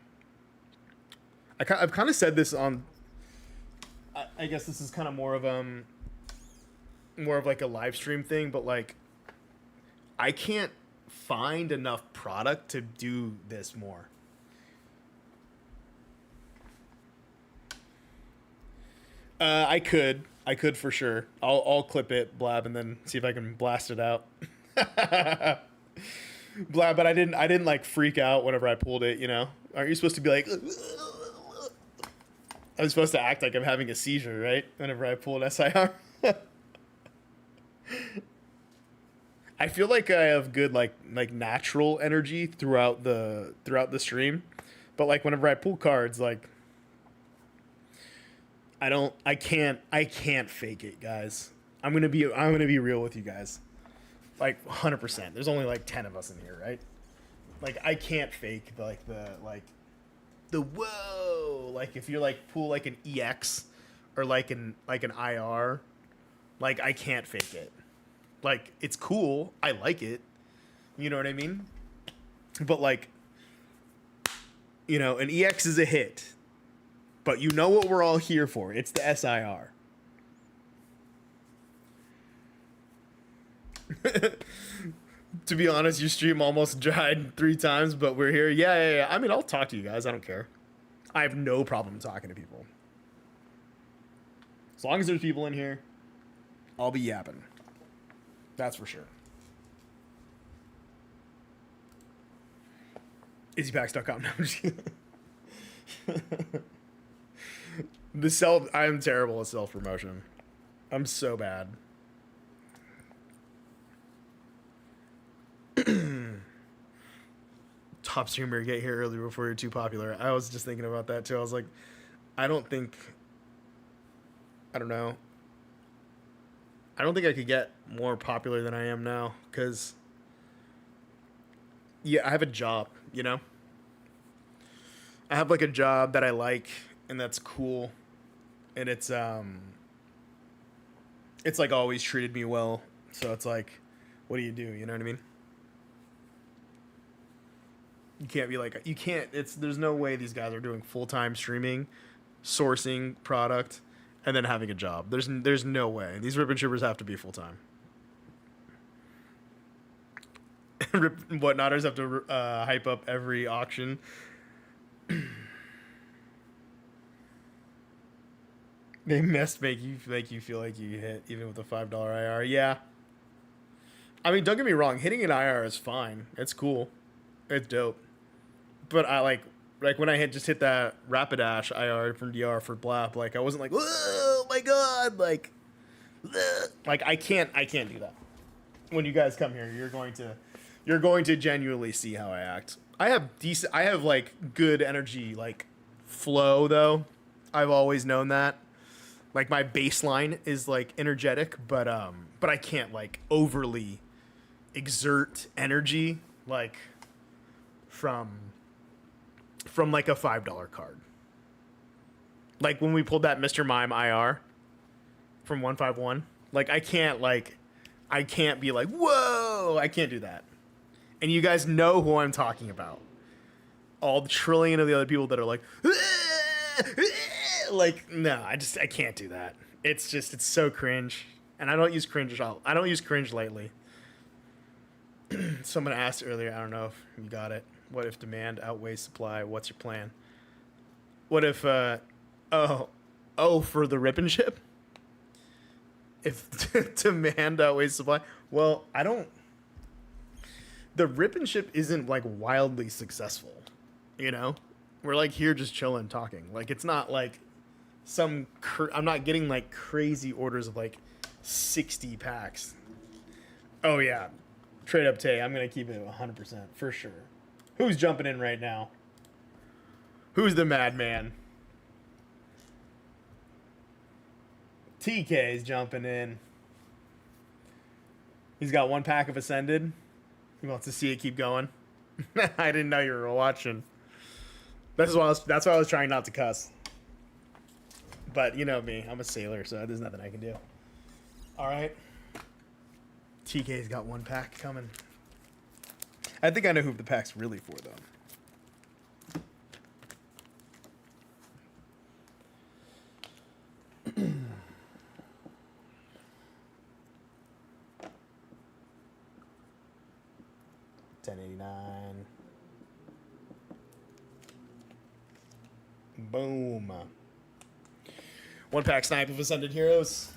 I've kind of said this on. I guess this is kind of more of like a live stream thing, but like, I can't find enough product to do this more. I could for sure. I'll clip it, Blab, and then see if I can blast it out. Blab, but I didn't like freak out whenever I pulled it, you know? Aren't you supposed to be like I'm supposed to act like I'm having a seizure, right? Whenever I pull an SIR. I feel like I have good like natural energy throughout the stream, but like whenever I pull cards, like I can't fake it, guys. I'm gonna be real with you guys, like 100%. There's only like 10 of us in here, right? Like I can't fake the whoa. Like if you're like pull like an EX or like an IR, like I can't fake it. Like it's cool, I like it. You know what I mean? But like, you know, an EX is a hit. But you know what we're all here for. It's the SIR. To be honest, your stream almost died 3 times, but we're here. Yeah. I mean, I'll talk to you guys. I don't care. I have no problem talking to people. As long as there's people in here, I'll be yapping. That's for sure. EasyPacks.com. No, I'm just kidding. I'm terrible at self-promotion. I'm so bad. Top streamer, get here early before you're too popular. I was just thinking about that too. I was like, I don't think I I could get more popular than I am now, because yeah, I have a job, you know? I have like a job that I like and that's cool, and it's like always treated me well. So it's like, what do? You know what I mean? You can't be like, there's no way these guys are doing full-time streaming, sourcing product, and then having a job. There's no way. These Rip and Shippers have to be full-time. Whatnotters have to hype up every auction. They must make you feel like you hit even with a $5 IR. Yeah. I mean, don't get me wrong. Hitting an IR is fine. It's cool. It's dope. But I like when I hit that Rapidash IR from DR for Blap, like I wasn't like, oh my god, like I can't do that. When you guys come here, you're going to genuinely see how I act. I have like good energy, like flow though. I've always known that. Like my baseline is like energetic, but I can't like overly exert energy like from like a $5 card. Like when we pulled that Mr. Mime IR from 151, like I can't be like, whoa, I can't do that. And you guys know who I'm talking about. All the trillion of the other people that are like, like, no, I can't do that. It's so cringe. And I don't use cringe at all. I don't use cringe lightly. Someone asked earlier, I don't know if you got it. What if demand outweighs supply? What's your plan? What if, for the Rip and Ship? If demand outweighs supply? Well, the Rip and Ship isn't like wildly successful, you know? We're like here just chilling, talking. Like it's not like I'm not getting like crazy orders of like 60 packs. Oh yeah, Trade Up Tay, I'm gonna keep it 100% for sure. Who's jumping in right now? Who's the madman? TK is jumping in. He's got 1 pack of Ascended. He wants to see it keep going. I didn't know you were watching. That's why I was trying not to cuss. But you know me, I'm a sailor, so there's nothing I can do. All right. TK's got 1 pack coming. I think I know who the pack's really for, though. $10.89. Boom. 1 pack snipe of Ascended Heroes.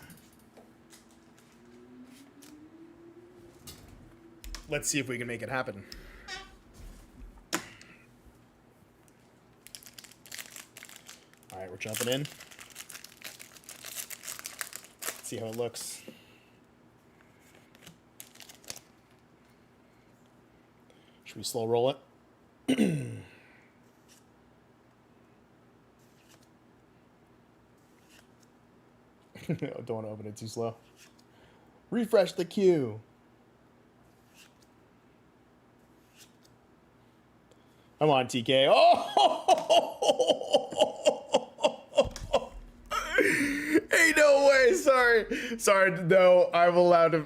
Let's see if we can make it happen. All right, we're jumping in. See how it looks. Should we slow roll it? Don't want to open it too slow. Refresh the queue. Come on, TK. Oh! Ain't no way. Sorry. No, I'm allowed to.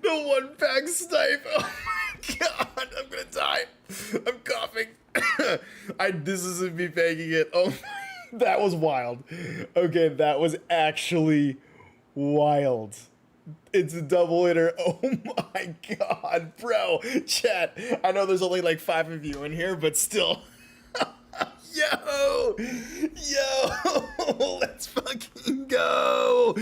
The one pack snipe. Oh my god, I'm gonna die. I'm coughing. This isn't me faking it. Oh, that was wild. Okay, that was actually wild. It's a double hitter. Oh my god, bro. Chat, I know there's only like 5 of you in here, but still. Yo, let's fucking go.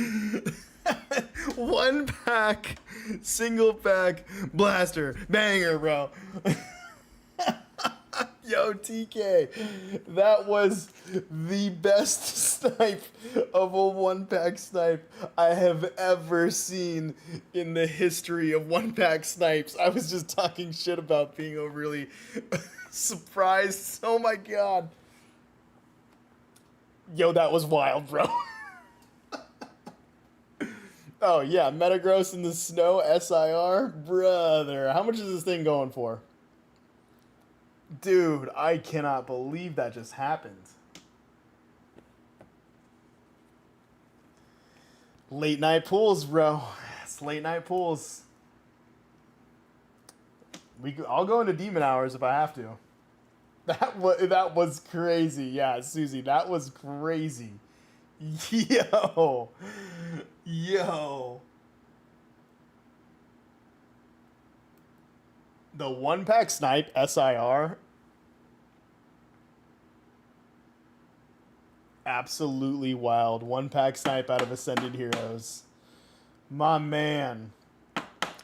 One pack, single pack, blaster, banger, bro. Yo, TK, that was the best snipe of a one-pack snipe I have ever seen in the history of one-pack snipes. I was just talking shit about being overly surprised. Oh my god. Yo, that was wild, bro. Oh yeah, Metagross in the snow, SIR? Brother, how much is this thing going for? Dude, I cannot believe that just happened. Late night pools, bro. It's late night pools. I'll go into demon hours if I have to. That was crazy. Yeah, Susie, that was crazy. Yo. The one pack snipe SIR. Absolutely wild. One pack snipe out of Ascended Heroes. My man.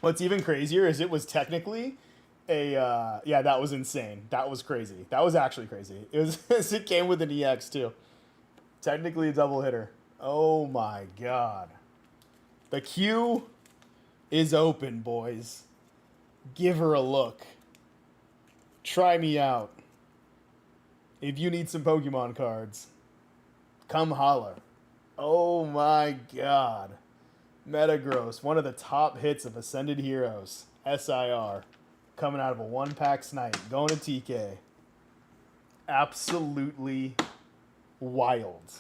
What's even crazier is it was technically yeah, that was insane. That was crazy. That was actually crazy. It came with an EX too. Technically a double hitter. Oh my god. The queue is open, boys. Give her a look. Try me out. If you need some Pokemon cards, come holler. Oh my god. Metagross, one of the top hits of Ascended Heroes. SIR. Coming out of a one-pack snipe. Going to TK. Absolutely wild.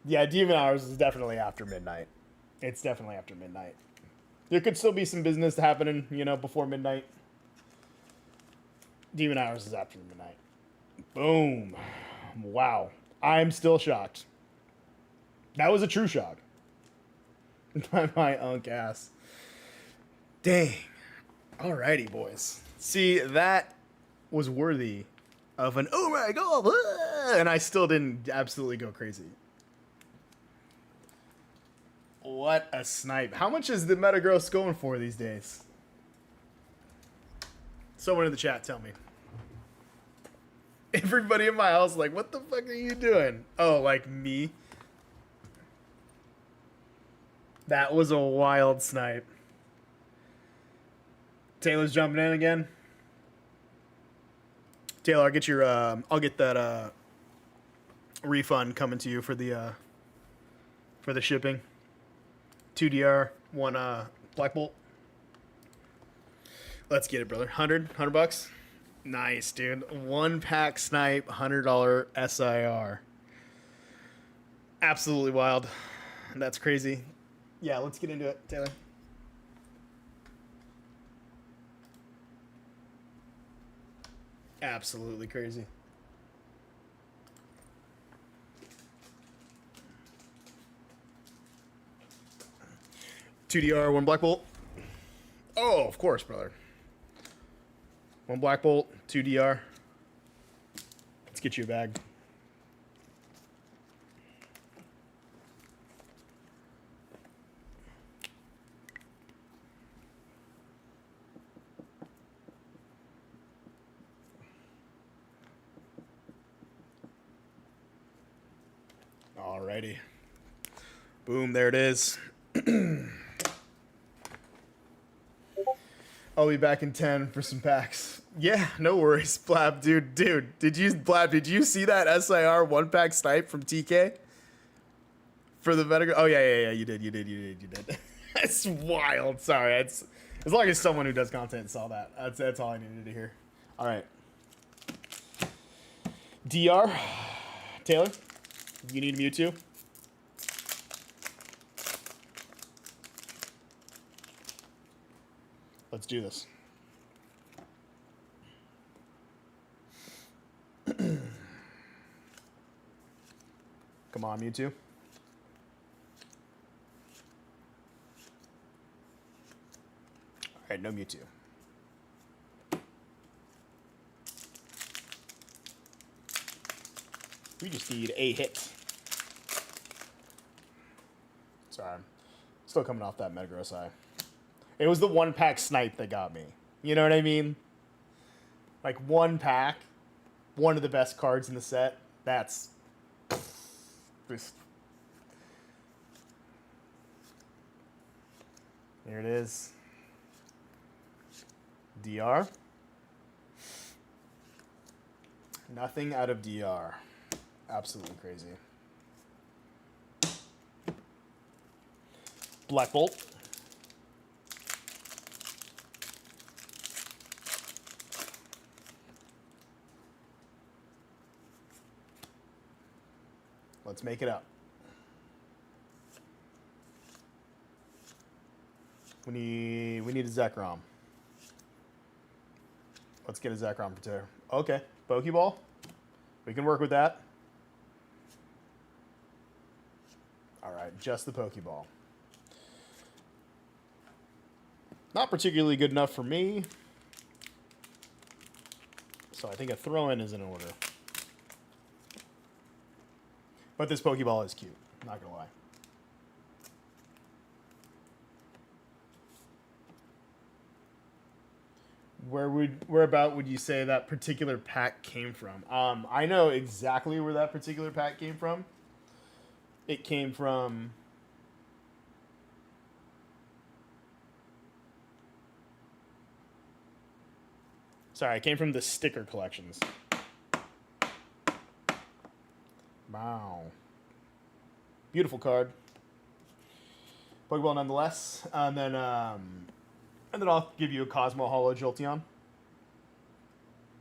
Yeah, Demon Hours is definitely after midnight. It's definitely after midnight. There could still be some business happening, before midnight. Demon Hours is after midnight. Boom. Wow. I'm still shocked. That was a true shock. My unk ass. Dang. Alrighty, boys. See, that was worthy of an oh my god, and I still didn't absolutely go crazy. What a snipe. How much is the Metagross going for these days? Someone in the chat tell me. Everybody in my house like, what the fuck are you doing? Oh, like me? That was a wild snipe. Taylor's jumping in again. Taylor, I'll get that refund coming to you for the shipping. 2DR, 1 Black Bolt. Let's get it, brother. 100 bucks. Nice, dude. One pack snipe, $100 SIR. Absolutely wild. That's crazy. Yeah, let's get into it, Taylor. Absolutely crazy. $2DR, 1 Black Bolt. Oh, of course, brother. 1 Black Bolt, 2DR. Let's get you a bag. Alrighty. Boom, there it is. I'll be back in 10 for some packs. Yeah, no worries, Blab, dude. Did you see that SIR 1-pack snipe from TK? For the Metagross? Oh, yeah, you did. That's wild. Sorry, it's as long as someone who does content saw that. That's all I needed to hear. All right. DR, Taylor, you need Mewtwo? Let's do this. Come on, Mewtwo. All right, no Mewtwo. We just need a hit. Sorry, I'm still coming off that Metagross eye. It was the 1-pack snipe that got me. You know what I mean? Like 1 pack, one of the best cards in the set. That's just. There it is. DR. Nothing out of DR. Absolutely crazy. Black Bolt. Let's make it up. We need a Zekrom. Let's get a Zekrom for Taylor. Okay, Pokeball. We can work with that. All right, just the Pokeball. Not particularly good enough for me. So I think a throw-in is in order. But this Pokeball is cute, not gonna lie. Whereabout would you say that particular pack came from? I know exactly where that particular pack came from. It came from it came from the sticker collections. Wow. Beautiful card. Pokeball nonetheless. And then I'll give you a Cosmo Holo Jolteon.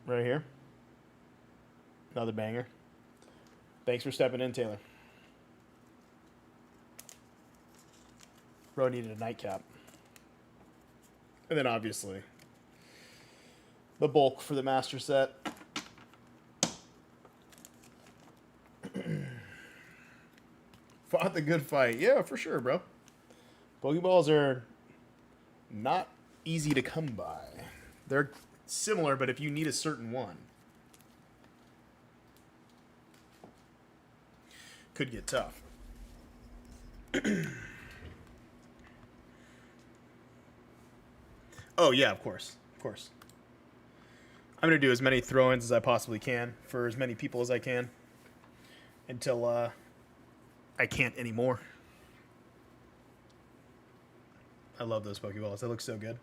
Right here. Another banger. Thanks for stepping in, Taylor. Bro needed a nightcap. And then obviously the bulk for the master set. Fought the good fight. Yeah, for sure, bro. Pokeballs are not easy to come by. They're similar, but if you need a certain one, could get tough. Oh, yeah, of course. Of course. I'm going to do as many throw-ins as I possibly can for as many people as I can until I can't anymore. I love those Pokeballs. They look so good.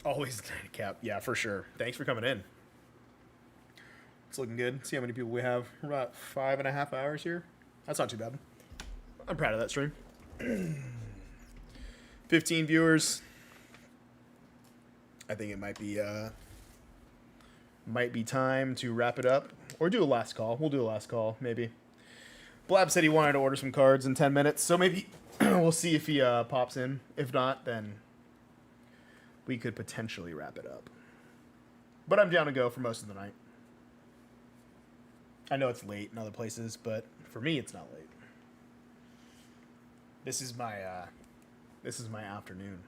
Always cap. Yeah, for sure. Thanks for coming in. It's looking good. See how many people we have. We're about 5.5 hours here. That's not too bad. I'm proud of that stream. 15 viewers. I think it might be time to wrap it up or do a last call. We'll do a last call maybe. Blab said he wanted to order some cards in 10 minutes, so maybe we'll see if he pops in. If not, then we could potentially wrap it up. But I'm down to go for most of the night. I know it's late in other places, but for me, it's not late. This is my afternoon,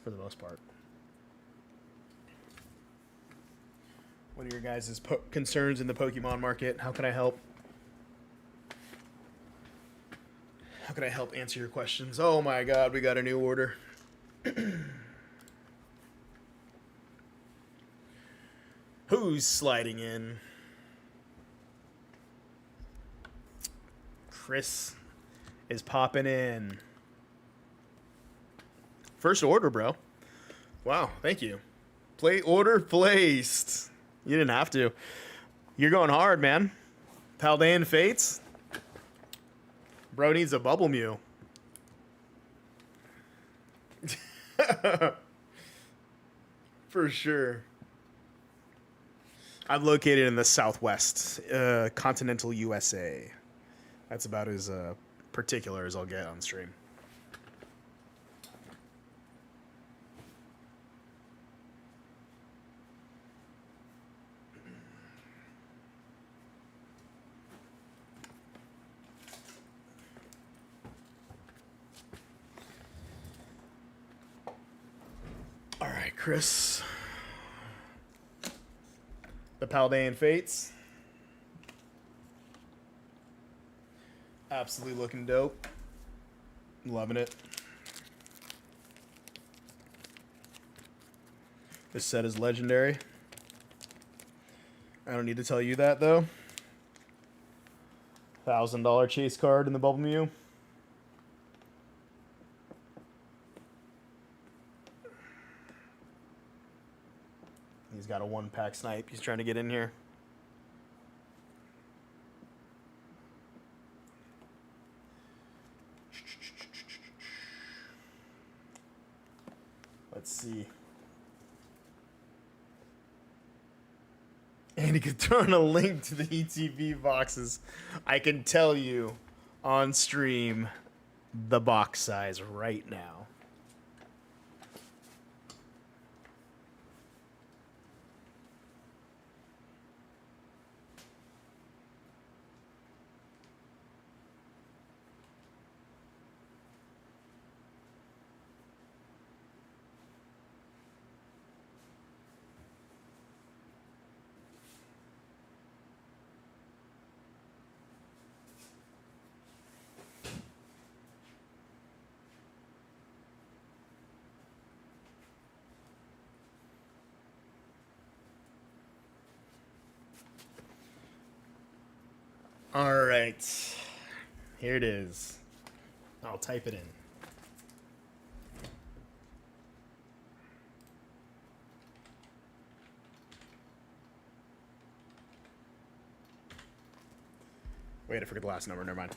for the most part. What are your guys' concerns in the Pokemon market? How can I help? How can I help answer your questions? Oh my God, we got a new order. Who's sliding in? Chris is popping in. First order, bro. Wow, thank you. Play order placed. You didn't have to. You're going hard, man. Paldean Fates. Bro needs a bubble mew. For sure. I'm located in the Southwest, continental USA. That's about as particular as I'll get on stream. All right, Chris. The Paldean Fates. Absolutely looking dope. Loving it. This set is legendary. I don't need to tell you that, though. $1,000 chase card in the Bubble Mew. He's got a one-pack snipe. He's trying to get in here. Let's see. And he could throw in a link to the ETB boxes. I can tell you on stream the box size right now. All right. Here it is. I'll type it in. Wait, I forgot the last number. Never mind.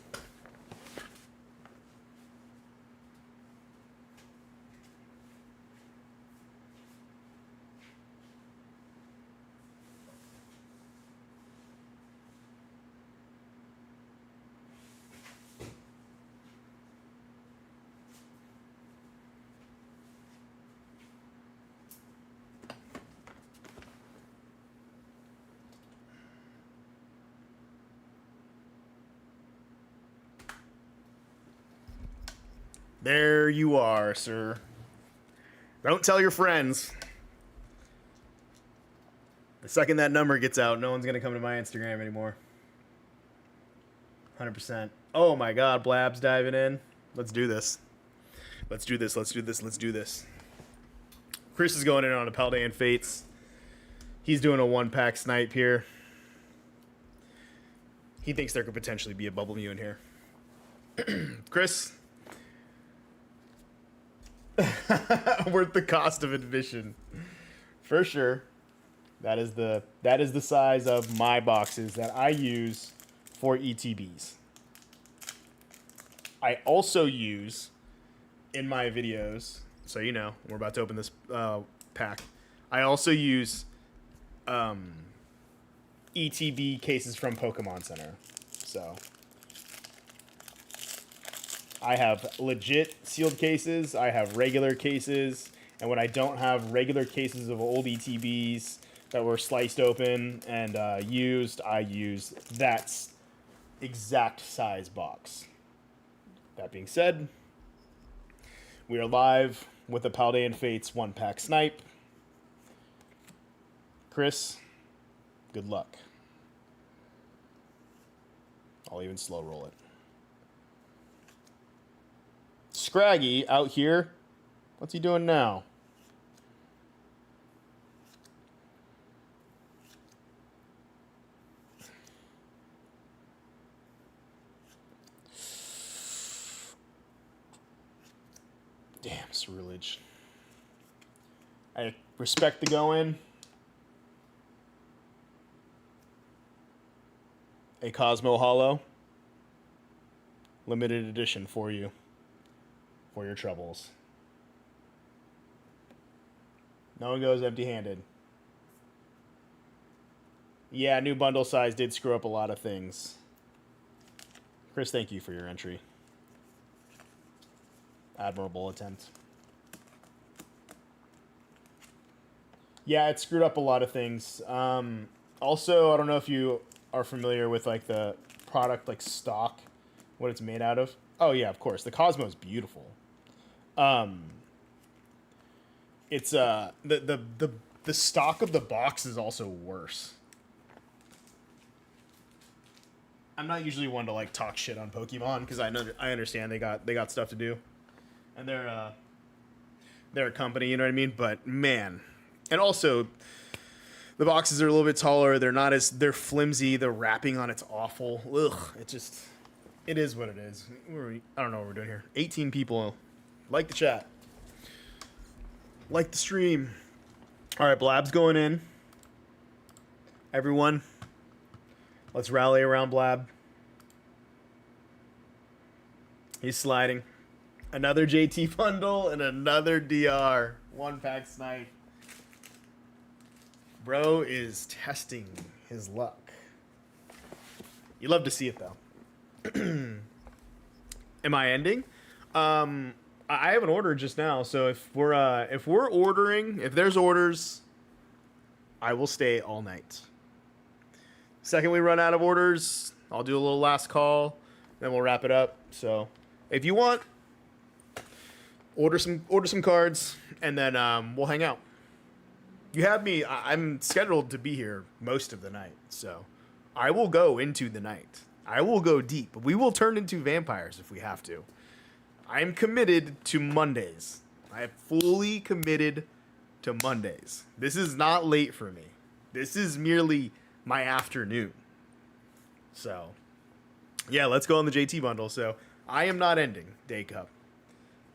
There you are, sir. Don't tell your friends. The second that number gets out, no one's going to come to my Instagram anymore. 100%. Oh my god, Blab's diving in. Let's do this. Let's do this, let's do this, let's do this. Chris is going in on a Paldean Fates. He's doing a one-pack snipe here. He thinks there could potentially be a Bubble Mew in here. Chris? Worth the cost of admission. For sure. That is the size of my boxes that I use for ETBs. I also use in my videos, so you know, we're about to open this pack. I also use ETB cases from Pokemon Center. So I have legit sealed cases, I have regular cases, and when I don't have regular cases of old ETBs that were sliced open and used, I use that exact size box. That being said, we are live with the Paldean Fates one-pack snipe. Chris, good luck. I'll even slow roll it. Scraggy out here. What's he doing now? Ceruledge. I respect the go-in. A Cosmo Hollow. Limited edition for you. For your troubles. No one goes empty-handed. Yeah, new bundle size did screw up a lot of things. Chris, thank you for your entry. Admirable attempt. Yeah, it screwed up a lot of things. Also, I don't know if you are familiar with like the product like stock, what it's made out of. Oh yeah, of course. The Cosmo is beautiful. It's the stock of the box is also worse. I'm not usually one to like talk shit on Pokemon because I understand they got stuff to do, and they're a company, you know what I mean. But man, and also the boxes are a little bit taller. They're flimsy. The wrapping on it's awful. Ugh, it is what it is. I don't know what we're doing here. 18 people like the chat, like the stream. All right, Blab's going in. Everyone, let's rally around Blab. He's sliding. Another JT bundle and another DR. One pack snipe. Bro is testing his luck. You love to see it though. Am I ending? I have an order just now, so if we're ordering, if there's orders, I will stay all night. Second we run out of orders, I'll do a little last call, then we'll wrap it up. So if you want, order some cards, and then we'll hang out. You have me. I'm scheduled to be here most of the night, so I will go into the night. I will go deep. We will turn into vampires if we have to. I am committed to Mondays. I am fully committed to Mondays. This is not late for me. This is merely my afternoon. So, yeah, let's go on the JT bundle. So, I am not ending Day Cup.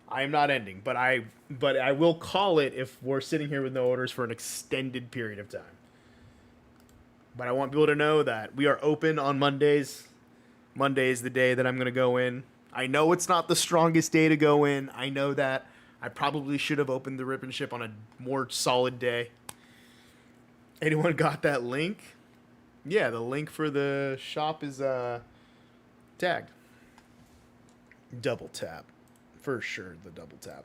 I am not ending, but I will call it if we're sitting here with no orders for an extended period of time. But I want people to know that we are open on Mondays. Monday is the day that I'm going to go in. I know it's not the strongest day to go in. I know that. I probably should have opened the Rip and Ship on a more solid day. Anyone got that link? Yeah, the link for the shop is tagged. Double tap. For sure, the double tap.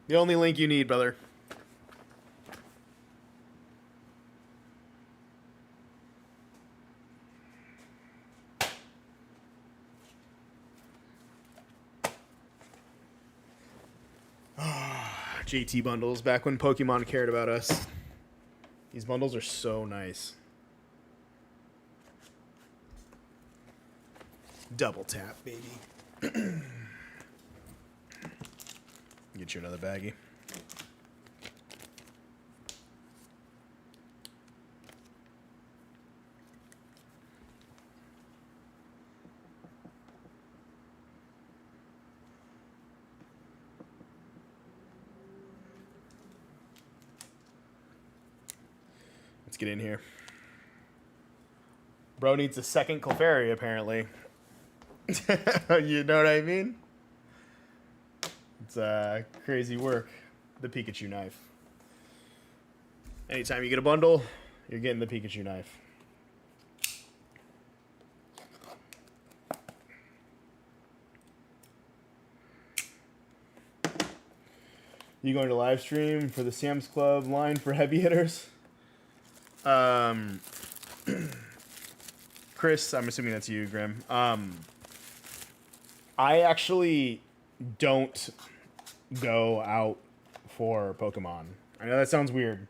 The only link you need, brother. JT bundles, back when Pokemon cared about us. These bundles are so nice. Double tap, baby. Get you another baggie. Let's get in here. Bro needs a second Clefairy, apparently. You know what I mean? It's crazy work. The Pikachu knife. Anytime you get a bundle, you're getting the Pikachu knife. You going to live stream for the Sam's Club line for heavy hitters? Chris, I'm assuming that's you, Grim. I actually don't go out for Pokemon. I know that sounds weird,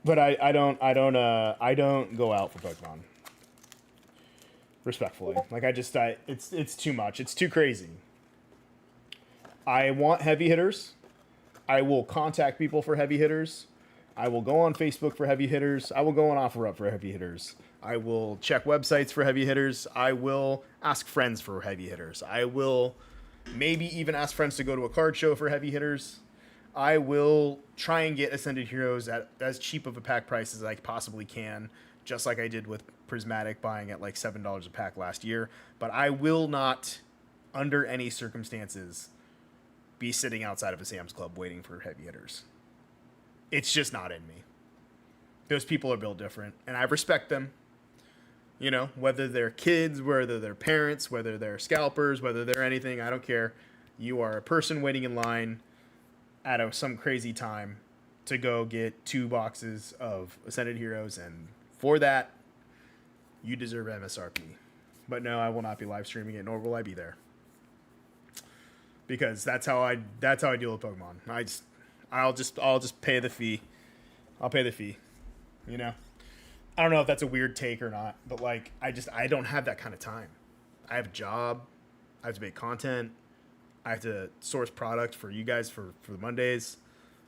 but I don't go out for Pokemon. Respectfully, like it's too much. It's too crazy. I want heavy hitters. I will contact people for heavy hitters. I will go on Facebook for heavy hitters. I will go on OfferUp for heavy hitters. I will check websites for heavy hitters. I will ask friends for heavy hitters. I will maybe even ask friends to go to a card show for heavy hitters. I will try and get Ascended Heroes at as cheap of a pack price as I possibly can, just like I did with Prismatic buying at like $7 a pack last year. But I will not, under any circumstances, be sitting outside of a Sam's Club waiting for heavy hitters. It's just not in me. Those people are built different, and I respect them. You know, whether they're kids, whether they're parents, whether they're scalpers, whether they're anything, I don't care. You are a person waiting in line at some crazy time to go get 2 boxes of Ascended Heroes, and for that, you deserve MSRP. But no, I will not be live streaming it, nor will I be there, because that's how I deal with Pokemon. I'll just pay the fee. I'll pay the fee. You know, I don't know if that's a weird take or not, but like I don't have that kind of time. I have a job. I have to make content. I have to source product for you guys for the Mondays.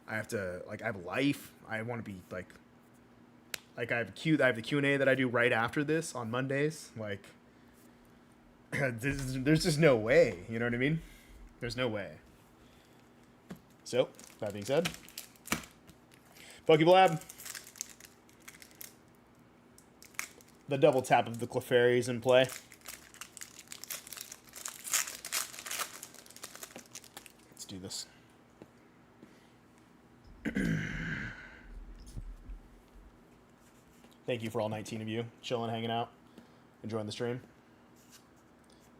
I have to I have a life. I want to be like I have the Q&A that I do right after this on Mondays. Like there's just no way, you know what I mean? There's no way. So, that being said, Pokeblab. The double tap of the Clefairy is in play. Let's do this. Thank you for all 19 of you chilling, hanging out, enjoying the stream.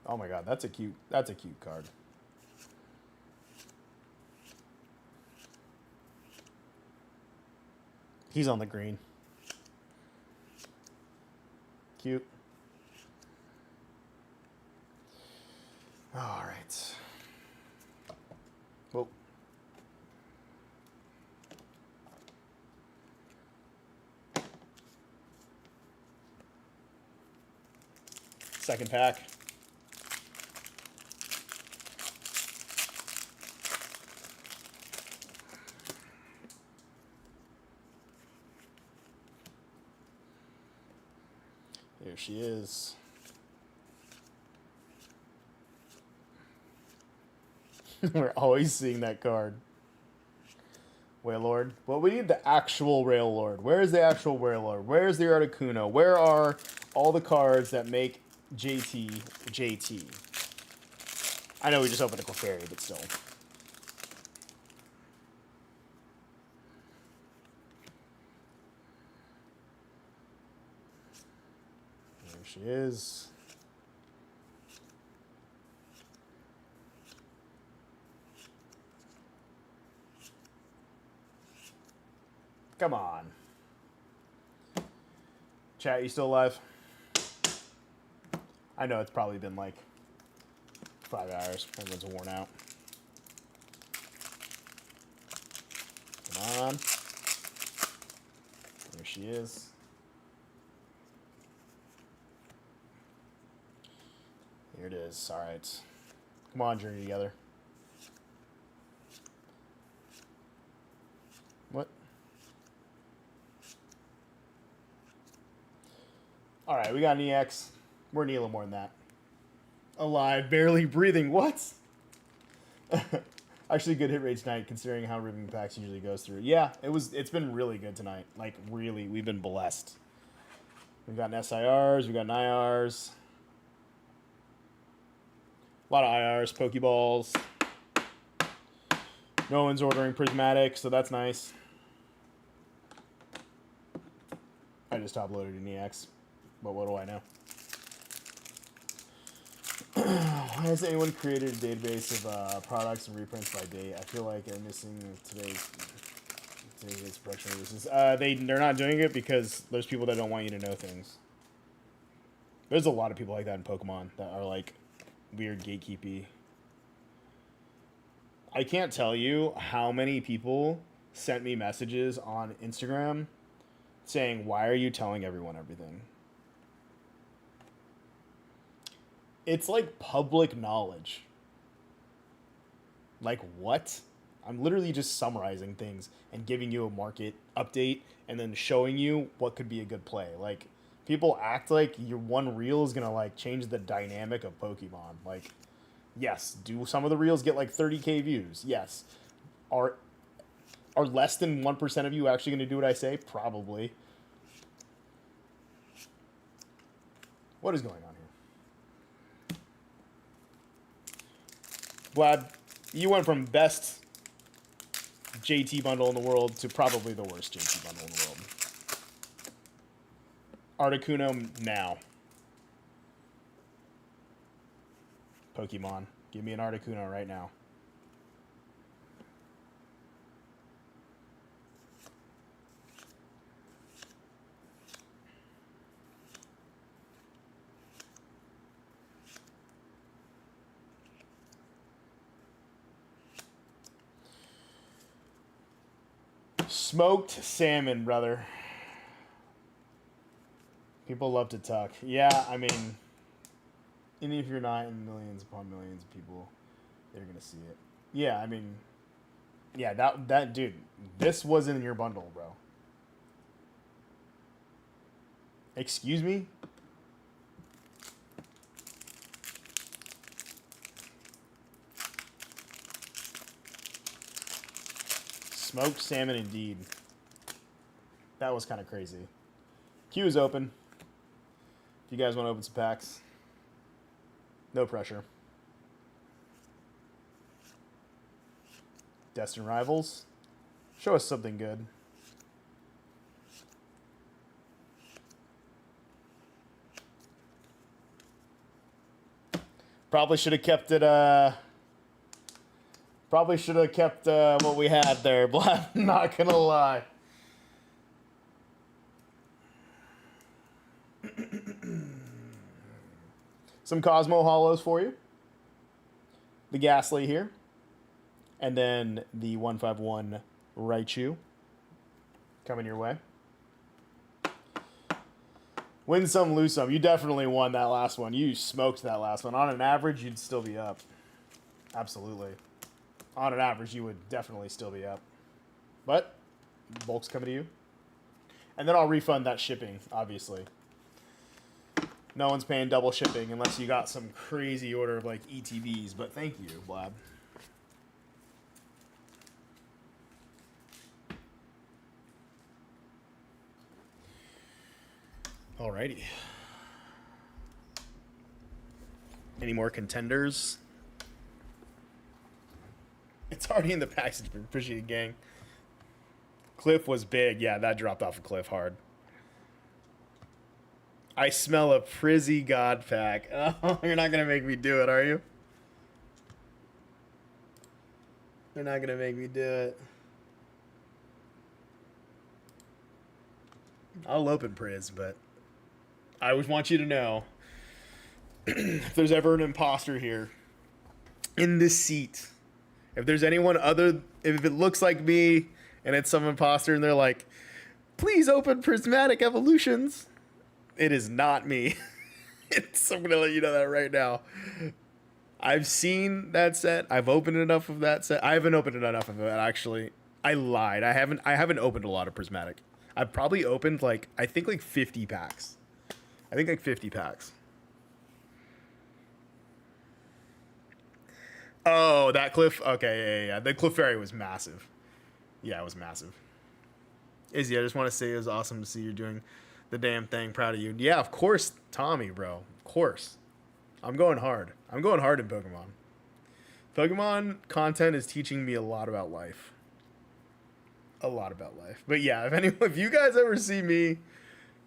Oh my god, that's a cute card. He's on the green. Cute. All right. Whoa. Second pack. There she is. We're always seeing that card. Wailord. Well, we need the actual Railord. Where is the actual Wailord? Where is the Articuno? Where are all the cards that make JT JT? I know we just opened a Clefairy, but still. There she is. Come on. Chat, you still alive? I know it's probably been like 5 hours. Everyone's worn out. Come on. There she is. Here it is. All right. Come on, journey together. What? All right, we got an EX. We're Neela more than that. Alive, barely breathing. What? Actually, good hit rate tonight, considering how ripping packs usually goes through. Yeah, it's been really good tonight. Like, really, we've been blessed. We've got SIRs, we've got IRs. A lot of IRs, Pokeballs. No one's ordering Prismatic, so that's nice. I just top-loaded an EX, but what do I know? Why has anyone created a database of products and reprints by date? I feel like I'm missing today's production releases. They're not doing it because there's people that don't want you to know things. There's a lot of people like that in Pokemon that are like weird gatekeepy. I can't tell you how many people sent me messages on Instagram saying, "Why are you telling everyone everything?" It's like public knowledge. Like, what? I'm literally just summarizing things and giving you a market update and then showing you what could be a good play. Like, people act like your one reel is gonna like change the dynamic of Pokemon. Like, yes, do some of the reels get like 30K views? Yes. Are less than 1% of you actually gonna do what I say? Probably. What is going on here? Vlad, you went from best JT bundle in the world to probably the worst JT bundle in the world. Articuno now. Pokemon. Give me an Articuno right now. Smoked salmon, brother. People love to talk. Yeah, I mean, even if you're not in millions upon millions of people, they're gonna see it. Yeah, I mean, yeah, that dude, this was in your bundle, bro. Excuse me? Smoked salmon indeed. That was kind of crazy. Queue is open. If you guys want to open some packs. No pressure. Destined Rivals. Show us something good. Probably should have kept it, probably should have kept what we had there, but I'm not gonna lie. Some Cosmo Hollows for you. The Ghastly here. And then the 151 Raichu coming your way. Win some, lose some. You definitely won that last one. You smoked that last one. On an average, you'd still be up. Absolutely. On an average, you would definitely still be up. But, bulk's coming to you. And then I'll refund that shipping, obviously. No one's paying double shipping unless you got some crazy order of, like, ETBs. But thank you, Blab. Alrighty. Any more contenders? It's already in the package. Appreciate it, gang. Cliff was big. Yeah, that dropped off a cliff hard. I smell a Prizzy God pack. Oh, you're not going to make me do it, are you? You're not going to make me do it. I'll open Priz, but I always want you to know if there's ever an imposter here in this seat, if there's anyone other, if it looks like me and it's some imposter and they're like, please open Prismatic Evolutions, it is not me. I'm going to let you know that right now. I've seen that set. I've opened enough of that set. I haven't opened enough of it, actually. I lied. I haven't opened a lot of Prismatic. I've probably opened I think 50 packs. I think 50 packs. Oh, that Cliff. Okay, yeah. The Clefairy was massive. Yeah, it was massive. Izzy, I just want to say it was awesome to see you doing the damn thing. Proud of you. Yeah, of course, Tommy, bro. Of course. I'm going hard. I'm going hard in Pokemon. Pokemon content is teaching me a lot about life. A lot about life. But yeah, if you guys ever see me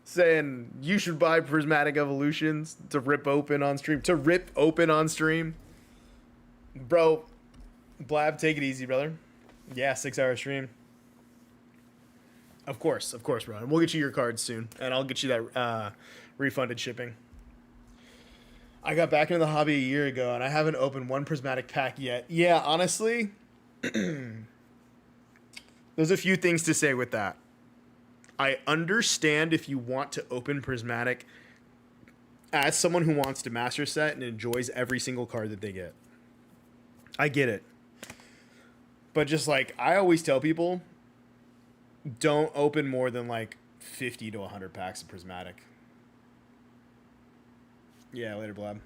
saying you should buy Prismatic Evolutions to rip open on stream, bro, Blab, take it easy, brother. Yeah, 6-hour stream. Of course, bro. And we'll get you your cards soon, and I'll get you that refunded shipping. I got back into the hobby a year ago, and I haven't opened one Prismatic pack yet. Yeah, honestly, there's a few things to say with that. I understand if you want to open Prismatic as someone who wants to master set and enjoys every single card that they get. I get it. But just like I always tell people, don't open more than like 50 to 100 packs of prismatic. Yeah, later, Blab.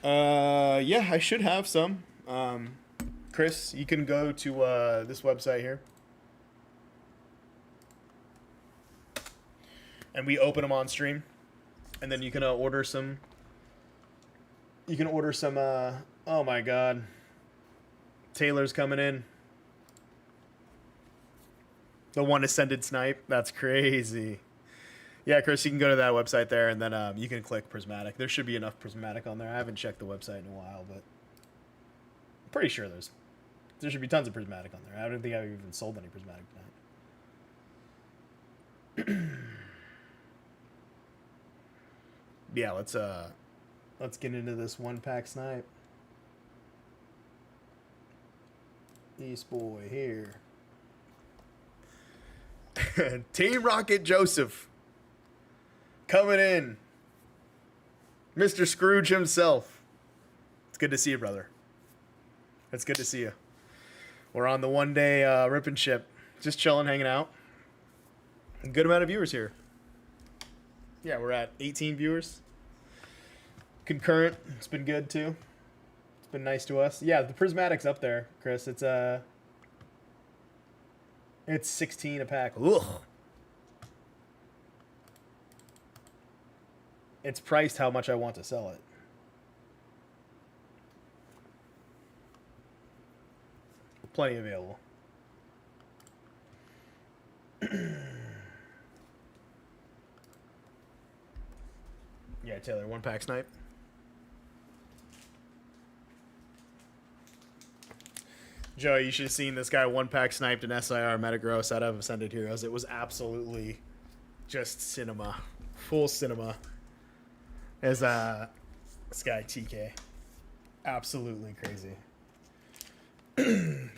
Yeah, I should have some. Chris, you can go to this website here. And we open them on stream. And then you can order some. You can order some, oh my god. Taylor's coming in. The one ascended snipe. That's crazy. Yeah, Chris, you can go to that website there, and then you can click prismatic. There should be enough prismatic on there. I haven't checked the website in a while, but I'm pretty sure there should be tons of prismatic on there. I don't think I've even sold any prismatic tonight. Yeah, let's get into this one pack snipe. East boy here. Team Rocket Joseph coming in. Mr. Scrooge himself. It's good to see you, brother. It's good to see you. We're on the one-day rip and ship. Just chilling, hanging out. A good amount of viewers here. Yeah, we're at 18 viewers. Concurrent. It's been good, too. It's been nice to us. Yeah, the prismatic's up there, Chris. It's 16 a pack. Ugh. It's priced how much I want to sell it. Plenty available. Yeah, Taylor, one pack snipe. Joe, you should have seen this guy one pack sniped an SIR Metagross out of Ascended Heroes. It was absolutely just cinema. Full cinema. As this guy TK. Absolutely crazy.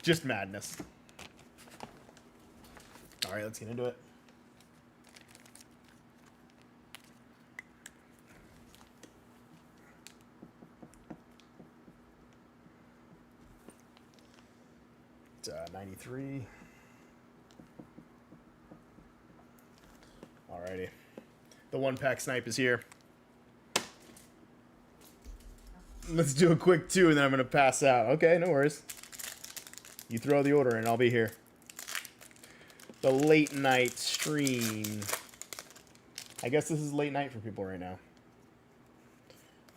Just madness. Alright, let's get into it. It's 93. Alrighty. The one pack snipe is here. Let's do a quick 2 and then I'm going to pass out. Okay, no worries. You throw the order and I'll be here. The late night stream. I guess this is late night for people right now.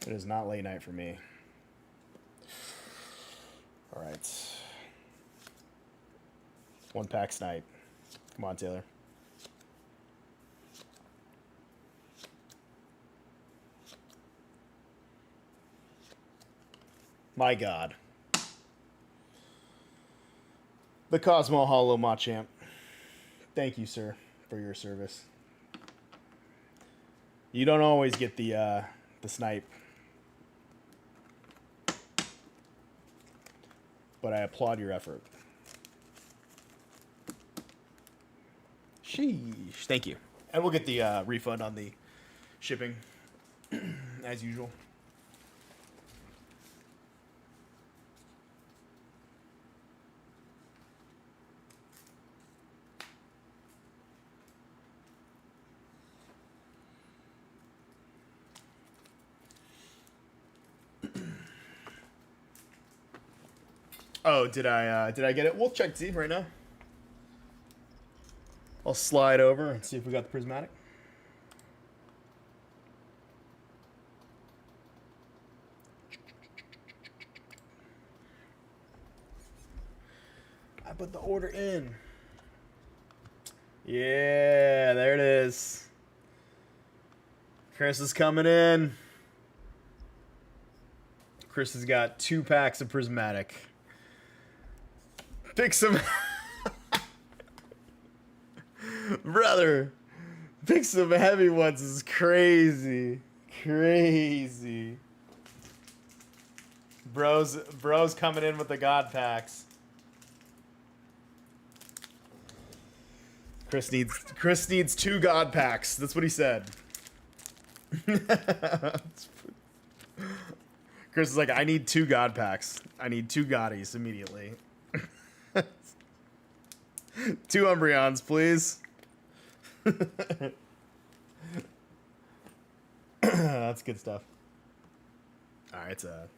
It is not late night for me. Alright. One pack snipe. Come on, Taylor. My God. The Cosmo Hollow Machamp. Thank you, sir, for your service. You don't always get the snipe. But I applaud your effort. Sheesh. Thank you. And we'll get the refund on the shipping, as usual. Oh, did I get it? We'll check to see right now. I'll slide over and see if we got the prismatic. I put the order in. Yeah, there it is. Chris is coming in. Chris has got 2 packs of prismatic. Pick some. Brother, pick some heavy ones is crazy. Crazy. Bro's coming in with the God packs. Chris needs 2 God packs. That's what he said. Chris is like, I need 2 God packs. I need 2 Gotties immediately. 2 Umbreons, please. That's good stuff. All right, it's a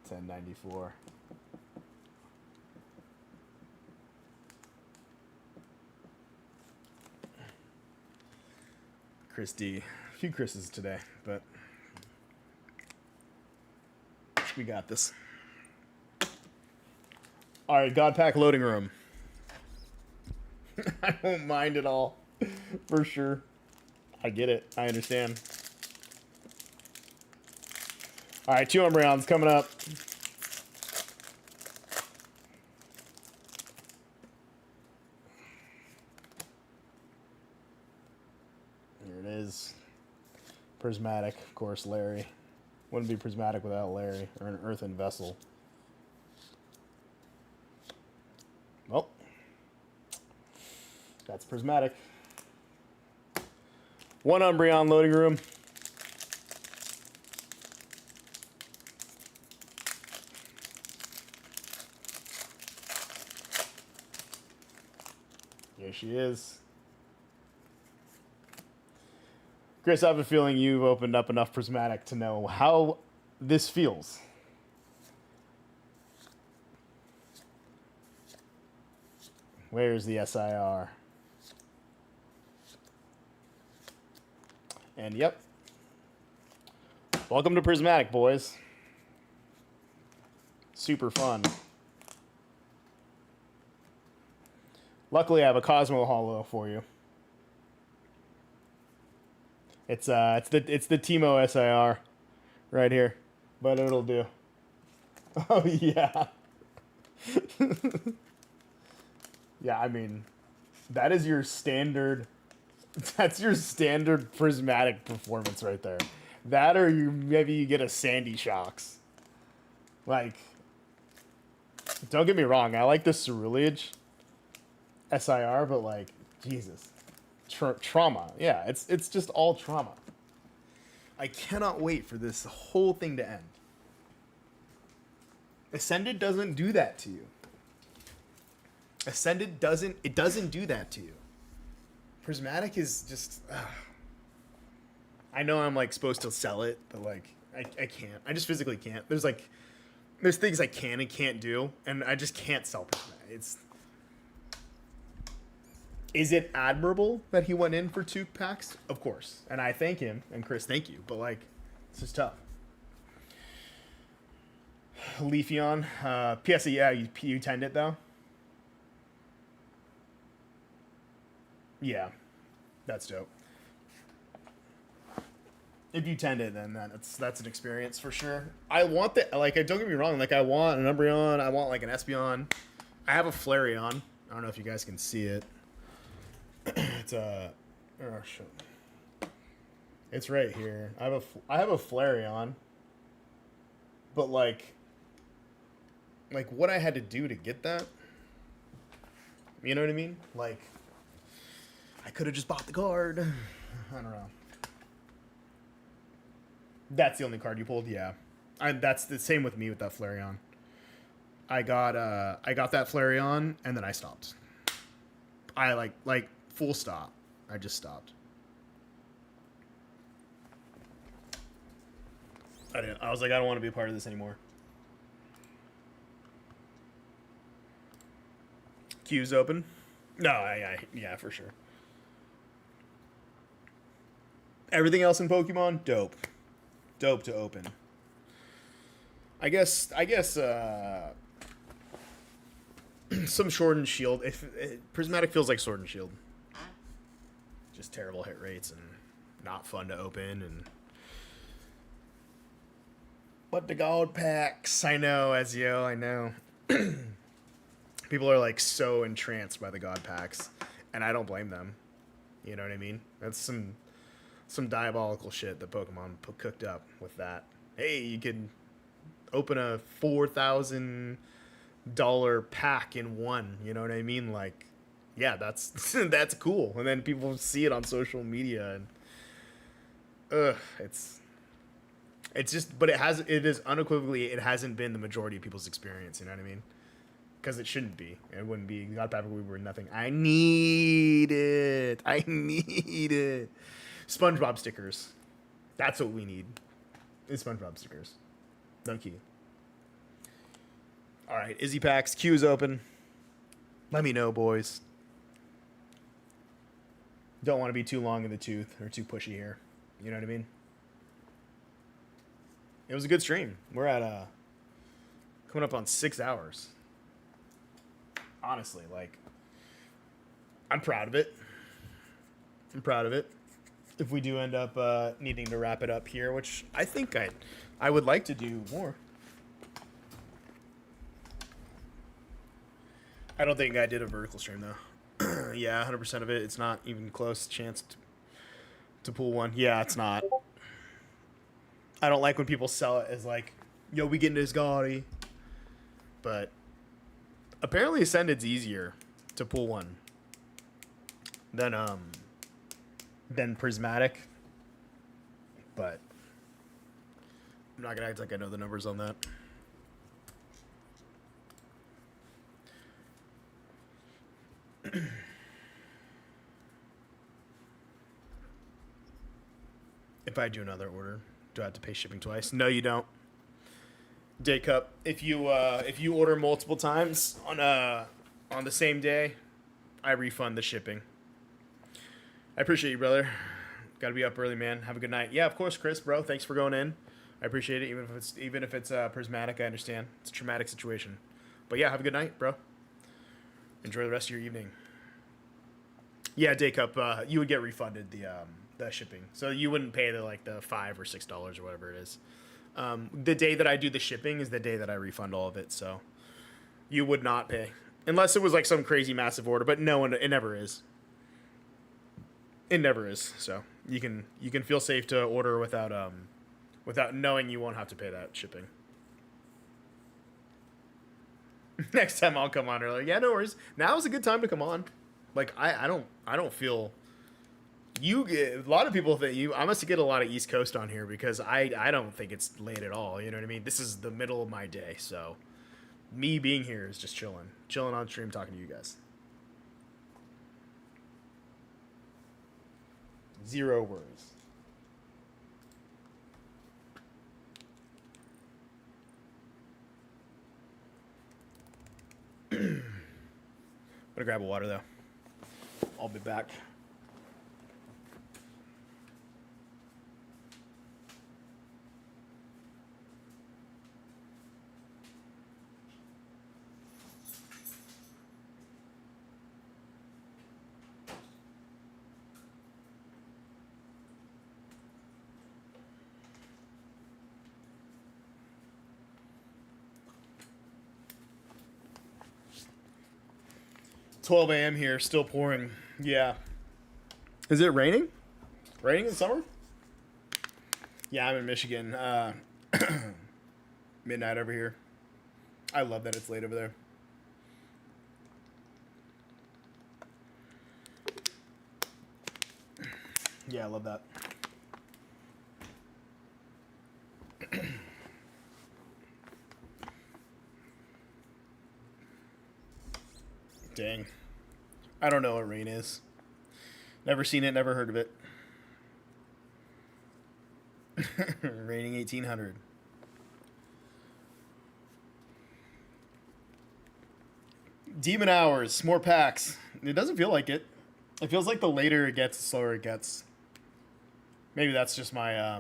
1094. Chris D. A few Chris's today, but we got this. All right, God pack loading room. I won't mind at all, for sure. I get it. I understand. All right, 2 Umbreons coming up. Here it is. Prismatic, of course, Larry. Wouldn't be prismatic without Larry, or an earthen vessel. Well, that's prismatic. 1 Umbreon loading room. Here she is. Chris, I have a feeling you've opened up enough prismatic to know how this feels. Where's the SIR? And yep. Welcome to Prismatic, boys. Super fun. Luckily, I have a Cosmo Holo for you. It's the Teemo SIR right here, but it'll do. Oh yeah. Yeah, I mean, that is your standard. That's your standard prismatic performance right there. That, or maybe you get a Sandy Shocks. Like, don't get me wrong, I like the Cerulean SIR, but like, Jesus, trauma. Yeah, it's just all trauma. I cannot wait for this whole thing to end. Ascended doesn't do that to you. Ascended doesn't do that to you. Prismatic is just I know I'm like supposed to sell it, but like I can't. I just physically can't. There's things I can and can't do, and I just can't sell Prismatic. Is it admirable that he went in for 2 packs? Of course. And I thank him, and Chris, thank you, but like this is tough. Leafeon, PSA, yeah, you tend it though. Yeah, that's dope. If you tend it, then that's an experience for sure. I want don't get me wrong, like I want an Umbreon, I want like an Espeon. I have a Flareon. I don't know if you guys can see it. It's it's right here. I have a Flareon, but like what I had to do to get that. You know what I mean? Like, I could have just bought the card. I don't know. That's the only card you pulled, yeah. That's the same with me with that Flareon. I got that Flareon and then I stopped. I like full stop. I just stopped. I was like, I don't want to be a part of this anymore. Queue's open. No, yeah, for sure. Everything else in Pokemon, dope to open. I guess some Sword and Shield. Prismatic feels like Sword and Shield. Just terrible hit rates and not fun to open. But the God packs, I know, Ezio, I know. People are like so entranced by the God packs, and I don't blame them. You know what I mean? That's some diabolical shit that Pokemon cooked up with that. Hey, you can open a $4,000 pack in one. You know what I mean? Like, yeah, that's that's cool. And then people see it on social media, and It's just, but it is unequivocally, it hasn't been the majority of people's experience. You know what I mean? Because it shouldn't be. It wouldn't be. God Paprika, we were nothing. I need it. I need it. SpongeBob stickers. That's what we need. Is SpongeBob stickers. No key. All right, Izzy Packs. Queue is open. Let me know, boys. Don't want to be too long in the tooth or too pushy here. You know what I mean? It was a good stream. We're at coming up on 6 hours. Honestly, like, I'm proud of it. I'm proud of it. If we do end up needing to wrap it up here, which I think I would like to do more. I don't think I did a vertical stream though. Yeah, 100% of it. It's not even close chance to pull one. Yeah, it's not. I don't like when people sell it as like, yo, we getting this Gotti. But apparently Ascended's easier to pull one than Prismatic. But I'm not gonna act like I know the numbers on that. If I do another order, do I have to pay shipping twice? No, you don't. Day Cup. If you order multiple times on the same day, I refund the shipping. I appreciate you, brother. Got to be up early, man. Have a good night. Yeah, of course, Chris, bro. Thanks for going in. I appreciate it. Even if it's prismatic, I understand. It's a traumatic situation. But yeah, have a good night, bro. Enjoy the rest of your evening. Yeah, Day Cup. You would get refunded the shipping, so you wouldn't pay the $5 or $6 or whatever it is. The day that I do the shipping is the day that I refund all of it, so you would not pay unless it was like some crazy massive order. But no, it never is. It never is. So you can feel safe to order without knowing you won't have to pay that shipping. Next time I'll come on earlier. Yeah, no worries. Now is a good time to come on. Like I don't feel. You get a lot of people think I must get a lot of East Coast on here because I don't think it's late at all. You know what I mean? This is the middle of my day, so me being here is just chilling on stream, talking to you guys. Zero worries. I'm gonna grab a water though. I'll be back. $12 a.m. here, still pouring. Yeah. Is it raining? Raining in the summer? Yeah, I'm in Michigan. Midnight over here. I love that it's late over there. Yeah, I love that. Dang. I don't know what rain is. Never seen it, never heard of it. Raining 1800. Demon hours, more packs. It doesn't feel like it. It feels like the later it gets, the slower it gets. Maybe that's just my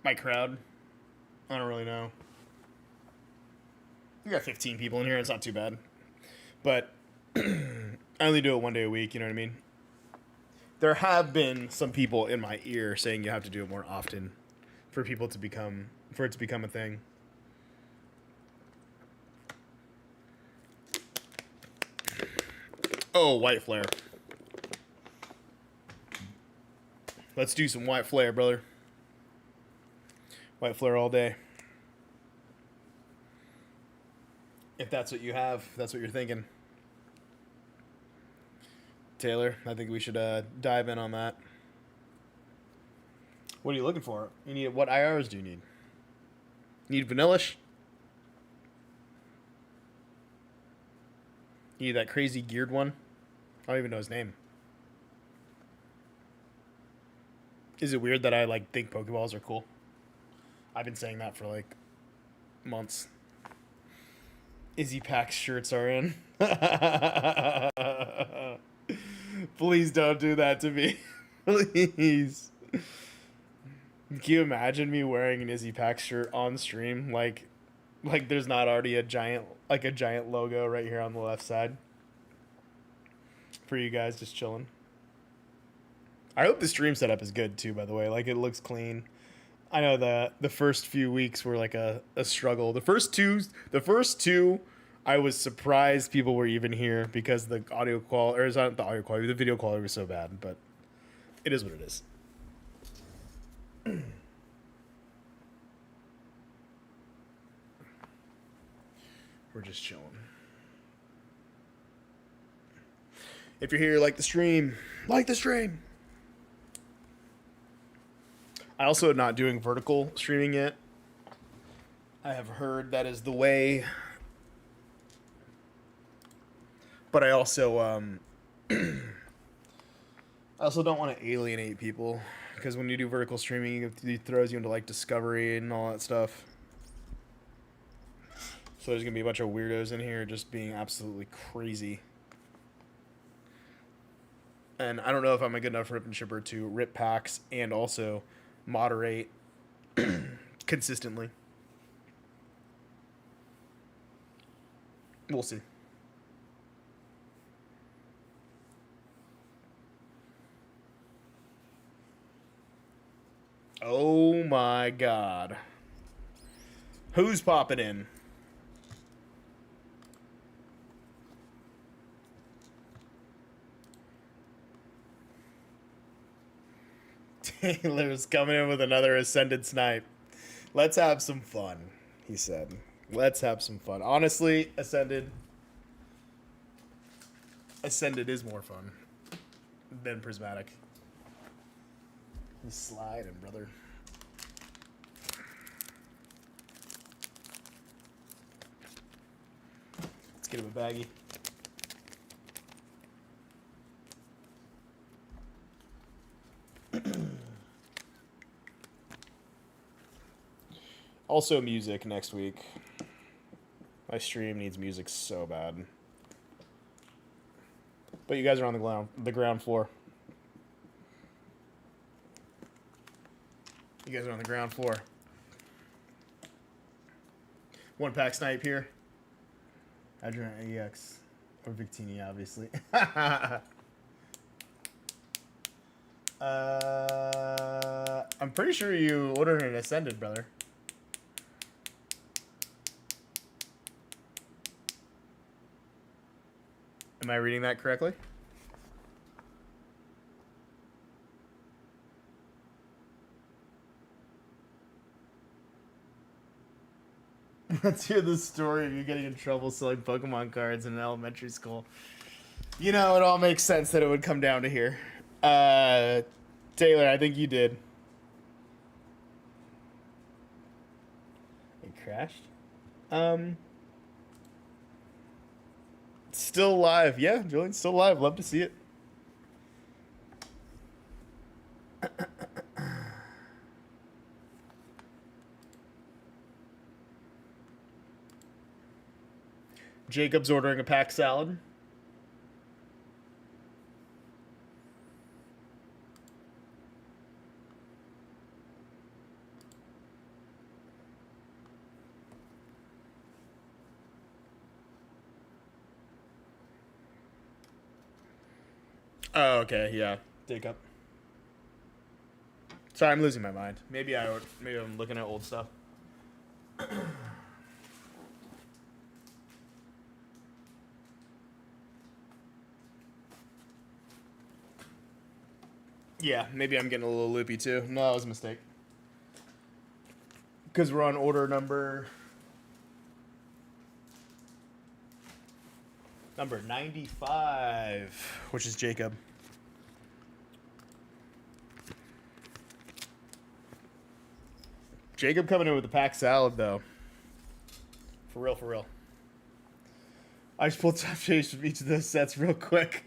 my crowd. I don't really know. We got 15 people in here. It's not too bad. But I only do it one day a week, you know what I mean? There have been some people in my ear saying you have to do it more often for it to become a thing. Oh, white flare. Let's do some white flare, brother. White flare all day. If that's what you have, if that's what you're thinking. Taylor, I think we should dive in on that. What are you looking for? You need what IRs do you need? Need Vanillish? You need that crazy geared one? I don't even know his name. Is it weird that I like think Pokeballs are cool? I've been saying that for like months. Izzy Pack's shirts are in. Please don't do that to me. Please. Can you imagine me wearing an Izzy Pack shirt on stream? Like there's not already a giant logo right here on the left side. For you guys just chilling. I hope the stream setup is good too, by the way. Like, it looks clean. I know the first few weeks were like a struggle. The first two, I was surprised people were even here because the audio quality, or it's not the audio quality, the video quality was so bad, but it is what it is. We're just chilling. If you're here, like the stream. Like the stream. I also am not doing vertical streaming yet. I have heard that is the way. But I also I also don't want to alienate people, because when you do vertical streaming, it throws you into like discovery and all that stuff. So there's gonna be a bunch of weirdos in here just being absolutely crazy. And I don't know if I'm a good enough rip and shipper to rip packs and also moderate consistently. We'll see. Oh my god. Who's popping in? Taylor's coming in with another Ascended snipe. Let's have some fun, he said. Let's have some fun. Honestly, Ascended is more fun than Prismatic. He's sliding, brother. Let's get him a baggie. Also music next week. My stream needs music so bad. But you guys are on the ground floor. You guys are on the ground floor. One pack snipe here. Adrian EX. Or Victini, obviously. I'm pretty sure you ordered an Ascended, brother. Am I reading that correctly? Let's hear the story of you getting in trouble selling Pokemon cards in elementary school. You know, it all makes sense that it would come down to here. Taylor, I think you did. It crashed? Still live. Yeah, Julian, still live. Love to see it. Jacob's ordering a pack salad. Oh, okay, yeah. Jacob. Sorry, I'm losing my mind. Maybe I'm looking at old stuff. Yeah, maybe I'm getting a little loopy too. No, it was a mistake. Because we're on order number 95, which is Jacob. Jacob coming in with the pack salad, though. For real, for real. I just pulled top shapes from each of those sets real quick.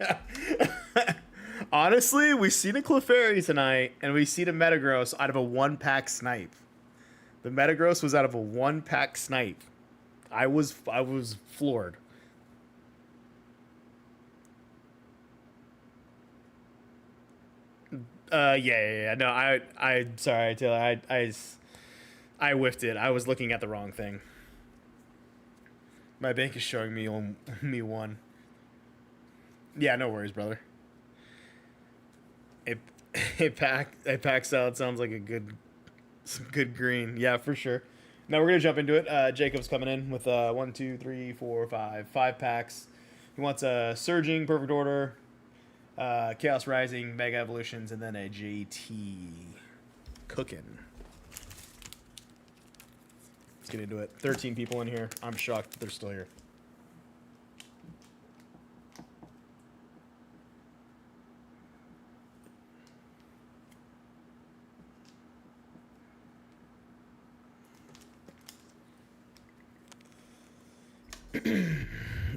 Honestly, we seen a Clefairy tonight, and we seen a Metagross out of a 1-pack snipe. The Metagross was out of a 1-pack snipe. I was floored. Yeah. No, I sorry, Taylor. I whiffed it. I was looking at the wrong thing. My bank is showing me one. Yeah, no worries, brother. A pack salad sounds like some good green. Yeah, for sure. Now we're gonna jump into it. Jacob's coming in with 1, 2, 3, 4, 5 packs. He wants a Surging, Perfect Order, Chaos Rising, Mega Evolutions, and then a JT. Cooking. Let's get into it. 13 people in here. I'm shocked that they're still here.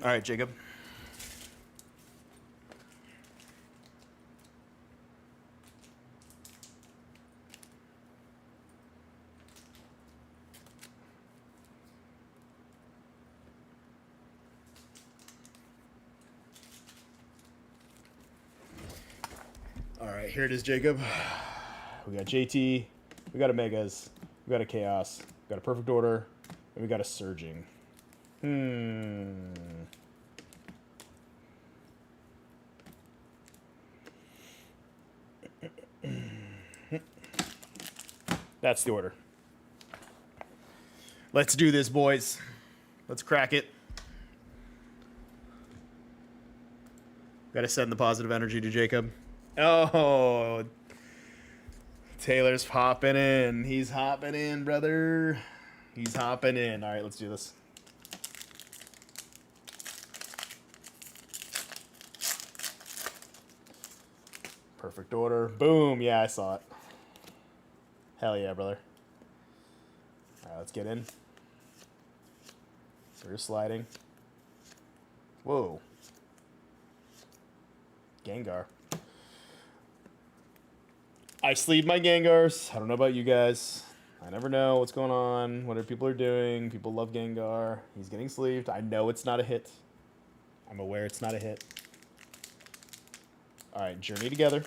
All right, Jacob. All right, here it is, Jacob. We got JT, we got a Megas, we got a Chaos, we got a Perfect Order, and we got a Surging. That's the order. Let's do this, boys. Let's crack it. Gotta send the positive energy to Jacob. Oh, Taylor's hopping in. He's hopping in, brother. He's hopping in. All right, let's do this. Perfect Order. Boom. Yeah, I saw it. Hell yeah, brother. All right, let's get in. We're sliding. Whoa. Gengar. I sleeve my Gengars. I don't know about you guys. I never know what's going on, what people are doing. People love Gengar. He's getting sleeved. I know it's not a hit. I'm aware it's not a hit. All right, Journey together.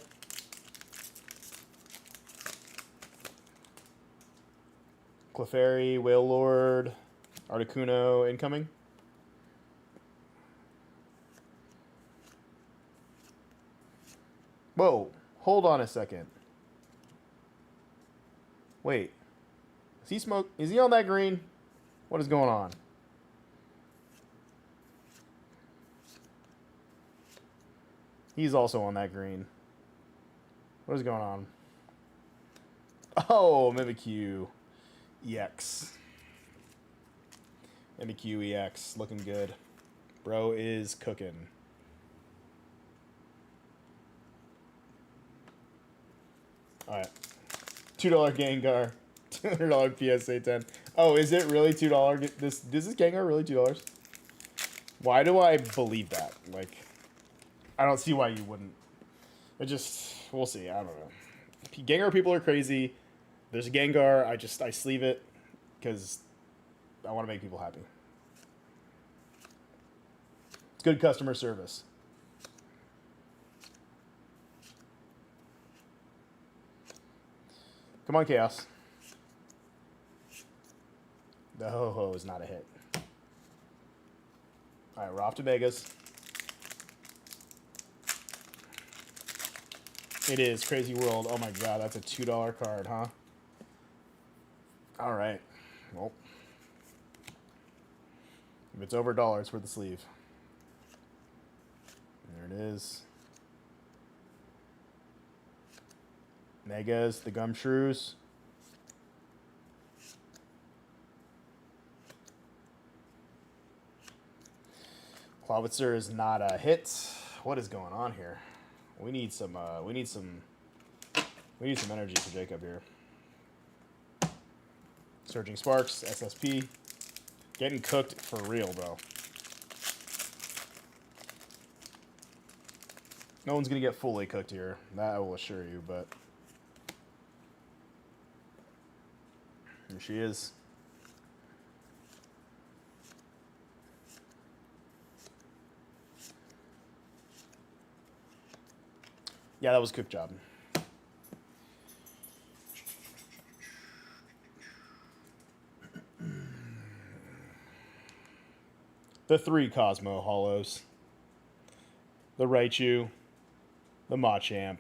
Clefairy, Wailord, Articuno incoming. Whoa, hold on a second. Wait. Is he on that green? What is going on? He's also on that green. What is going on? Oh, Mimikyu EX. Mimikyu EX looking good. Bro is cooking. All right. $2 Gengar. $200 PSA 10. Oh, is it really $2? Is this Gengar really $2? Why do I believe that? Like, I don't see why you wouldn't. We'll see. I don't know. Gengar people are crazy. There's a Gengar. I sleeve it because I want to make people happy. It's good customer service. Come on, Chaos. The Ho-Ho is not a hit. All right, we're off to Megas. It is Crazy World. Oh my god, that's a $2 card, huh? All right. Well, if it's over $1, it's worth the sleeve. There it is. Megas, the Gumshrews. Clawitzer is not a hit. What is going on here? We need some energy for Jacob here. Surging Sparks, SSP. Getting cooked for real, bro. No one's going to get fully cooked here. That I will assure you, but... Here she is. Yeah, that was a cook job. The 3 Cosmo Hollows. The Raichu. The Machamp.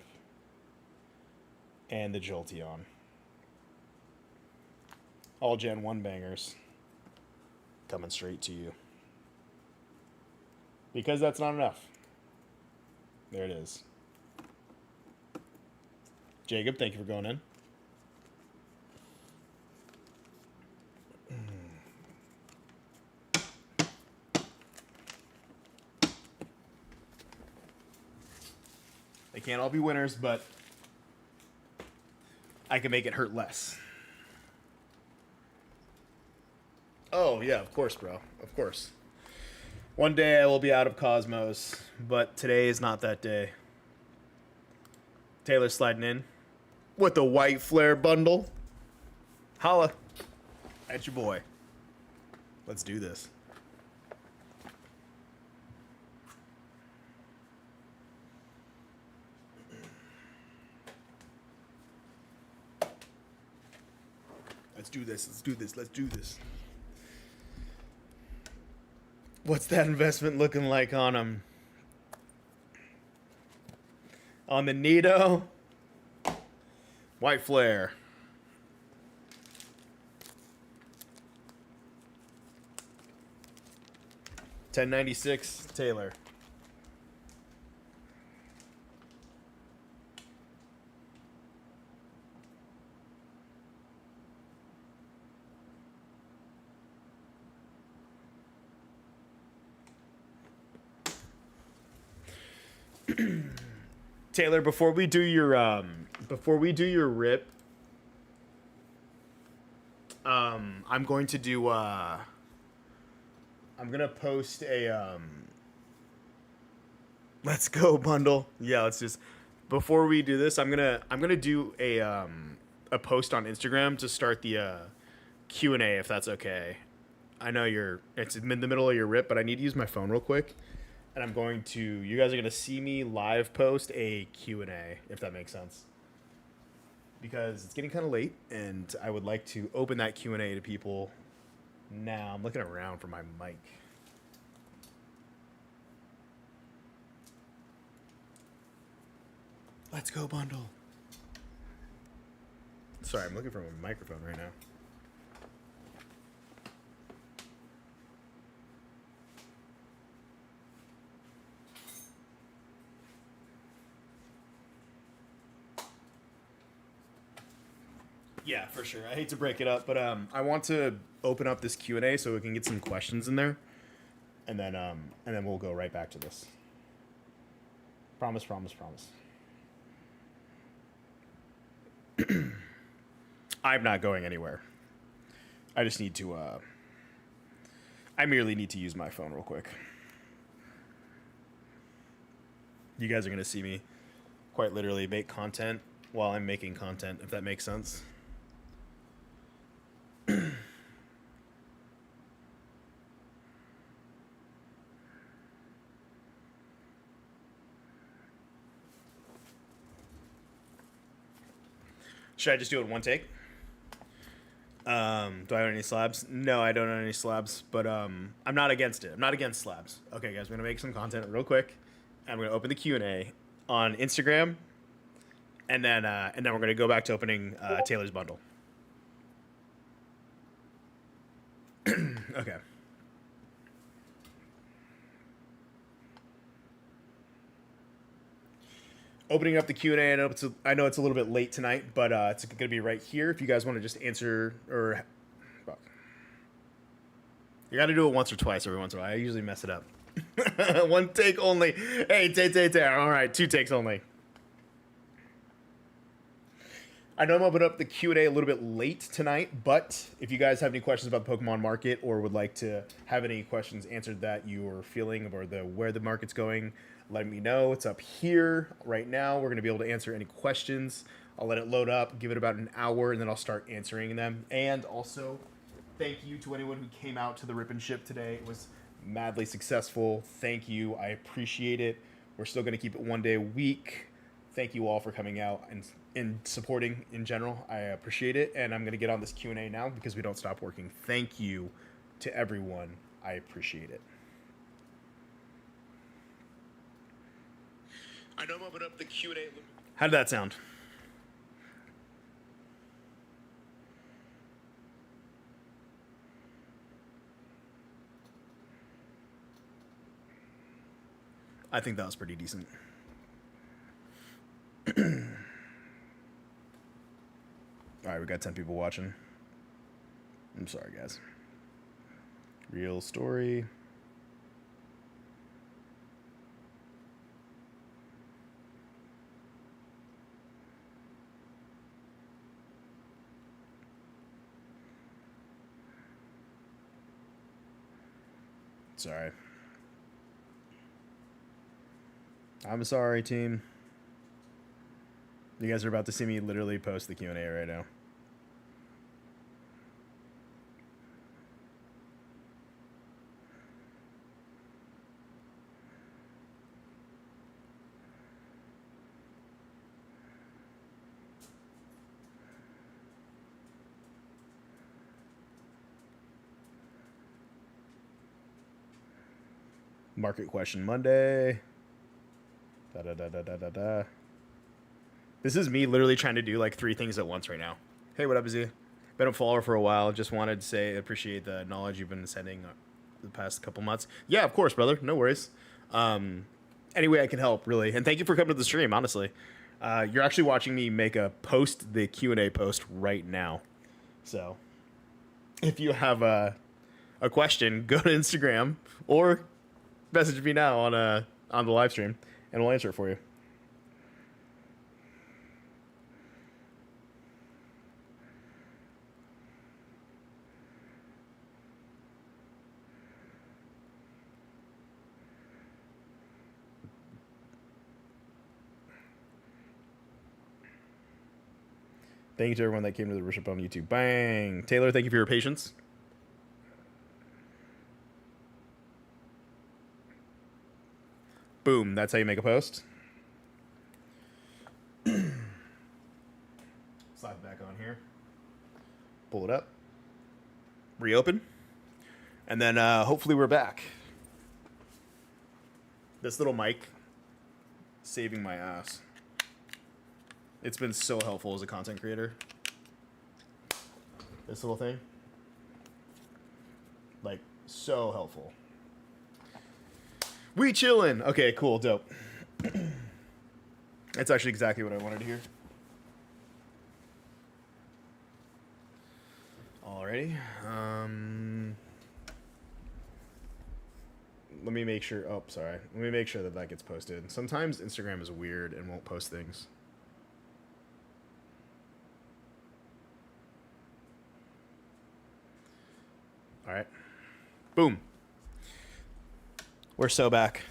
And the Jolteon. All Gen 1 bangers. Coming straight to you. Because that's not enough. There it is. Jacob, thank you for going in. They can't all be winners, but I can make it hurt less. Oh, yeah, of course, bro. Of course. One day I will be out of Cosmos, but today is not that day. Taylor sliding in with the white flare bundle. Holla at your boy. Let's do this. Let's do this. Let's do this. Let's do this. What's that investment looking like on him? On the Nido. White Flare. $10.96 Taylor. Taylor, before we do your rip, I'm going to do I'm gonna post a let's go bundle. Yeah, let's just before we do this, I'm gonna do a post on Instagram to start the Q&A if that's okay. I know it's in the middle of your rip, but I need to use my phone real quick. And you guys are going to see me live post a Q&A, if that makes sense. Because it's getting kind of late, and I would like to open that Q&A to people now. I'm looking around for my mic. Let's go, bundle. Sorry, I'm looking for my microphone right now. Yeah, for sure. I hate to break it up, but I want to open up this Q&A so we can get some questions in there, and then we'll go right back to this. Promise, promise, promise. I'm not going anywhere. I just need to. I merely need to use my phone real quick. You guys are gonna see me, quite literally, make content while I'm making content, if that makes sense. Should I just do it in one take? Do I own any slabs? No, I don't own any slabs, but I'm not against it. I'm not against slabs. Okay, guys, we're gonna make some content real quick. I'm gonna open the Q&A on Instagram, and then we're gonna go back to opening Taylor's bundle. Okay. Opening up the Q&A. I know it's a little bit late tonight, but it's going to be right here. If you guys want to just answer or... Well, you got to do it once or twice every once in a while. I usually mess it up. One take only. Hey, Tay. All right, 2 takes only. I know I'm opening up the Q&A a little bit late tonight, but if you guys have any questions about the Pokemon market or would like to have any questions answered that you're feeling or where the market's going, let me know. It's up here right now. We're going to be able to answer any questions. I'll let it load up, give it about an hour, and then I'll start answering them. And also, thank you to anyone who came out to the Rip and Ship today. It was madly successful. Thank you. I appreciate it. We're still going to keep it one day a week. Thank you all for coming out and supporting in general. I appreciate it. And I'm going to get on this Q&A now because we don't stop working. Thank you to everyone. I appreciate it. I know I'm opening up the Q&A. How did that sound? I think that was pretty decent. All right, we got 10 people watching. I'm sorry, guys. Real story. Sorry. I'm sorry, team. You guys are about to see me literally post the Q&A right now. Market question Monday. Da, da, da, da, da, da, da. This is me literally trying to do like 3 things at once right now. Hey, what up, Izzy? Been a follower for a while. Just wanted to say I appreciate the knowledge you've been sending the past couple months. Yeah, of course, brother. No worries. Any way I can help, really. And thank you for coming to the stream, honestly. You're actually watching me make the Q&A post right now. So if you have a question, go to Instagram or message me now on the live stream, and we'll answer it for you. Thank you to everyone that came to the worship on YouTube. Bang! Taylor, thank you for your patience. Boom, that's how you make a post. Slide back on here. Pull it up. Reopen. And then hopefully we're back. This little mic, saving my ass. It's been so helpful as a content creator. This little thing. Like, so helpful. We chillin'. Okay, cool, dope. That's actually exactly what I wanted to hear. Alrighty. Let me make sure. Oh, sorry. Let me make sure that that gets posted. Sometimes Instagram is weird and won't post things. All right. Boom. We're so back.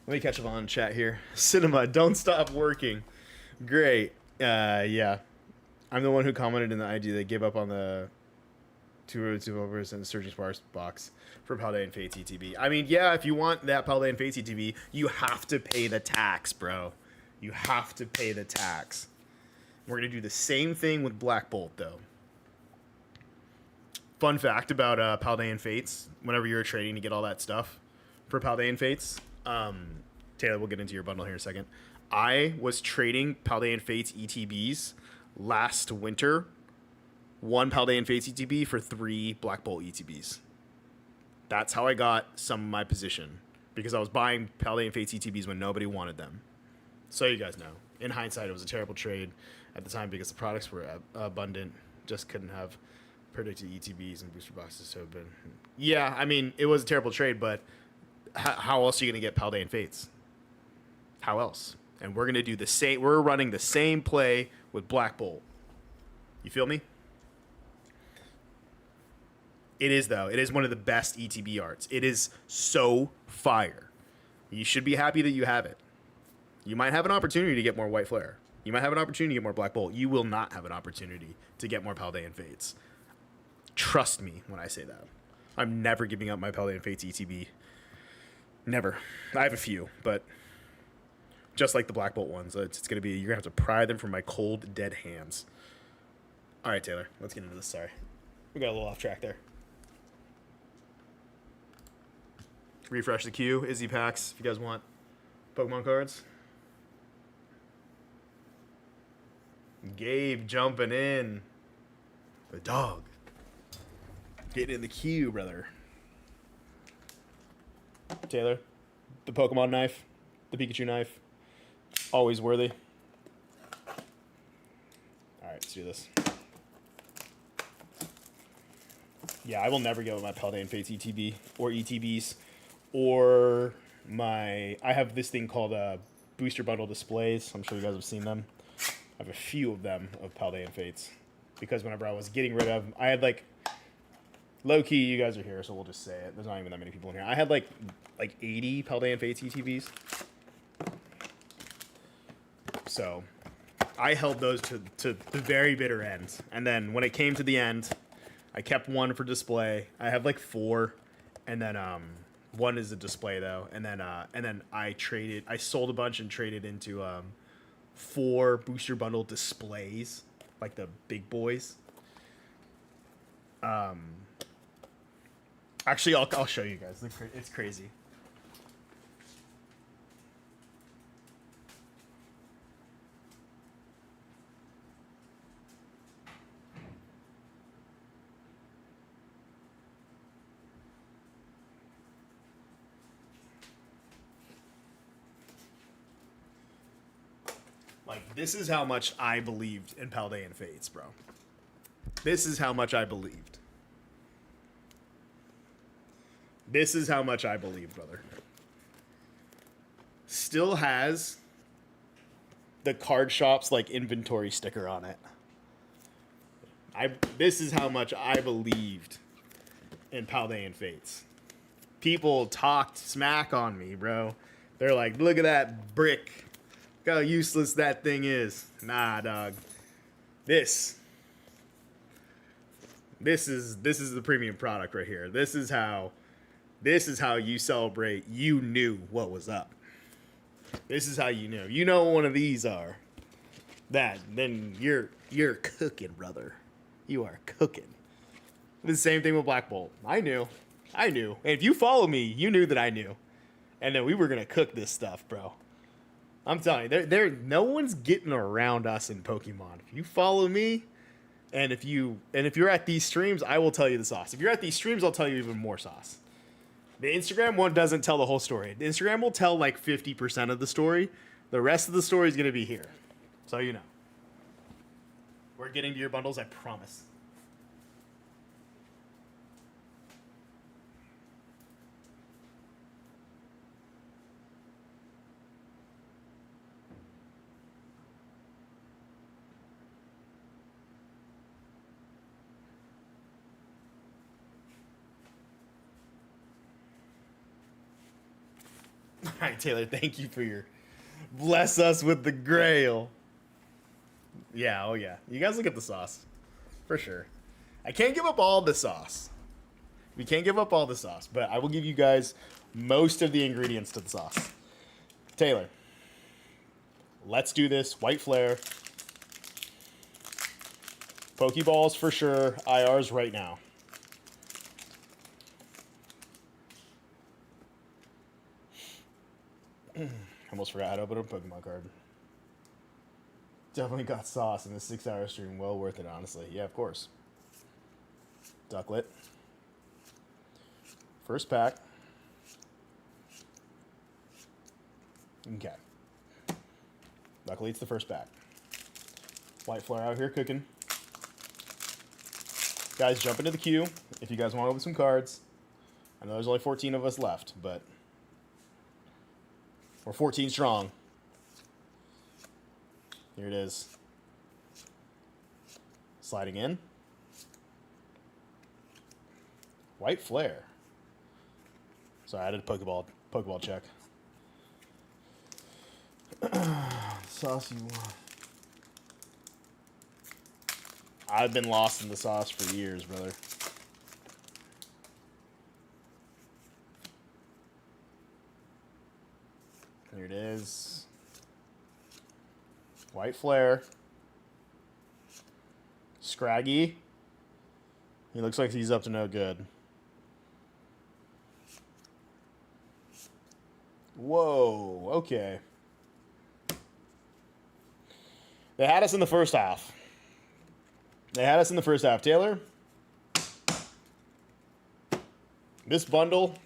Let me catch up on chat here. Cinema, don't stop working. Great. Yeah. I'm the one who commented in the ID they gave up on the 2% and the Surging Sparks box for Paldean Fates ETB. I mean, yeah, if you want that Paldean Fates ETB, you have to pay the tax, bro. You have to pay the tax. We're going to do the same thing with Black Bolt, though. Fun fact about Paldean Fates, whenever you're trading to get all that stuff for Paldean Fates, Taylor, we'll get into your bundle here in a second. I was trading Paldean Fates ETBs last winter. 1 Paldean Fates ETB for 3 Black Bolt ETBs. That's how I got some of my position, because I was buying Paldean Fates ETBs when nobody wanted them. So you guys know. In hindsight, it was a terrible trade at the time because the products were abundant. Just couldn't have predicted ETBs and booster boxes. So, but yeah, I mean, it was a terrible trade, but how else are you going to get Paldean Fates? How else? And we're going to do the same. We're running the same play with Black Bolt. You feel me? It is, though. It is one of the best ETB arts. It is so fire. You should be happy that you have it. You might have an opportunity to get more White Flare. You might have an opportunity to get more Black Bolt. You will not have an opportunity to get more Paldean Fates. Trust me when I say that. I'm never giving up my Paldean Fates ETB. Never. I have a few, but just like the Black Bolt ones, it's going to be, you're going to have to pry them from my cold, dead hands. All right, Taylor, let's get into this. Sorry. We got a little off track there. Refresh the queue. Izzy packs if you guys want Pokemon cards. Gabe jumping in. The dog. Getting in the queue, brother. Taylor, the Pokemon knife, the Pikachu knife, always worthy. All right, let's do this. Yeah, I will never give up my Paldean Fates ETB or ETBs or my... I have this thing called booster bundle displays. I'm sure you guys have seen them. I have a few of them of Paldean Fates because whenever I was getting rid of... I had like... Low key, you guys are here, so we'll just say it. There's not even that many people in here. I had like 80 Paldean Fates ETBs. So I held those to the very bitter end. And then when it came to the end, I kept one for display. I have like 4, and then one is a display though. And then I sold a bunch and traded into 4 booster bundle displays, like the big boys. Actually, I'll show you guys. It's crazy. Like, this is how much I believed in Paldean Fates, bro. This is how much I believed. This is how much I believe, brother. Still has the card shop's like inventory sticker on it. This is how much I believed in Paldean Fates. People talked smack on me, bro. They're like, look at that brick. Look how useless that thing is. Nah, dog. This is the premium product right here. This is how you celebrate you knew what was up. This is how you know. You know one of these are. Then you're cooking, brother. You are cooking. The same thing with Black Bolt. I knew. And if you follow me, you knew that I knew. And then we were gonna cook this stuff, bro. I'm telling you, no one's getting around us in Pokemon. If you follow me, and if you're at these streams, I will tell you the sauce. If you're at these streams, I'll tell you even more sauce. The Instagram one doesn't tell the whole story. The Instagram will tell like 50% of the story. The rest of the story is going to be here. So you know. We're getting to your bundles, I promise. All right, Taylor, thank you for your bless us with the grail. Yeah, oh yeah. You guys look at the sauce. For sure. I can't give up all the sauce. We can't give up all the sauce, but I will give you guys most of the ingredients to the sauce. Taylor, let's do this. White Flare. Pokeballs for sure. IRs right now. Almost forgot how to open a Pokemon card. Definitely got sauce in the 6-hour stream. Well worth it, honestly. Yeah, of course. Ducklet. First pack. Okay. Luckily, it's the first pack. White Flare out here cooking. Guys, jump into the queue if you guys want to open some cards. I know there's only 14 of us left, but we're 14 strong. Here it is. Sliding in. White Flare. Sorry, I did a Pokeball check. Saucy one. I've been lost in the sauce for years, brother. Here it is. White Flare. Scraggy. He looks like he's up to no good. Whoa, okay. They had us in the first half. Taylor, this bundle's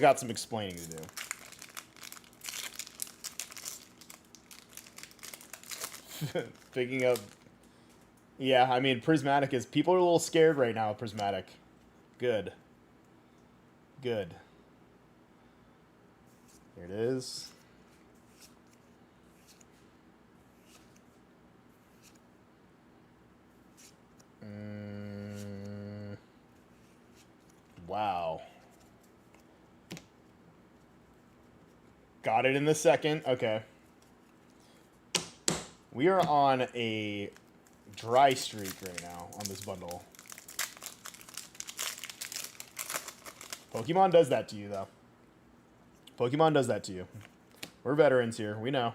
got some explaining to do. Picking up, yeah, I mean, Prismatic is, people are a little scared right now of Prismatic. Good. Here it is. Wow. Got it in the second. Okay. We are on a dry streak right now on this bundle. Pokemon does that to you, though. Pokemon does that to you. We're veterans here. We know.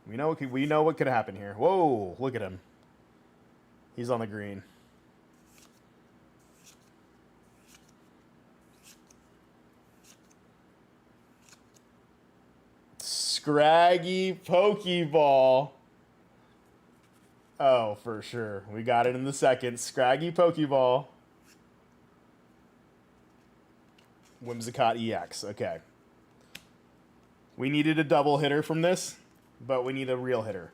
We know what could happen here. Whoa, look at him. He's on the green. Scraggy Pokeball. Oh, for sure. We got it in the second. Scraggy Pokeball. Whimsicott EX. Okay. We needed a double hitter from this, but we need a real hitter.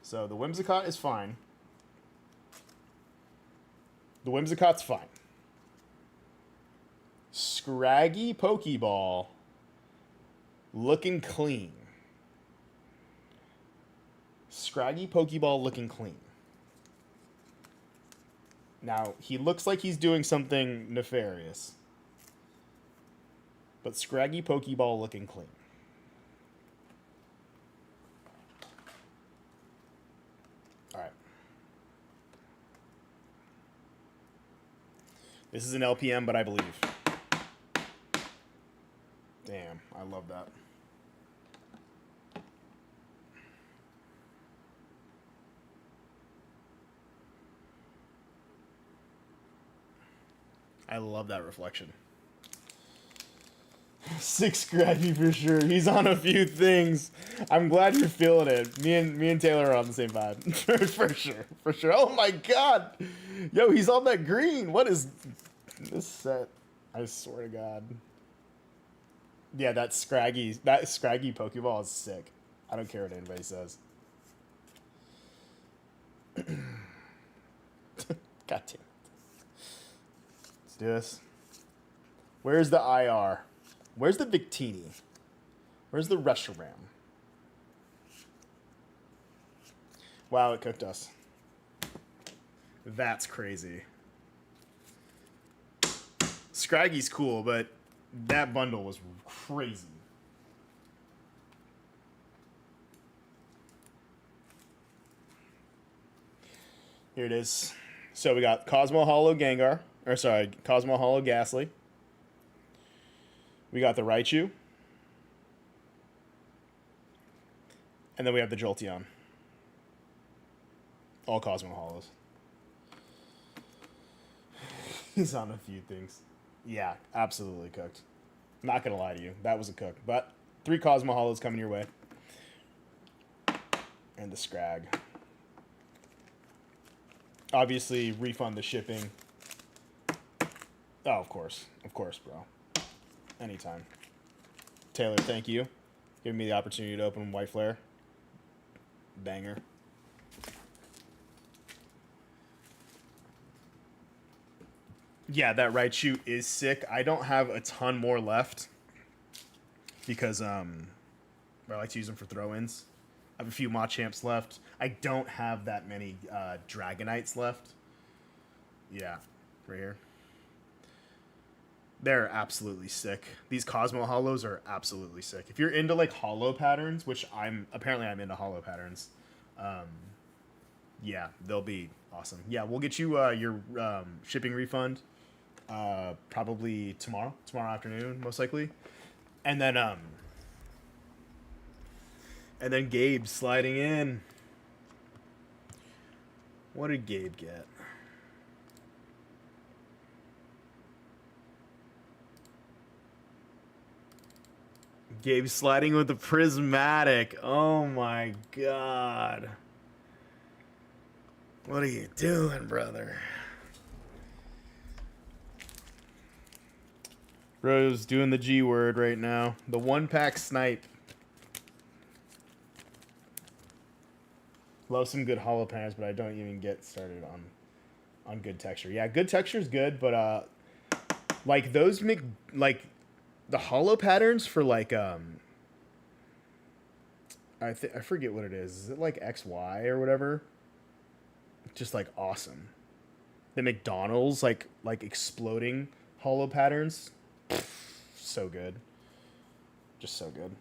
So the Whimsicott is fine. The Whimsicott's fine. Scraggy Pokeball. Looking clean. Scraggy Pokeball looking clean. Now, he looks like he's doing something nefarious. But Scraggy Pokeball looking clean. Alright. This is an LPM, but I believe. Damn, I love that. I love that reflection. 6 Scraggy for sure. He's on a few things. I'm glad you're feeling it. Me and Taylor are on the same vibe. For sure. Oh my god. Yo, he's on that green. What is this set? I swear to God. Yeah, that Scraggy Pokeball is sick. I don't care what anybody says. God damn it. Let's do this. Where's the IR? Where's the Victini? Where's the Reshiram? Wow, it cooked us. That's crazy. Scraggy's cool, but that bundle was crazy. Here it is. So we got Cosmo Hollow Gengar. Or sorry, Cosmo Hollow Ghastly. We got the Raichu. And then we have the Jolteon. All Cosmo Hollows. He's on a few things. Yeah, absolutely cooked. Not going to lie to you. That was a cook. But 3 Cosmo Hollows coming your way. And the Scrag. Obviously, refund the shipping. Oh, of course. Of course, bro. Anytime. Taylor, thank you. Giving me the opportunity to open White Flare. Banger. Yeah, that Raichu is sick. I don't have a ton more left because I like to use them for throw-ins. have a few Machamps left. I don't have that many Dragonites left. Yeah, right here. They're absolutely sick. These Cosmo Hollows are absolutely sick. If you're into like hollow patterns, which I'm into hollow patterns, yeah, they'll be awesome. Yeah, we'll get you your shipping refund probably tomorrow afternoon, most likely, and then Gabe sliding in. What did Gabe get? Gabe sliding with the prismatic. Oh my god. What are you doing, brother? Bro's doing the G word right now. The 1-pack snipe. Love some good hollow pans, but I don't even get started on good texture. Yeah, good texture is good, but like those make like the hollow patterns for like I forget what it is. Is it like XY or whatever? Just like awesome. The McDonald's like exploding hollow patterns. So good. Just so good.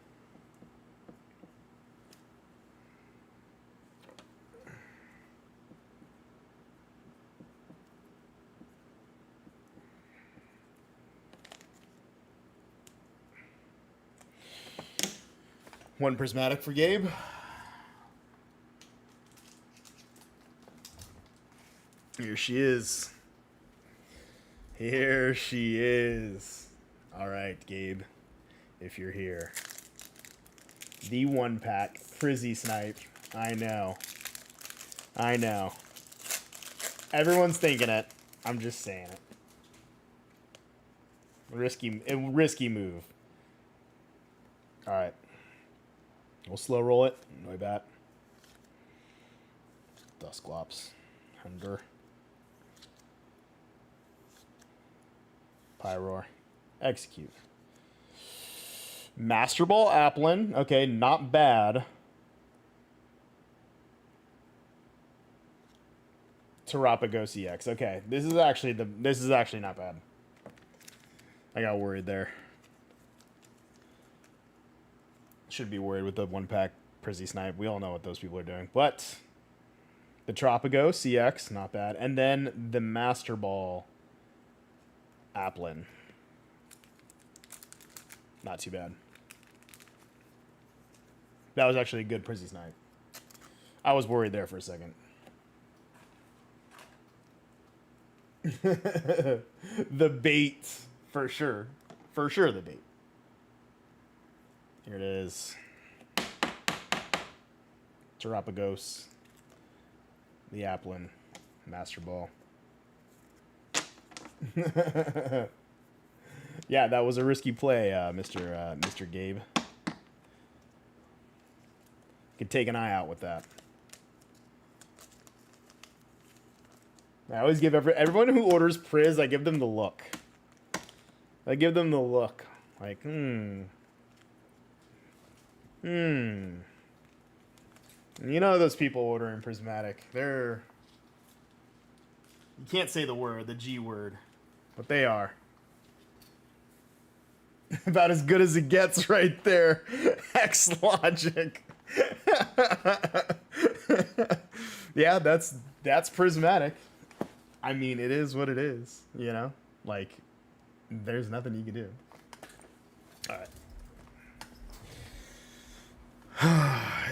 One prismatic for Gabe. Here she is. Here she is. All right, Gabe, if you're here. The 1-pack Prizzy Snipe. I know. I know. Everyone's thinking it. I'm just saying it. Risky move. All right. We'll slow roll it. No bat. Dusclops. Hunger. Pyroar. Execute. Master Ball Applin. Okay, not bad. Terapagos EX. Okay, this is actually not bad. I got worried there. Should be worried with the 1-pack Prizzy Snipe. We all know what those people are doing. But the Terapagos EX, not bad. And then the Master Ball Applin. Not too bad. That was actually a good Prizzy Snipe. I was worried there for a second. The bait, for sure. For sure the bait. Here it is. Terapagos. The Applin. Master Ball. Yeah, that was a risky play, Mr. Gabe. Could take an eye out with that. I always give everyone who orders Priz, I give them the look. I give them the look. Like, You know those people ordering Prismatic. They're... You can't say the word, the G word. But they are. About as good as it gets right there. X Logic. Yeah, that's Prismatic. I mean, it is what it is, you know? Like, there's nothing you can do. Alright.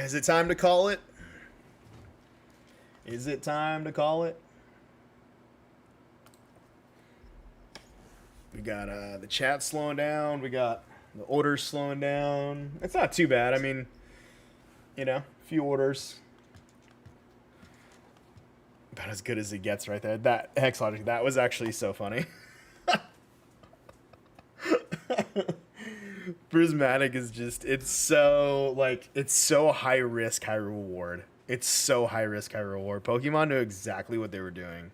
Is it time to call it? Is it time to call it? We got the chat slowing down. We got the orders slowing down. It's not too bad. I mean, you know, a few orders. About as good as it gets right there. That Hex Logic, that was actually so funny. Prismatic is just, it's so high risk, high reward. It's so high risk, high reward. Pokemon knew exactly what they were doing.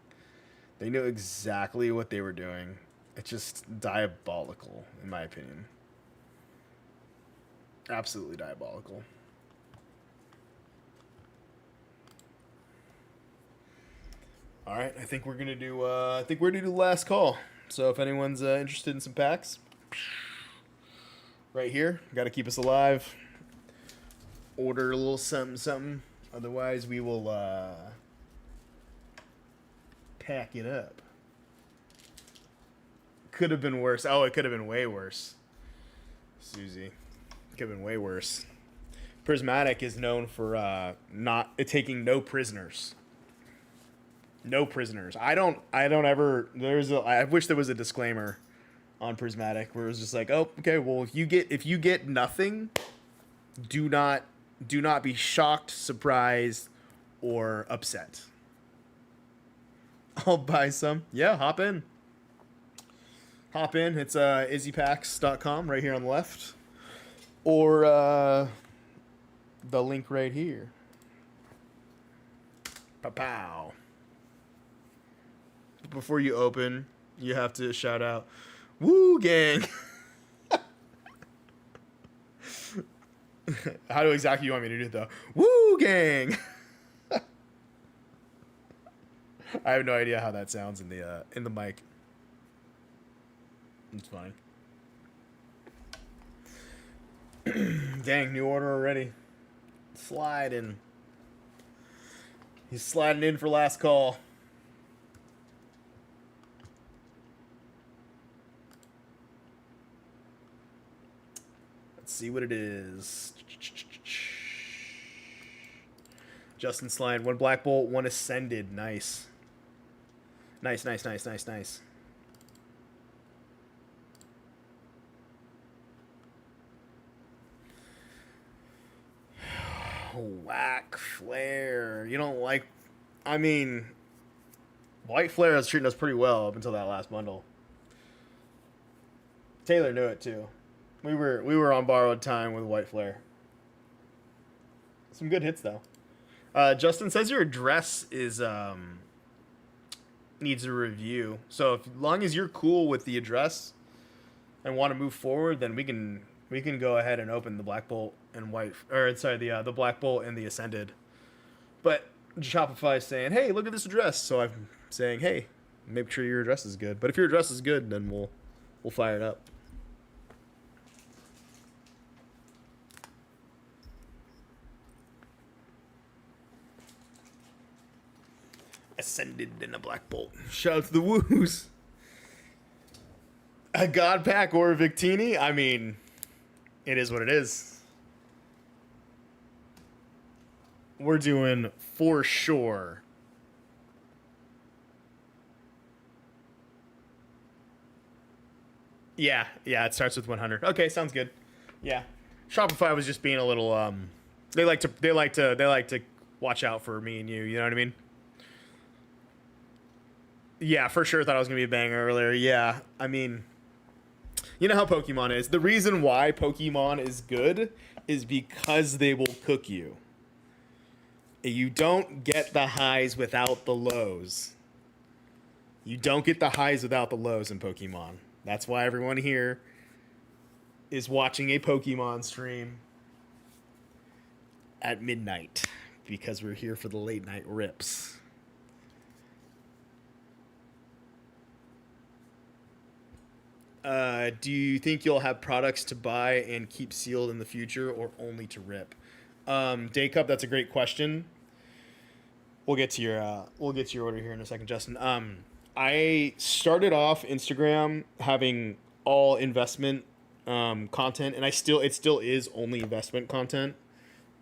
They knew exactly what they were doing. It's just diabolical, in my opinion. Absolutely diabolical. All right, I think we're gonna do. I think we're gonna do last call. So if anyone's interested in some packs, right here, got to keep us alive. Order a little something, something. Otherwise, we will pack it up. Could have been worse. Oh, it could have been way worse. Susie, could have been way worse. Prismatic is known for not taking no prisoners. No prisoners. I don't ever. I wish there was a disclaimer on Prismatic where it was just like, oh, okay, well, if you get nothing, do not be shocked, surprised, or upset. I'll buy some. Yeah, hop in. Hop in. It's izzypacks.com right here on the left, or the link right here. Pow. Before you open, you have to shout out, "Woo gang!" How do exactly you want me to do it though? Woo gang! I have no idea how that sounds in the mic. It's funny. Dang, new order already. Sliding. He's sliding in for last call. Let's see what it is. Justin Slide, 1 Black Bolt, 1 Ascended. Nice. Nice. Whack Flare. You don't like... I mean... White Flare was treating us pretty well up until that last bundle. Taylor knew it too. We were on borrowed time with White Flare. Some good hits though. Justin says your address is needs a review. So as long as you're cool with the address and want to move forward, then we can go ahead and open the Black Bolt and the Black Bolt and the Ascended. But Shopify is saying, hey, look at this address. So I'm saying, hey, make sure your address is good. But if your address is good, then we'll fire it up. Ascended in a Black Bolt. Shout out to the Woos. A God Pack or a Victini? I mean, it is what it is. We're doing for sure. Yeah, it starts with 100. Okay, sounds good. Yeah. Shopify was just being a little they like to watch out for me and you know what I mean? Yeah, for sure thought I was going to be a banger earlier. Yeah, I mean, you know how Pokemon is. The reason why Pokemon is good is because they will cook you. You don't get the highs without the lows. You don't get the highs without the lows in Pokemon. That's why everyone here is watching a Pokemon stream at midnight, because we're here for the late night rips. Do you think you'll have products to buy and keep sealed in the future, or only to rip? Daycup, that's a great question. We'll get to your order here in a second, Justin. I started off Instagram having all investment content, and it still is only investment content.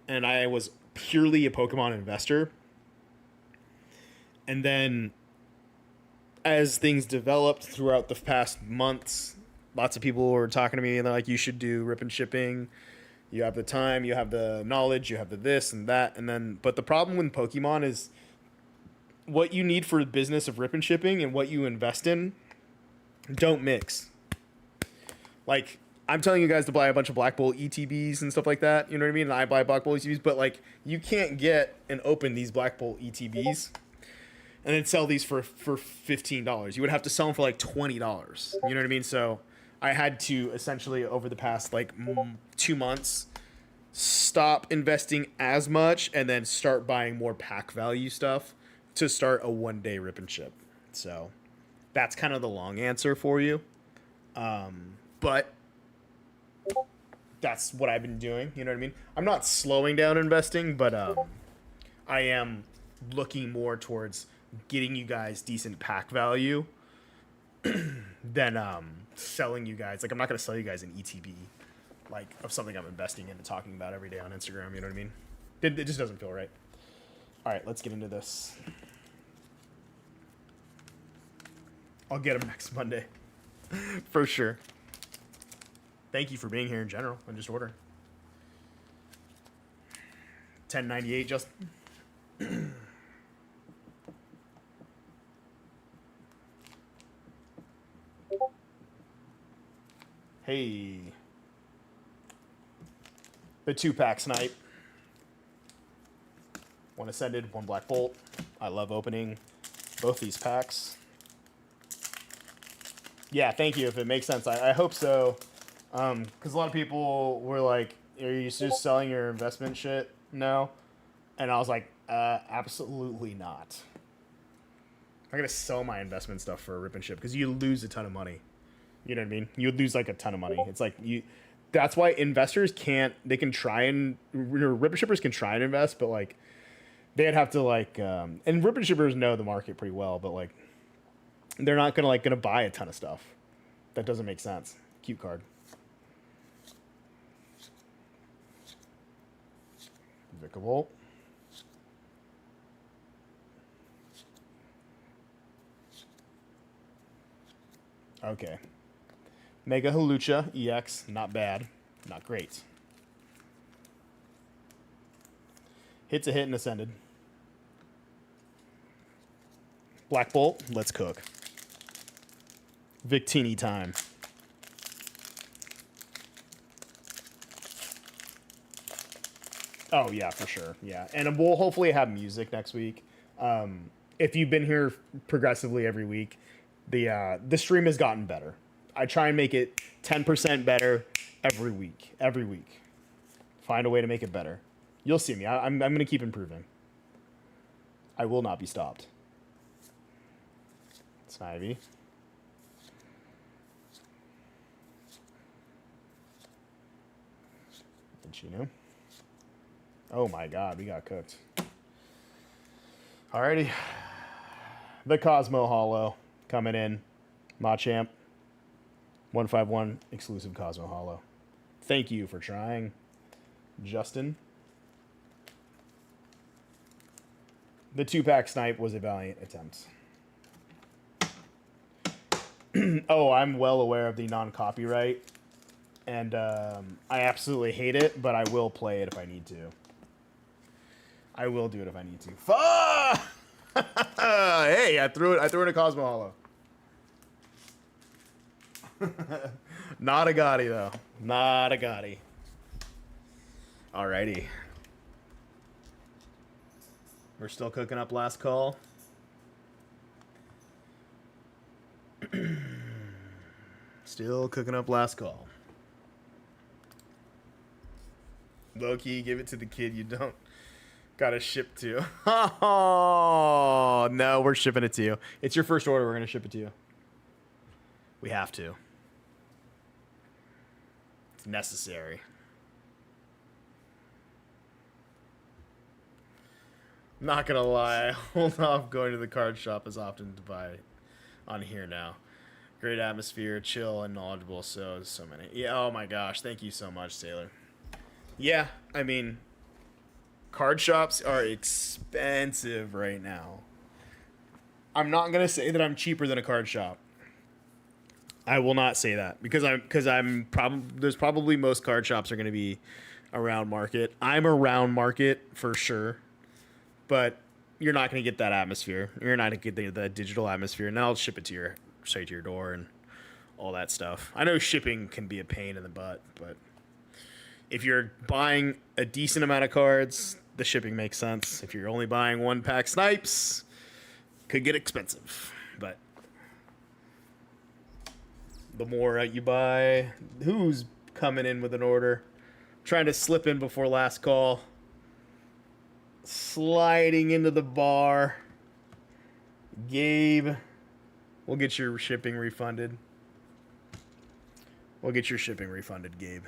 And I was purely a Pokemon investor. And then, as things developed throughout the past months, lots of people were talking to me and they're like, you should do rip and shipping. You have the time, you have the knowledge, you have the this and that. And then, but the problem with Pokemon is what you need for the business of rip and shipping and what you invest in don't mix. Like, I'm telling you guys to buy a bunch of Black Bolt ETBs and stuff like that. You know what I mean? And I buy Black Bolt ETBs, but like, you can't get and open these Black Bolt ETBs and then sell these for $15. You would have to sell them for like $20. You know what I mean? So I had to essentially, over the past like 2 months, stop investing as much and then start buying more pack value stuff to start a 1-day rip and ship. So that's kind of the long answer for you. But that's what I've been doing. You know what I mean? I'm not slowing down investing, but I am looking more towards getting you guys decent pack value than selling you guys. Like, I'm not going to sell you guys an ETB, like, of something I'm investing in and talking about every day on Instagram. You know what I mean? It just doesn't feel right. All right, let's get into this. I'll get them next Monday. For sure. Thank you for being here in general and just ordering. 1098, Justin. Hey. The 2-pack snipe. One Ascended, one Black Bolt. I love opening both these packs. Yeah, thank you. If it makes sense, I hope so. Because a lot of people were like, "Are you just selling your investment shit now?" And I was like, "Absolutely not. I'm gonna sell my investment stuff for a rip and ship because you lose a ton of money. You know what I mean? You would lose like a ton of money. It's like you. That's why investors can't. They can try and rip and shippers can try and invest, but like they'd have to like. And rip and shippers know the market pretty well, but like they're not gonna buy a ton of stuff. That doesn't make sense. Cute card. Vikavolt. Okay. Mega Halucha EX, not bad, not great. Hit's a hit and Ascended. Black Bolt, let's cook. Victini time. Oh yeah, for sure. Yeah, and we'll hopefully have music next week. If you've been here progressively every week, the stream has gotten better. I try and make it 10% better every week. Every week, find a way to make it better. You'll see me. I'm gonna keep improving. I will not be stopped. Snivy. Chino. Oh my god, we got cooked. Alrighty. The Cosmo Hollow coming in. Machamp. 151 exclusive Cosmo Hollow. Thank you for trying, Justin. The 2-pack snipe was a valiant attempt. Oh, I'm well aware of the non-copyright. And I absolutely hate it, but I will play it if I need to. I will do it if I need to. Fuck! Hey, I threw in a Cosmo Hollow. Not a Gotti, though. Not a Gotti. Alrighty. We're still cooking up last call. Still cooking up last call. Low-key, give it to the kid you don't gotta ship to. Oh, no, we're shipping it to you. It's your first order. We're going to ship it to you. We have to. It's necessary. Not going to lie. Hold off going to the card shop as often to buy on here now. Great atmosphere, chill, and knowledgeable. So many. Yeah, oh my gosh. Thank you so much, Sailor. Yeah, I mean, card shops are expensive right now. I'm not gonna say that I'm cheaper than a card shop. I will not say that because there's probably most card shops are gonna be around market. I'm around market for sure, but you're not gonna get that atmosphere. You're not gonna get the digital atmosphere. And I'll ship it to straight to your door and all that stuff. I know shipping can be a pain in the butt, but if you're buying a decent amount of cards, the shipping makes sense. If you're only buying 1-pack snipes, could get expensive. But the more you buy, who's coming in with an order? Trying to slip in before last call. Sliding into the bar. Gabe, we'll get your shipping refunded. We'll get your shipping refunded, Gabe.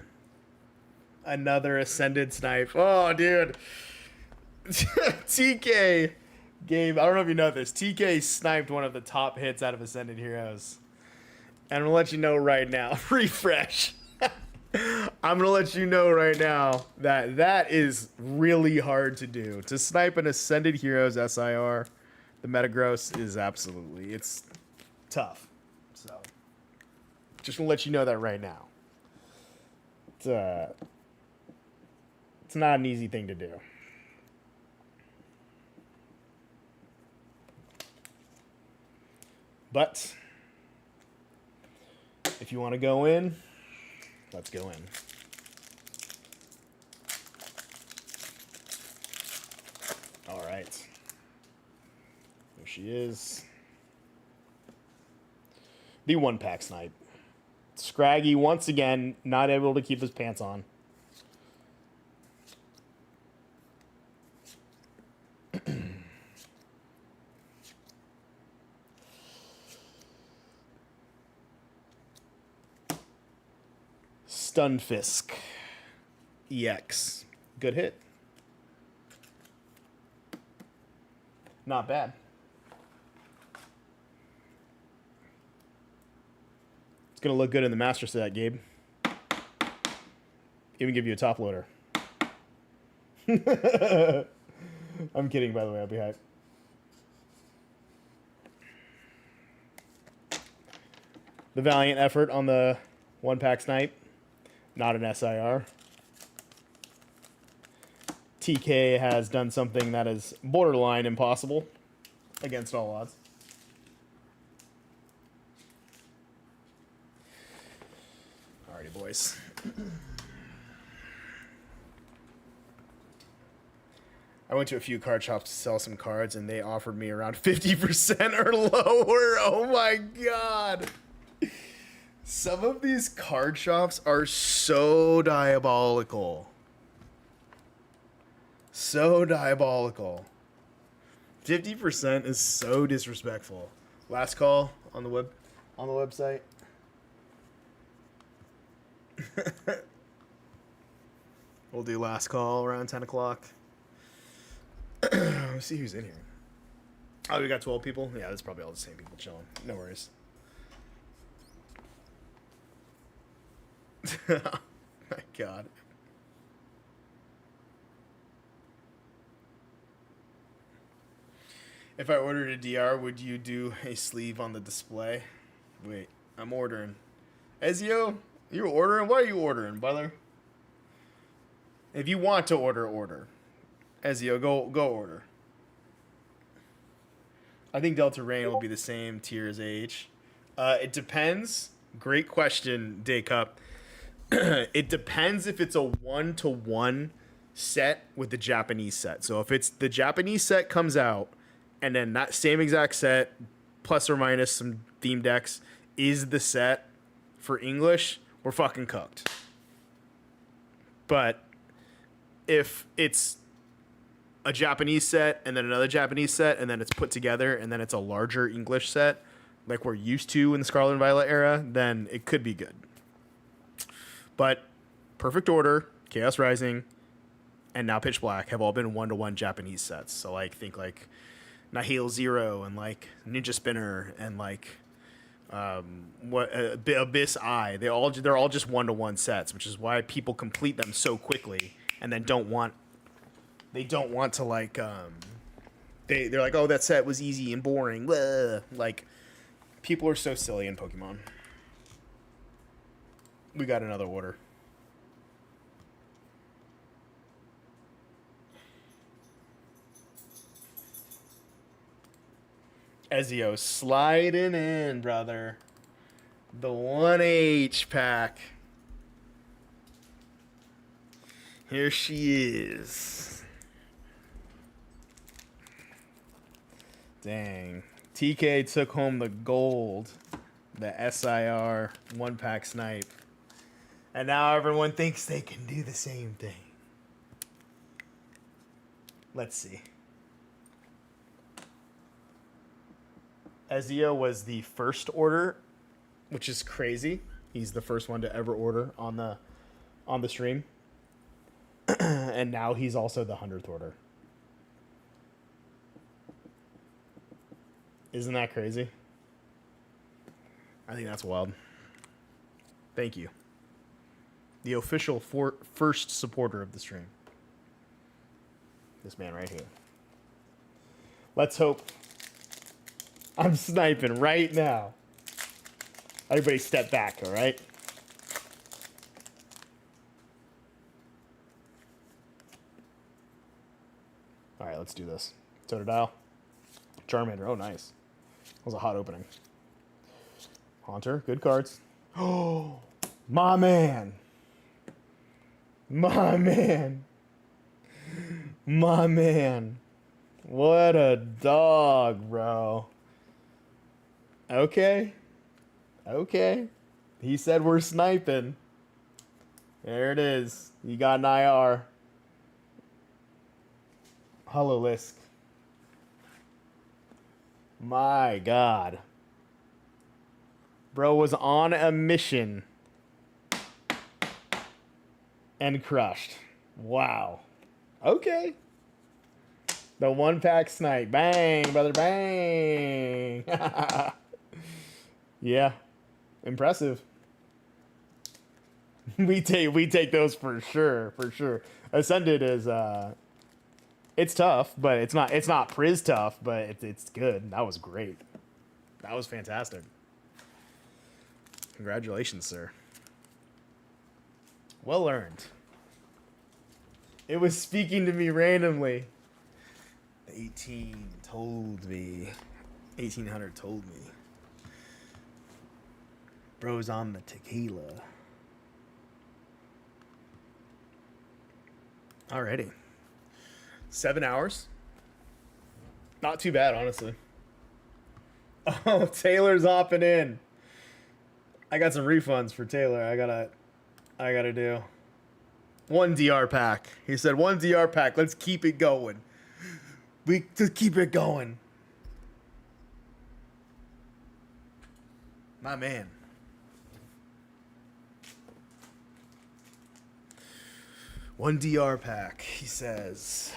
Another Ascended snipe. Oh, dude. TK. Gabe, I don't know if you know this. TK sniped one of the top hits out of Ascended Heroes. And I'm going to let you know right now. Refresh. I'm going to let you know right now that that is really hard to do. To snipe an Ascended Heroes SIR, the Metagross is absolutely, it's tough. So, just going to let you know that right now. It's not an easy thing to do. But if you want to go in, let's go in. All right. There she is. The one-pack snipe. Scraggy, once again, not able to keep his pants on. Stunfisk EX. Good hit. Not bad. It's going to look good in the master set, Gabe. Even give you a top loader. I'm kidding, by the way. I'll be hyped. The valiant effort on the one-pack snipe. Not an SIR. TK has done something that is borderline impossible against all odds. Alrighty, boys. I went to a few card shops to sell some cards, and they offered me around 50% or lower. Oh my god. Some of these card shops are so diabolical. So diabolical. 50% is so disrespectful. Last call on the website. We'll do last call around 10 o'clock. Let's see who's in here. Oh, we got 12 people? Yeah, that's probably all the same people chilling. No worries. My god. If I ordered a DR, would you do a sleeve on the display? Wait, I'm ordering. Ezio, you're ordering? What are you ordering, brother? If you want to order, order. Ezio, go order. I think Delta Rain will be the same tier as AH. It depends. Great question, Day Cup. It depends if it's a 1-to-1 set with the Japanese set. So if it's the Japanese set comes out, and then that same exact set, plus or minus some theme decks, is the set for English, we're fucking cooked. But if it's a Japanese set and then another Japanese set and then it's put together and then it's a larger English set, like we're used to in the Scarlet and Violet era, then it could be good. But Perfect Order, Chaos Rising, and now Pitch Black have all been 1-to-1 Japanese sets. So like think like Nihil Zero and like Ninja Spinner and like Abyss Eye. They're all just 1-to-1 sets, which is why people complete them so quickly and then don't want to like they're like, oh, that set was easy and boring. Blah. Like people are so silly in Pokemon. We got another order. Ezio sliding in, brother. The 1H pack. Here she is. Dang. TK took home the gold. The SIR one-pack snipe. And now everyone thinks they can do the same thing. Let's see. Ezio was the first order, which is crazy. He's the first one to ever order on the stream. And now he's also the 100th order. Isn't that crazy? I think that's wild. Thank you. The official first supporter of the stream. This man right here. Let's hope. I'm sniping right now. Everybody step back, all right? All right, let's do this. Totodile. Charmander. Oh, nice. That was a hot opening. Haunter. Good cards. Oh, my man. My man. My man. What a dog, bro. Okay. Okay. He said we're sniping. There it is. You got an IR. Hololisk. My God. Bro was on a mission and crushed. Wow. Okay. The one pack snipe. Bang, brother, bang. Yeah. Impressive. we take those for sure, for sure. Ascended is it's tough, but it's not Priz tough, but it's good. That was great. That was fantastic. Congratulations, sir. Well earned. It was speaking to me randomly. 18 told me. 1800 told me. Bro's on the tequila. Alrighty. 7 hours. Not too bad, honestly. Oh, Taylor's hopping in. I got some refunds for Taylor. I gotta do. 1 DR pack. He said 1 DR pack. Let's keep it going. We just keep it going. My man. One DR pack, he says.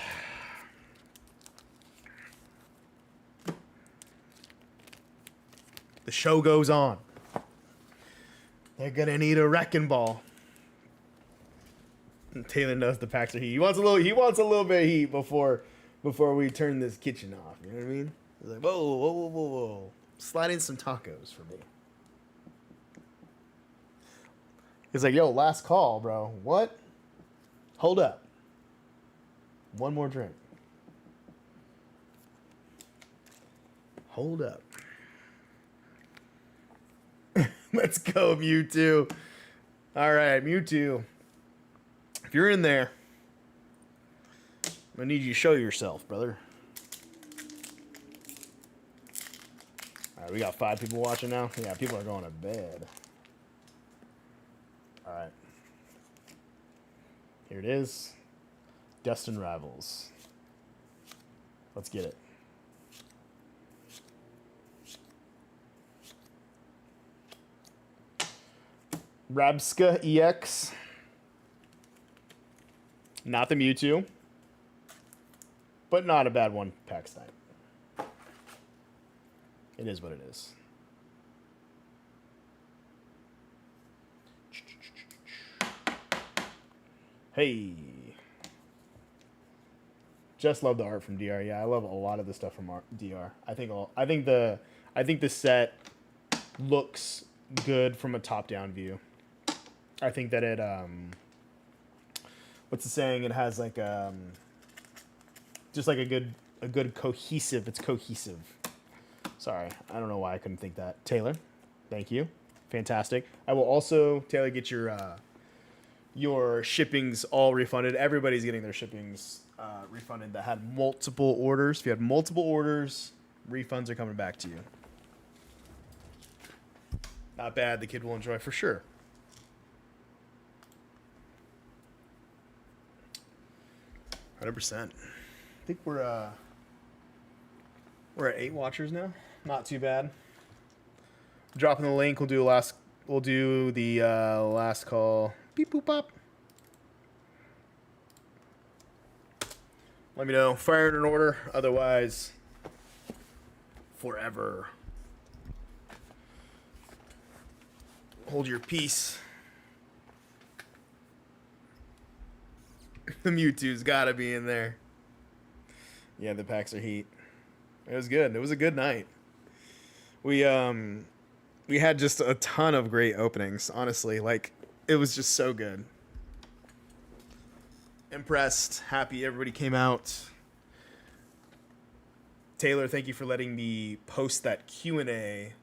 The show goes on. They're gonna need a wrecking ball. And Taylor knows the packs are heat. He wants a little bit of heat before we turn this kitchen off. You know what I mean? He's like, whoa. Slide in some tacos for me. He's like, yo, last call, bro. What? Hold up. One more drink. Hold up. Let's go, Mewtwo. All right, Mewtwo. If you're in there, I'm going to need you to show yourself, brother. All right, we got 5 people watching now. Yeah, people are going to bed. All right. Here it is. Dustin Rivals. Let's get it. Rabska EX. Not the Mewtwo. But not a bad one, pack snipe. It is what it is. Hey. Just love the art from DR. Yeah, I love a lot of the stuff from DR. I think the set looks good from a top-down view. I think that it what's the saying? It has like just like a good cohesive. It's cohesive. Sorry, I don't know why I couldn't think that. Taylor, thank you. Fantastic. I will also, Taylor, get your shippings all refunded. Everybody's getting their shippings refunded that had multiple orders. If you had multiple orders, refunds are coming back to you. Not bad. The kid will enjoy for sure. $100%. I think we're at 8 watchers now. Not too bad. Dropping the link. We'll do the last call. Beep boop pop. Let me know. Fire in an order. Otherwise, forever. Hold your peace. The Mewtwo's gotta be in there. Yeah, the packs are heat. It was good. It was a good night. We had just a ton of great openings, honestly. Like, it was just so good. Impressed, happy everybody came out. Taylor, thank you for letting me post that Q&A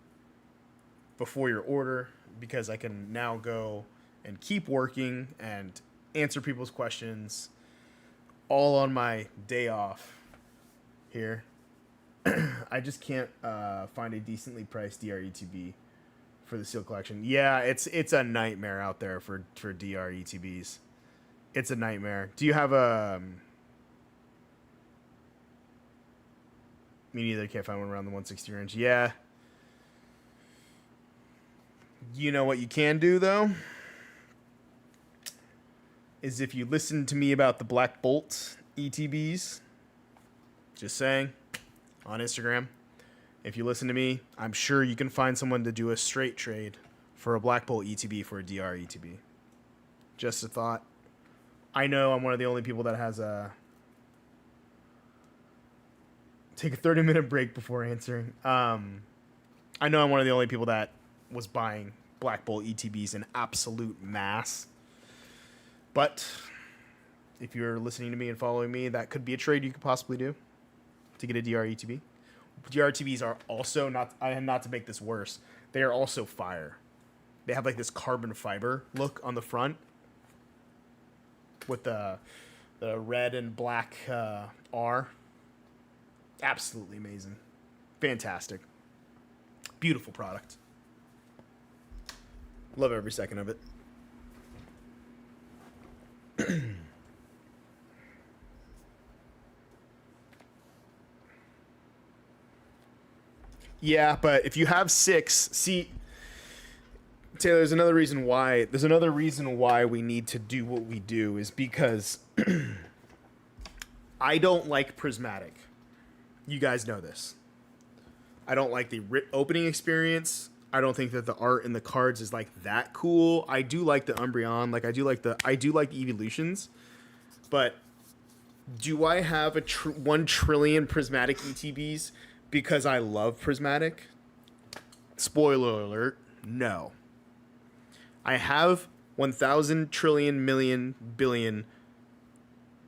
before your order, because I can now go and keep working and answer people's questions all on my day off here. I just can't find a decently priced DRETB for the Seal Collection. Yeah, it's a nightmare out there for DRETBs. It's a nightmare. Do you have a... Me neither. Can't find one around the 160 range. Yeah. You know what you can do, though? Is if you listen to me about the Black Bolt ETBs. Just saying. On Instagram. If you listen to me, I'm sure you can find someone to do a straight trade for a Black Bolt ETB for a DR ETB. Just a thought. I know I'm one of the only people that has a... Take a 30-minute break before answering. I know I'm one of the only people that was buying Black Bolt ETBs in absolute mass. But if you're listening to me and following me, that could be a trade you could possibly do to get a DR ETB. DR ETBs are also not to make this worse. They are also fire. They have like this carbon fiber look on the front with the red and black R. Absolutely amazing. Fantastic. Beautiful product. Love every second of it. Yeah, but if you have 6, see, Taylor, there's another reason why we need to do what we do is because I don't like prismatic. You guys know this. I don't like the opening experience. I don't think that the art in the cards is like that cool. I do like the Umbreon, like I do like the evolutions, but do I have 1 trillion prismatic ETBs because I love prismatic? Spoiler alert, no. I have 1,000 trillion million billion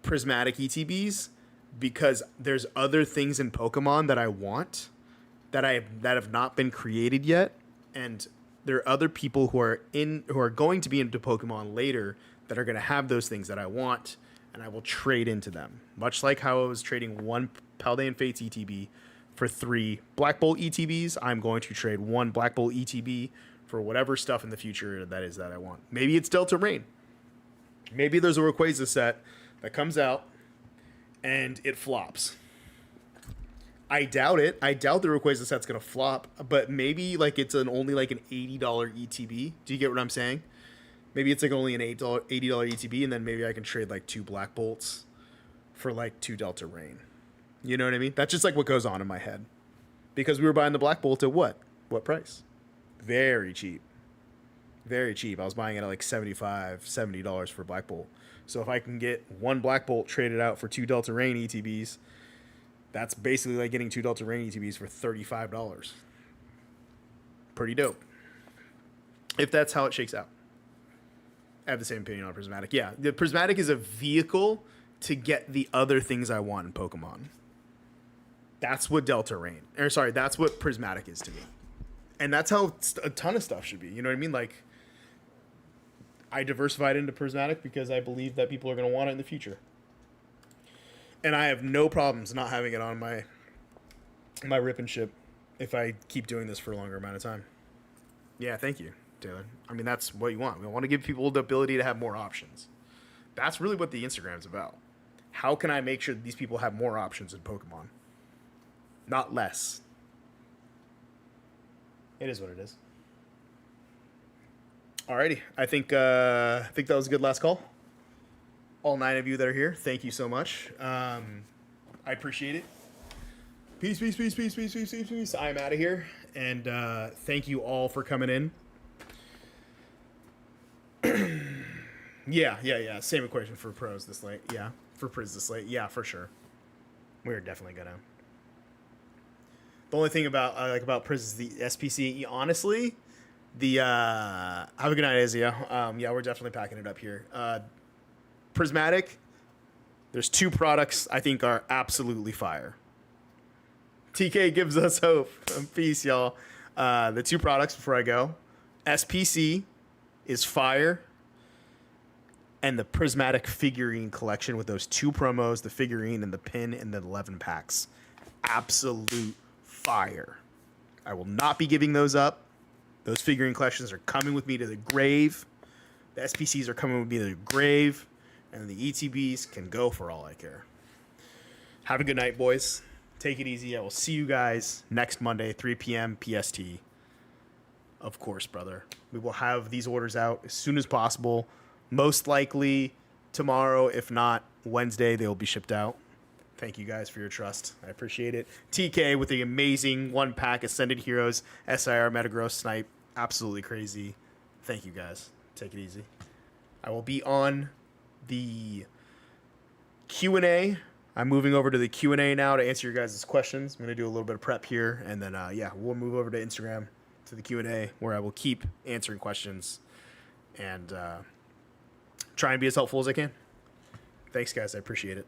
prismatic ETBs because there's other things in Pokemon that I want that have not been created yet, and there are other people who are going to be into Pokemon later that are going to have those things that I want, and I will trade into them. Much like how I was trading 1 Paldean Fates ETB for 3 Black Bolt ETBs, I'm going to trade 1 Black Bolt ETB for whatever stuff in the future that I want. Maybe it's Delta Rain. Maybe there's a Rayquaza set that comes out and it flops. I doubt it. I doubt the Rayquaza set's gonna flop, but maybe like it's only like an $80 ETB. Do you get what I'm saying? Maybe it's like only an $80 ETB, and then maybe I can trade like 2 Black Bolts for like 2 Delta Rain. You know what I mean? That's just like what goes on in my head. Because we were buying the Black Bolt at what? What price? Very cheap. Very cheap. I was buying it at like $75, $70 for Black Bolt. So if I can get 1 Black Bolt traded out for 2 Delta Rain ETBs, that's basically like getting 2 Delta Rain ETBs for $35. Pretty dope. If that's how it shakes out. I have the same opinion on Prismatic. Yeah, the Prismatic is a vehicle to get the other things I want in Pokemon. That's what that's what Prismatic is to me. And that's how a ton of stuff should be. You know what I mean? Like, I diversified into Prismatic because I believe that people are going to want it in the future. And I have no problems not having it on my rip and ship if I keep doing this for a longer amount of time. Yeah, thank you, Taylor. I mean, that's what you want. We want to give people the ability to have more options. That's really what the Instagram's about. How can I make sure that these people have more options in Pokemon? Not less. It is what it is. Alrighty, I think that was a good last call. All 9 of you that are here, thank you so much. I appreciate it. Peace, peace, peace, peace, peace, peace, peace, peace. I'm out of here, and thank you all for coming in. Yeah. Same equation for pros this late. Yeah, for pros this late. Yeah, for sure. We're definitely gonna. The only thing about I like about Priz is the SPC. Honestly, the have a good night, Izzy. Yeah, we're definitely packing it up here. Prismatic. There's 2 products I think are absolutely fire. TK gives us hope. Peace, y'all. The 2 products before I go. SPC is fire. And the Prismatic figurine collection with those 2 promos, the figurine and the pin and the 11 packs. Absolute fire. I will not be giving those up. Those figurine collections are coming with me to the grave. The SPCs are coming with me to the grave. And the ETBs can go for all I care. Have a good night, boys. Take it easy. I will see you guys next Monday, 3 p.m. PST. Of course, brother. We will have these orders out as soon as possible. Most likely tomorrow, if not Wednesday, they will be shipped out. Thank you guys for your trust. I appreciate it. TK with the amazing 1-pack Ascended Heroes SIR Metagross Snipe. Absolutely crazy. Thank you guys. Take it easy. I will be on the Q&A. I'm moving over to the Q&A now to answer your guys' questions. I'm going to do a little bit of prep here, and then, we'll move over to Instagram to the Q&A, where I will keep answering questions and try and be as helpful as I can. Thanks, guys. I appreciate it.